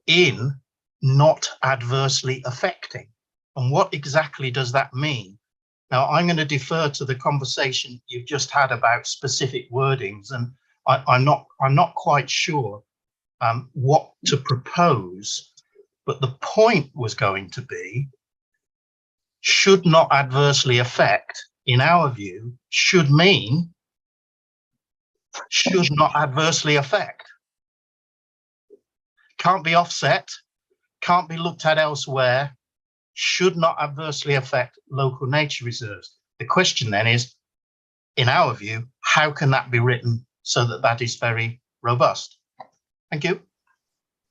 B: in not adversely affecting. And what exactly does that mean? Now, I'm going to defer to the conversation you've just had about specific wordings, and I'm not quite sure what to propose, but the point was going to be, should not adversely affect, in our view, should mean should not adversely affect. Can't be offset, can't be looked at elsewhere, should not adversely affect local nature reserves. The question then is, in our view, how can that be written so that that is very robust? Thank you.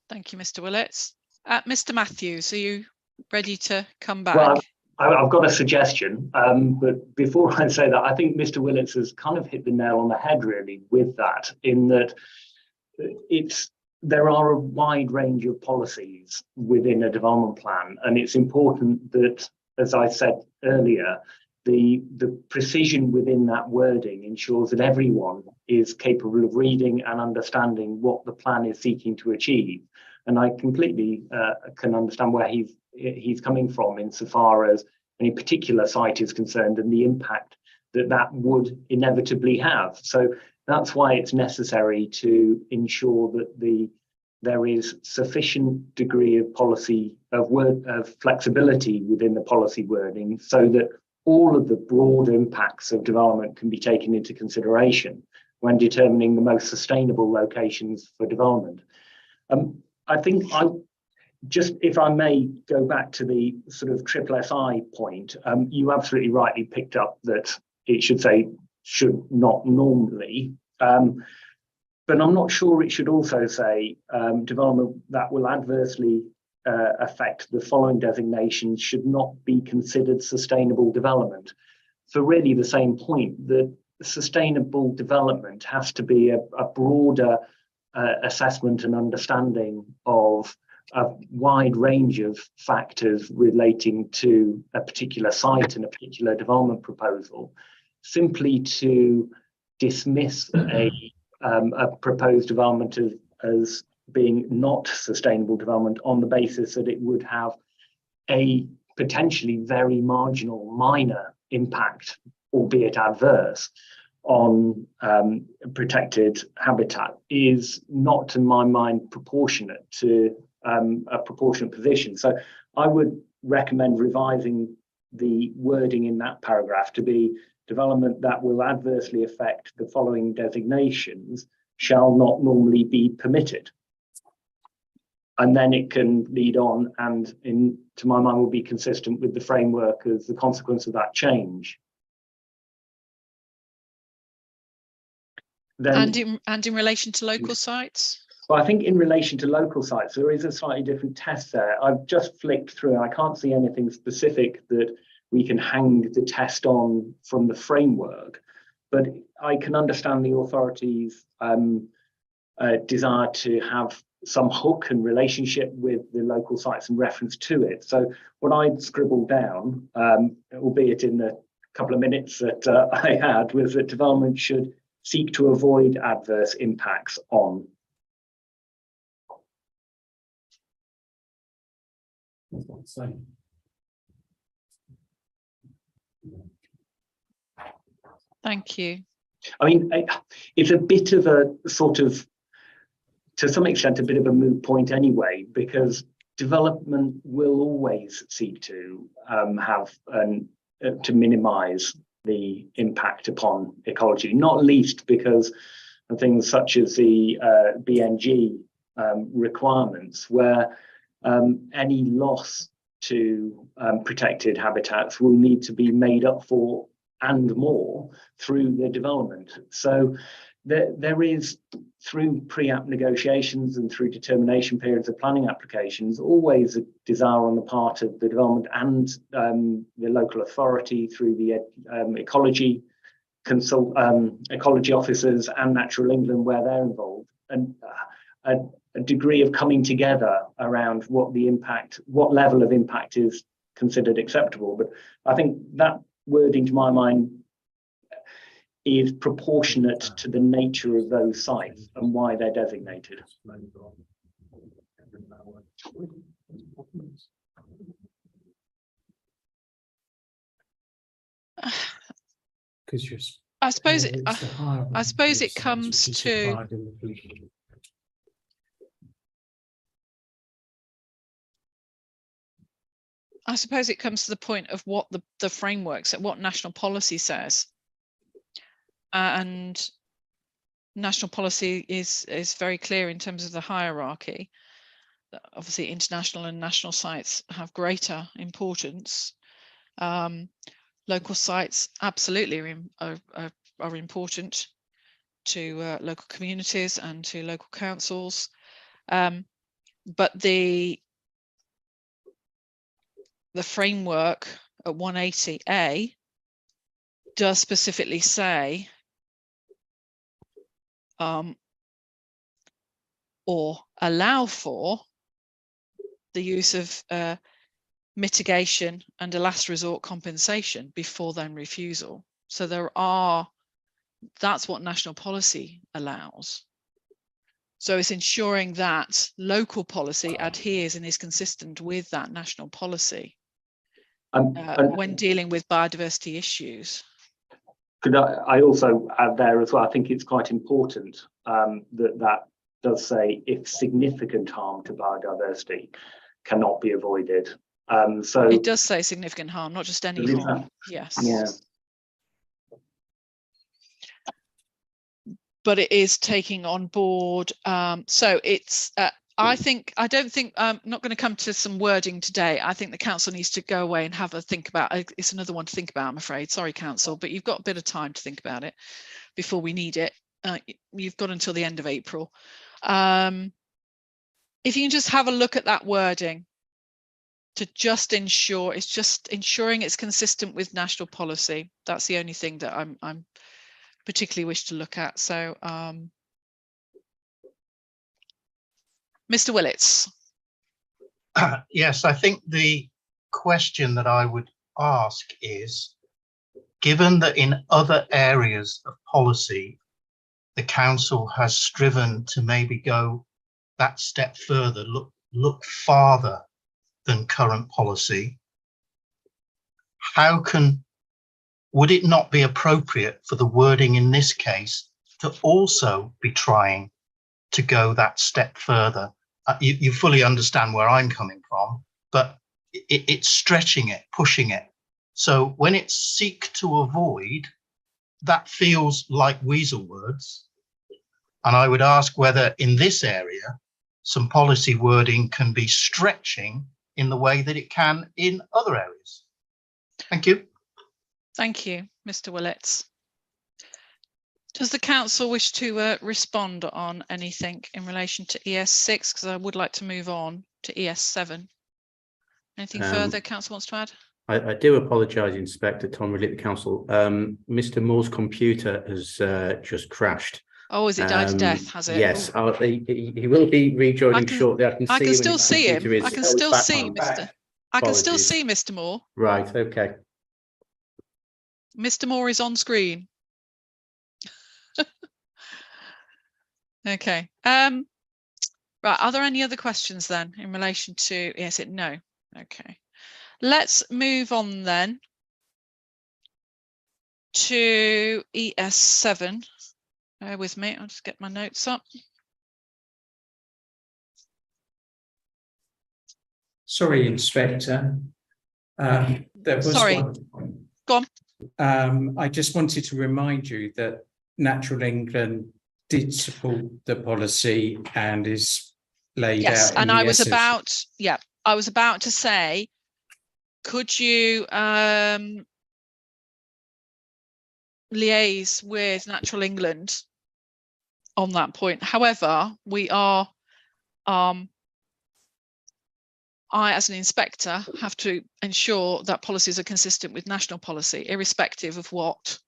C: Thank you, Mr. Willits. Mr. Matthews, are you ready to come back?
K: Well, I've got a suggestion, but before I say that, I think Mr. Willits has kind of hit the nail on the head really with that, in that there are a wide range of policies within a development plan, and it's important that, as I said earlier, the precision within that wording ensures that everyone is capable of reading and understanding what the plan is seeking to achieve. And I completely can understand where he's coming from insofar as any particular site is concerned and the impact that would inevitably have. So that's why it's necessary to ensure that there is sufficient degree of policy of flexibility within the policy wording, so that all of the broad impacts of development can be taken into consideration when determining the most sustainable locations for development. I think if I may go back to the sort of triple SI point, you absolutely rightly picked up that it should say should not normally, but I'm not sure it should also say development that will adversely affect the following designations should not be considered sustainable development, for really the same point that sustainable development has to be a broader assessment and understanding of a wide range of factors relating to a particular site and a particular development proposal. Simply to dismiss a proposed development as being not sustainable development on the basis that it would have a potentially very marginal minor impact, albeit adverse, on protected habitat is not, to my mind, proportionate to a proportionate position. So I would recommend revising the wording in that paragraph to be development that will adversely affect the following designations shall not normally be permitted. And then it can lead on and, to my mind, will be consistent with the framework as the consequence of that change. Then,
C: and in relation to local sites?
K: Well, I think in relation to local sites, there is a slightly different test there. I've just flicked through and I can't see anything specific that we can hang the test on from the framework, but I can understand the authorities' desire to have some hook and relationship with the local sites in reference to it. So what I'd scribbled down, albeit in the couple of minutes that I had, was that development should seek to avoid adverse impacts on.
C: Thank you.
K: I mean, it's a bit of a sort of, to some extent, a bit of a moot point anyway, because development will always seek to to minimise the impact upon ecology, not least because of things such as the BNG requirements, where any loss to protected habitats will need to be made up for and more through the development. So there is, through pre-app negotiations and through determination periods of planning applications, always a desire on the part of the development and the local authority through the ecology officers and Natural England where they're involved, and a degree of coming together around what level of impact is considered acceptable. But I think that wording, to my mind, is proportionate to the nature of those sites and why they're designated.
O: Because you're.
C: I suppose
O: it's the higher
C: I suppose it
O: size,
C: comes
O: which is
C: to.
O: required in the police.
C: I suppose it comes to the point of what the frameworks, what national policy says, and national policy is very clear in terms of the hierarchy. Obviously, international and national sites have greater importance. Local sites absolutely are important to local communities and to local councils, but the framework at 180A does specifically say or allow for the use of mitigation and a last resort compensation before then refusal. So that's what national policy allows. So it's ensuring that local policy adheres and is consistent with that national policy when dealing with biodiversity issues.
K: Could I also add there as well, I think it's quite important that does say if significant harm to biodiversity cannot be avoided. So
C: it does say significant harm, not just any harm. Yes.
K: Yeah.
C: But it is taking on board. So it's. I don't think I'm not going to come to some wording today. I think the council needs to go away and have a think about. It's another one to think about, I'm afraid. Sorry, council, but you've got a bit of time to think about it before we need it. You've got until the end of April. If you can just have a look at that wording to just ensure it's just ensuring it's consistent with national policy. That's the only thing that I'm particularly wish to look at. So Mr. Willits.
B: Yes, I think the question that I would ask is, given that in other areas of policy, the council has striven to maybe go that step further, look farther than current policy, would it not be appropriate for the wording in this case to also be trying to go that step further? You fully understand where I'm coming from, but it's stretching it, pushing it. So when it's seek to avoid, that feels like weasel words. And I would ask whether in this area, some policy wording can be stretching in the way that it can in other areas. Thank you.
C: Thank you, Mr. Willits. Does the council wish to respond on anything in relation to ES6? Because I would like to move on to ES7. Anything further council wants to add?
O: I do apologise, Inspector Tom Ridley, the council. Mr. Moore's computer has just crashed.
C: Oh, has it died to death? Has it?
O: Yes, he will be rejoining shortly. I can
C: still see him. I can still see Mr. I can still see Mr. Moore.
O: Right. Okay.
C: Mr. Moore is on screen. Okay. Right. Are there any other questions then in relation to ES? No. Okay. Let's move on then to ES7. Bear with me. I'll just get my notes up.
O: Sorry, Inspector. There was
C: Sorry.
O: One.
C: Go
O: on. I just wanted to remind you that Natural England did support the policy and is laid out.
C: Yes, and
O: I
C: was about, I was about to say, could you liaise with Natural England on that point? However, we are, I as an inspector have to ensure that policies are consistent with national policy, irrespective of what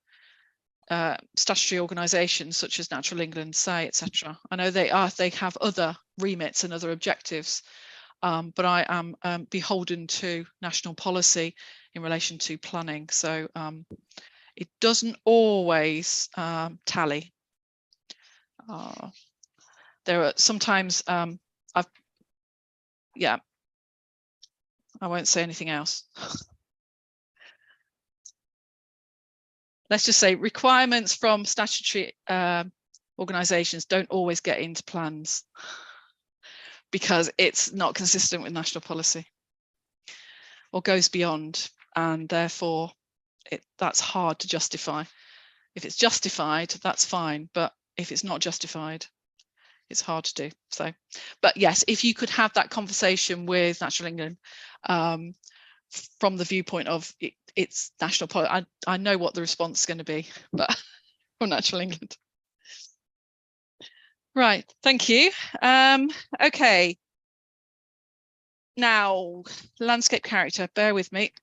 C: statutory organisations such as Natural England say, etc. I know they have other remits and other objectives, but I am beholden to national policy in relation to planning. So it doesn't always tally. There are sometimes I won't say anything else. let's just say requirements from statutory organisations don't always get into plans because it's not consistent with national policy or goes beyond, and therefore that's hard to justify. If it's justified, that's fine, but if it's not justified, it's hard to do. So, but yes, if you could have that conversation with Natural England from the viewpoint of it's national policy, I know what the response is going to be, but from Natural England. Right, thank you. Okay. Now, landscape character, bear with me.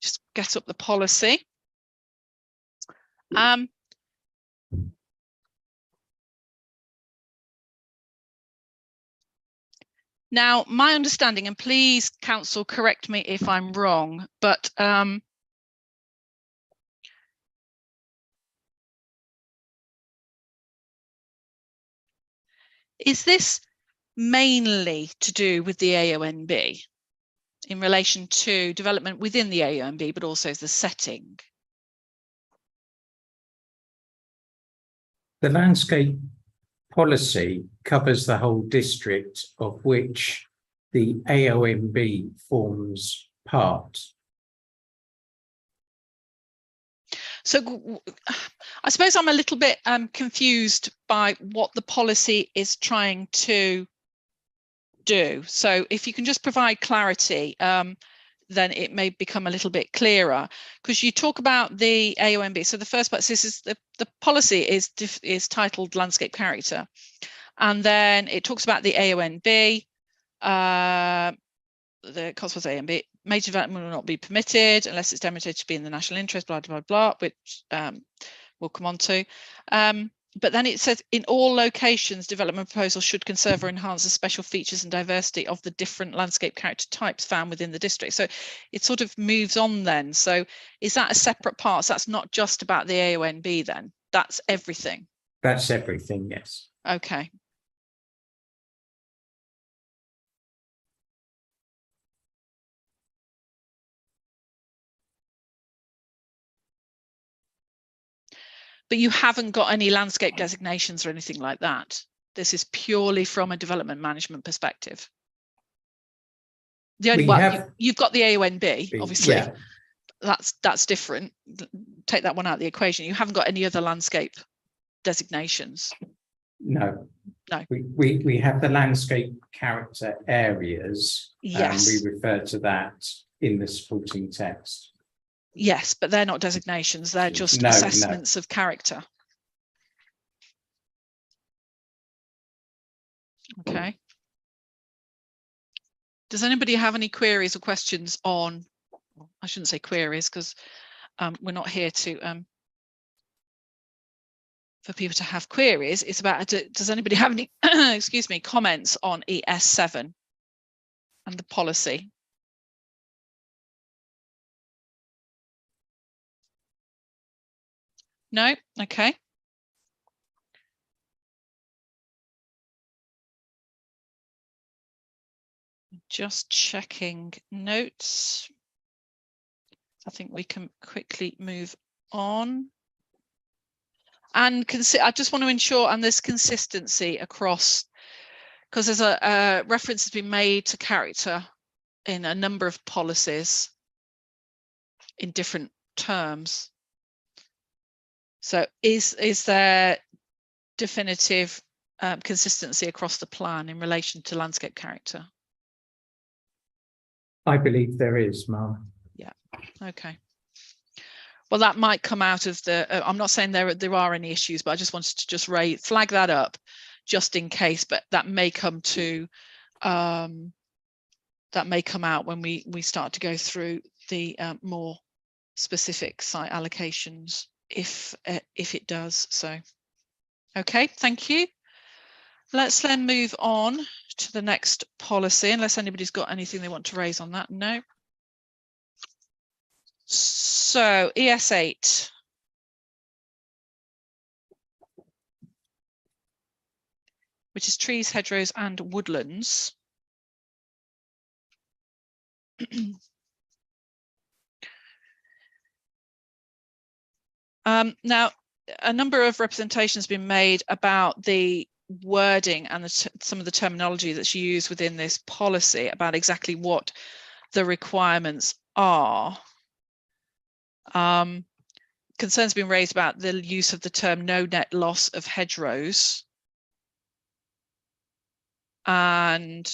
C: Just get up the policy. Now, my understanding, and please, council, correct me if I'm wrong, but is this mainly to do with the AONB in relation to development within the AONB, but also the setting?
O: The landscape policy covers the whole district of which the AONB forms part.
C: So I suppose I'm a little bit confused by what the policy is trying to do. So if you can just provide clarity, then it may become a little bit clearer, because you talk about the AONB. So the first part, this is the policy is titled landscape character, and then it talks about the AONB, the consequence AONB, major development will not be permitted unless it's demonstrated to be in the national interest, blah, blah, blah, which we'll come on to. But then it says in all locations, development proposals should conserve or enhance the special features and diversity of the different landscape character types found within the district. So it sort of moves on then. So is that a separate part? So that's not just about the AONB then? That's everything?
O: That's everything, yes.
C: Okay. But you haven't got any landscape designations or anything like that. This is purely from a development management perspective. The only you've got the AONB, obviously. Yeah. That's different. Take that one out of the equation. You haven't got any other landscape designations.
O: No.
C: No.
O: We have the landscape character areas.
C: Yes.
O: We refer to that in the supporting text.
C: Yes, but they're not designations, they're just assessments of character. Okay. Does anybody have any queries or questions on, I shouldn't say queries, because we're not here to for people to have queries. It's about, does anybody have any excuse me, comments on ES7 and the policy? No? Okay. Just checking notes. I think we can quickly move on. And I just want to ensure, and there's consistency across, because there's a reference has been made to character in a number of policies in different terms. So is there definitive consistency across the plan in relation to landscape character?
O: I believe there is, Ma'am.
C: Yeah, okay. Well, that might come out of the, I'm not saying there are any issues, but I just wanted to just flag that up just in case, but that may come to, that may come out when we start to go through the more specific site allocations, if it does. So, okay, thank you. Let's then move on to the next policy, unless anybody's got anything they want to raise on that. No. So ES8. Which is trees, hedgerows and woodlands. Now, a number of representations have been made about the wording and some of the terminology that's used within this policy about exactly what the requirements are. Concerns have been raised about the use of the term no net loss of hedgerows. And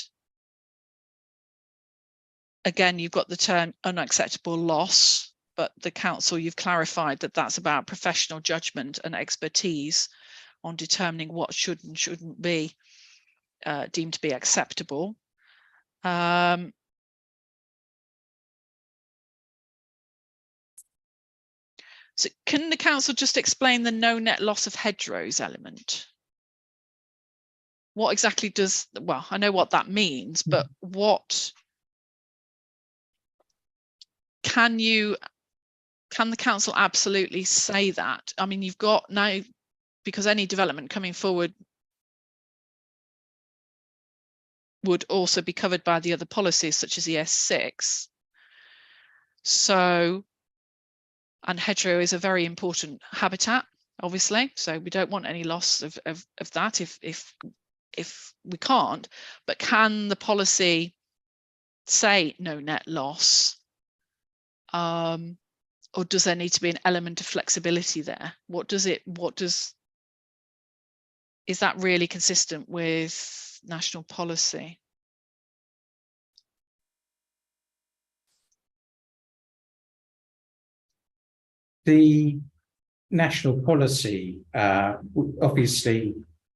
C: again, you've got the term unacceptable loss, but the council, you've clarified that that's about professional judgment and expertise on determining what should and shouldn't be deemed to be acceptable. So can the council just explain the no net loss of hedgerows element? What exactly does, well, I know what that means, but what can the council absolutely say that? I mean, you've got now, because any development coming forward would also be covered by the other policies such as ES6. So, and hedgerow is a very important habitat, obviously, so we don't want any loss of that if we can't. But can the policy say no net loss, or does there need to be an element of flexibility there? Is that really consistent with national policy?
O: The national policy, obviously,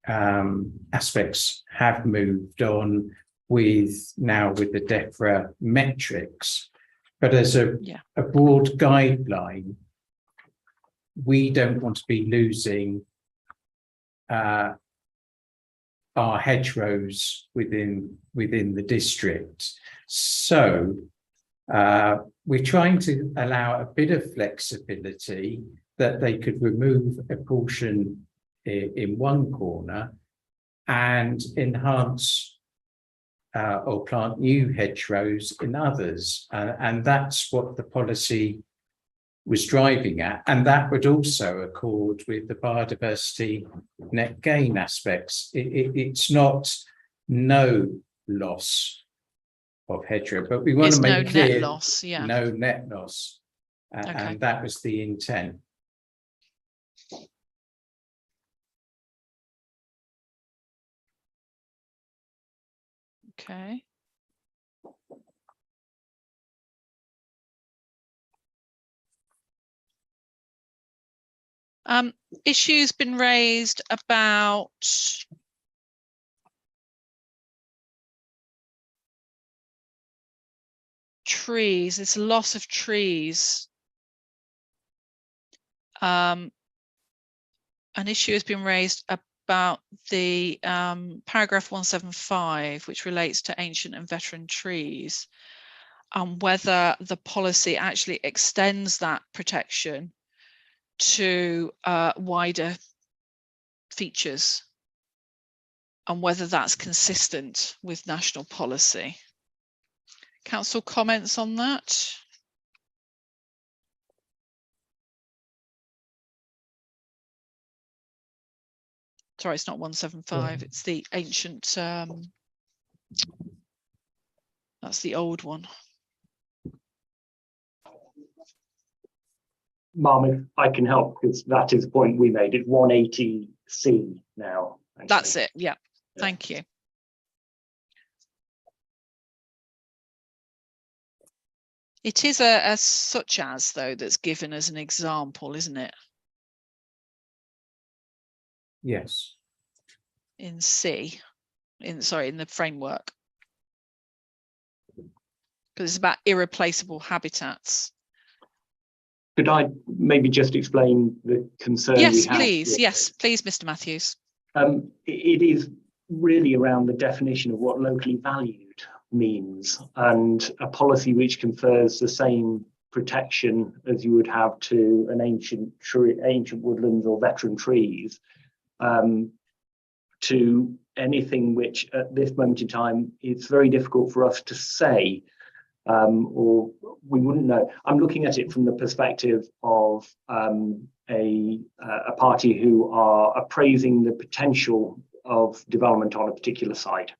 O: aspects have moved on with the DEFRA metrics, but as a broad guideline, we don't want to be losing our hedgerows within the district. So we're trying to allow a bit of flexibility that they could remove a portion in one corner and enhance or plant new hedgerows in others. And that's what the policy was driving at. And that would also accord with the biodiversity net gain aspects. It's not no loss of hedgerow, but we want to make clear
C: net loss,
O: no net loss. And that was the intent.
C: Okay. Issues been raised about trees. It's loss of trees. An issue has been raised about the paragraph 175, which relates to ancient and veteran trees, and whether the policy actually extends that protection to wider features, and whether that's consistent with national policy. Council comments on that? Sorry, it's not 175, it's the ancient, that's the old one.
K: Ma'am, if I can help, because that is the point we made. It's 180C now. Actually.
C: That's it, yeah. Thank you. It is a such as, though, that's given as an example, isn't it?
O: Yes.
C: In C, in the framework. Because it's about irreplaceable habitats.
K: Could I maybe just explain the concern we have?
C: Yes, please. Yes, please, Mr. Matthews.
K: It is really around the definition of what locally valued means, and a policy which confers the same protection as you would have to an ancient woodlands or veteran trees, to anything which at this moment in time it's very difficult for us to say, or we wouldn't know. I'm looking at it from the perspective of a party who are appraising the potential of development on a particular site.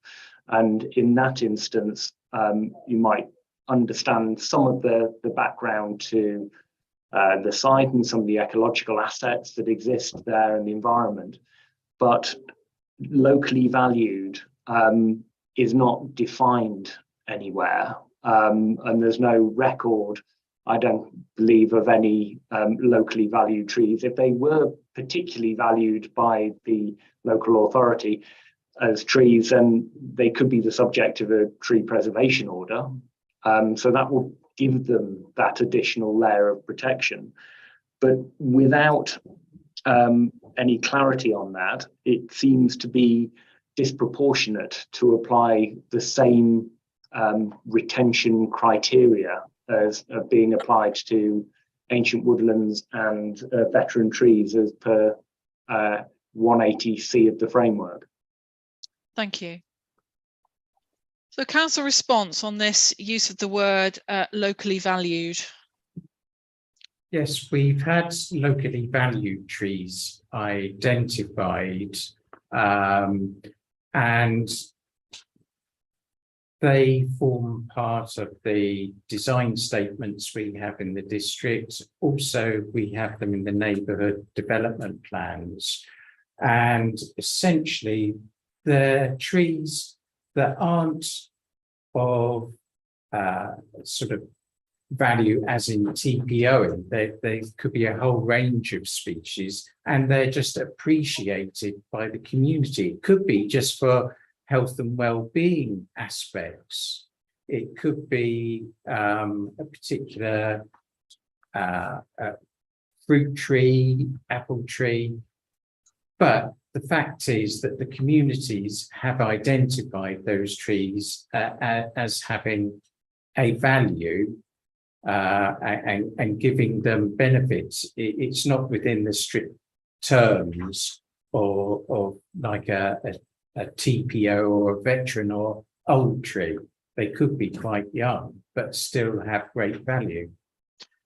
K: And in that instance, you might understand some of the background to the site and some of the ecological assets that exist there in the environment. But locally valued is not defined anywhere. And there's no record, I don't believe, of any locally valued trees. If they were particularly valued by the local authority as trees, then they could be the subject of a tree preservation order. So that will give them that additional layer of protection. But without any clarity on that, it seems to be disproportionate to apply the same retention criteria as being applied to ancient woodlands and veteran trees as per 180C of the framework.
C: Thank you. So council response on this use of the word locally valued.
O: Yes, we've had locally valued trees identified, and they form part of the design statements we have in the district. Also, we have them in the neighbourhood development plans. And essentially, they're trees that aren't of sort of value as in TPO. They could be a whole range of species, and they're just appreciated by the community. It could be just for health and well-being aspects. It could be a particular fruit tree, apple tree. But the fact is that the communities have identified those trees as having a value and giving them benefits. It's not within the strict terms of like a TPO or a veteran or old tree. They could be quite young, but still have great value.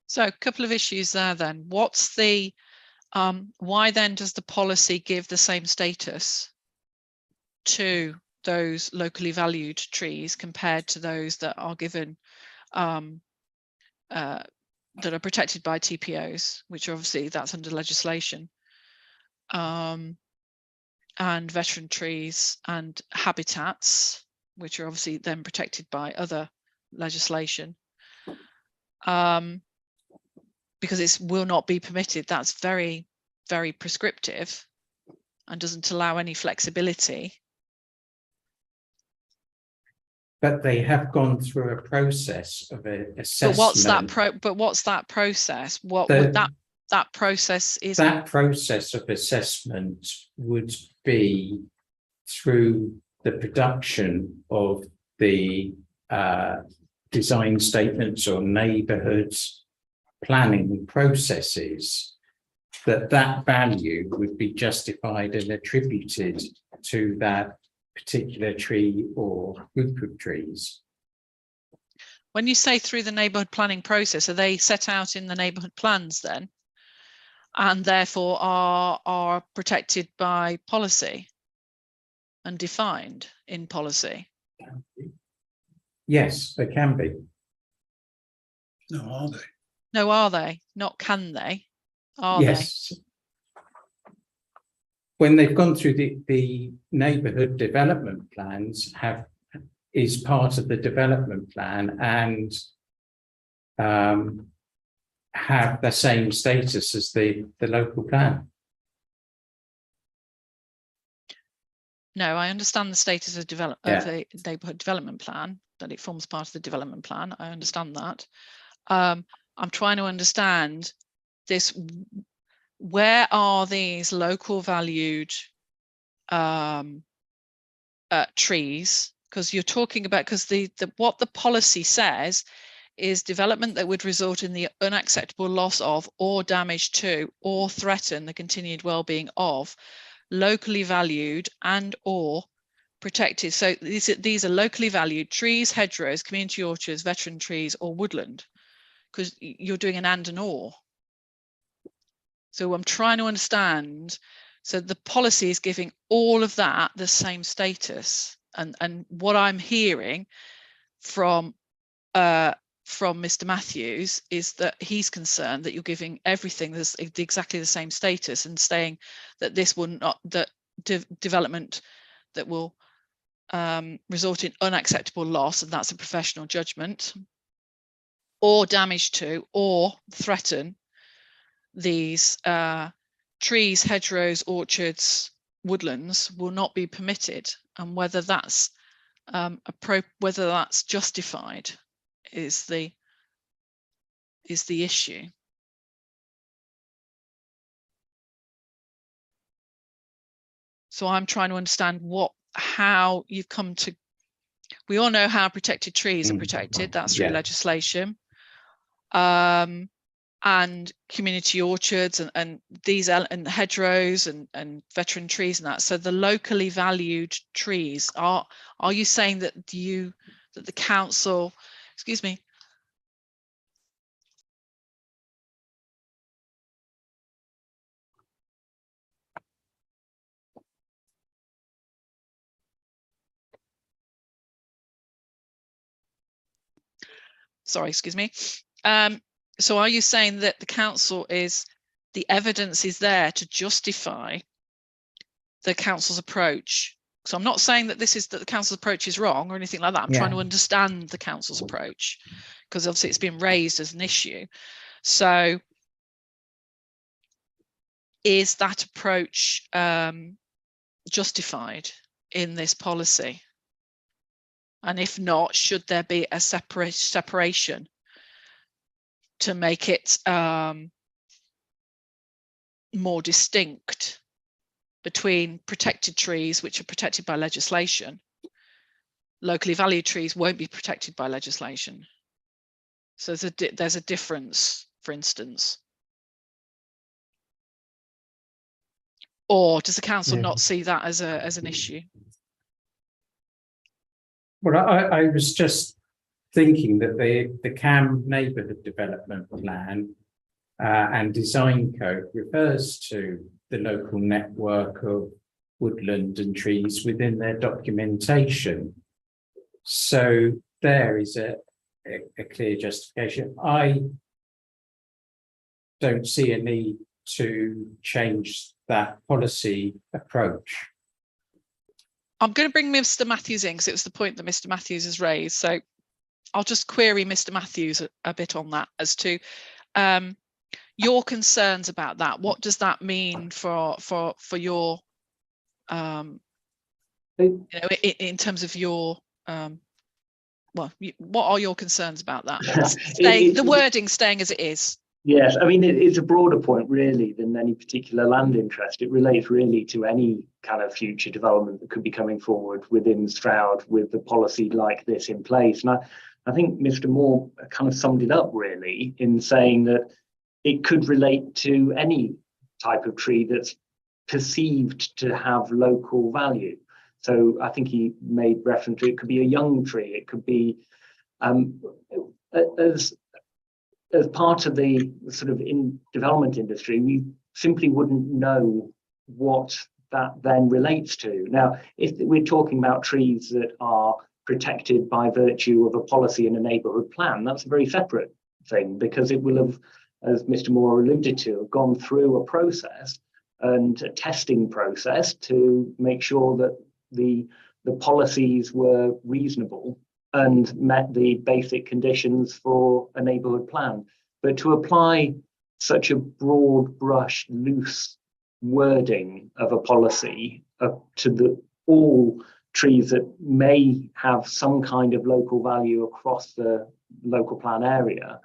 C: So a couple of issues there then. What's the, why then does the policy give the same status to those locally valued trees compared to those that are given, that are protected by TPOs, which obviously that's under legislation, and veteran trees and habitats, which are obviously then protected by other legislation, because it will not be permitted. That's very, very prescriptive and doesn't allow any flexibility.
O: But they have gone through a process of assessment.
C: But what's that process? What would that process is?
O: That process of assessment would be through the production of the design statements or neighbourhood planning processes, that value would be justified and attributed to that particular tree or group of trees.
C: When you say through the neighbourhood planning process, are they set out in the neighbourhood plans then, and therefore are protected by policy and defined in policy?
O: Yes, they can be.
J: No, are they?
C: No, are they? Not can they? Are
O: yes. They? When they've gone through the neighbourhood development plans, is part of the development plan and have the same status as the local plan.
C: No, I understand the status of a neighbourhood development plan, that it forms part of the development plan. I understand that. I'm trying to understand this. Where are these local valued trees? Because you're talking about, because what the policy says is development that would result in the unacceptable loss of or damage to or threaten the continued well-being of locally valued and or protected. So these are locally valued trees, hedgerows, community orchards, veteran trees or woodland, because you're doing an and or. So I'm trying to understand. So the policy is giving all of that the same status, and what I'm hearing from Mr. Matthews is that he's concerned that you're giving everything exactly the same status, and saying that this will not, that development that will result in unacceptable loss, and that's a professional judgment, or damage to or threaten these trees, hedgerows, orchards, woodlands will not be permitted, and whether that's whether that's justified is the issue. So I'm trying to understand how you've come to. We all know how protected trees are protected. That's through legislation, and community orchards and these and hedgerows and veteran trees and that. So the locally valued trees, are you saying that that the council, excuse me, sorry, excuse me. So are you saying that the council the evidence is there to justify the council's approach? So I'm not saying that the council's approach is wrong or anything like that. I'm trying to understand the council's approach, because obviously it's been raised as an issue. So is that approach justified in this policy? And if not, should there be a separation to make it more distinct between protected trees, which are protected by legislation? Locally valued trees won't be protected by legislation. So there's a difference, for instance. Or does the council not see that as an issue?
O: Well, I was just thinking that the CAM neighbourhood development plan and design code refers to the local network of woodland and trees within their documentation. So there is a clear justification. I don't see a need to change that policy approach.
C: I'm going to bring Mr. Matthews in because it was the point that Mr. Matthews has raised. So I'll just query Mr. Matthews a bit on that as to your concerns about that. What does that mean for your you know, in terms of your well, what are your concerns about that? The wording staying as it is.
K: Yes, I mean, it's a broader point really than any particular land interest. It relates really to any kind of future development that could be coming forward within Stroud with the policy like this in place. And I think Mr. Moore kind of summed it up really in saying that it could relate to any type of tree that's perceived to have local value. So I think he made reference to it could be a young tree, it could be as part of the sort of development industry, we simply wouldn't know what that then relates to. Now, if we're talking about trees that are protected by virtue of a policy in a neighbourhood plan, that's a very separate thing, because it will have, as Mr. Moore alluded to, have gone through a process and a testing process to make sure that the policies were reasonable and met the basic conditions for a neighbourhood plan. But to apply such a broad brush, loose wording of a policy to all trees that may have some kind of local value across the local plan area,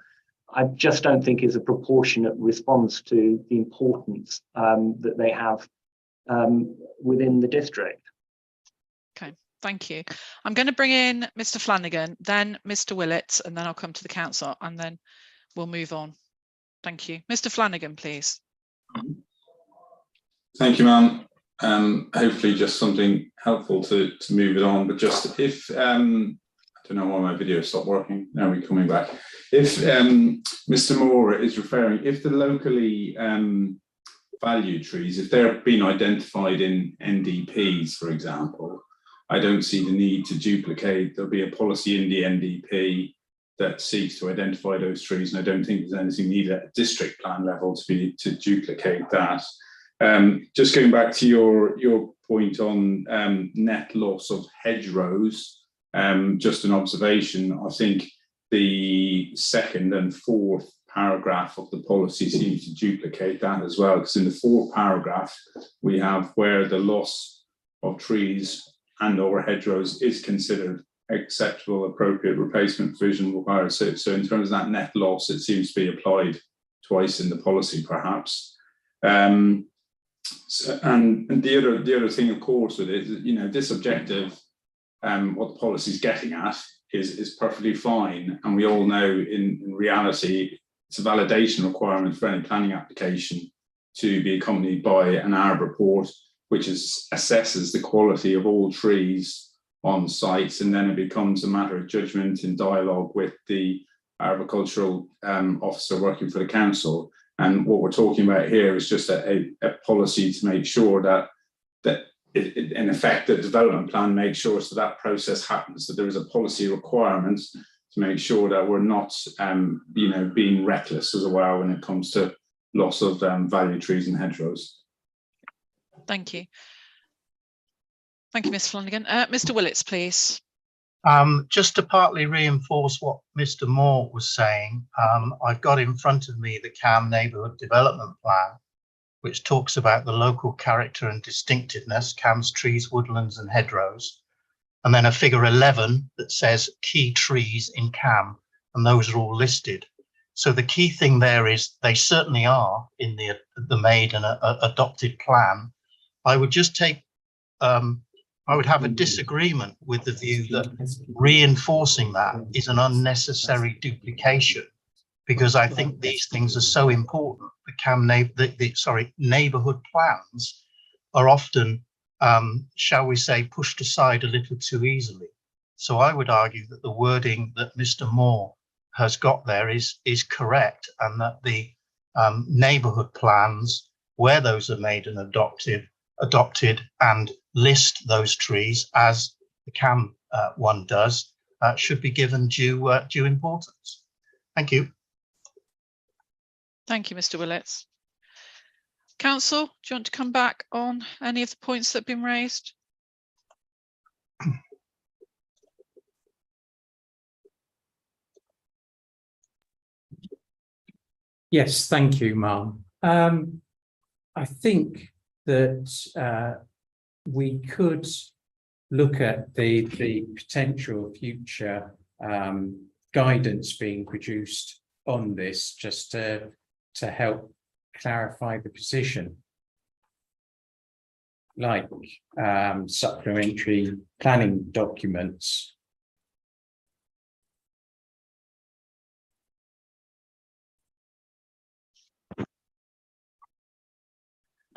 K: I just don't think is a proportionate response to the importance that they have within the district.
C: Okay. Thank you. I'm going to bring in Mr. Flanagan, then Mr. Willett, and then I'll come to the council, and then we'll move on. Thank you. Mr. Flanagan, please.
N: Thank you, ma'am. Hopefully just something helpful to move it on, but just if, I don't know why my video stopped working. Now we're coming back. If Mr. Moore is referring, if the locally value trees, if they're being identified in NDPs, for example, I don't see the need to duplicate. There'll be a policy in the NDP that seeks to identify those trees, and I don't think there's anything needed at a district plan level to duplicate that. Just going back to your point on net loss of hedgerows, just an observation. I think the second and fourth paragraph of the policy seems to duplicate that as well, because in the fourth paragraph we have where the loss of trees and or hedgerows is considered acceptable, appropriate replacement provision required. So in terms of that net loss, it seems to be applied twice in the policy, perhaps. And the other thing, of course, with it, you know, this objective, what the policy is getting at is perfectly fine, and we all know in reality it's a validation requirement for any planning application to be accompanied by an ARB report, which assesses the quality of all trees on sites, and then it becomes a matter of judgment in dialogue with the agricultural officer working for the council. And what we're talking about here is just a policy to make sure that in effect the development plan makes sure so that process happens, that there is a policy requirement to make sure that we're not you know, being reckless as well when it comes to loss of value trees and hedgerows.
C: Thank you. Thank you, Ms. Flanagan. Mr. Willits, please.
B: Just to partly reinforce what Mr. Moore was saying, I've got in front of me the CAM Neighbourhood Development Plan, which talks about the local character and distinctiveness, CAM's trees, woodlands and hedgerows, and then a figure 11 that says key trees in CAM, and those are all listed. So the key thing there is they certainly are in the made and adopted plan. I would just take, I would have a disagreement with the view that reinforcing that is an unnecessary duplication, because I think these things are so important. The neighbourhood plans are often, shall we say, pushed aside a little too easily. So I would argue that the wording that Mr. Moore has got there is correct, and that the neighbourhood plans, where those are made and adopted and list those trees as the CAM one does, should be given due importance. Thank you.
C: Thank you, Mr. Willits. Council, do you want to come back on any of the points that have been raised?
O: Yes, thank you, Ma'am. I think that we could look at the potential future guidance being produced on this, just to help clarify the position, like supplementary planning documents.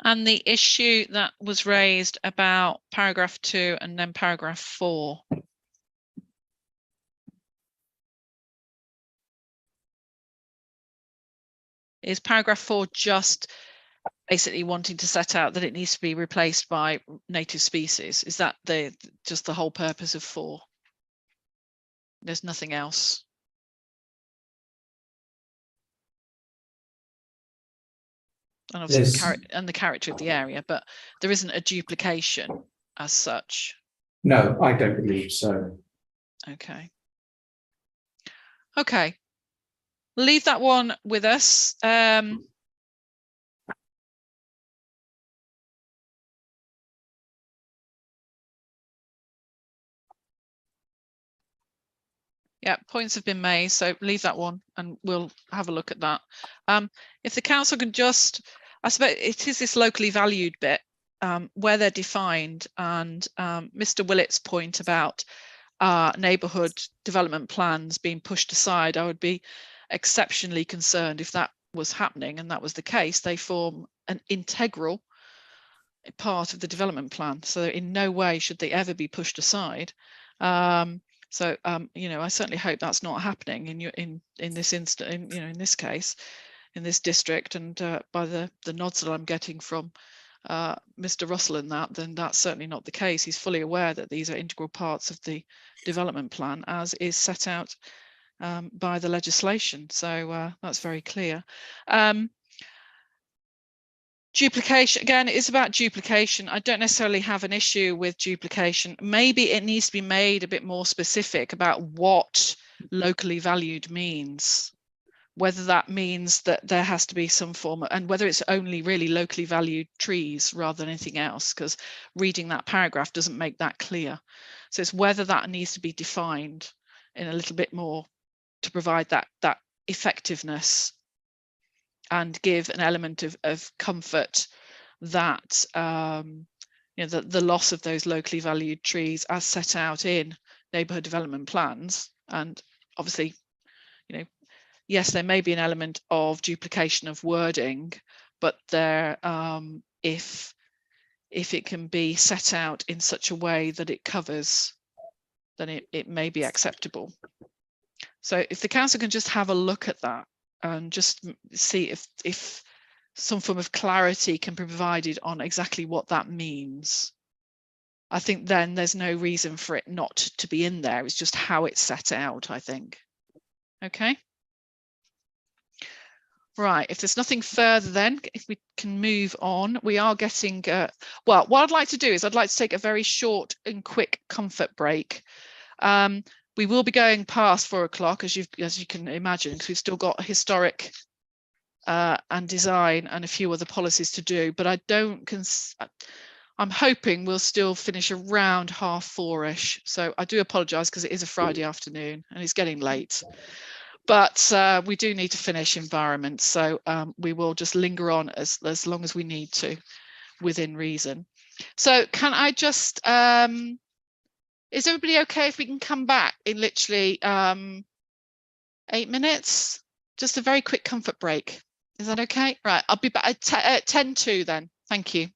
C: And the issue that was raised about paragraph 2 and then paragraph 4. Is paragraph 4 just basically wanting to set out that it needs to be replaced by native species? Is that just the whole purpose of 4? There's nothing else? And obviously the character of the area, but there isn't a duplication as such.
O: No, I don't believe so.
C: Okay. Okay. Leave that one with us. Yeah, points have been made, so leave that one and we'll have a look at that. If the council can just, I suppose it is this locally valued bit where they're defined, and Mr. Willett's point about neighbourhood development plans being pushed aside, I would be exceptionally concerned if that was happening, and that was the case. They form an integral part of the development plan, so in no way should they ever be pushed aside. You know, I certainly hope that's not happening in this instant, in this case. in this district, and by the nods that I'm getting from Mr. Russell in that, then that's certainly not the case. He's fully aware that these are integral parts of the development plan as is set out by the legislation. So that's very clear. Duplication, again, it's about duplication. I don't necessarily have an issue with duplication. Maybe it needs to be made a bit more specific about what locally valued means, whether that means that there has to be some form of, and whether it's only really locally valued trees rather than anything else, because reading that paragraph doesn't make that clear. So it's whether that needs to be defined in a little bit more to provide that effectiveness and give an element of comfort that you know, the loss of those locally valued trees as set out in neighbourhood development plans. And obviously, you know, yes, there may be an element of duplication of wording, but there, if it can be set out in such a way that it covers, then it may be acceptable. So if the council can just have a look at that and just see if some form of clarity can be provided on exactly what that means, I think then there's no reason for it not to be in there. It's just how it's set out, I think. Okay. Right, if there's nothing further, then if we can move on, we are getting well, what I'd like to do is I'd like to take a very short and quick comfort break. We will be going past 4 o'clock, as you can imagine, because we've still got historic and design and a few other policies to do, but I'm hoping we'll still finish around 4:30ish. So I do apologise because it is a Friday afternoon and it's getting late. But we do need to finish environment, so we will just linger on as long as we need to, within reason. So can I just, is everybody okay if we can come back in literally 8 minutes? Just a very quick comfort break. Is that okay? Right, I'll be back at 10:02 then. Thank you.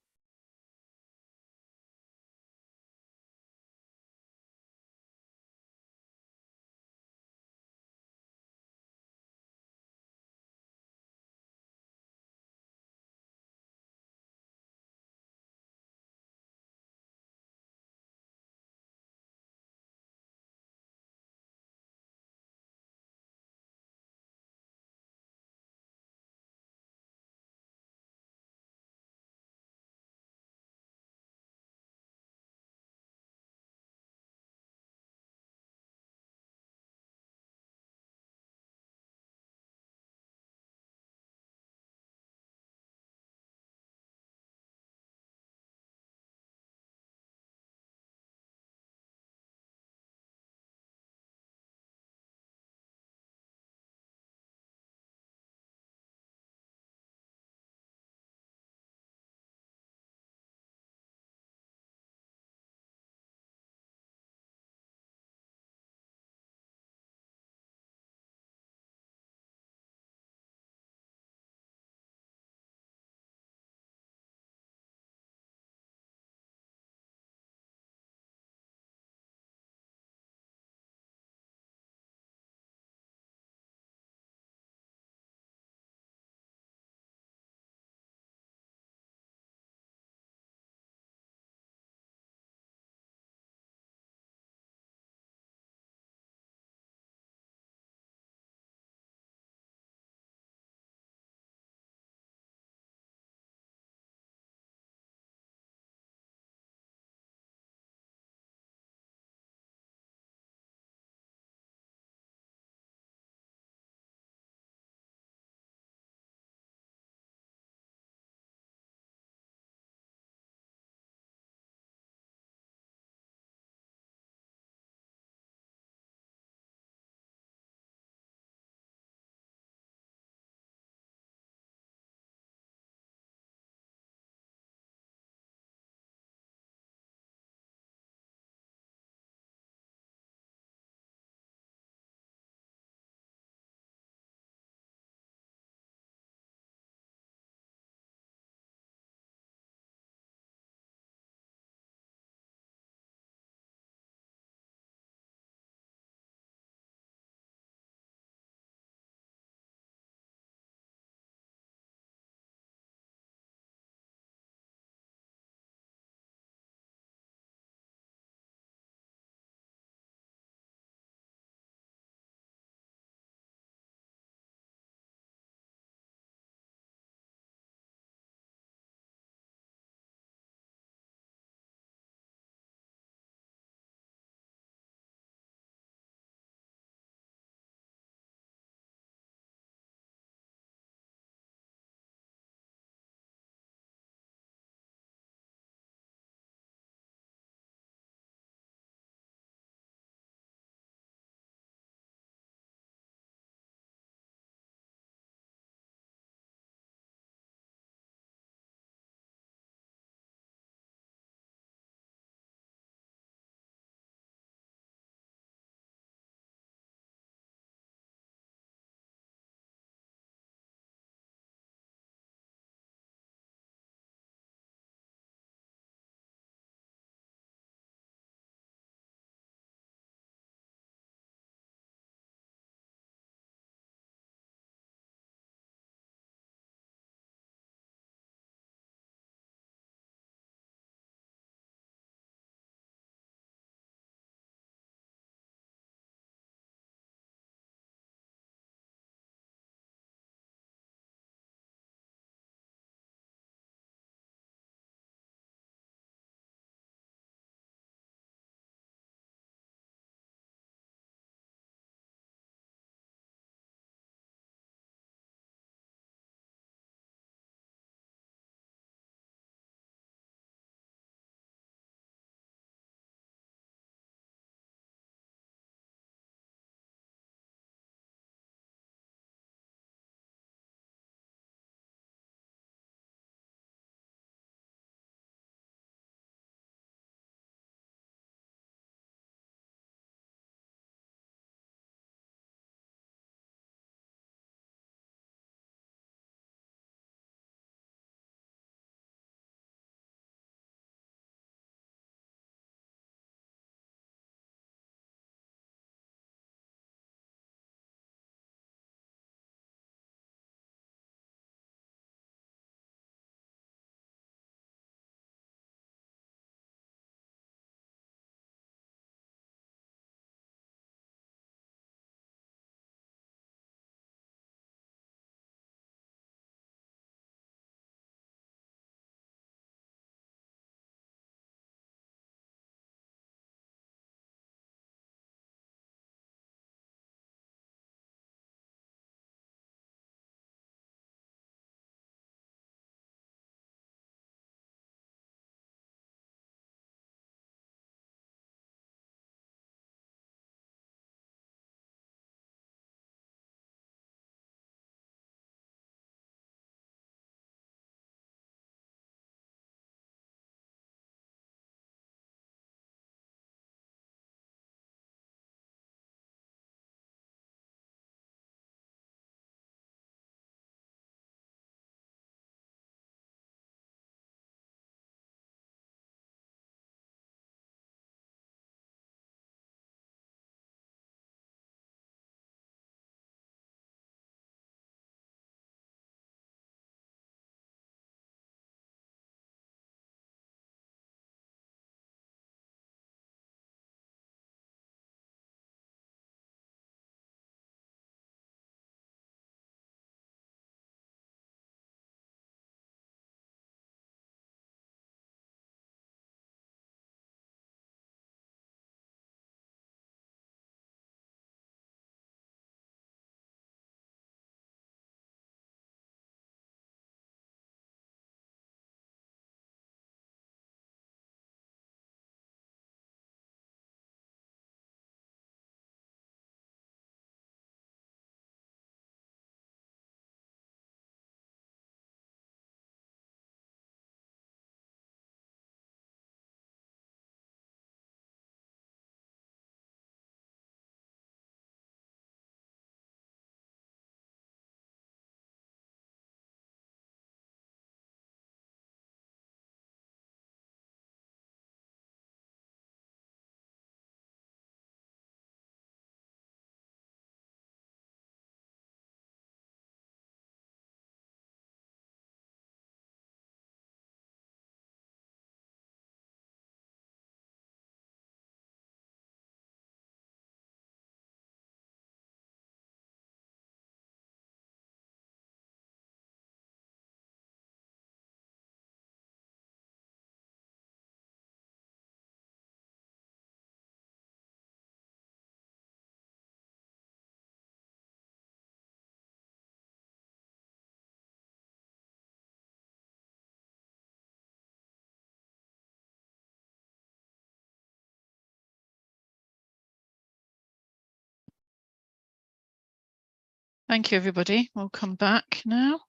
C: Thank you, everybody. We'll come back now.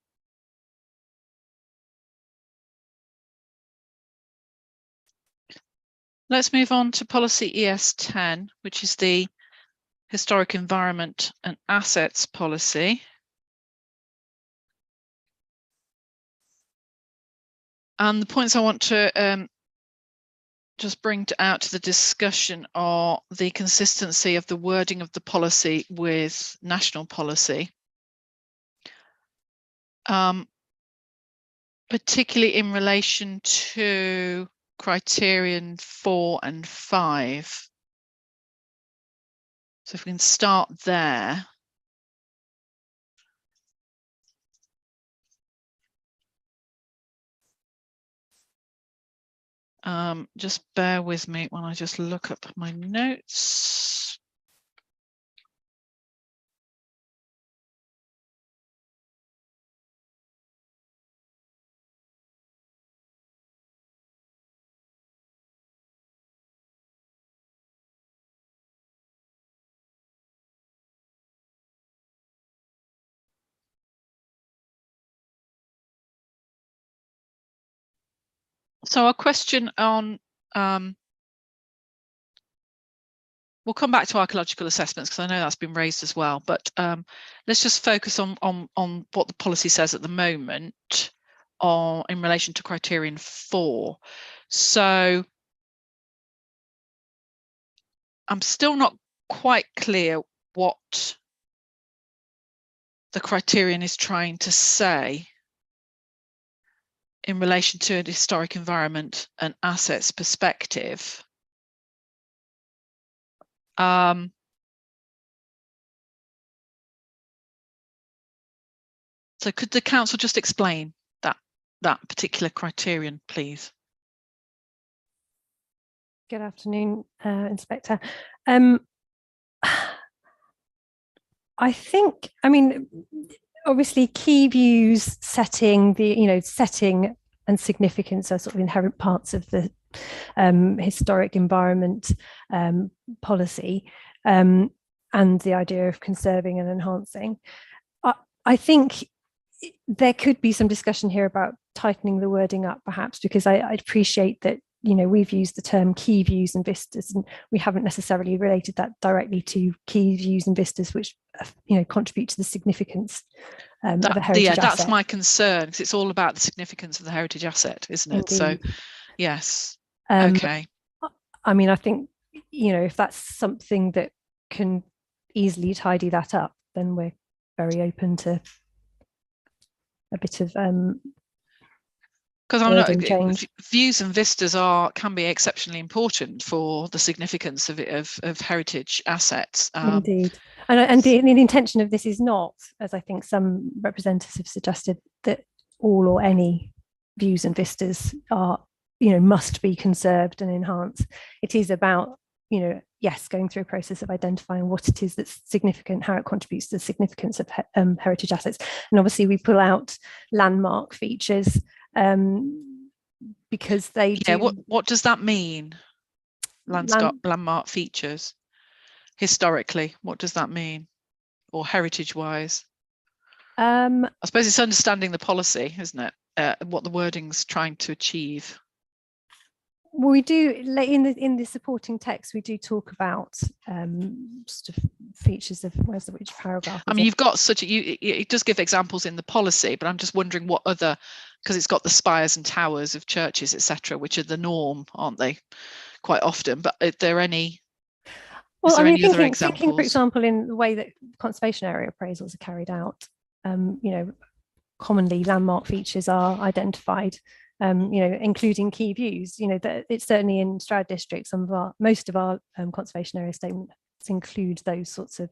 C: Let's move on to policy ES10, which is the historic environment and assets policy. And the points I want to just bring out to the discussion are the consistency of the wording of the policy with national policy, particularly in relation to criterion 4 and 5. So if we can start there. Just bear with me when I just look up my notes. So a question on, we'll come back to archaeological assessments because I know that's been raised as well, but let's just focus on what the policy says at the moment in relation to criterion 4. So I'm still not quite clear what the criterion is trying to say in relation to a historic environment and assets perspective. So could the council just explain that particular criterion, please?
U: Good afternoon, Inspector. I mean, obviously key views, setting and significance are sort of inherent parts of the historic environment policy and the idea of conserving and enhancing. I think there could be some discussion here about tightening the wording up, perhaps, because I appreciate that, you know, we've used the term key views and vistas, and we haven't necessarily related that directly to key views and vistas, which, you know, contribute to the significance of a heritage asset.
C: That's my concern, because it's all about the significance of the heritage asset, isn't it? Indeed. So, yes. Okay.
U: I mean, I think, you know, if that's something that can easily tidy that up, then we're very open to a bit of
C: because I'm not change. Views and vistas can be exceptionally important for the significance of heritage assets.
U: Indeed, and the intention of this is not, as I think some representatives have suggested, that all or any views and vistas are, you know, must be conserved and enhanced. It is about, you know, yes, going through a process of identifying what it is that's significant, how it contributes to the significance of heritage assets. And obviously we pull out landmark features because they
C: what does that mean? Landmark features historically, what does that mean, or heritage wise? I suppose it's understanding the policy, isn't it? What the wording's trying to achieve.
U: Well, we do in the supporting text, we do talk about sort of features of which paragraph.
C: I mean, you've got it does give examples in the policy, but I'm just wondering what other, because it's got the spires and towers of churches, etc., which are the norm, aren't they? Quite often. But are there any?
U: Well, I mean, thinking, for example, in the way that conservation area appraisals are carried out, you know, commonly landmark features are identified. You know, including key views. You know, that it's certainly in Stroud district, most of our conservation area statements include those sorts of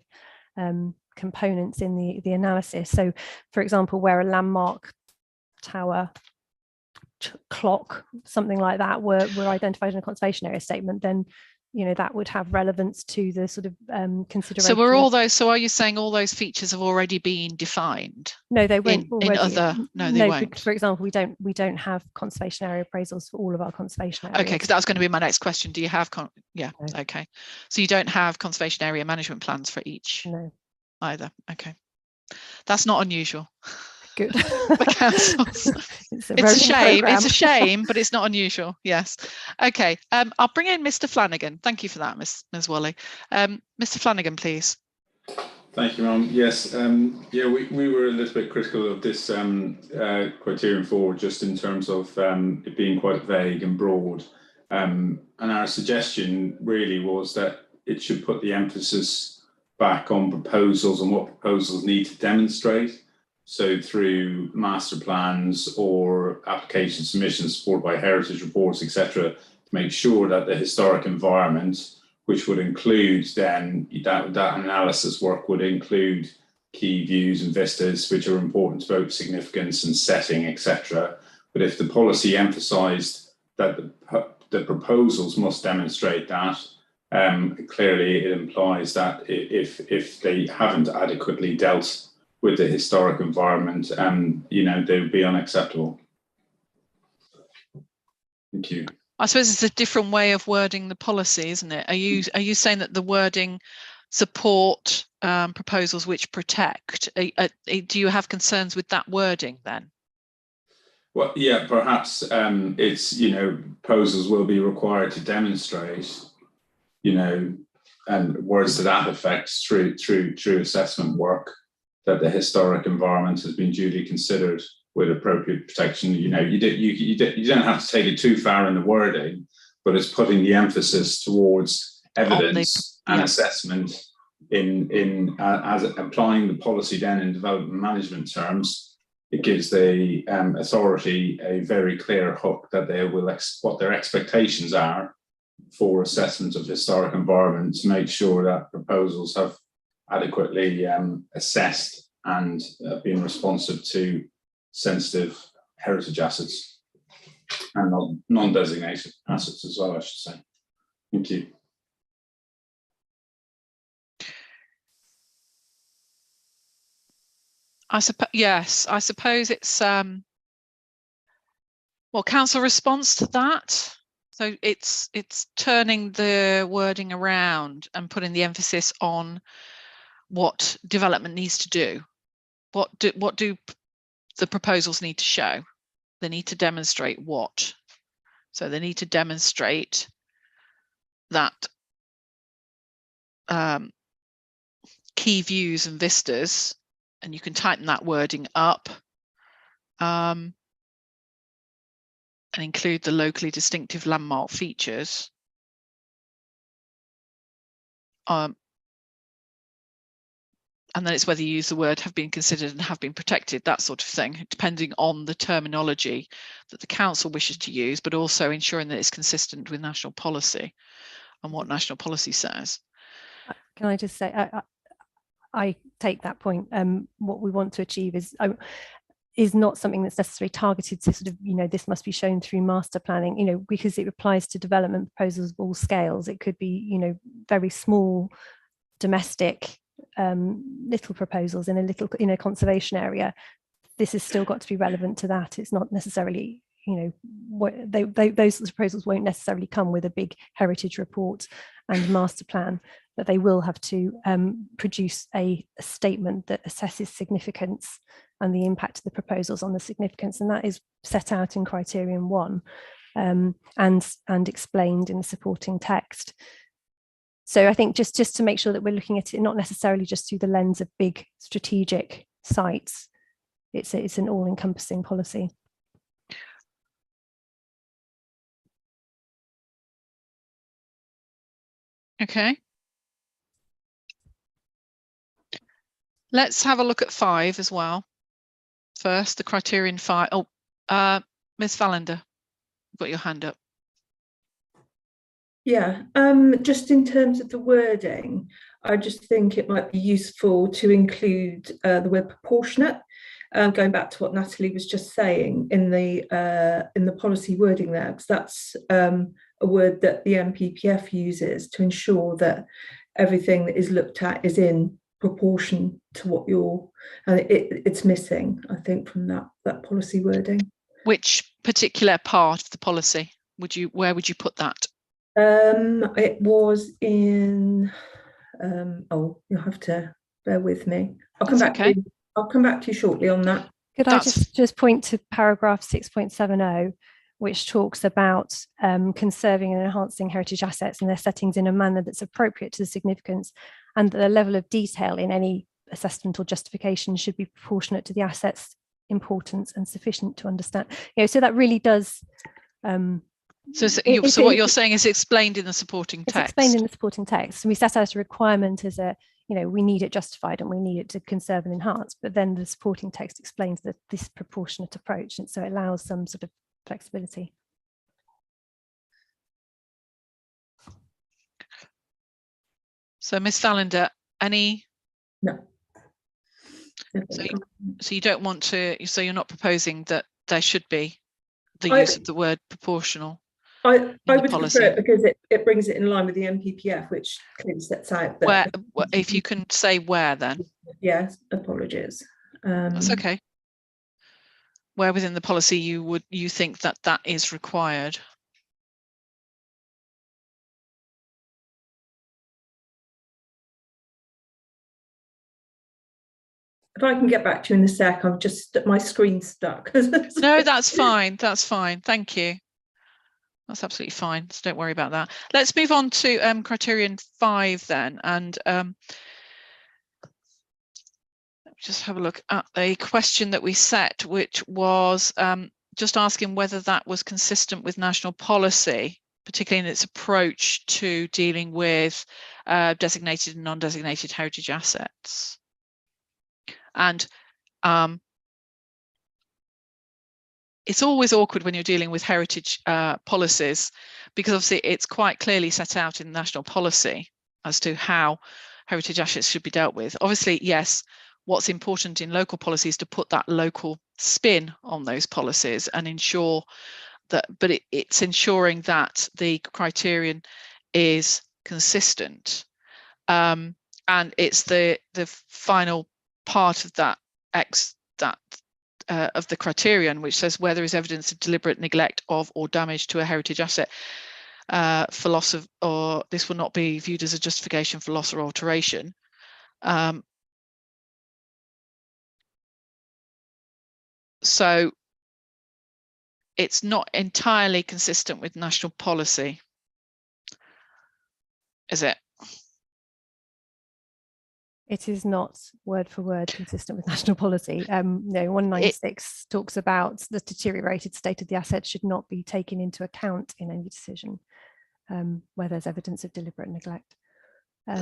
U: components in the analysis. So, for example, where a landmark tower, clock, something like that were identified in a conservation area statement, then, you know, that would have relevance to the sort of consideration.
C: So are you saying all those features have already been defined?
U: No, they won't already.
C: They won't.
U: For example, we don't have conservation area appraisals for all of our conservation areas.
C: Okay, because that was going to be my next question. Do you have okay. So you don't have conservation area management plans for each?
U: No.
C: Either. Okay. That's not unusual.
U: Good.
C: For councils. It's a shame. It's a shame, but it's not unusual. Yes. Okay. I'll bring in Mr. Flanagan. Thank you for that, Ms. Woolley. Mr. Flanagan, please.
N: Thank you, Mum. Yes. Yeah, we were a little bit critical of this criterion 4, just in terms of it being quite vague and broad. And our suggestion really was that it should put the emphasis back on proposals and what proposals need to demonstrate. So through master plans or application submissions supported by heritage reports, etc., to make sure that the historic environment, which would include then that analysis work would include key views and vistas, which are important to both significance and setting, etc. But if the policy emphasised that the proposals must demonstrate that, clearly it implies that if they haven't adequately dealt with the historic environment, you know, they would be unacceptable. Thank you.
C: I suppose it's a different way of wording the policy, isn't it? Are you saying that the wording support proposals which protect? Do you have concerns with that wording then?
N: Well, yeah, perhaps it's, you know, proposals will be required to demonstrate, you know, and words to that effect through assessment work, that the historic environment has been duly considered with appropriate protection. You know, you don't have to take it too far in the wording, but it's putting the emphasis towards evidence and assessment in as applying the policy then in development management terms. It gives the authority a very clear hook that they will what their expectations are for assessment of historic environment, to make sure that proposals have adequately assessed and been responsive to sensitive heritage assets and non-designated assets as well, I should say. Thank you.
C: Yes, I suppose it's well, council response to that. So it's turning the wording around and putting the emphasis on what development needs to do. What do the proposals need to show? They need to demonstrate what? So they need to demonstrate that key views and vistas, and you can tighten that wording up and include the locally distinctive landmark features. And then it's whether you use the word have been considered and have been protected, that sort of thing, depending on the terminology that the council wishes to use, but also ensuring that it's consistent with national policy and what national policy says.
U: Can I just say, I take that point. What we want to achieve is not something that's necessarily targeted to sort of, you know, this must be shown through master planning, you know, because it applies to development proposals of all scales. It could be, you know, very small domestic little proposals in a conservation area. This has still got to be relevant to that. It's not necessarily, you know, those proposals won't necessarily come with a big heritage report and master plan, but they will have to produce a statement that assesses significance and the impact of the proposals on the significance, and that is set out in criterion 1 and explained in the supporting text. So I think just to make sure that we're looking at it not necessarily just through the lens of big strategic sites, it's an all-encompassing policy.
C: Okay. Let's have a look at 5 as well. First, the criterion 5. Oh, Ms. Vallender, you've got your hand up.
P: Yeah, just in terms of the wording, I just think it might be useful to include the word proportionate. Going back to what Natalie was just saying in the policy wording there, because that's a word that the NPPF uses to ensure that everything that is looked at is in proportion to what it's missing, I think, from that policy wording.
C: Which particular part of the policy where would you put that?
P: It was in oh, you'll have to bear with me. I'll come back.
C: Okay.
P: I'll come back to you shortly on that.
U: Could I just point to paragraph 6.70, which talks about conserving and enhancing heritage assets and their settings in a manner that's appropriate to the significance, and the level of detail in any assessment or justification should be proportionate to the asset's importance and sufficient to understand. So that really does.
C: So what you're saying is explained in the supporting text.
U: It's explained in the supporting text. We set out a requirement as we need it justified and we need it to conserve and enhance, but then the supporting text explains that this proportionate approach, and so it allows some sort of flexibility.
C: So Ms. Thalander, any?
P: No.
C: So you don't want to, so you're not proposing that there should be the use of the word proportional?
P: I would prefer it because it brings it in line with the MPPF, which clearly sets out that.
C: Where, if you can say where then?
P: Yes, apologies.
C: That's okay. Where within the policy you think that is required?
P: If I can get back to you in a sec, I've just my screen's stuck.
C: No, that's fine. That's fine. Thank you. That's absolutely fine. So don't worry about that. Let's move on to criterion 5 then, and just have a look at a question that we set, which was just asking whether that was consistent with national policy, particularly in its approach to dealing with designated and non-designated heritage assets. And it's always awkward when you're dealing with heritage policies, because obviously it's quite clearly set out in national policy as to how heritage assets should be dealt with. Obviously, yes, what's important in local policy is to put that local spin on those policies and ensure that, but it's ensuring that the criterion is consistent. And it's the final part of that of the criterion, which says where there is evidence of deliberate neglect of or damage to a heritage asset for loss of, or this will not be viewed as a justification for loss or alteration. So it's not entirely consistent with national policy, is it?
U: It is not word for word consistent with national policy. No, 196 talks about the deteriorated state of the asset should not be taken into account in any decision where there's evidence of deliberate neglect.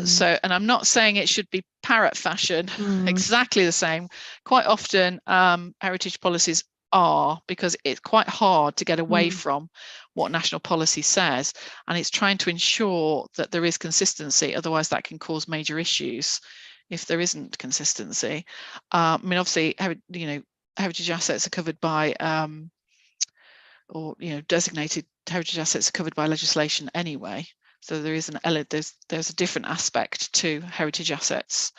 C: So, and I'm not saying it should be parrot fashion, exactly the same. Quite often heritage policies are, because it's quite hard to get away from what national policy says, and it's trying to ensure that there is consistency, otherwise that can cause major issues if there isn't consistency. I mean, obviously, heritage assets are covered by or designated heritage assets are covered by legislation anyway, so there is there's a different aspect to heritage assets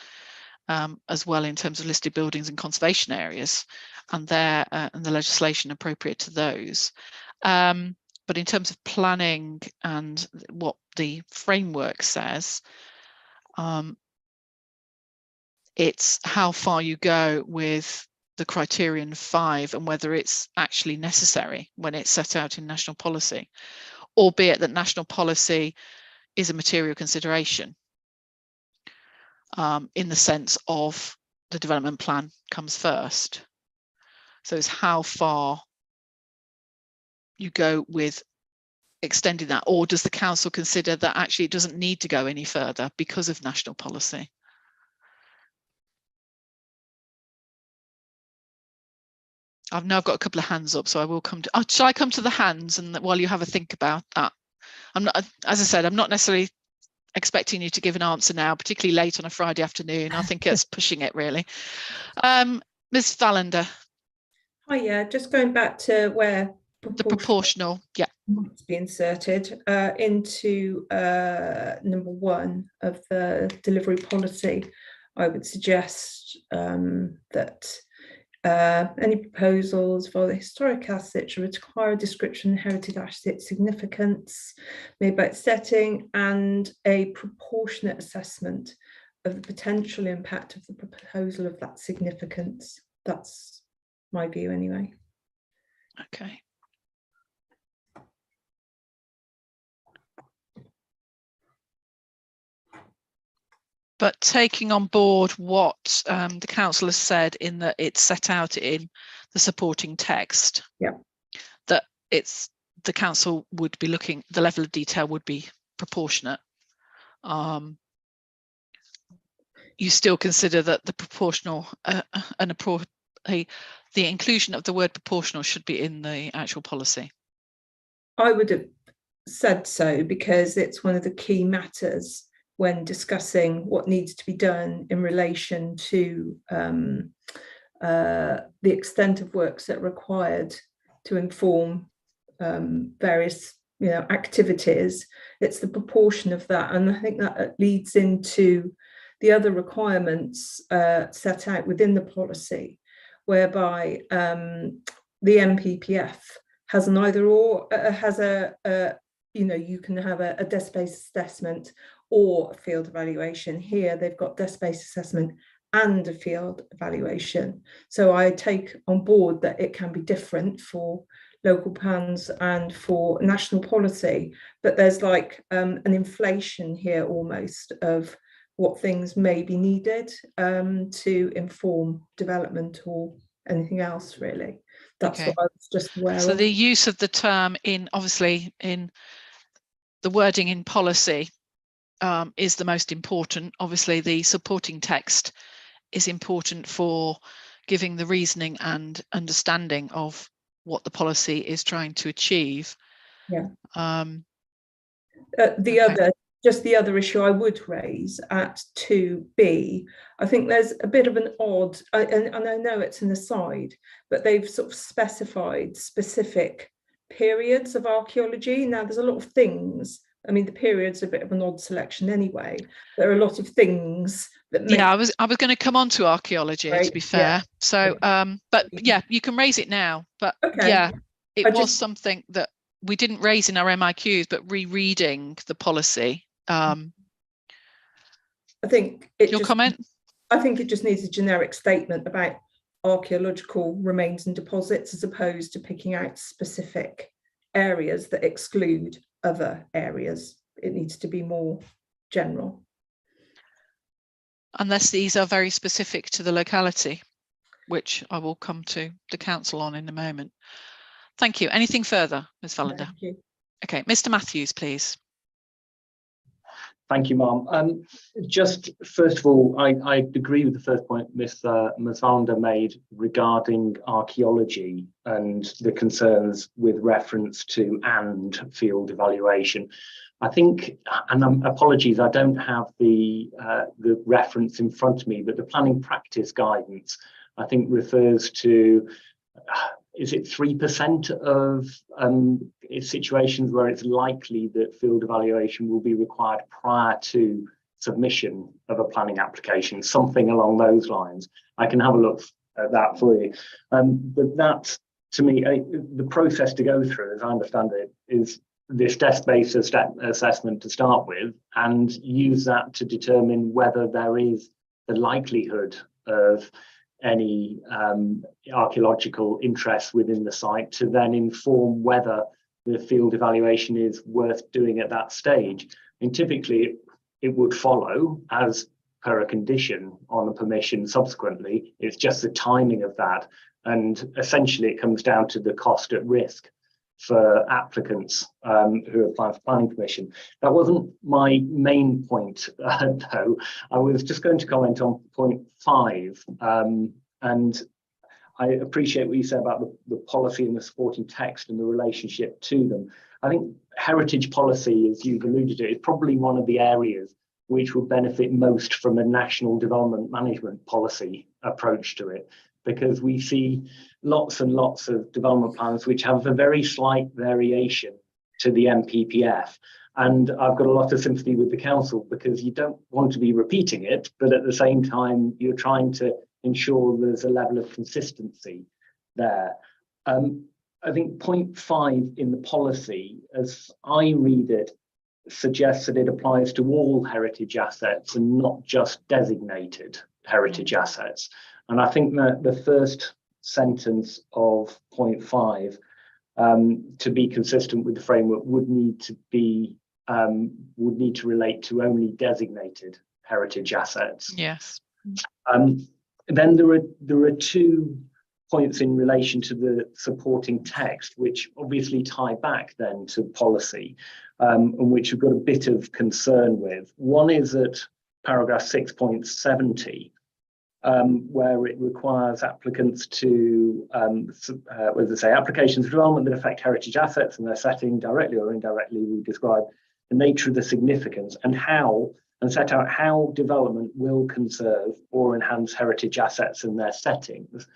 C: as well, in terms of listed buildings and conservation areas, and and the legislation appropriate to those. But in terms of planning and what the framework says, it's how far you go with the criterion 5 and whether it's actually necessary when it's set out in national policy, albeit that national policy is a material consideration in the sense of the development plan comes first. So it's how far you go with extending that, or does the council consider that actually it doesn't need to go any further because of national policy? I've now got a couple of hands up, so I will come to, shall I come to the hands, and while you have a think about that? I'm not, as I said, I'm not necessarily expecting you to give an answer now, particularly late on a Friday afternoon. I think it's pushing it really. Ms. Thalander.
P: Hi, yeah, just going back to where
C: the proportional, yeah,
P: must be inserted into number 1 of the delivery policy. I would suggest that any proposals for the historic asset should require a description of heritage asset significance made by its setting and a proportionate assessment of the potential impact of the proposal of that significance. That's my view anyway.
C: Okay. But taking on board what the council has said in that it's set out in the supporting text,
P: yeah,
C: that it's the council would be looking, the level of detail would be proportionate. You still consider that the proportional the inclusion of the word proportional should be in the actual policy?
P: I would have said so, because it's one of the key matters when discussing what needs to be done in relation to the extent of works that are required to inform various activities. It's the proportion of that, and I think that leads into the other requirements set out within the policy, whereby the MPPF has an either or, has you can have a desk-based assessment or a field evaluation. Here they've got desk-based assessment and a field evaluation. So I take on board that it can be different for local plans and for national policy, but there's like an inflation here almost of what things may be needed to inform development or anything else, really. That's
C: okay.
P: what I was just aware
C: so
P: of.
C: the use of the term obviously in the wording in policy is the most important. Obviously the supporting text is important for giving the reasoning and understanding of what the policy is trying to achieve.
P: Yeah. The other issue I would raise at 2B, I think there's a bit of an odd, and I know it's an aside, but they've sort of specified specific periods of archaeology. Now there's a lot of things. I mean, the period's a bit of an odd selection anyway. There are a lot of things that make...
C: Yeah, I was going to come on to archaeology,
P: right,
C: to be fair.
P: yeah.
C: So, but yeah, you can raise it now. But
P: okay.
C: Yeah, it was something that we didn't raise in our MIQs, but rereading the policy.
P: I think it
C: your comment?
P: I think it just needs a generic statement about archaeological remains and deposits, as opposed to picking out specific areas that exclude other areas. It needs to be more general.
C: Unless these are very specific to the locality, which I will come to the council on in a moment. Thank you. Anything further, Ms. Vallender?
P: Thank you.
C: Okay, Mr. Matthews, please.
K: Thank you, Ma'am. Just first of all, I agree with the first point Ms. Vallender made regarding archaeology and the concerns with reference to and field evaluation. I think, and apologies, I don't have the reference in front of me, but the planning practice guidance, I think, refers to, is it 3% of situations where it's likely that field evaluation will be required prior to submission of a planning application, something along those lines. I can have a look at that for you. But that, to me, the process to go through, as I understand it, is this desk-based assessment to start with, and use that to determine whether there is the likelihood of any archaeological interest within the site, to then inform whether the field evaluation is worth doing at that stage. And typically it would follow as per a condition on the permission subsequently. It's just the timing of that, and essentially it comes down to the cost at risk for applicants who apply for planning permission. That wasn't my main point, though. I was just going to comment on point 5, and I appreciate what you said about the policy and the supporting text and the relationship to them. I think heritage policy, as you've alluded to, is probably one of the areas which will benefit most from a national development management policy approach to it, because we see lots and lots of development plans which have a very slight variation to the MPPF. And I've got a lot of sympathy with the council, because you don't want to be repeating it, but at the same time, you're trying to ensure there's a level of consistency there. I think point 5 in the policy, as I read it, suggests that it applies to all heritage assets and not just designated heritage assets. And I think that the first sentence of point 5, to be consistent with the framework, would need to relate to only designated heritage assets.
C: Yes.
K: Then there are 2 points in relation to the supporting text, which obviously tie back then to policy, and which we've got a bit of concern with. One is at paragraph 6.70, where it requires applicants to, applications for development that affect heritage assets and their setting directly or indirectly, we describe the nature of the significance and set out how development will conserve or enhance heritage assets and their settings.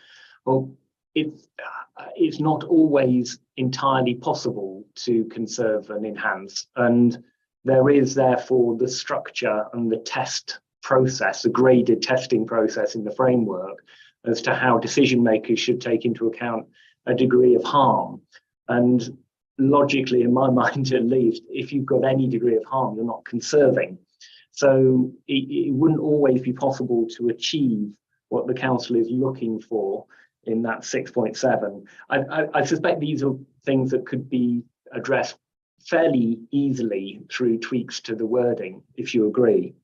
K: Well, it's not always entirely possible to conserve and enhance, and there is therefore the structure and the test process, the graded testing process in the framework as to how decision makers should take into account a degree of harm. And logically, in my mind at least, if you've got any degree of harm, you're not conserving. So it wouldn't always be possible to achieve what the council is looking for in that 6.7. I suspect these are things that could be addressed fairly easily through tweaks to the wording, if you agree.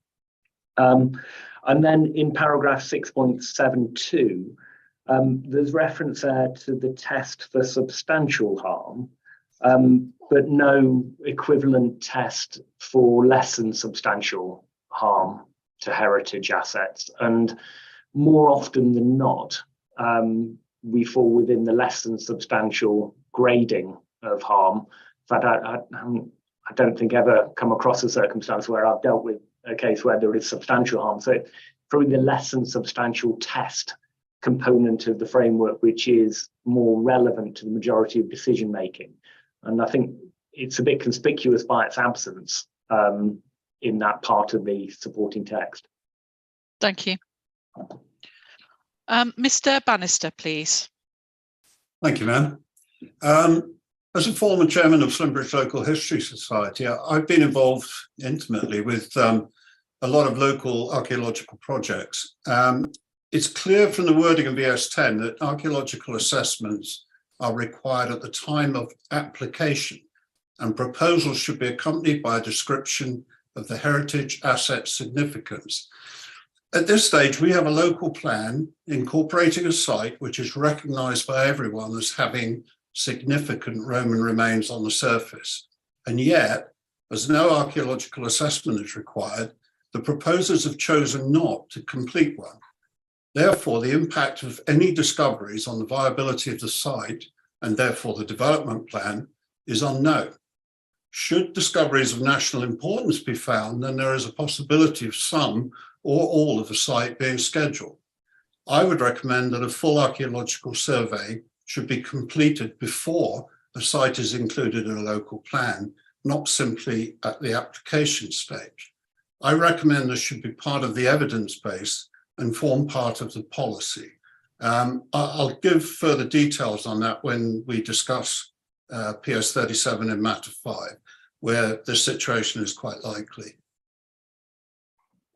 K: And then in paragraph 6.72, there's reference there to the test for substantial harm, but no equivalent test for less than substantial harm to heritage assets. And more often than not, we fall within the less than substantial grading of harm. In fact, I don't think ever come across a circumstance where I've dealt with a case where there is substantial harm. So probably the less than substantial test component of the framework, which is more relevant to the majority of decision making. And I think it's a bit conspicuous by its absence in that part of the supporting text.
C: Thank you. Mr. Bannister, please.
J: Thank you, ma'am. As a former chairman of Slimbridge Local History Society, I've been involved intimately with a lot of local archaeological projects. It's clear from the wording of ES10 that archaeological assessments are required at the time of application, and proposals should be accompanied by a description of the heritage asset significance. At this stage, we have a local plan incorporating a site which is recognised by everyone as having significant Roman remains on the surface. And yet, as no archaeological assessment is required, the proposers have chosen not to complete one. Therefore, the impact of any discoveries on the viability of the site, and therefore the development plan, is unknown. Should discoveries of national importance be found, then there is a possibility of some or all of the site being scheduled. I would recommend that a full archaeological survey should be completed before the site is included in a local plan, not simply at the application stage. I recommend this should be part of the evidence base and form part of the policy. I'll give further details on that when we discuss PS 37 in matter 5, where the situation is quite likely.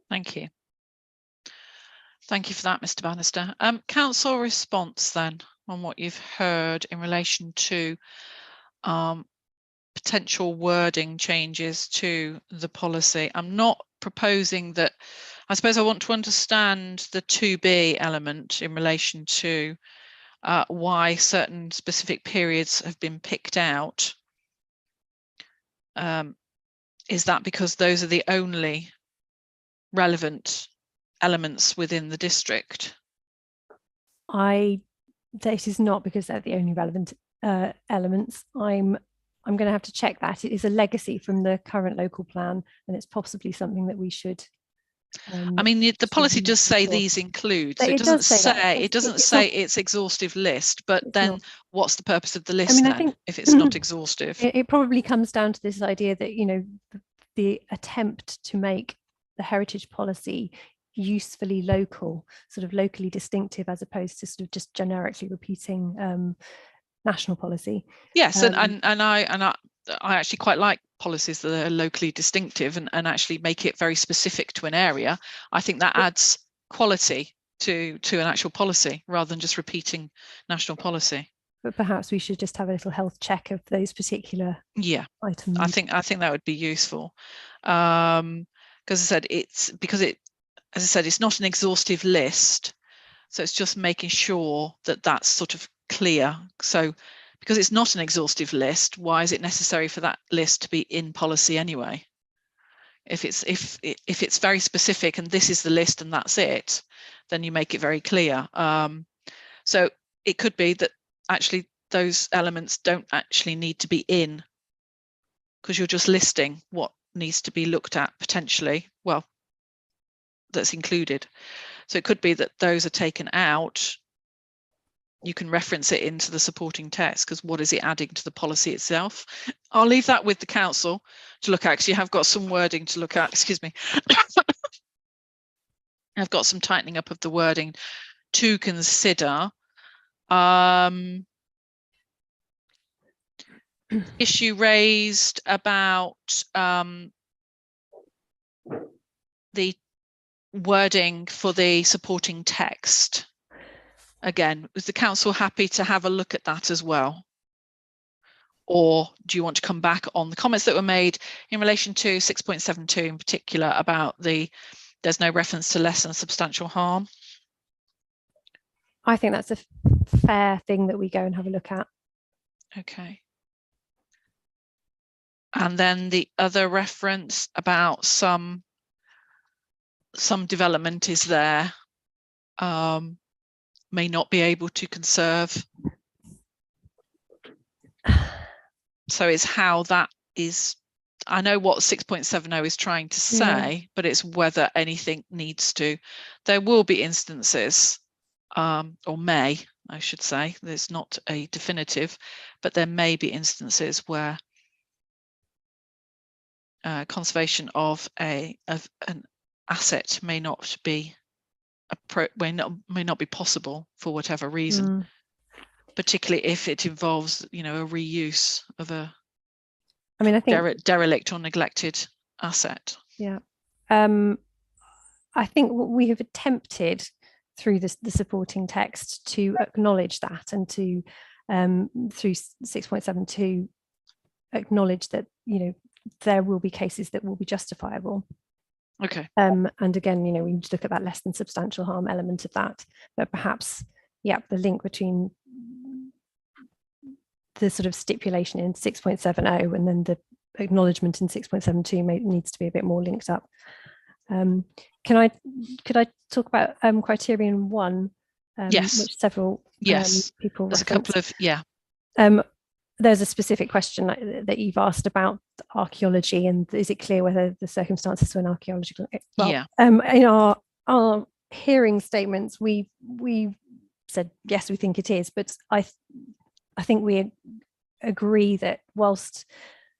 C: Thank you. Thank you for that, Mr. Bannister. Council response then on what you've heard in relation to potential wording changes to the policy. I'm not proposing that. I suppose I want to understand the 2B element in relation to why certain specific periods have been picked out. Is that because those are the only relevant elements within the district?
U: That is not because they're the only relevant elements. I'm going to have to check that. It is a legacy from the current local plan, and it's possibly something that we should.
C: I mean, the policy does say these include. So it doesn't say it's exhaustive list, but then what's the purpose of the list then, I think, if it's not exhaustive?
U: It probably comes down to this idea that, you know, the attempt to make the heritage policy usefully local, sort of locally distinctive, as opposed to sort of just generically repeating national policy.
C: Yes, and I actually quite like policies that are locally distinctive and actually make it very specific to an area. I think that adds quality to an actual policy rather than just repeating national policy.
U: But perhaps we should just have a little health check of those particular items.
C: I think that would be useful, because as I said, it's not an exhaustive list, so it's just making sure that that's sort of clear. So because it's not an exhaustive list, why is it necessary for that list to be in policy anyway? If it's very specific and this is the list and that's it, then you make it very clear. So it could be that actually those elements don't actually need to be in, because you're just listing what needs to be looked at potentially, well, that's included. So it could be that those are taken out. You can reference it into the supporting text, because what is it adding to the policy itself? I'll leave that with the council to look at, because you have got some wording to look at. Excuse me. I've got some tightening up of the wording to consider. Issue raised about the wording for the supporting text. Again, was the council happy to have a look at that as well? Or do you want to come back on the comments that were made in relation to 6.72 in particular about there's no reference to less than substantial harm?
U: I think that's a fair thing that we go and have a look at.
C: Okay. And then the other reference about some development is there, may not be able to conserve. So it's how that is. I know what 6.70 is trying to say, but it's whether anything needs to. There will be instances, or may, I should say, there's not a definitive, but there may be instances where conservation of an asset may not be possible for whatever reason, particularly if it involves, a reuse of a
U: I think
C: derelict or neglected asset.
U: Yeah, I think what we have attempted through the supporting text to acknowledge that, and to through 6.72 acknowledge that there will be cases that will be justifiable.
C: Okay.
U: And again, we need to look at that less than substantial harm element of that, but perhaps, the link between the sort of stipulation in 6.70 and then the acknowledgement in 6.72 needs to be a bit more linked up. Could I talk about criterion 1?
C: Yes.
U: Which several people
C: There's
U: referenced.
C: a couple of
U: there's a specific question that you've asked about archaeology, and is it clear whether the circumstances were an archaeological? Well, in our hearing statements, we said yes, we think it is, but I think we agree that whilst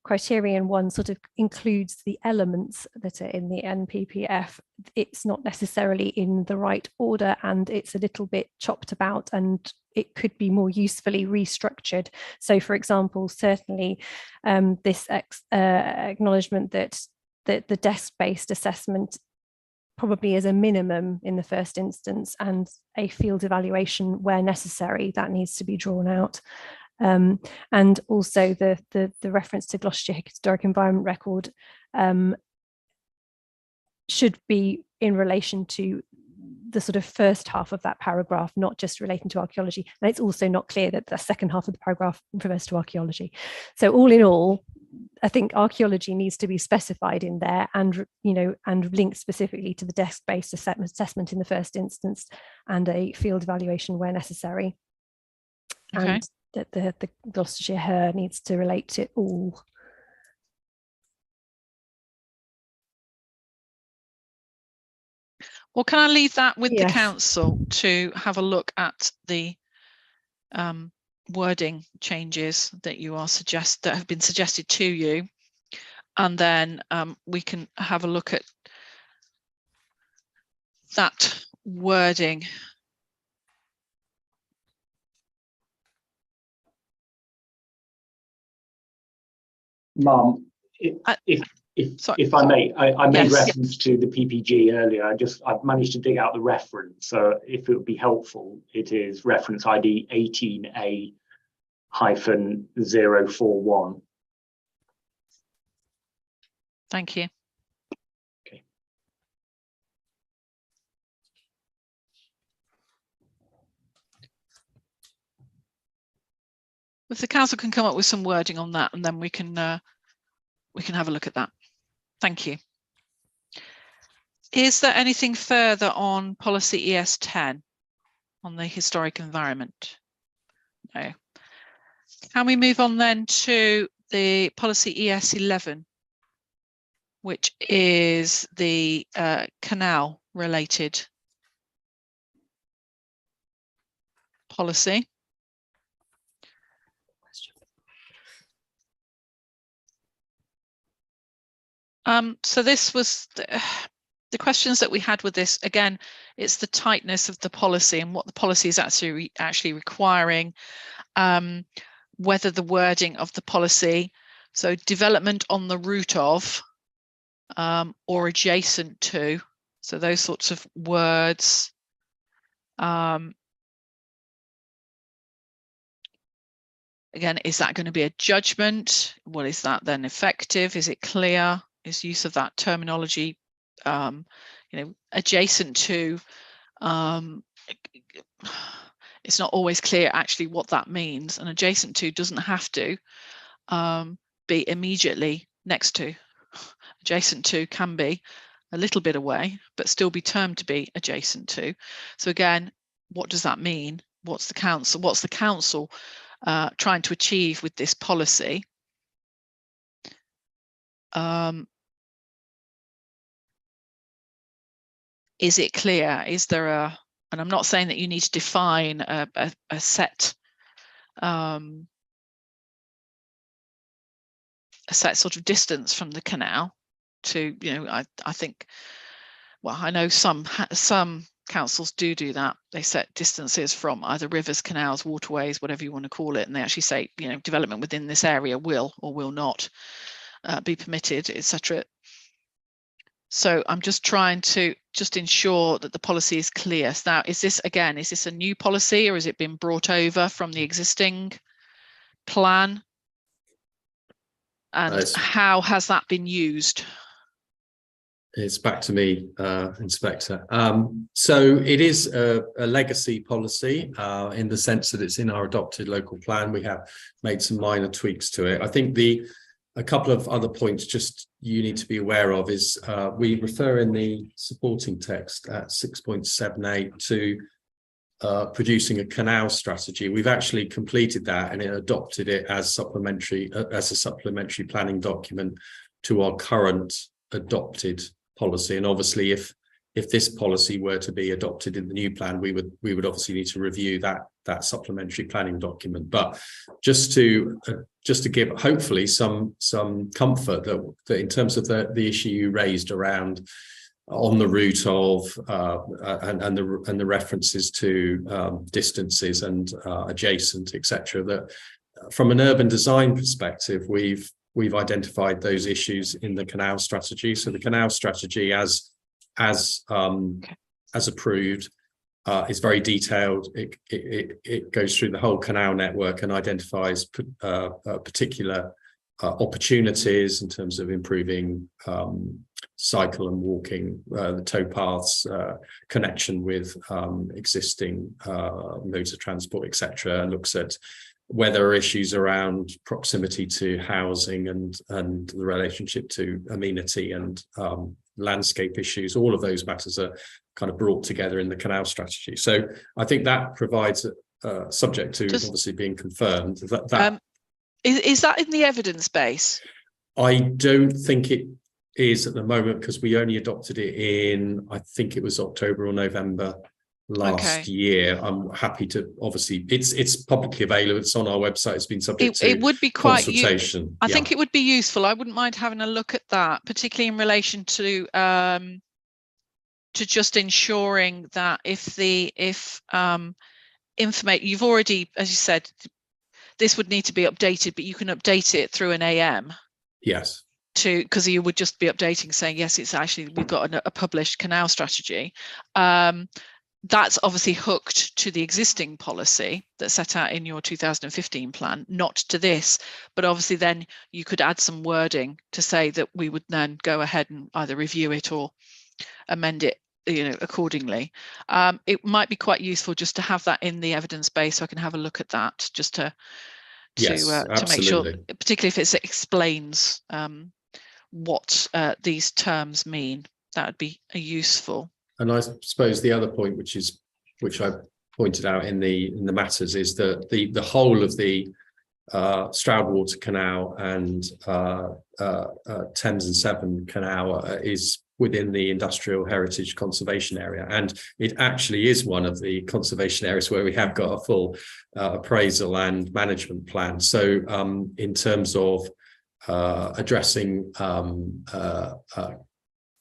U: criterion 1 sort of includes the elements that are in the NPPF, it's not necessarily in the right order, and it's a little bit chopped about, and it could be more usefully restructured. So, for example, certainly this acknowledgement that the desk-based assessment probably is a minimum in the first instance, and a field evaluation where necessary, that needs to be drawn out. And also the reference to Gloucestershire Historic Environment Record should be in relation to the sort of first half of that paragraph, not just relating to archaeology. And it's also not clear that the second half of the paragraph refers to archaeology. So all in all, I think archaeology needs to be specified in there, and and linked specifically to the desk-based assessment in the first instance, and a field evaluation where necessary.
C: Okay.
U: And that the Gloucestershire HER needs to relate to all.
C: Well, can I leave that with the council to have a look at the wording changes that that have been suggested to you, and then we can have a look at that wording.
K: Mum, if I may, I made reference to the PPG earlier. I've managed to dig out the reference. So if it would be helpful, it is reference ID 18A-041.
C: Thank you.
K: Okay.
C: If the council can come up with some wording on that, and then we can have a look at that. Thank you. Is there anything further on policy ES10 on the historic environment? No. Can we move on then to the policy ES11, which is the canal related policy? So this was the questions that we had with this. Again, it's the tightness of the policy and what the policy is actually requiring, whether the wording of the policy, so development on the route of or adjacent to, so those sorts of words. Again, is that going to be a judgment? What is that then effective? Is it clear? Is use of that terminology, adjacent to, it's not always clear actually what that means, and adjacent to doesn't have to be immediately next to. Adjacent to can be a little bit away, but still be termed to be adjacent to. So again, what does that mean? What's the council trying to achieve with this policy? Is it clear? Is there a, and I'm not saying that you need to define a set sort of distance from the canal to, I think, well, I know some councils do that. They set distances from either rivers, canals, waterways, whatever you want to call it, and they actually say, development within this area will or will not be permitted, etc. So I'm just trying to ensure that the policy is clear. So now, is this a new policy, or has it been brought over from the existing plan? And how has that been used?
E: It's back to me, Inspector. So it is a legacy policy in the sense that it's in our adopted local plan. We have made some minor tweaks to it. I think a couple of other points just you need to be aware of is we refer in the supporting text at 6.78 to producing a canal strategy. We've actually completed that and adopted it as a supplementary planning document to our current adopted policy. And obviously, if this policy were to be adopted in the new plan, we would obviously need to review that supplementary planning document. But just to give hopefully some comfort that in terms of the issue you raised around on the route of and the references to distances and adjacent, etc., that from an urban design perspective, we've identified those issues in the canal strategy. So the canal strategy, as approved, is very detailed. It goes through the whole canal network and identifies particular opportunities in terms of improving cycle and walking, the towpaths, connection with existing modes of transport, etc., and looks at where there are issues around proximity to housing and the relationship to amenity and landscape issues. All of those matters are kind of brought together in the canal strategy. So I think that provides subject to obviously being confirmed.
C: Is that in the evidence base?
E: I don't think it is at the moment, because we only adopted it in, I think it was October or November last year. I'm happy to, obviously, it's publicly available. It's on our website. It's been subject to
C: it would be quite
E: consultation.
C: I think it would be useful. I wouldn't mind having a look at that, particularly in relation to just ensuring that if information you've already, as you said, this would need to be updated, but you can update it through an AM.
E: Yes.
C: Because you would just be updating saying, yes, it's actually, we've got a published canal strategy. That's obviously hooked to the existing policy that's set out in your 2015 plan, not to this, but obviously then you could add some wording to say that we would then go ahead and either review it or amend it, you know, accordingly. It might be quite useful just to have that in the evidence base, so I can have a look at that, just to make sure, particularly if it explains what these terms mean. That would be useful.
E: And I suppose the other point, which I pointed out in the matters, is that the whole of the Stroud Water Canal and Thames and Severn Canal is within the Industrial Heritage Conservation Area, and it actually is one of the conservation areas where we have got a full appraisal and management plan. So in terms of addressing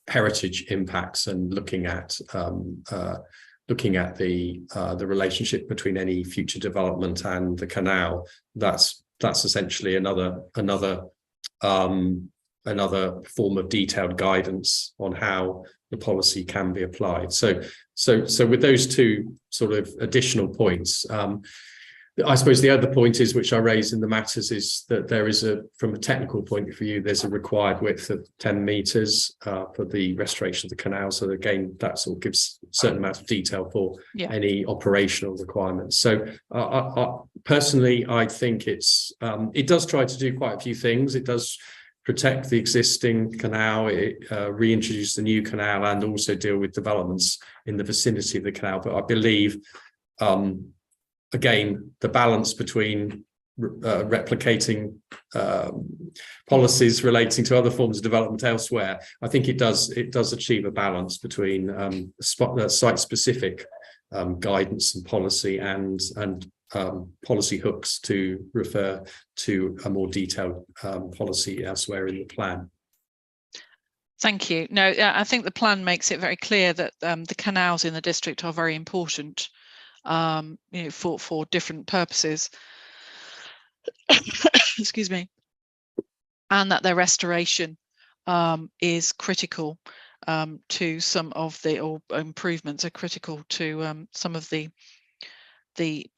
E: heritage impacts and looking at the relationship between any future development and the canal, that's essentially another form of detailed guidance on how the policy can be applied. So with those two sort of additional points, I suppose the other point is, which I raised in the matters, is that there is from a technical point of view, there's a required width of 10 metres for the restoration of the canal. So again, that sort of gives a certain amount of detail for any operational requirements. So personally, I think it does try to do quite a few things. It does protect the existing canal, reintroduce the new canal, and also deal with developments in the vicinity of the canal. But I believe again, the balance between replicating policies relating to other forms of development elsewhere, I think it does achieve a balance between site-specific guidance and policy and policy hooks to refer to a more detailed policy elsewhere in the plan.
C: Thank you. No, I think the plan makes it very clear that the canals in the district are very important. You know, for different purposes, excuse me, and that their restoration is critical to some of the, or improvements are critical to some of the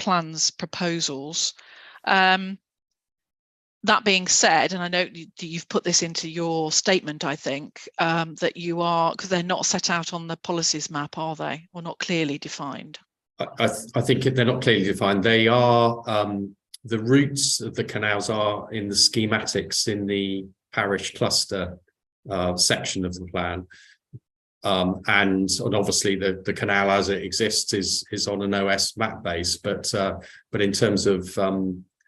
C: plan's proposals. That being said, and I know you've put this into your statement, I think, that you are, because they're not set out on the policies map, are they, or not clearly defined?
E: I think they're not clearly defined. They are, the routes of the canals are in the schematics in the parish cluster section of the plan. And obviously the canal as it exists is on an OS map base, but in terms of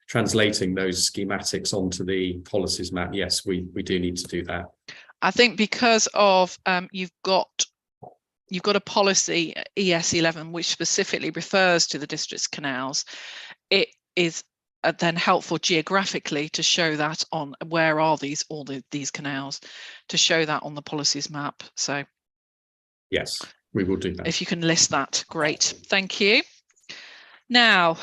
E: translating those schematics onto the policies map, yes, we do need to do that.
C: I think because of you've got a policy, ES11, which specifically refers to the district's canals. It is then helpful geographically to show that on where are these canals, to show that on the policies map. So
E: yes, we will do that.
C: If you can list that, great. Thank you. Now,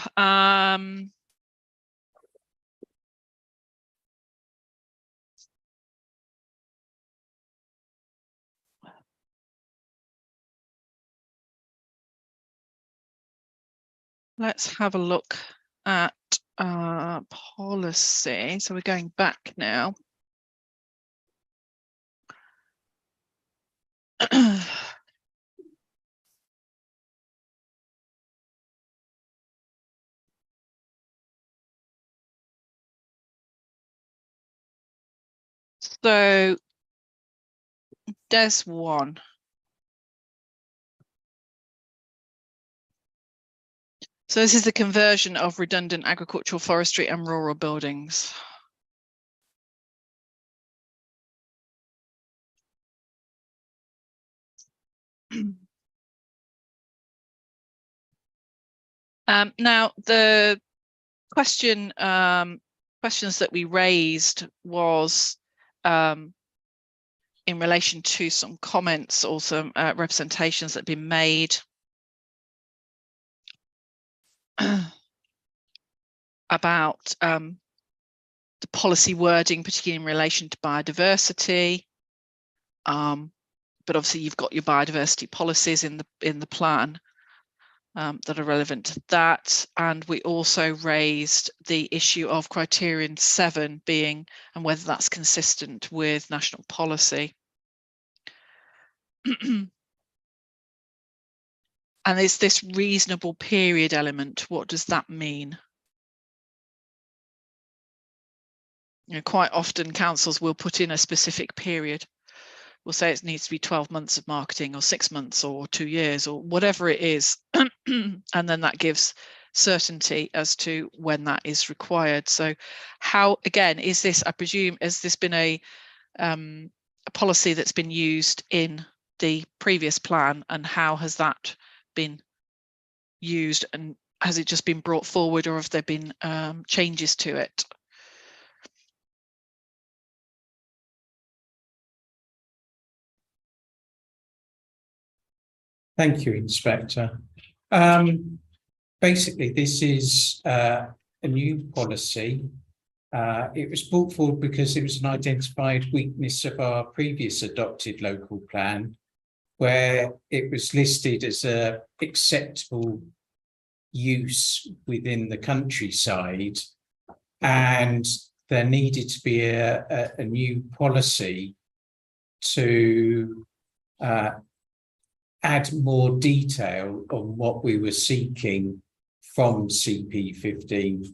C: let's have a look at policy. So we're going back now. So there's one. So this is the conversion of redundant agricultural, forestry and rural buildings. Now, the questions that we raised was in relation to some comments or some representations that have been made about the policy wording, particularly in relation to biodiversity. But obviously you've got your biodiversity policies in the plan that are relevant to that. And we also raised the issue of criterion 7 being, and whether that's consistent with national policy. And is this reasonable period element? What does that mean? You know, quite often councils will put in a specific period. We'll say it needs to be 12 months of marketing, or 6 months, or 2 years, or whatever it is. And then that gives certainty as to when that is required. So how, again, is this, I presume, has this been a policy that's been used in the previous plan, and how has that been used, and has it just been brought forward, or have there been changes to it?
O: Thank you, Inspector. Basically, this is a new policy. It was brought forward because it was an identified weakness of our previous adopted local plan, where it was listed as a acceptable use within the countryside, and there needed to be a new policy to add more detail on what we were seeking from CP15.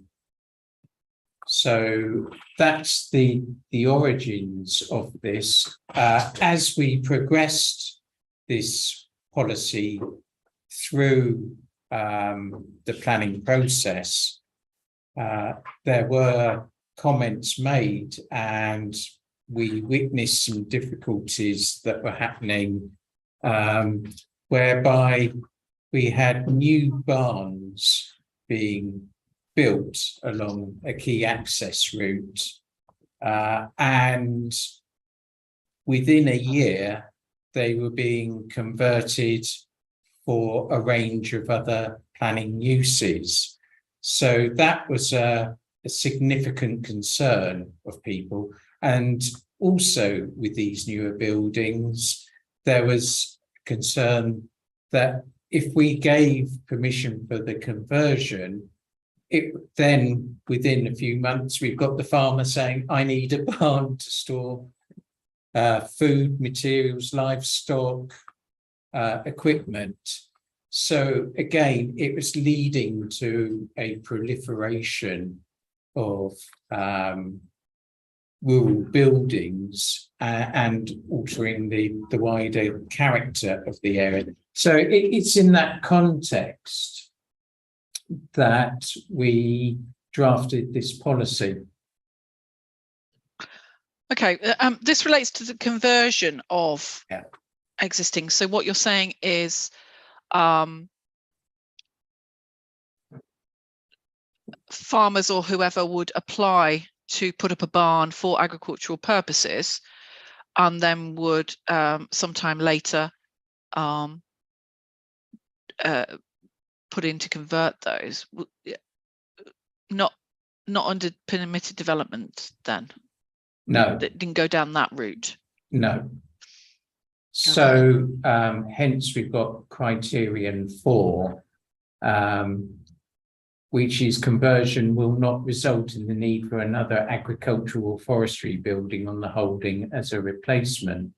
O: So that's the origins of this. As we progressed this policy through the planning process, there were comments made, and we witnessed some difficulties that were happening, whereby we had new barns being built along a key access route, and within a year they were being converted for a range of other planning uses. So that was a significant concern of people. And also with these newer buildings, there was concern that if we gave permission for the conversion, it then within a few months, we've got the farmer saying, I need a barn to store food, materials, livestock, equipment. So again, it was leading to a proliferation of rural buildings and altering the wider character of the area. So it's in that context that we drafted this policy.
C: Okay, this relates to the conversion of existing. So what you're saying is farmers or whoever would apply to put up a barn for agricultural purposes, and then would sometime later put in to convert those, not under permitted development then?
O: No.
C: That didn't go down that route?
O: No. So hence we've got criterion 4, which is conversion will not result in the need for another agricultural or forestry building on the holding as a replacement.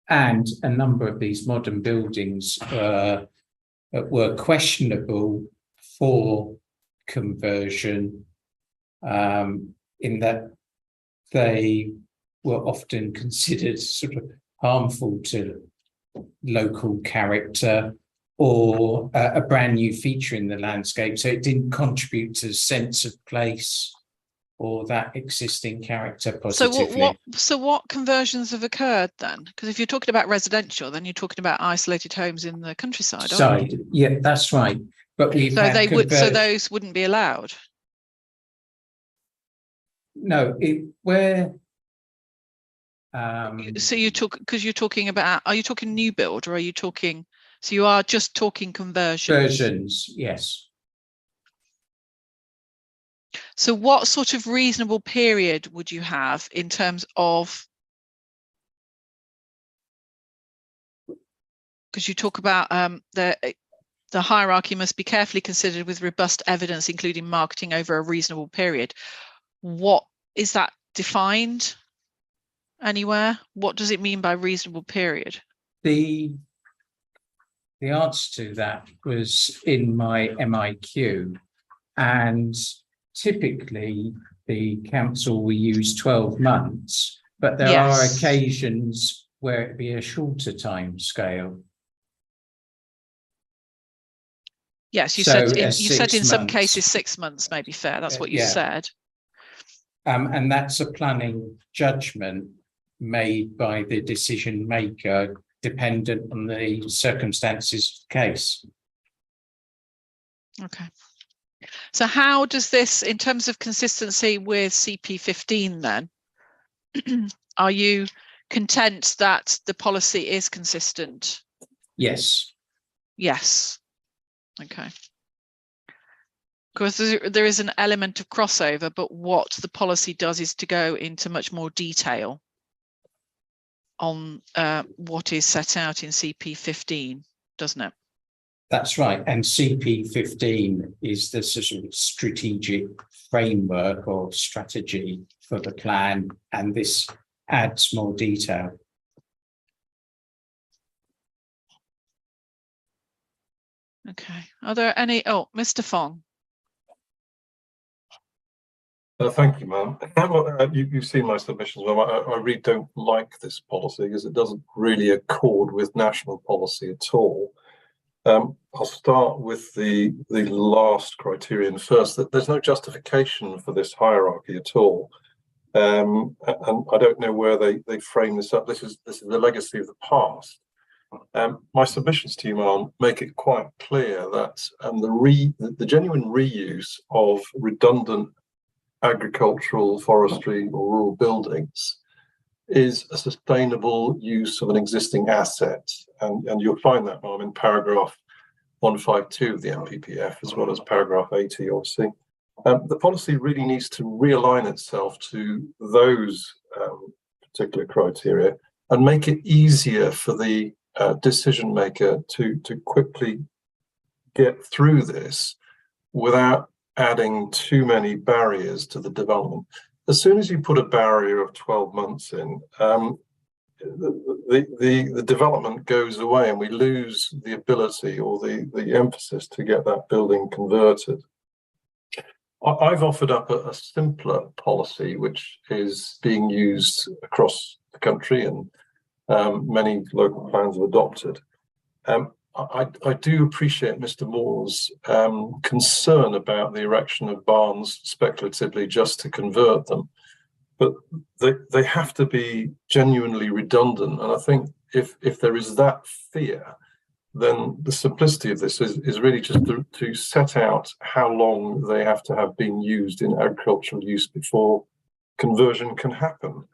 O: And a number of these modern buildings were questionable for conversion, in that they were often considered sort of harmful to local character, or a brand new feature in the landscape. So it didn't contribute to a sense of place or that existing character positively.
C: So what conversions have occurred then? Because if you're talking about residential, then you're talking about isolated homes in the countryside, aren't you?
O: Yeah, that's right. But we've
C: so
O: had
C: so those wouldn't be allowed.
O: No, where.
C: So you talk, because you're talking about, are you talking new build, or are you talking? So you are just talking conversions.
O: Conversions, yes.
C: So what sort of reasonable period would you have in terms of, because you talk about the hierarchy must be carefully considered with robust evidence, including marketing over a reasonable period. What is that defined anywhere? What does it mean by reasonable period?
O: The answer to that was in my MIQ, and typically the council will use 12 months, but there are occasions where it be a shorter time scale.
C: Yes, you said in some cases 6 months may be fair. That's what you said.
O: And that's a planning judgment made by the decision maker, dependent on the circumstances of the case.
C: Okay. So how does this, in terms of consistency with CP15 then, are you content that the policy is consistent?
O: Yes.
C: Yes. Okay. Because there is an element of crossover, but what the policy does is to go into much more detail on what is set out in CP15, doesn't it?
O: That's right. And CP15 is the sort of strategic framework or strategy for the plan, and this adds more detail.
C: Okay. Are there any? Oh, Mr. Fong.
F: Thank you, ma'am. You've seen my submissions. I really don't like this policy because it doesn't really accord with national policy at all. I'll start with the last criterion first, that there's no justification for this hierarchy at all. And I don't know where they frame this up. This is the legacy of the past. My submissions to you, ma'am, make it quite clear that the genuine reuse of redundant agricultural, forestry or rural buildings is a sustainable use of an existing asset, and you'll find that, ma'am, in paragraph 152 of the MPPF, as well as paragraph 80, obviously. The policy really needs to realign itself to those particular criteria and make it easier for the decision maker to quickly get through this without adding too many barriers to the development. As soon as you put a barrier of 12 months in, the development goes away and we lose the ability or the emphasis to get that building converted. I've offered up a simpler policy which is being used across the country, and many local plans have adopted. I do appreciate Mr. Moore's concern about the erection of barns speculatively just to convert them, but they have to be genuinely redundant. And I think if there is that fear, then the simplicity of this is really just to set out how long they have to have been used in agricultural use before conversion can happen.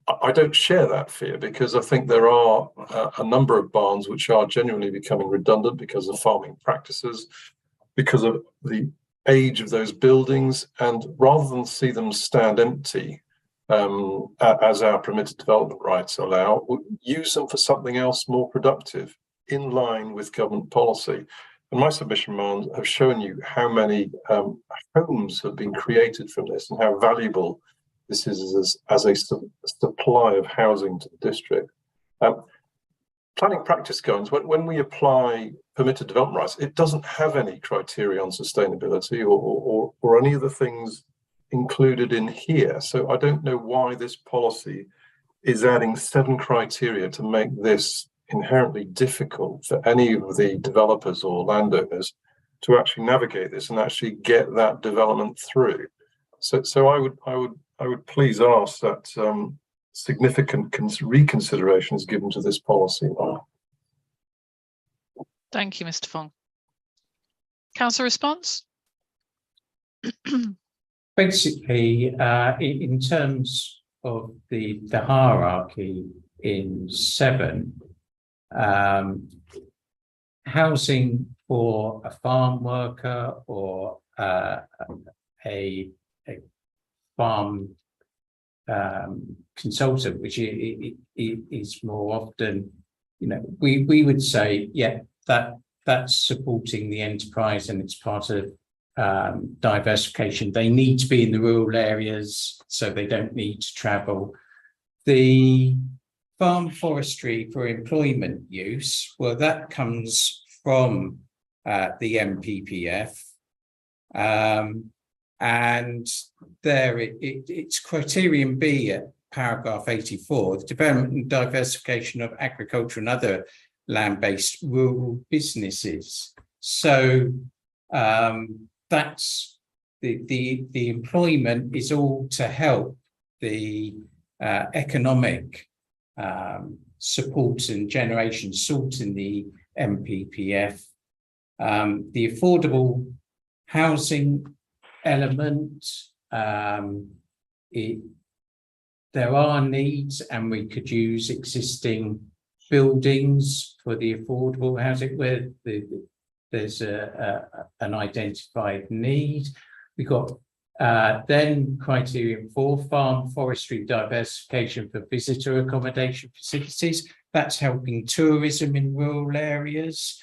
F: I don't share that fear because I think there are a number of barns which are genuinely becoming redundant because of farming practices, because of the age of those buildings, and rather than see them stand empty, as our permitted development rights allow, use them for something else more productive in line with government policy. And my submission, ma'am, have shown you how many homes have been created from this and how valuable this is as a supply of housing to the district. Planning practice guidance, when we apply permitted development rights, it doesn't have any criteria on sustainability or any of the things included in here. So I don't know why this policy is adding 7 criteria to make this inherently difficult for any of the developers or landowners to actually navigate this and actually get that development through. So I would please ask that significant reconsideration is given to this policy.
C: Thank you, Mr. Fong. Council response?
O: Basically, in terms of the hierarchy in 7, housing for a farm worker or a a farm consultant, which is more often, you know, we would say, yeah, that's supporting the enterprise and it's part of diversification. They need to be in the rural areas, so they don't need to travel. The farm forestry for employment use, well, that comes from the MPPF. And there it's criterion B at paragraph 84, the development and diversification of agriculture and other land-based rural businesses. So that's the employment is all to help the economic support and generation sought in the MPPF. The affordable housing element, there are needs, and we could use existing buildings for the affordable housing where there's an identified need. We've got then criterion 4, farm forestry diversification for visitor accommodation facilities. That's helping tourism in rural areas,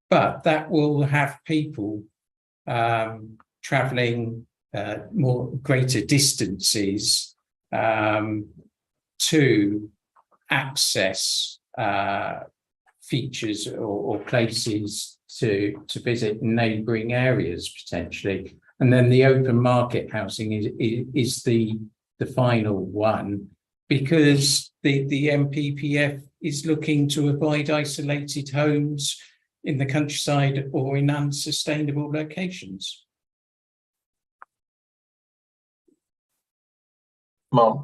O: but that will have people traveling greater distances to access features or places to visit neighbouring areas potentially. And then the open market housing is the final one, because the MPPF is looking to avoid isolated homes in the countryside or in unsustainable locations.
F: Ma'am,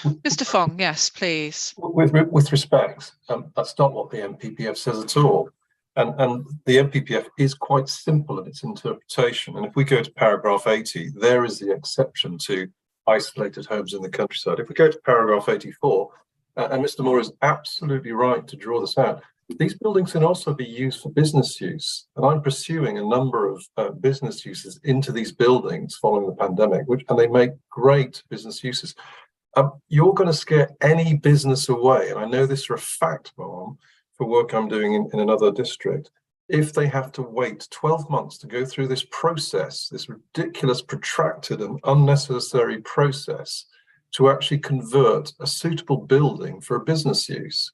C: Mr. Fong, yes, please.
F: With respect, that's not what the MPPF says at all. And the MPPF is quite simple in its interpretation. And if we go to paragraph 80, there is the exception to isolated homes in the countryside. If we go to paragraph 84, and Mr. Moore is absolutely right to draw this out, these buildings can also be used for business use. And I'm pursuing a number of business uses into these buildings following the pandemic, and they make great business uses. You're going to scare any business away, and I know this for a fact, Mom, for work I'm doing in another district, if they have to wait 12 months to go through this process, this ridiculous, protracted and unnecessary process to actually convert a suitable building for a business use.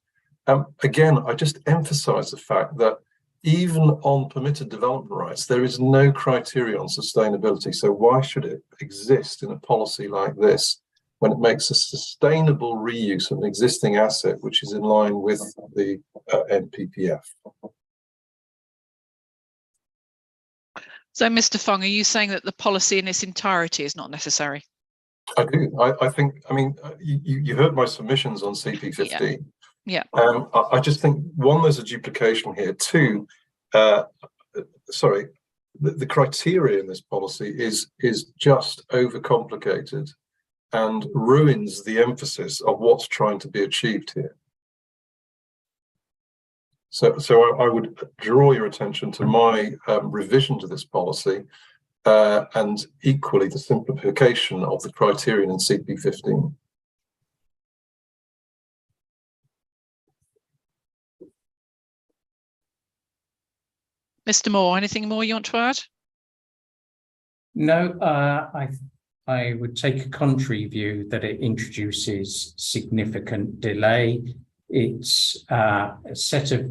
F: Again, I just emphasize the fact that even on permitted development rights, there is no criteria on sustainability. So why should it exist in a policy like this when it makes a sustainable reuse of an existing asset, which is in line with the NPPF?
C: So, Mr. Fong, are you saying that the policy in its entirety is not necessary?
F: I do. I think, I mean, you heard my submissions on CP15.
C: Yeah.
F: I just think, one, there's a duplication here. Two, sorry, the criteria in this policy is just overcomplicated and ruins the emphasis of what's trying to be achieved here. So I would draw your attention to my revision to this policy and equally the simplification of the criterion in CP15.
C: Mr. Moore, anything more you want to add?
O: No, I would take a contrary view that it introduces significant delay. It's a set of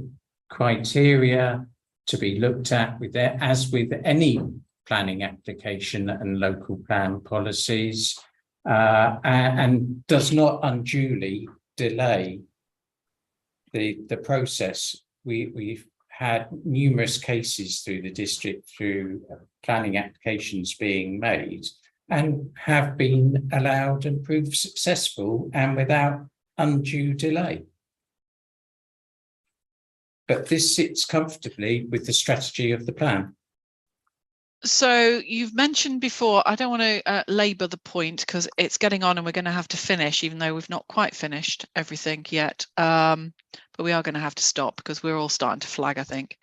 O: criteria to be looked at with it, as with any planning application and local plan policies, and does not unduly delay the process. We've had numerous cases through the district through planning applications being made and have been allowed and proved successful and without undue delay. But this sits comfortably with the strategy of the plan.
C: So you've mentioned before, I don't want to labour the point because it's getting on and we're going to have to finish, even though we've not quite finished everything yet. But we are going to have to stop because we're all starting to flag, I think.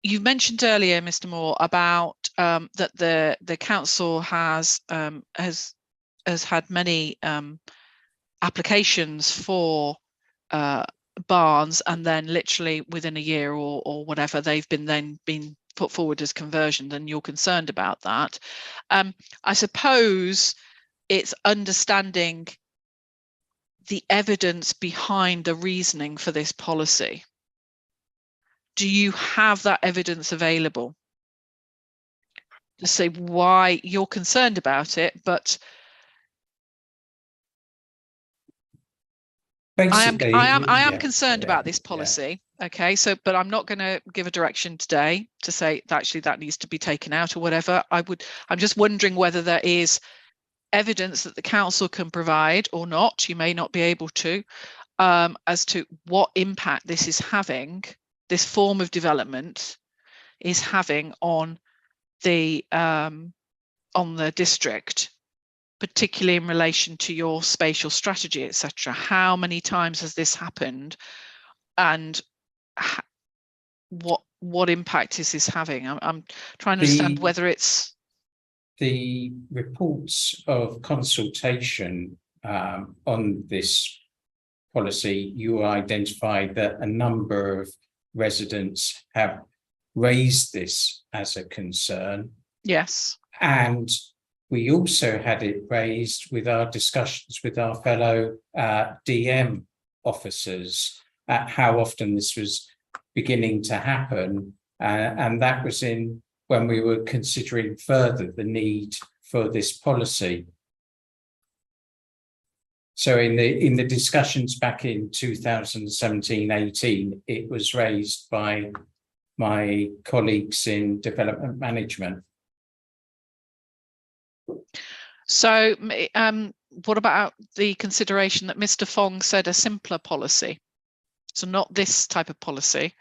C: you mentioned earlier, Mr. Moore, about that the council has had many applications for barns, and then literally within a year or whatever, they've been put forward as conversion, and you're concerned about that. I suppose it's understanding the evidence behind the reasoning for this policy. Do you have that evidence available to say why you're concerned about it? But
O: basically,
C: I am concerned about this policy. Okay, so but I'm not going to give a direction today to say that actually that needs to be taken out or whatever. I'm just wondering whether there is evidence that the council can provide or not. You may not be able to, as to what impact this is having, this form of development is having on the district, particularly in relation to your spatial strategy, etc. How many times has this happened, and what impact is this having? I'm trying to understand whether it's
O: the reports of consultation on this policy. You identified that a number of residents have raised this as a concern.
C: Yes.
O: And we also had it raised with our discussions with our fellow DM officers at how often this was beginning to happen. And that was when we were considering further the need for this policy. So in the discussions back in 2017-18, it was raised by my colleagues in development management.
C: So what about the consideration that Mr. Fong said a simpler policy? So not this type of policy,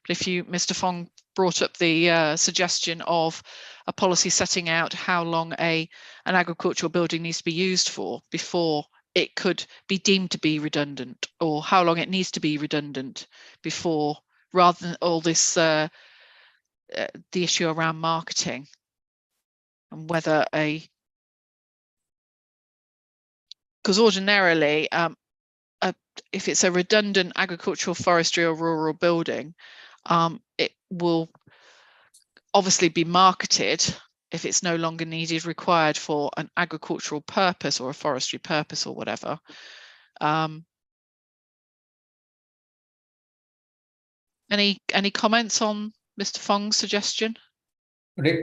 C: but if Mr. Fong brought up the suggestion of a policy setting out how long an agricultural building needs to be used for before it could be deemed to be redundant, or how long it needs to be redundant before, rather than all this the issue around marketing, and whether because ordinarily if it's a redundant agricultural, forestry or rural building, it will obviously be marketed if it's no longer needed, required for an agricultural purpose or a forestry purpose or whatever. Any comments on Mr. Fong's suggestion?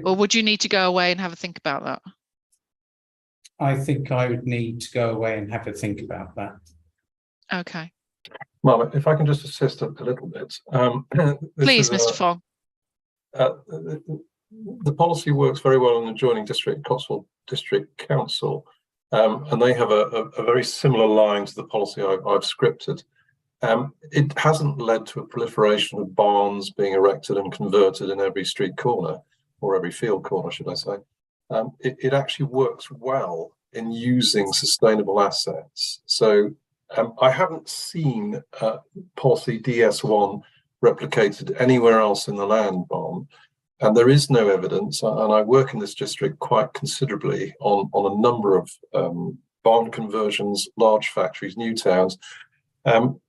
C: Or would you need to go away and have a think about that?
O: I think I would need to go away and have a think about that.
C: Okay.
F: Well, if I can just assist a little bit.
C: Please, Mr. Fong.
F: The policy works very well in the adjoining district, Cotswold District Council, and they have a very similar line to the policy I've scripted. It hasn't led to a proliferation of barns being erected and converted in every street corner, or every field corner, should I say. It actually works well in using sustainable assets. So I haven't seen policy DS1 replicated anywhere else in the land, Barn, and there is no evidence. And I work in this district quite considerably on a number of barn conversions, large factories, new towns. And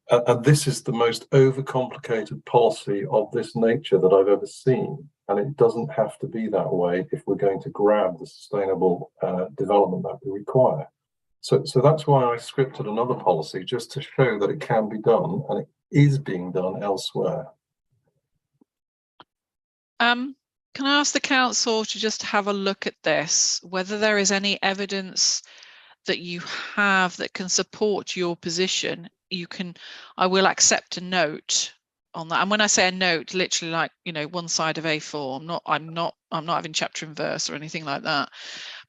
F: this is the most overcomplicated policy of this nature that I've ever seen. And it doesn't have to be that way if we're going to grab the sustainable development that we require. So that's why I scripted another policy, just to show that it can be done, and it is being done elsewhere.
C: Can I ask the council to just have a look at this, whether there is any evidence that you have that can support your position? I will accept a note on that. And when I say a note, literally like, one side of A4. I'm not having chapter and verse or anything like that.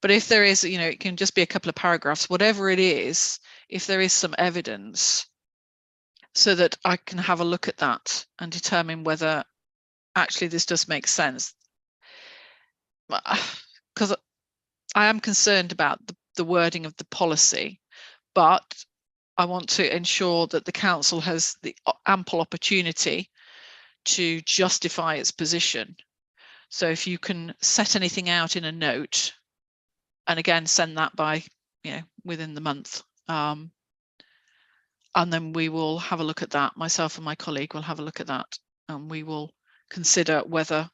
C: But if there is, it can just be a couple of paragraphs, whatever it is, if there is some evidence, so that I can have a look at that and determine whether actually this does make sense. Because I am concerned about the wording of the policy, but I want to ensure that the council has the ample opportunity to justify its position. So if you can set anything out in a note, and again, send that by, within the month. And then we will have a look at that. Myself and my colleague will have a look at that, and we will consider whether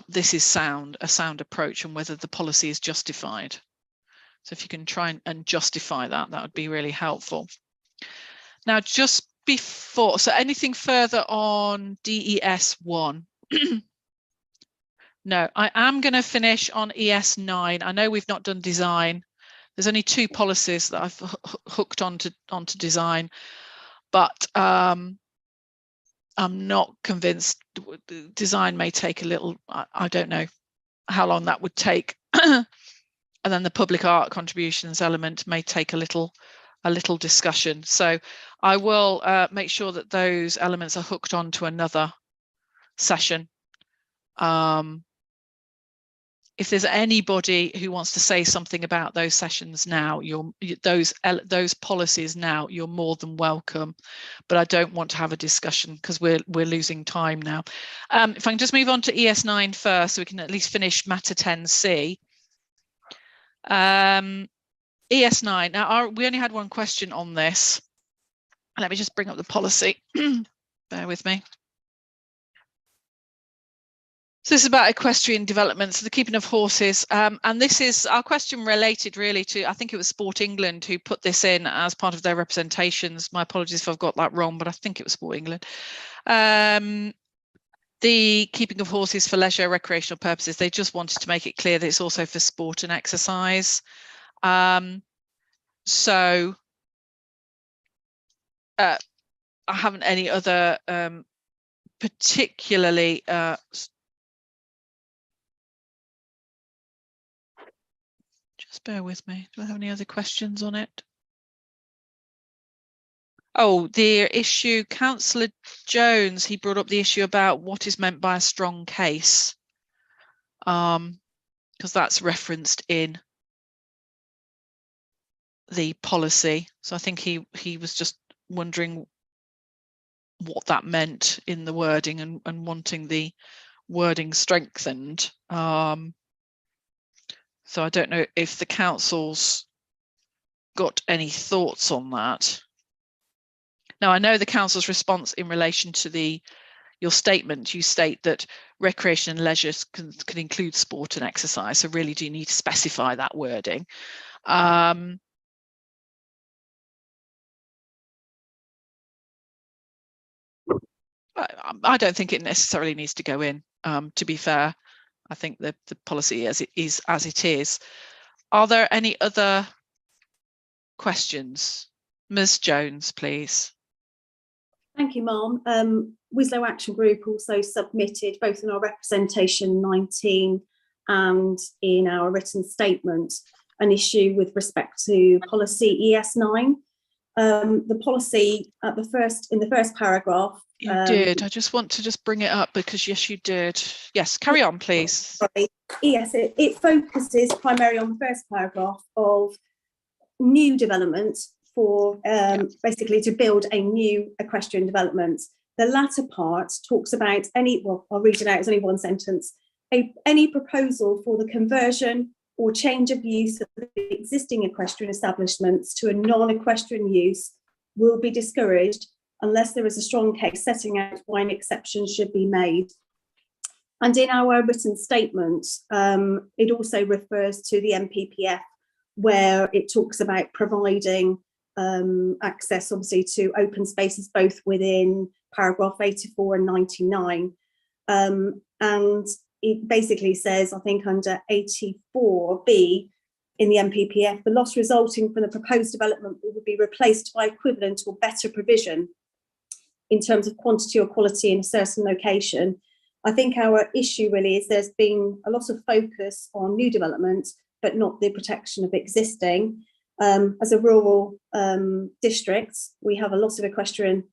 C: this is a sound approach, and whether the policy is justified. So if you can try and justify that, that would be really helpful. Now, just before, so anything further on DES1? No, I am going to finish on ES9. I know we've not done design. There's only 2 policies that I've hooked onto design, but I'm not convinced. Design may take a little, I don't know how long that would take. And then the public art contributions element may take a little discussion. So I will make sure that those elements are hooked onto another session. If there's anybody who wants to say something about those sessions now, those policies now, you're more than welcome. But I don't want to have a discussion because we're losing time now. If I can just move on to ES9 first, so we can at least finish matter 10C. ES9. Now we only had one question on this. Let me just bring up the policy. Bear with me. So this is about equestrian development, so the keeping of horses, and this is our question related really to, I think it was Sport England who put this in as part of their representations. My apologies if I've got that wrong, but I think it was Sport England. The keeping of horses for leisure, recreational purposes, they just wanted to make it clear that it's also for sport and exercise. So I haven't any other particularly just bear with me. Do I have any other questions on it? Oh, the issue, Councillor Jones, he brought up the issue about what is meant by a strong case, because that's referenced in the policy. So I think he was just wondering what that meant in the wording and wanting the wording strengthened. So I don't know if the council's got any thoughts on that. Now, I know the council's response in relation to your statement, you state that recreation and leisure can include sport and exercise, so really do need to specify that wording. I don't think it necessarily needs to go in, to be fair. I think the policy as it is. Are there any other questions? Ms. Jones, please.
I: Thank you, Ma'am. Winslow Action Group also submitted, both in our representation 19 and in our written statement, an issue with respect to policy ES9. The policy in the first paragraph.
C: You did. I just want to bring it up because yes, you did. Yes, carry on, please.
I: Sorry. Yes, it focuses primarily on the first paragraph of new development for basically to build a new equestrian development. The latter part talks about I'll read it out, it's only one sentence. Any proposal for the conversion or change of use of the existing equestrian establishments to a non-equestrian use will be discouraged unless there is a strong case setting out why an exception should be made. And in our written statement, it also refers to the MPPF, where it talks about providing access, obviously, to open spaces, both within paragraph 84 and 99. And it basically says, I think under 84B in the MPPF, the loss resulting from the proposed development will be replaced by equivalent or better provision in terms of quantity or quality in a certain location. I think our issue really is there's been a lot of focus on new development, but not the protection of existing. As a rural district, we have a lot of equestrian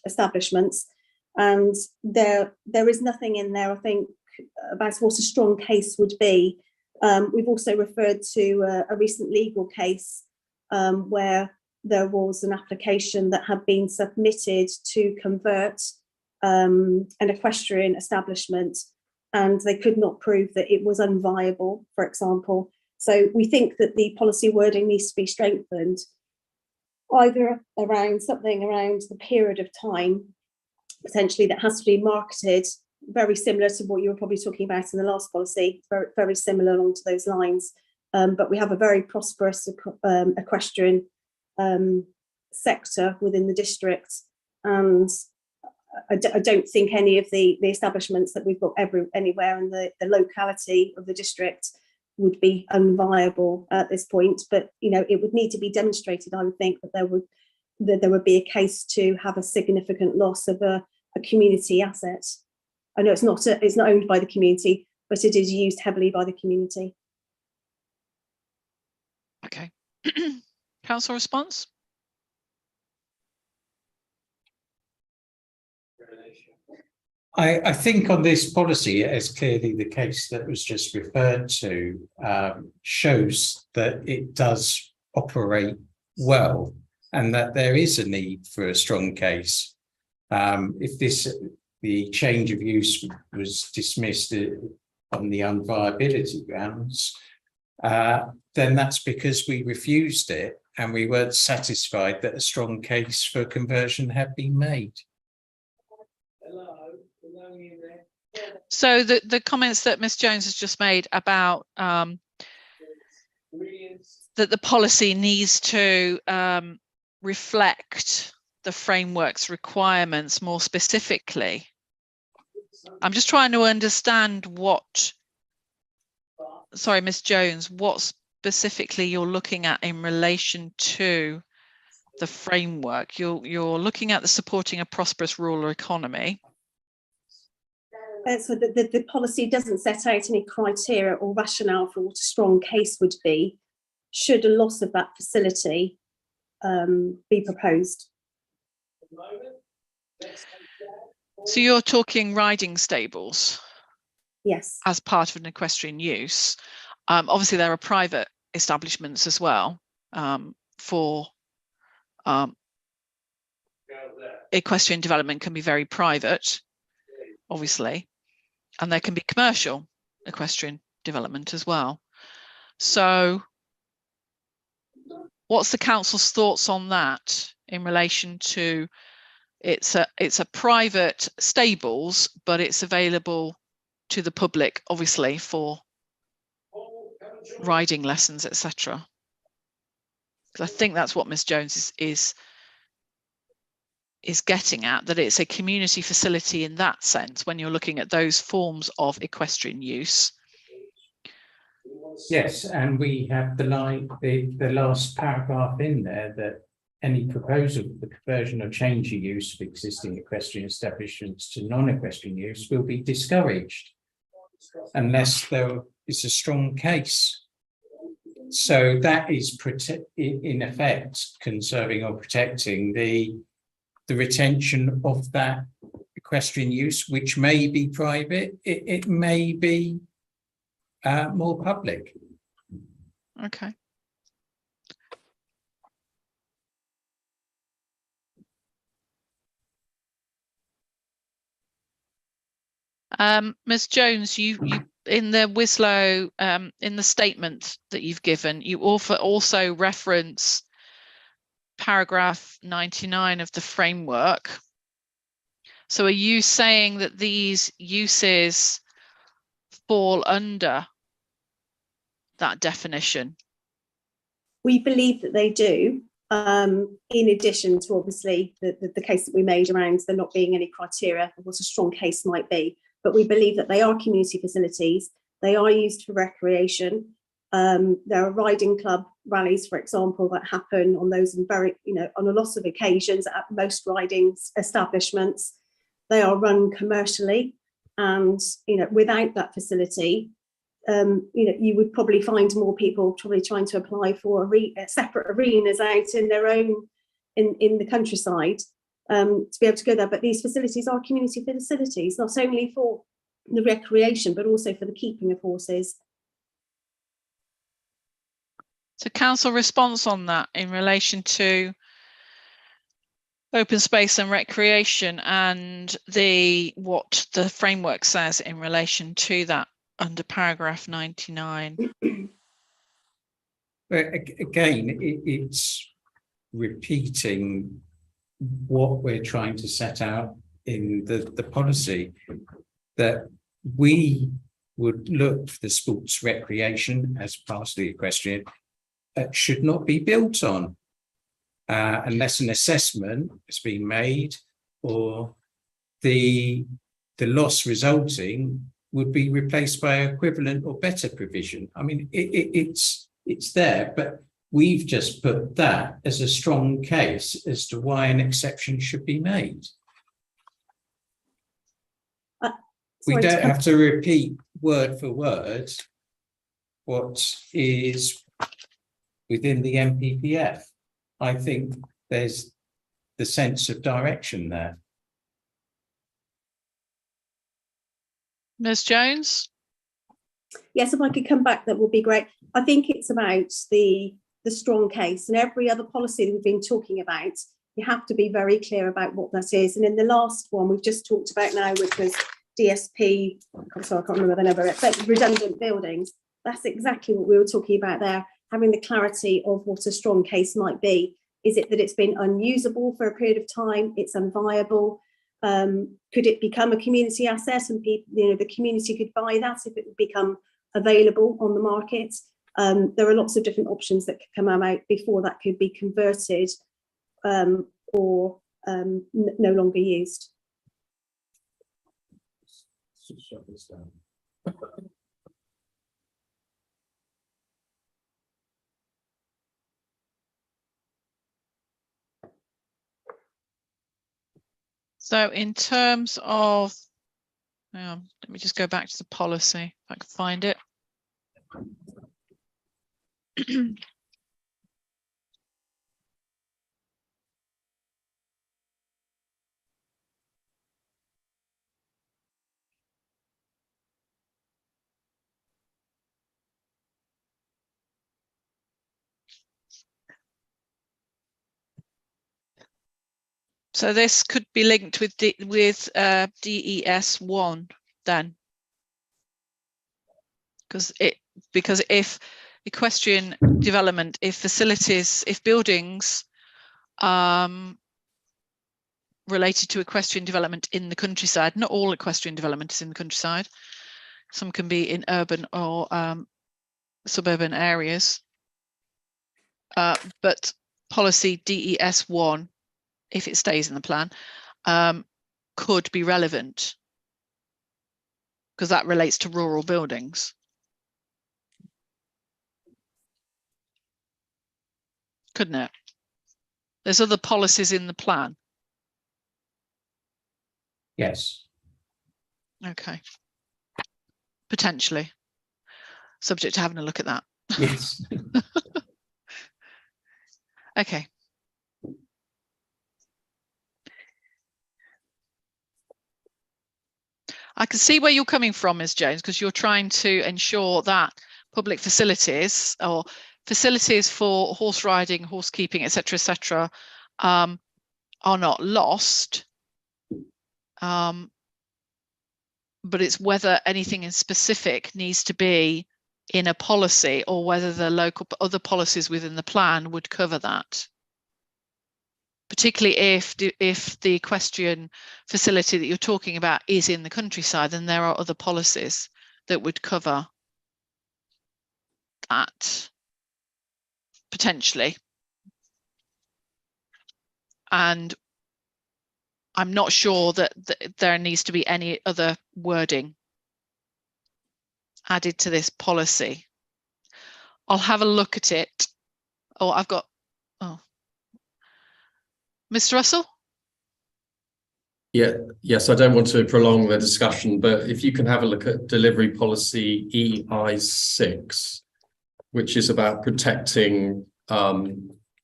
I: establishments, and there is nothing in there, I think, about what a strong case would be. We've also referred to a recent legal case where there was an application that had been submitted to convert an equestrian establishment, and they could not prove that it was unviable, for example. So we think that the policy wording needs to be strengthened, either around something around the period of time, potentially that has to be marketed, very similar to what you were probably talking about in the last policy, very, very similar along to those lines. But we have a very prosperous equestrian sector within the district, and I don't think any of the establishments that we've got anywhere in the locality of the district would be unviable at this point. But it would need to be demonstrated, I would think, that there would be a case to have a significant loss of a community asset. I know it's not owned by the community, but it is used heavily by the community.
C: Okay. Council response?
O: I think on this policy, as clearly the case that was just referred to shows that it does operate well and that there is a need for a strong case. If the change of use was dismissed on the unviability grounds, then that's because we refused it and we weren't satisfied that a strong case for conversion had been made.
C: So the comments that Ms Jones has just made about that the policy needs to reflect the framework's requirements more specifically. I'm just trying to understand what, sorry, Ms Jones, what specifically you're looking at in relation to the framework. You're looking at the supporting a prosperous rural economy.
I: So the policy doesn't set out any criteria or rationale for what a strong case would be should a loss of that facility be proposed.
C: So you're talking riding stables?
I: Yes.
C: As part of an equestrian use. Obviously there are private establishments as well for equestrian development can be very private, obviously, and there can be commercial equestrian development as well. So what's the council's thoughts on that in relation to it's a private stables, but it's available to the public, obviously, for riding lessons, etc. Because I think that's what Ms Jones is getting at, that it's a community facility in that sense when you're looking at those forms of equestrian use.
O: Yes, and we have the last paragraph in there that any proposal for the conversion or change of use of existing equestrian establishments to non-equestrian use will be discouraged unless there is a strong case. So that is in effect conserving or protecting the retention of that equestrian use, which may be private, it may be more public.
C: Okay. Ms Jones, you in the Wislow, in the statement that you've given, you also reference paragraph 99 of the framework. So are you saying that these uses fall under that definition?
I: We believe that they do, in addition to obviously the case that we made around there not being any criteria of what a strong case might be. But we believe that they are community facilities. They are used for recreation. There are riding club rallies, for example, that happen on those and on a lot of occasions at most riding establishments. They are run commercially, and without that facility, you would probably find more people probably trying to apply for separate arenas out in their own in the countryside. To be able to go there, but these facilities are community facilities, not only for the recreation, but also for the keeping of horses.
C: So council response on that in relation to open space and recreation and what the framework says in relation to that under paragraph 99.
O: But again, it's repeating what we're trying to set out in the policy, that we would look for the sports recreation as part of the equestrian should not be built on unless an assessment has been made, or the loss resulting would be replaced by equivalent or better provision. I mean, it's there, but we've just put that as a strong case as to why an exception should be made. We don't have to repeat word for word what is within the MPPF. I think there's the sense of direction there.
C: Ms. Jones?
I: Yes, if I could come back, that would be great. I think it's about the strong case, and every other policy that we've been talking about, you have to be very clear about what that is. And in the last one we've just talked about now, which was DSP, so I can't remember the number, but redundant buildings, that's exactly what we were talking about there, having the clarity of what a strong case might be. Is it that it's been unusable for a period of time, it's unviable? Could it become a community asset and people, the community could buy that if it would become available on the market? There are lots of different options that could come out before that could be converted or no longer used.
O: Shut this down.
C: So in terms of, let me just go back to the policy, if I can find it. So this could be linked with DES1 then, because if equestrian development, if facilities, if buildings related to equestrian development in the countryside, not all equestrian development is in the countryside, some can be in urban or suburban areas, but policy DES1, if it stays in the plan, could be relevant because that relates to rural buildings. Couldn't it? There's other policies in the plan.
O: Yes.
C: Okay. Potentially. Subject to having a look at that.
O: Yes.
C: Okay. I can see where you're coming from, Ms. Jones, because you're trying to ensure that public facilities or facilities for horse riding, horse keeping, etc., are not lost. But it's whether anything in specific needs to be in a policy or whether the local other policies within the plan would cover that. Particularly if the equestrian facility that you're talking about is in the countryside, then there are other policies that would cover that potentially. And I'm not sure that there needs to be any other wording added to this policy. I'll have a look at it. Oh, I've got, oh. Mr. Russell?
E: Yes, I don't want to prolong the discussion, but if you can have a look at delivery policy EI6, which is about protecting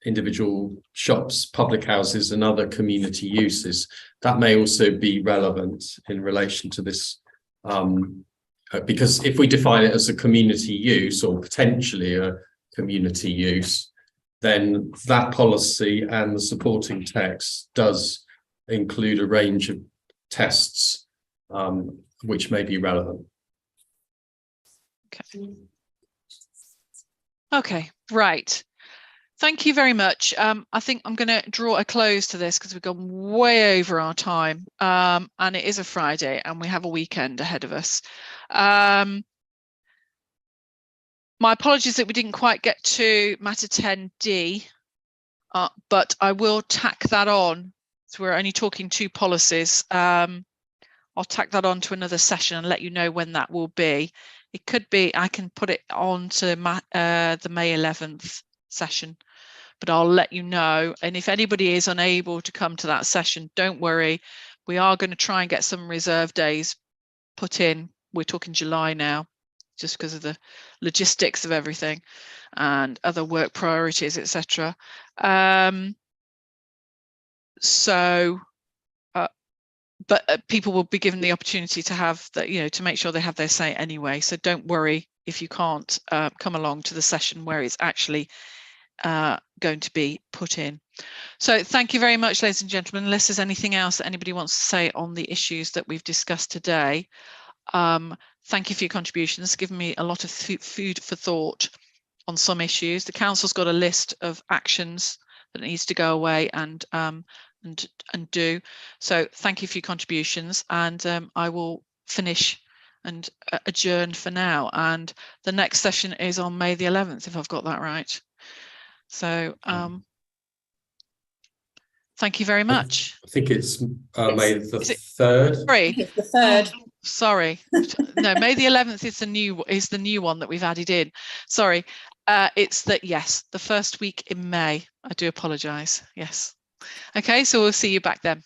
E: individual shops, public houses and other community uses, that may also be relevant in relation to this, because if we define it as a community use or potentially a community use, then that policy and the supporting text does include a range of tests which may be relevant.
C: Okay. Okay, right. Thank you very much. I think I'm going to draw a close to this because we've gone way over our time, and it is a Friday and we have a weekend ahead of us. My apologies that we didn't quite get to matter 10D, but I will tack that on. So we're only talking 2 policies. I'll tack that on to another session and let you know when that will be. It could be, I can put it on to the May 11th session, but I'll let you know. And if anybody is unable to come to that session, don't worry. We are going to try and get some reserve days put in. We're talking July now, just because of the logistics of everything and other work priorities, etc. But people will be given the opportunity to have that, to make sure they have their say anyway. So don't worry if you can't come along to the session where it's actually going to be put in. So thank you very much, ladies and gentlemen. Unless there's anything else that anybody wants to say on the issues that we've discussed today, thank you for your contributions. It's given me a lot of food for thought on some issues. The council's got a list of actions that needs to go away and do. So thank you for your contributions, and I will finish and adjourn for now. And the next session is on May the 11th, if I've got that right. So thank you very much.
E: I think it's May the 3rd.
C: Sorry,
R: it's the 3rd.
C: Sorry, no, May the 11th is the new one that we've added in. Sorry, it's the first week in May. I do apologise. Yes. Okay, so we'll see you back then.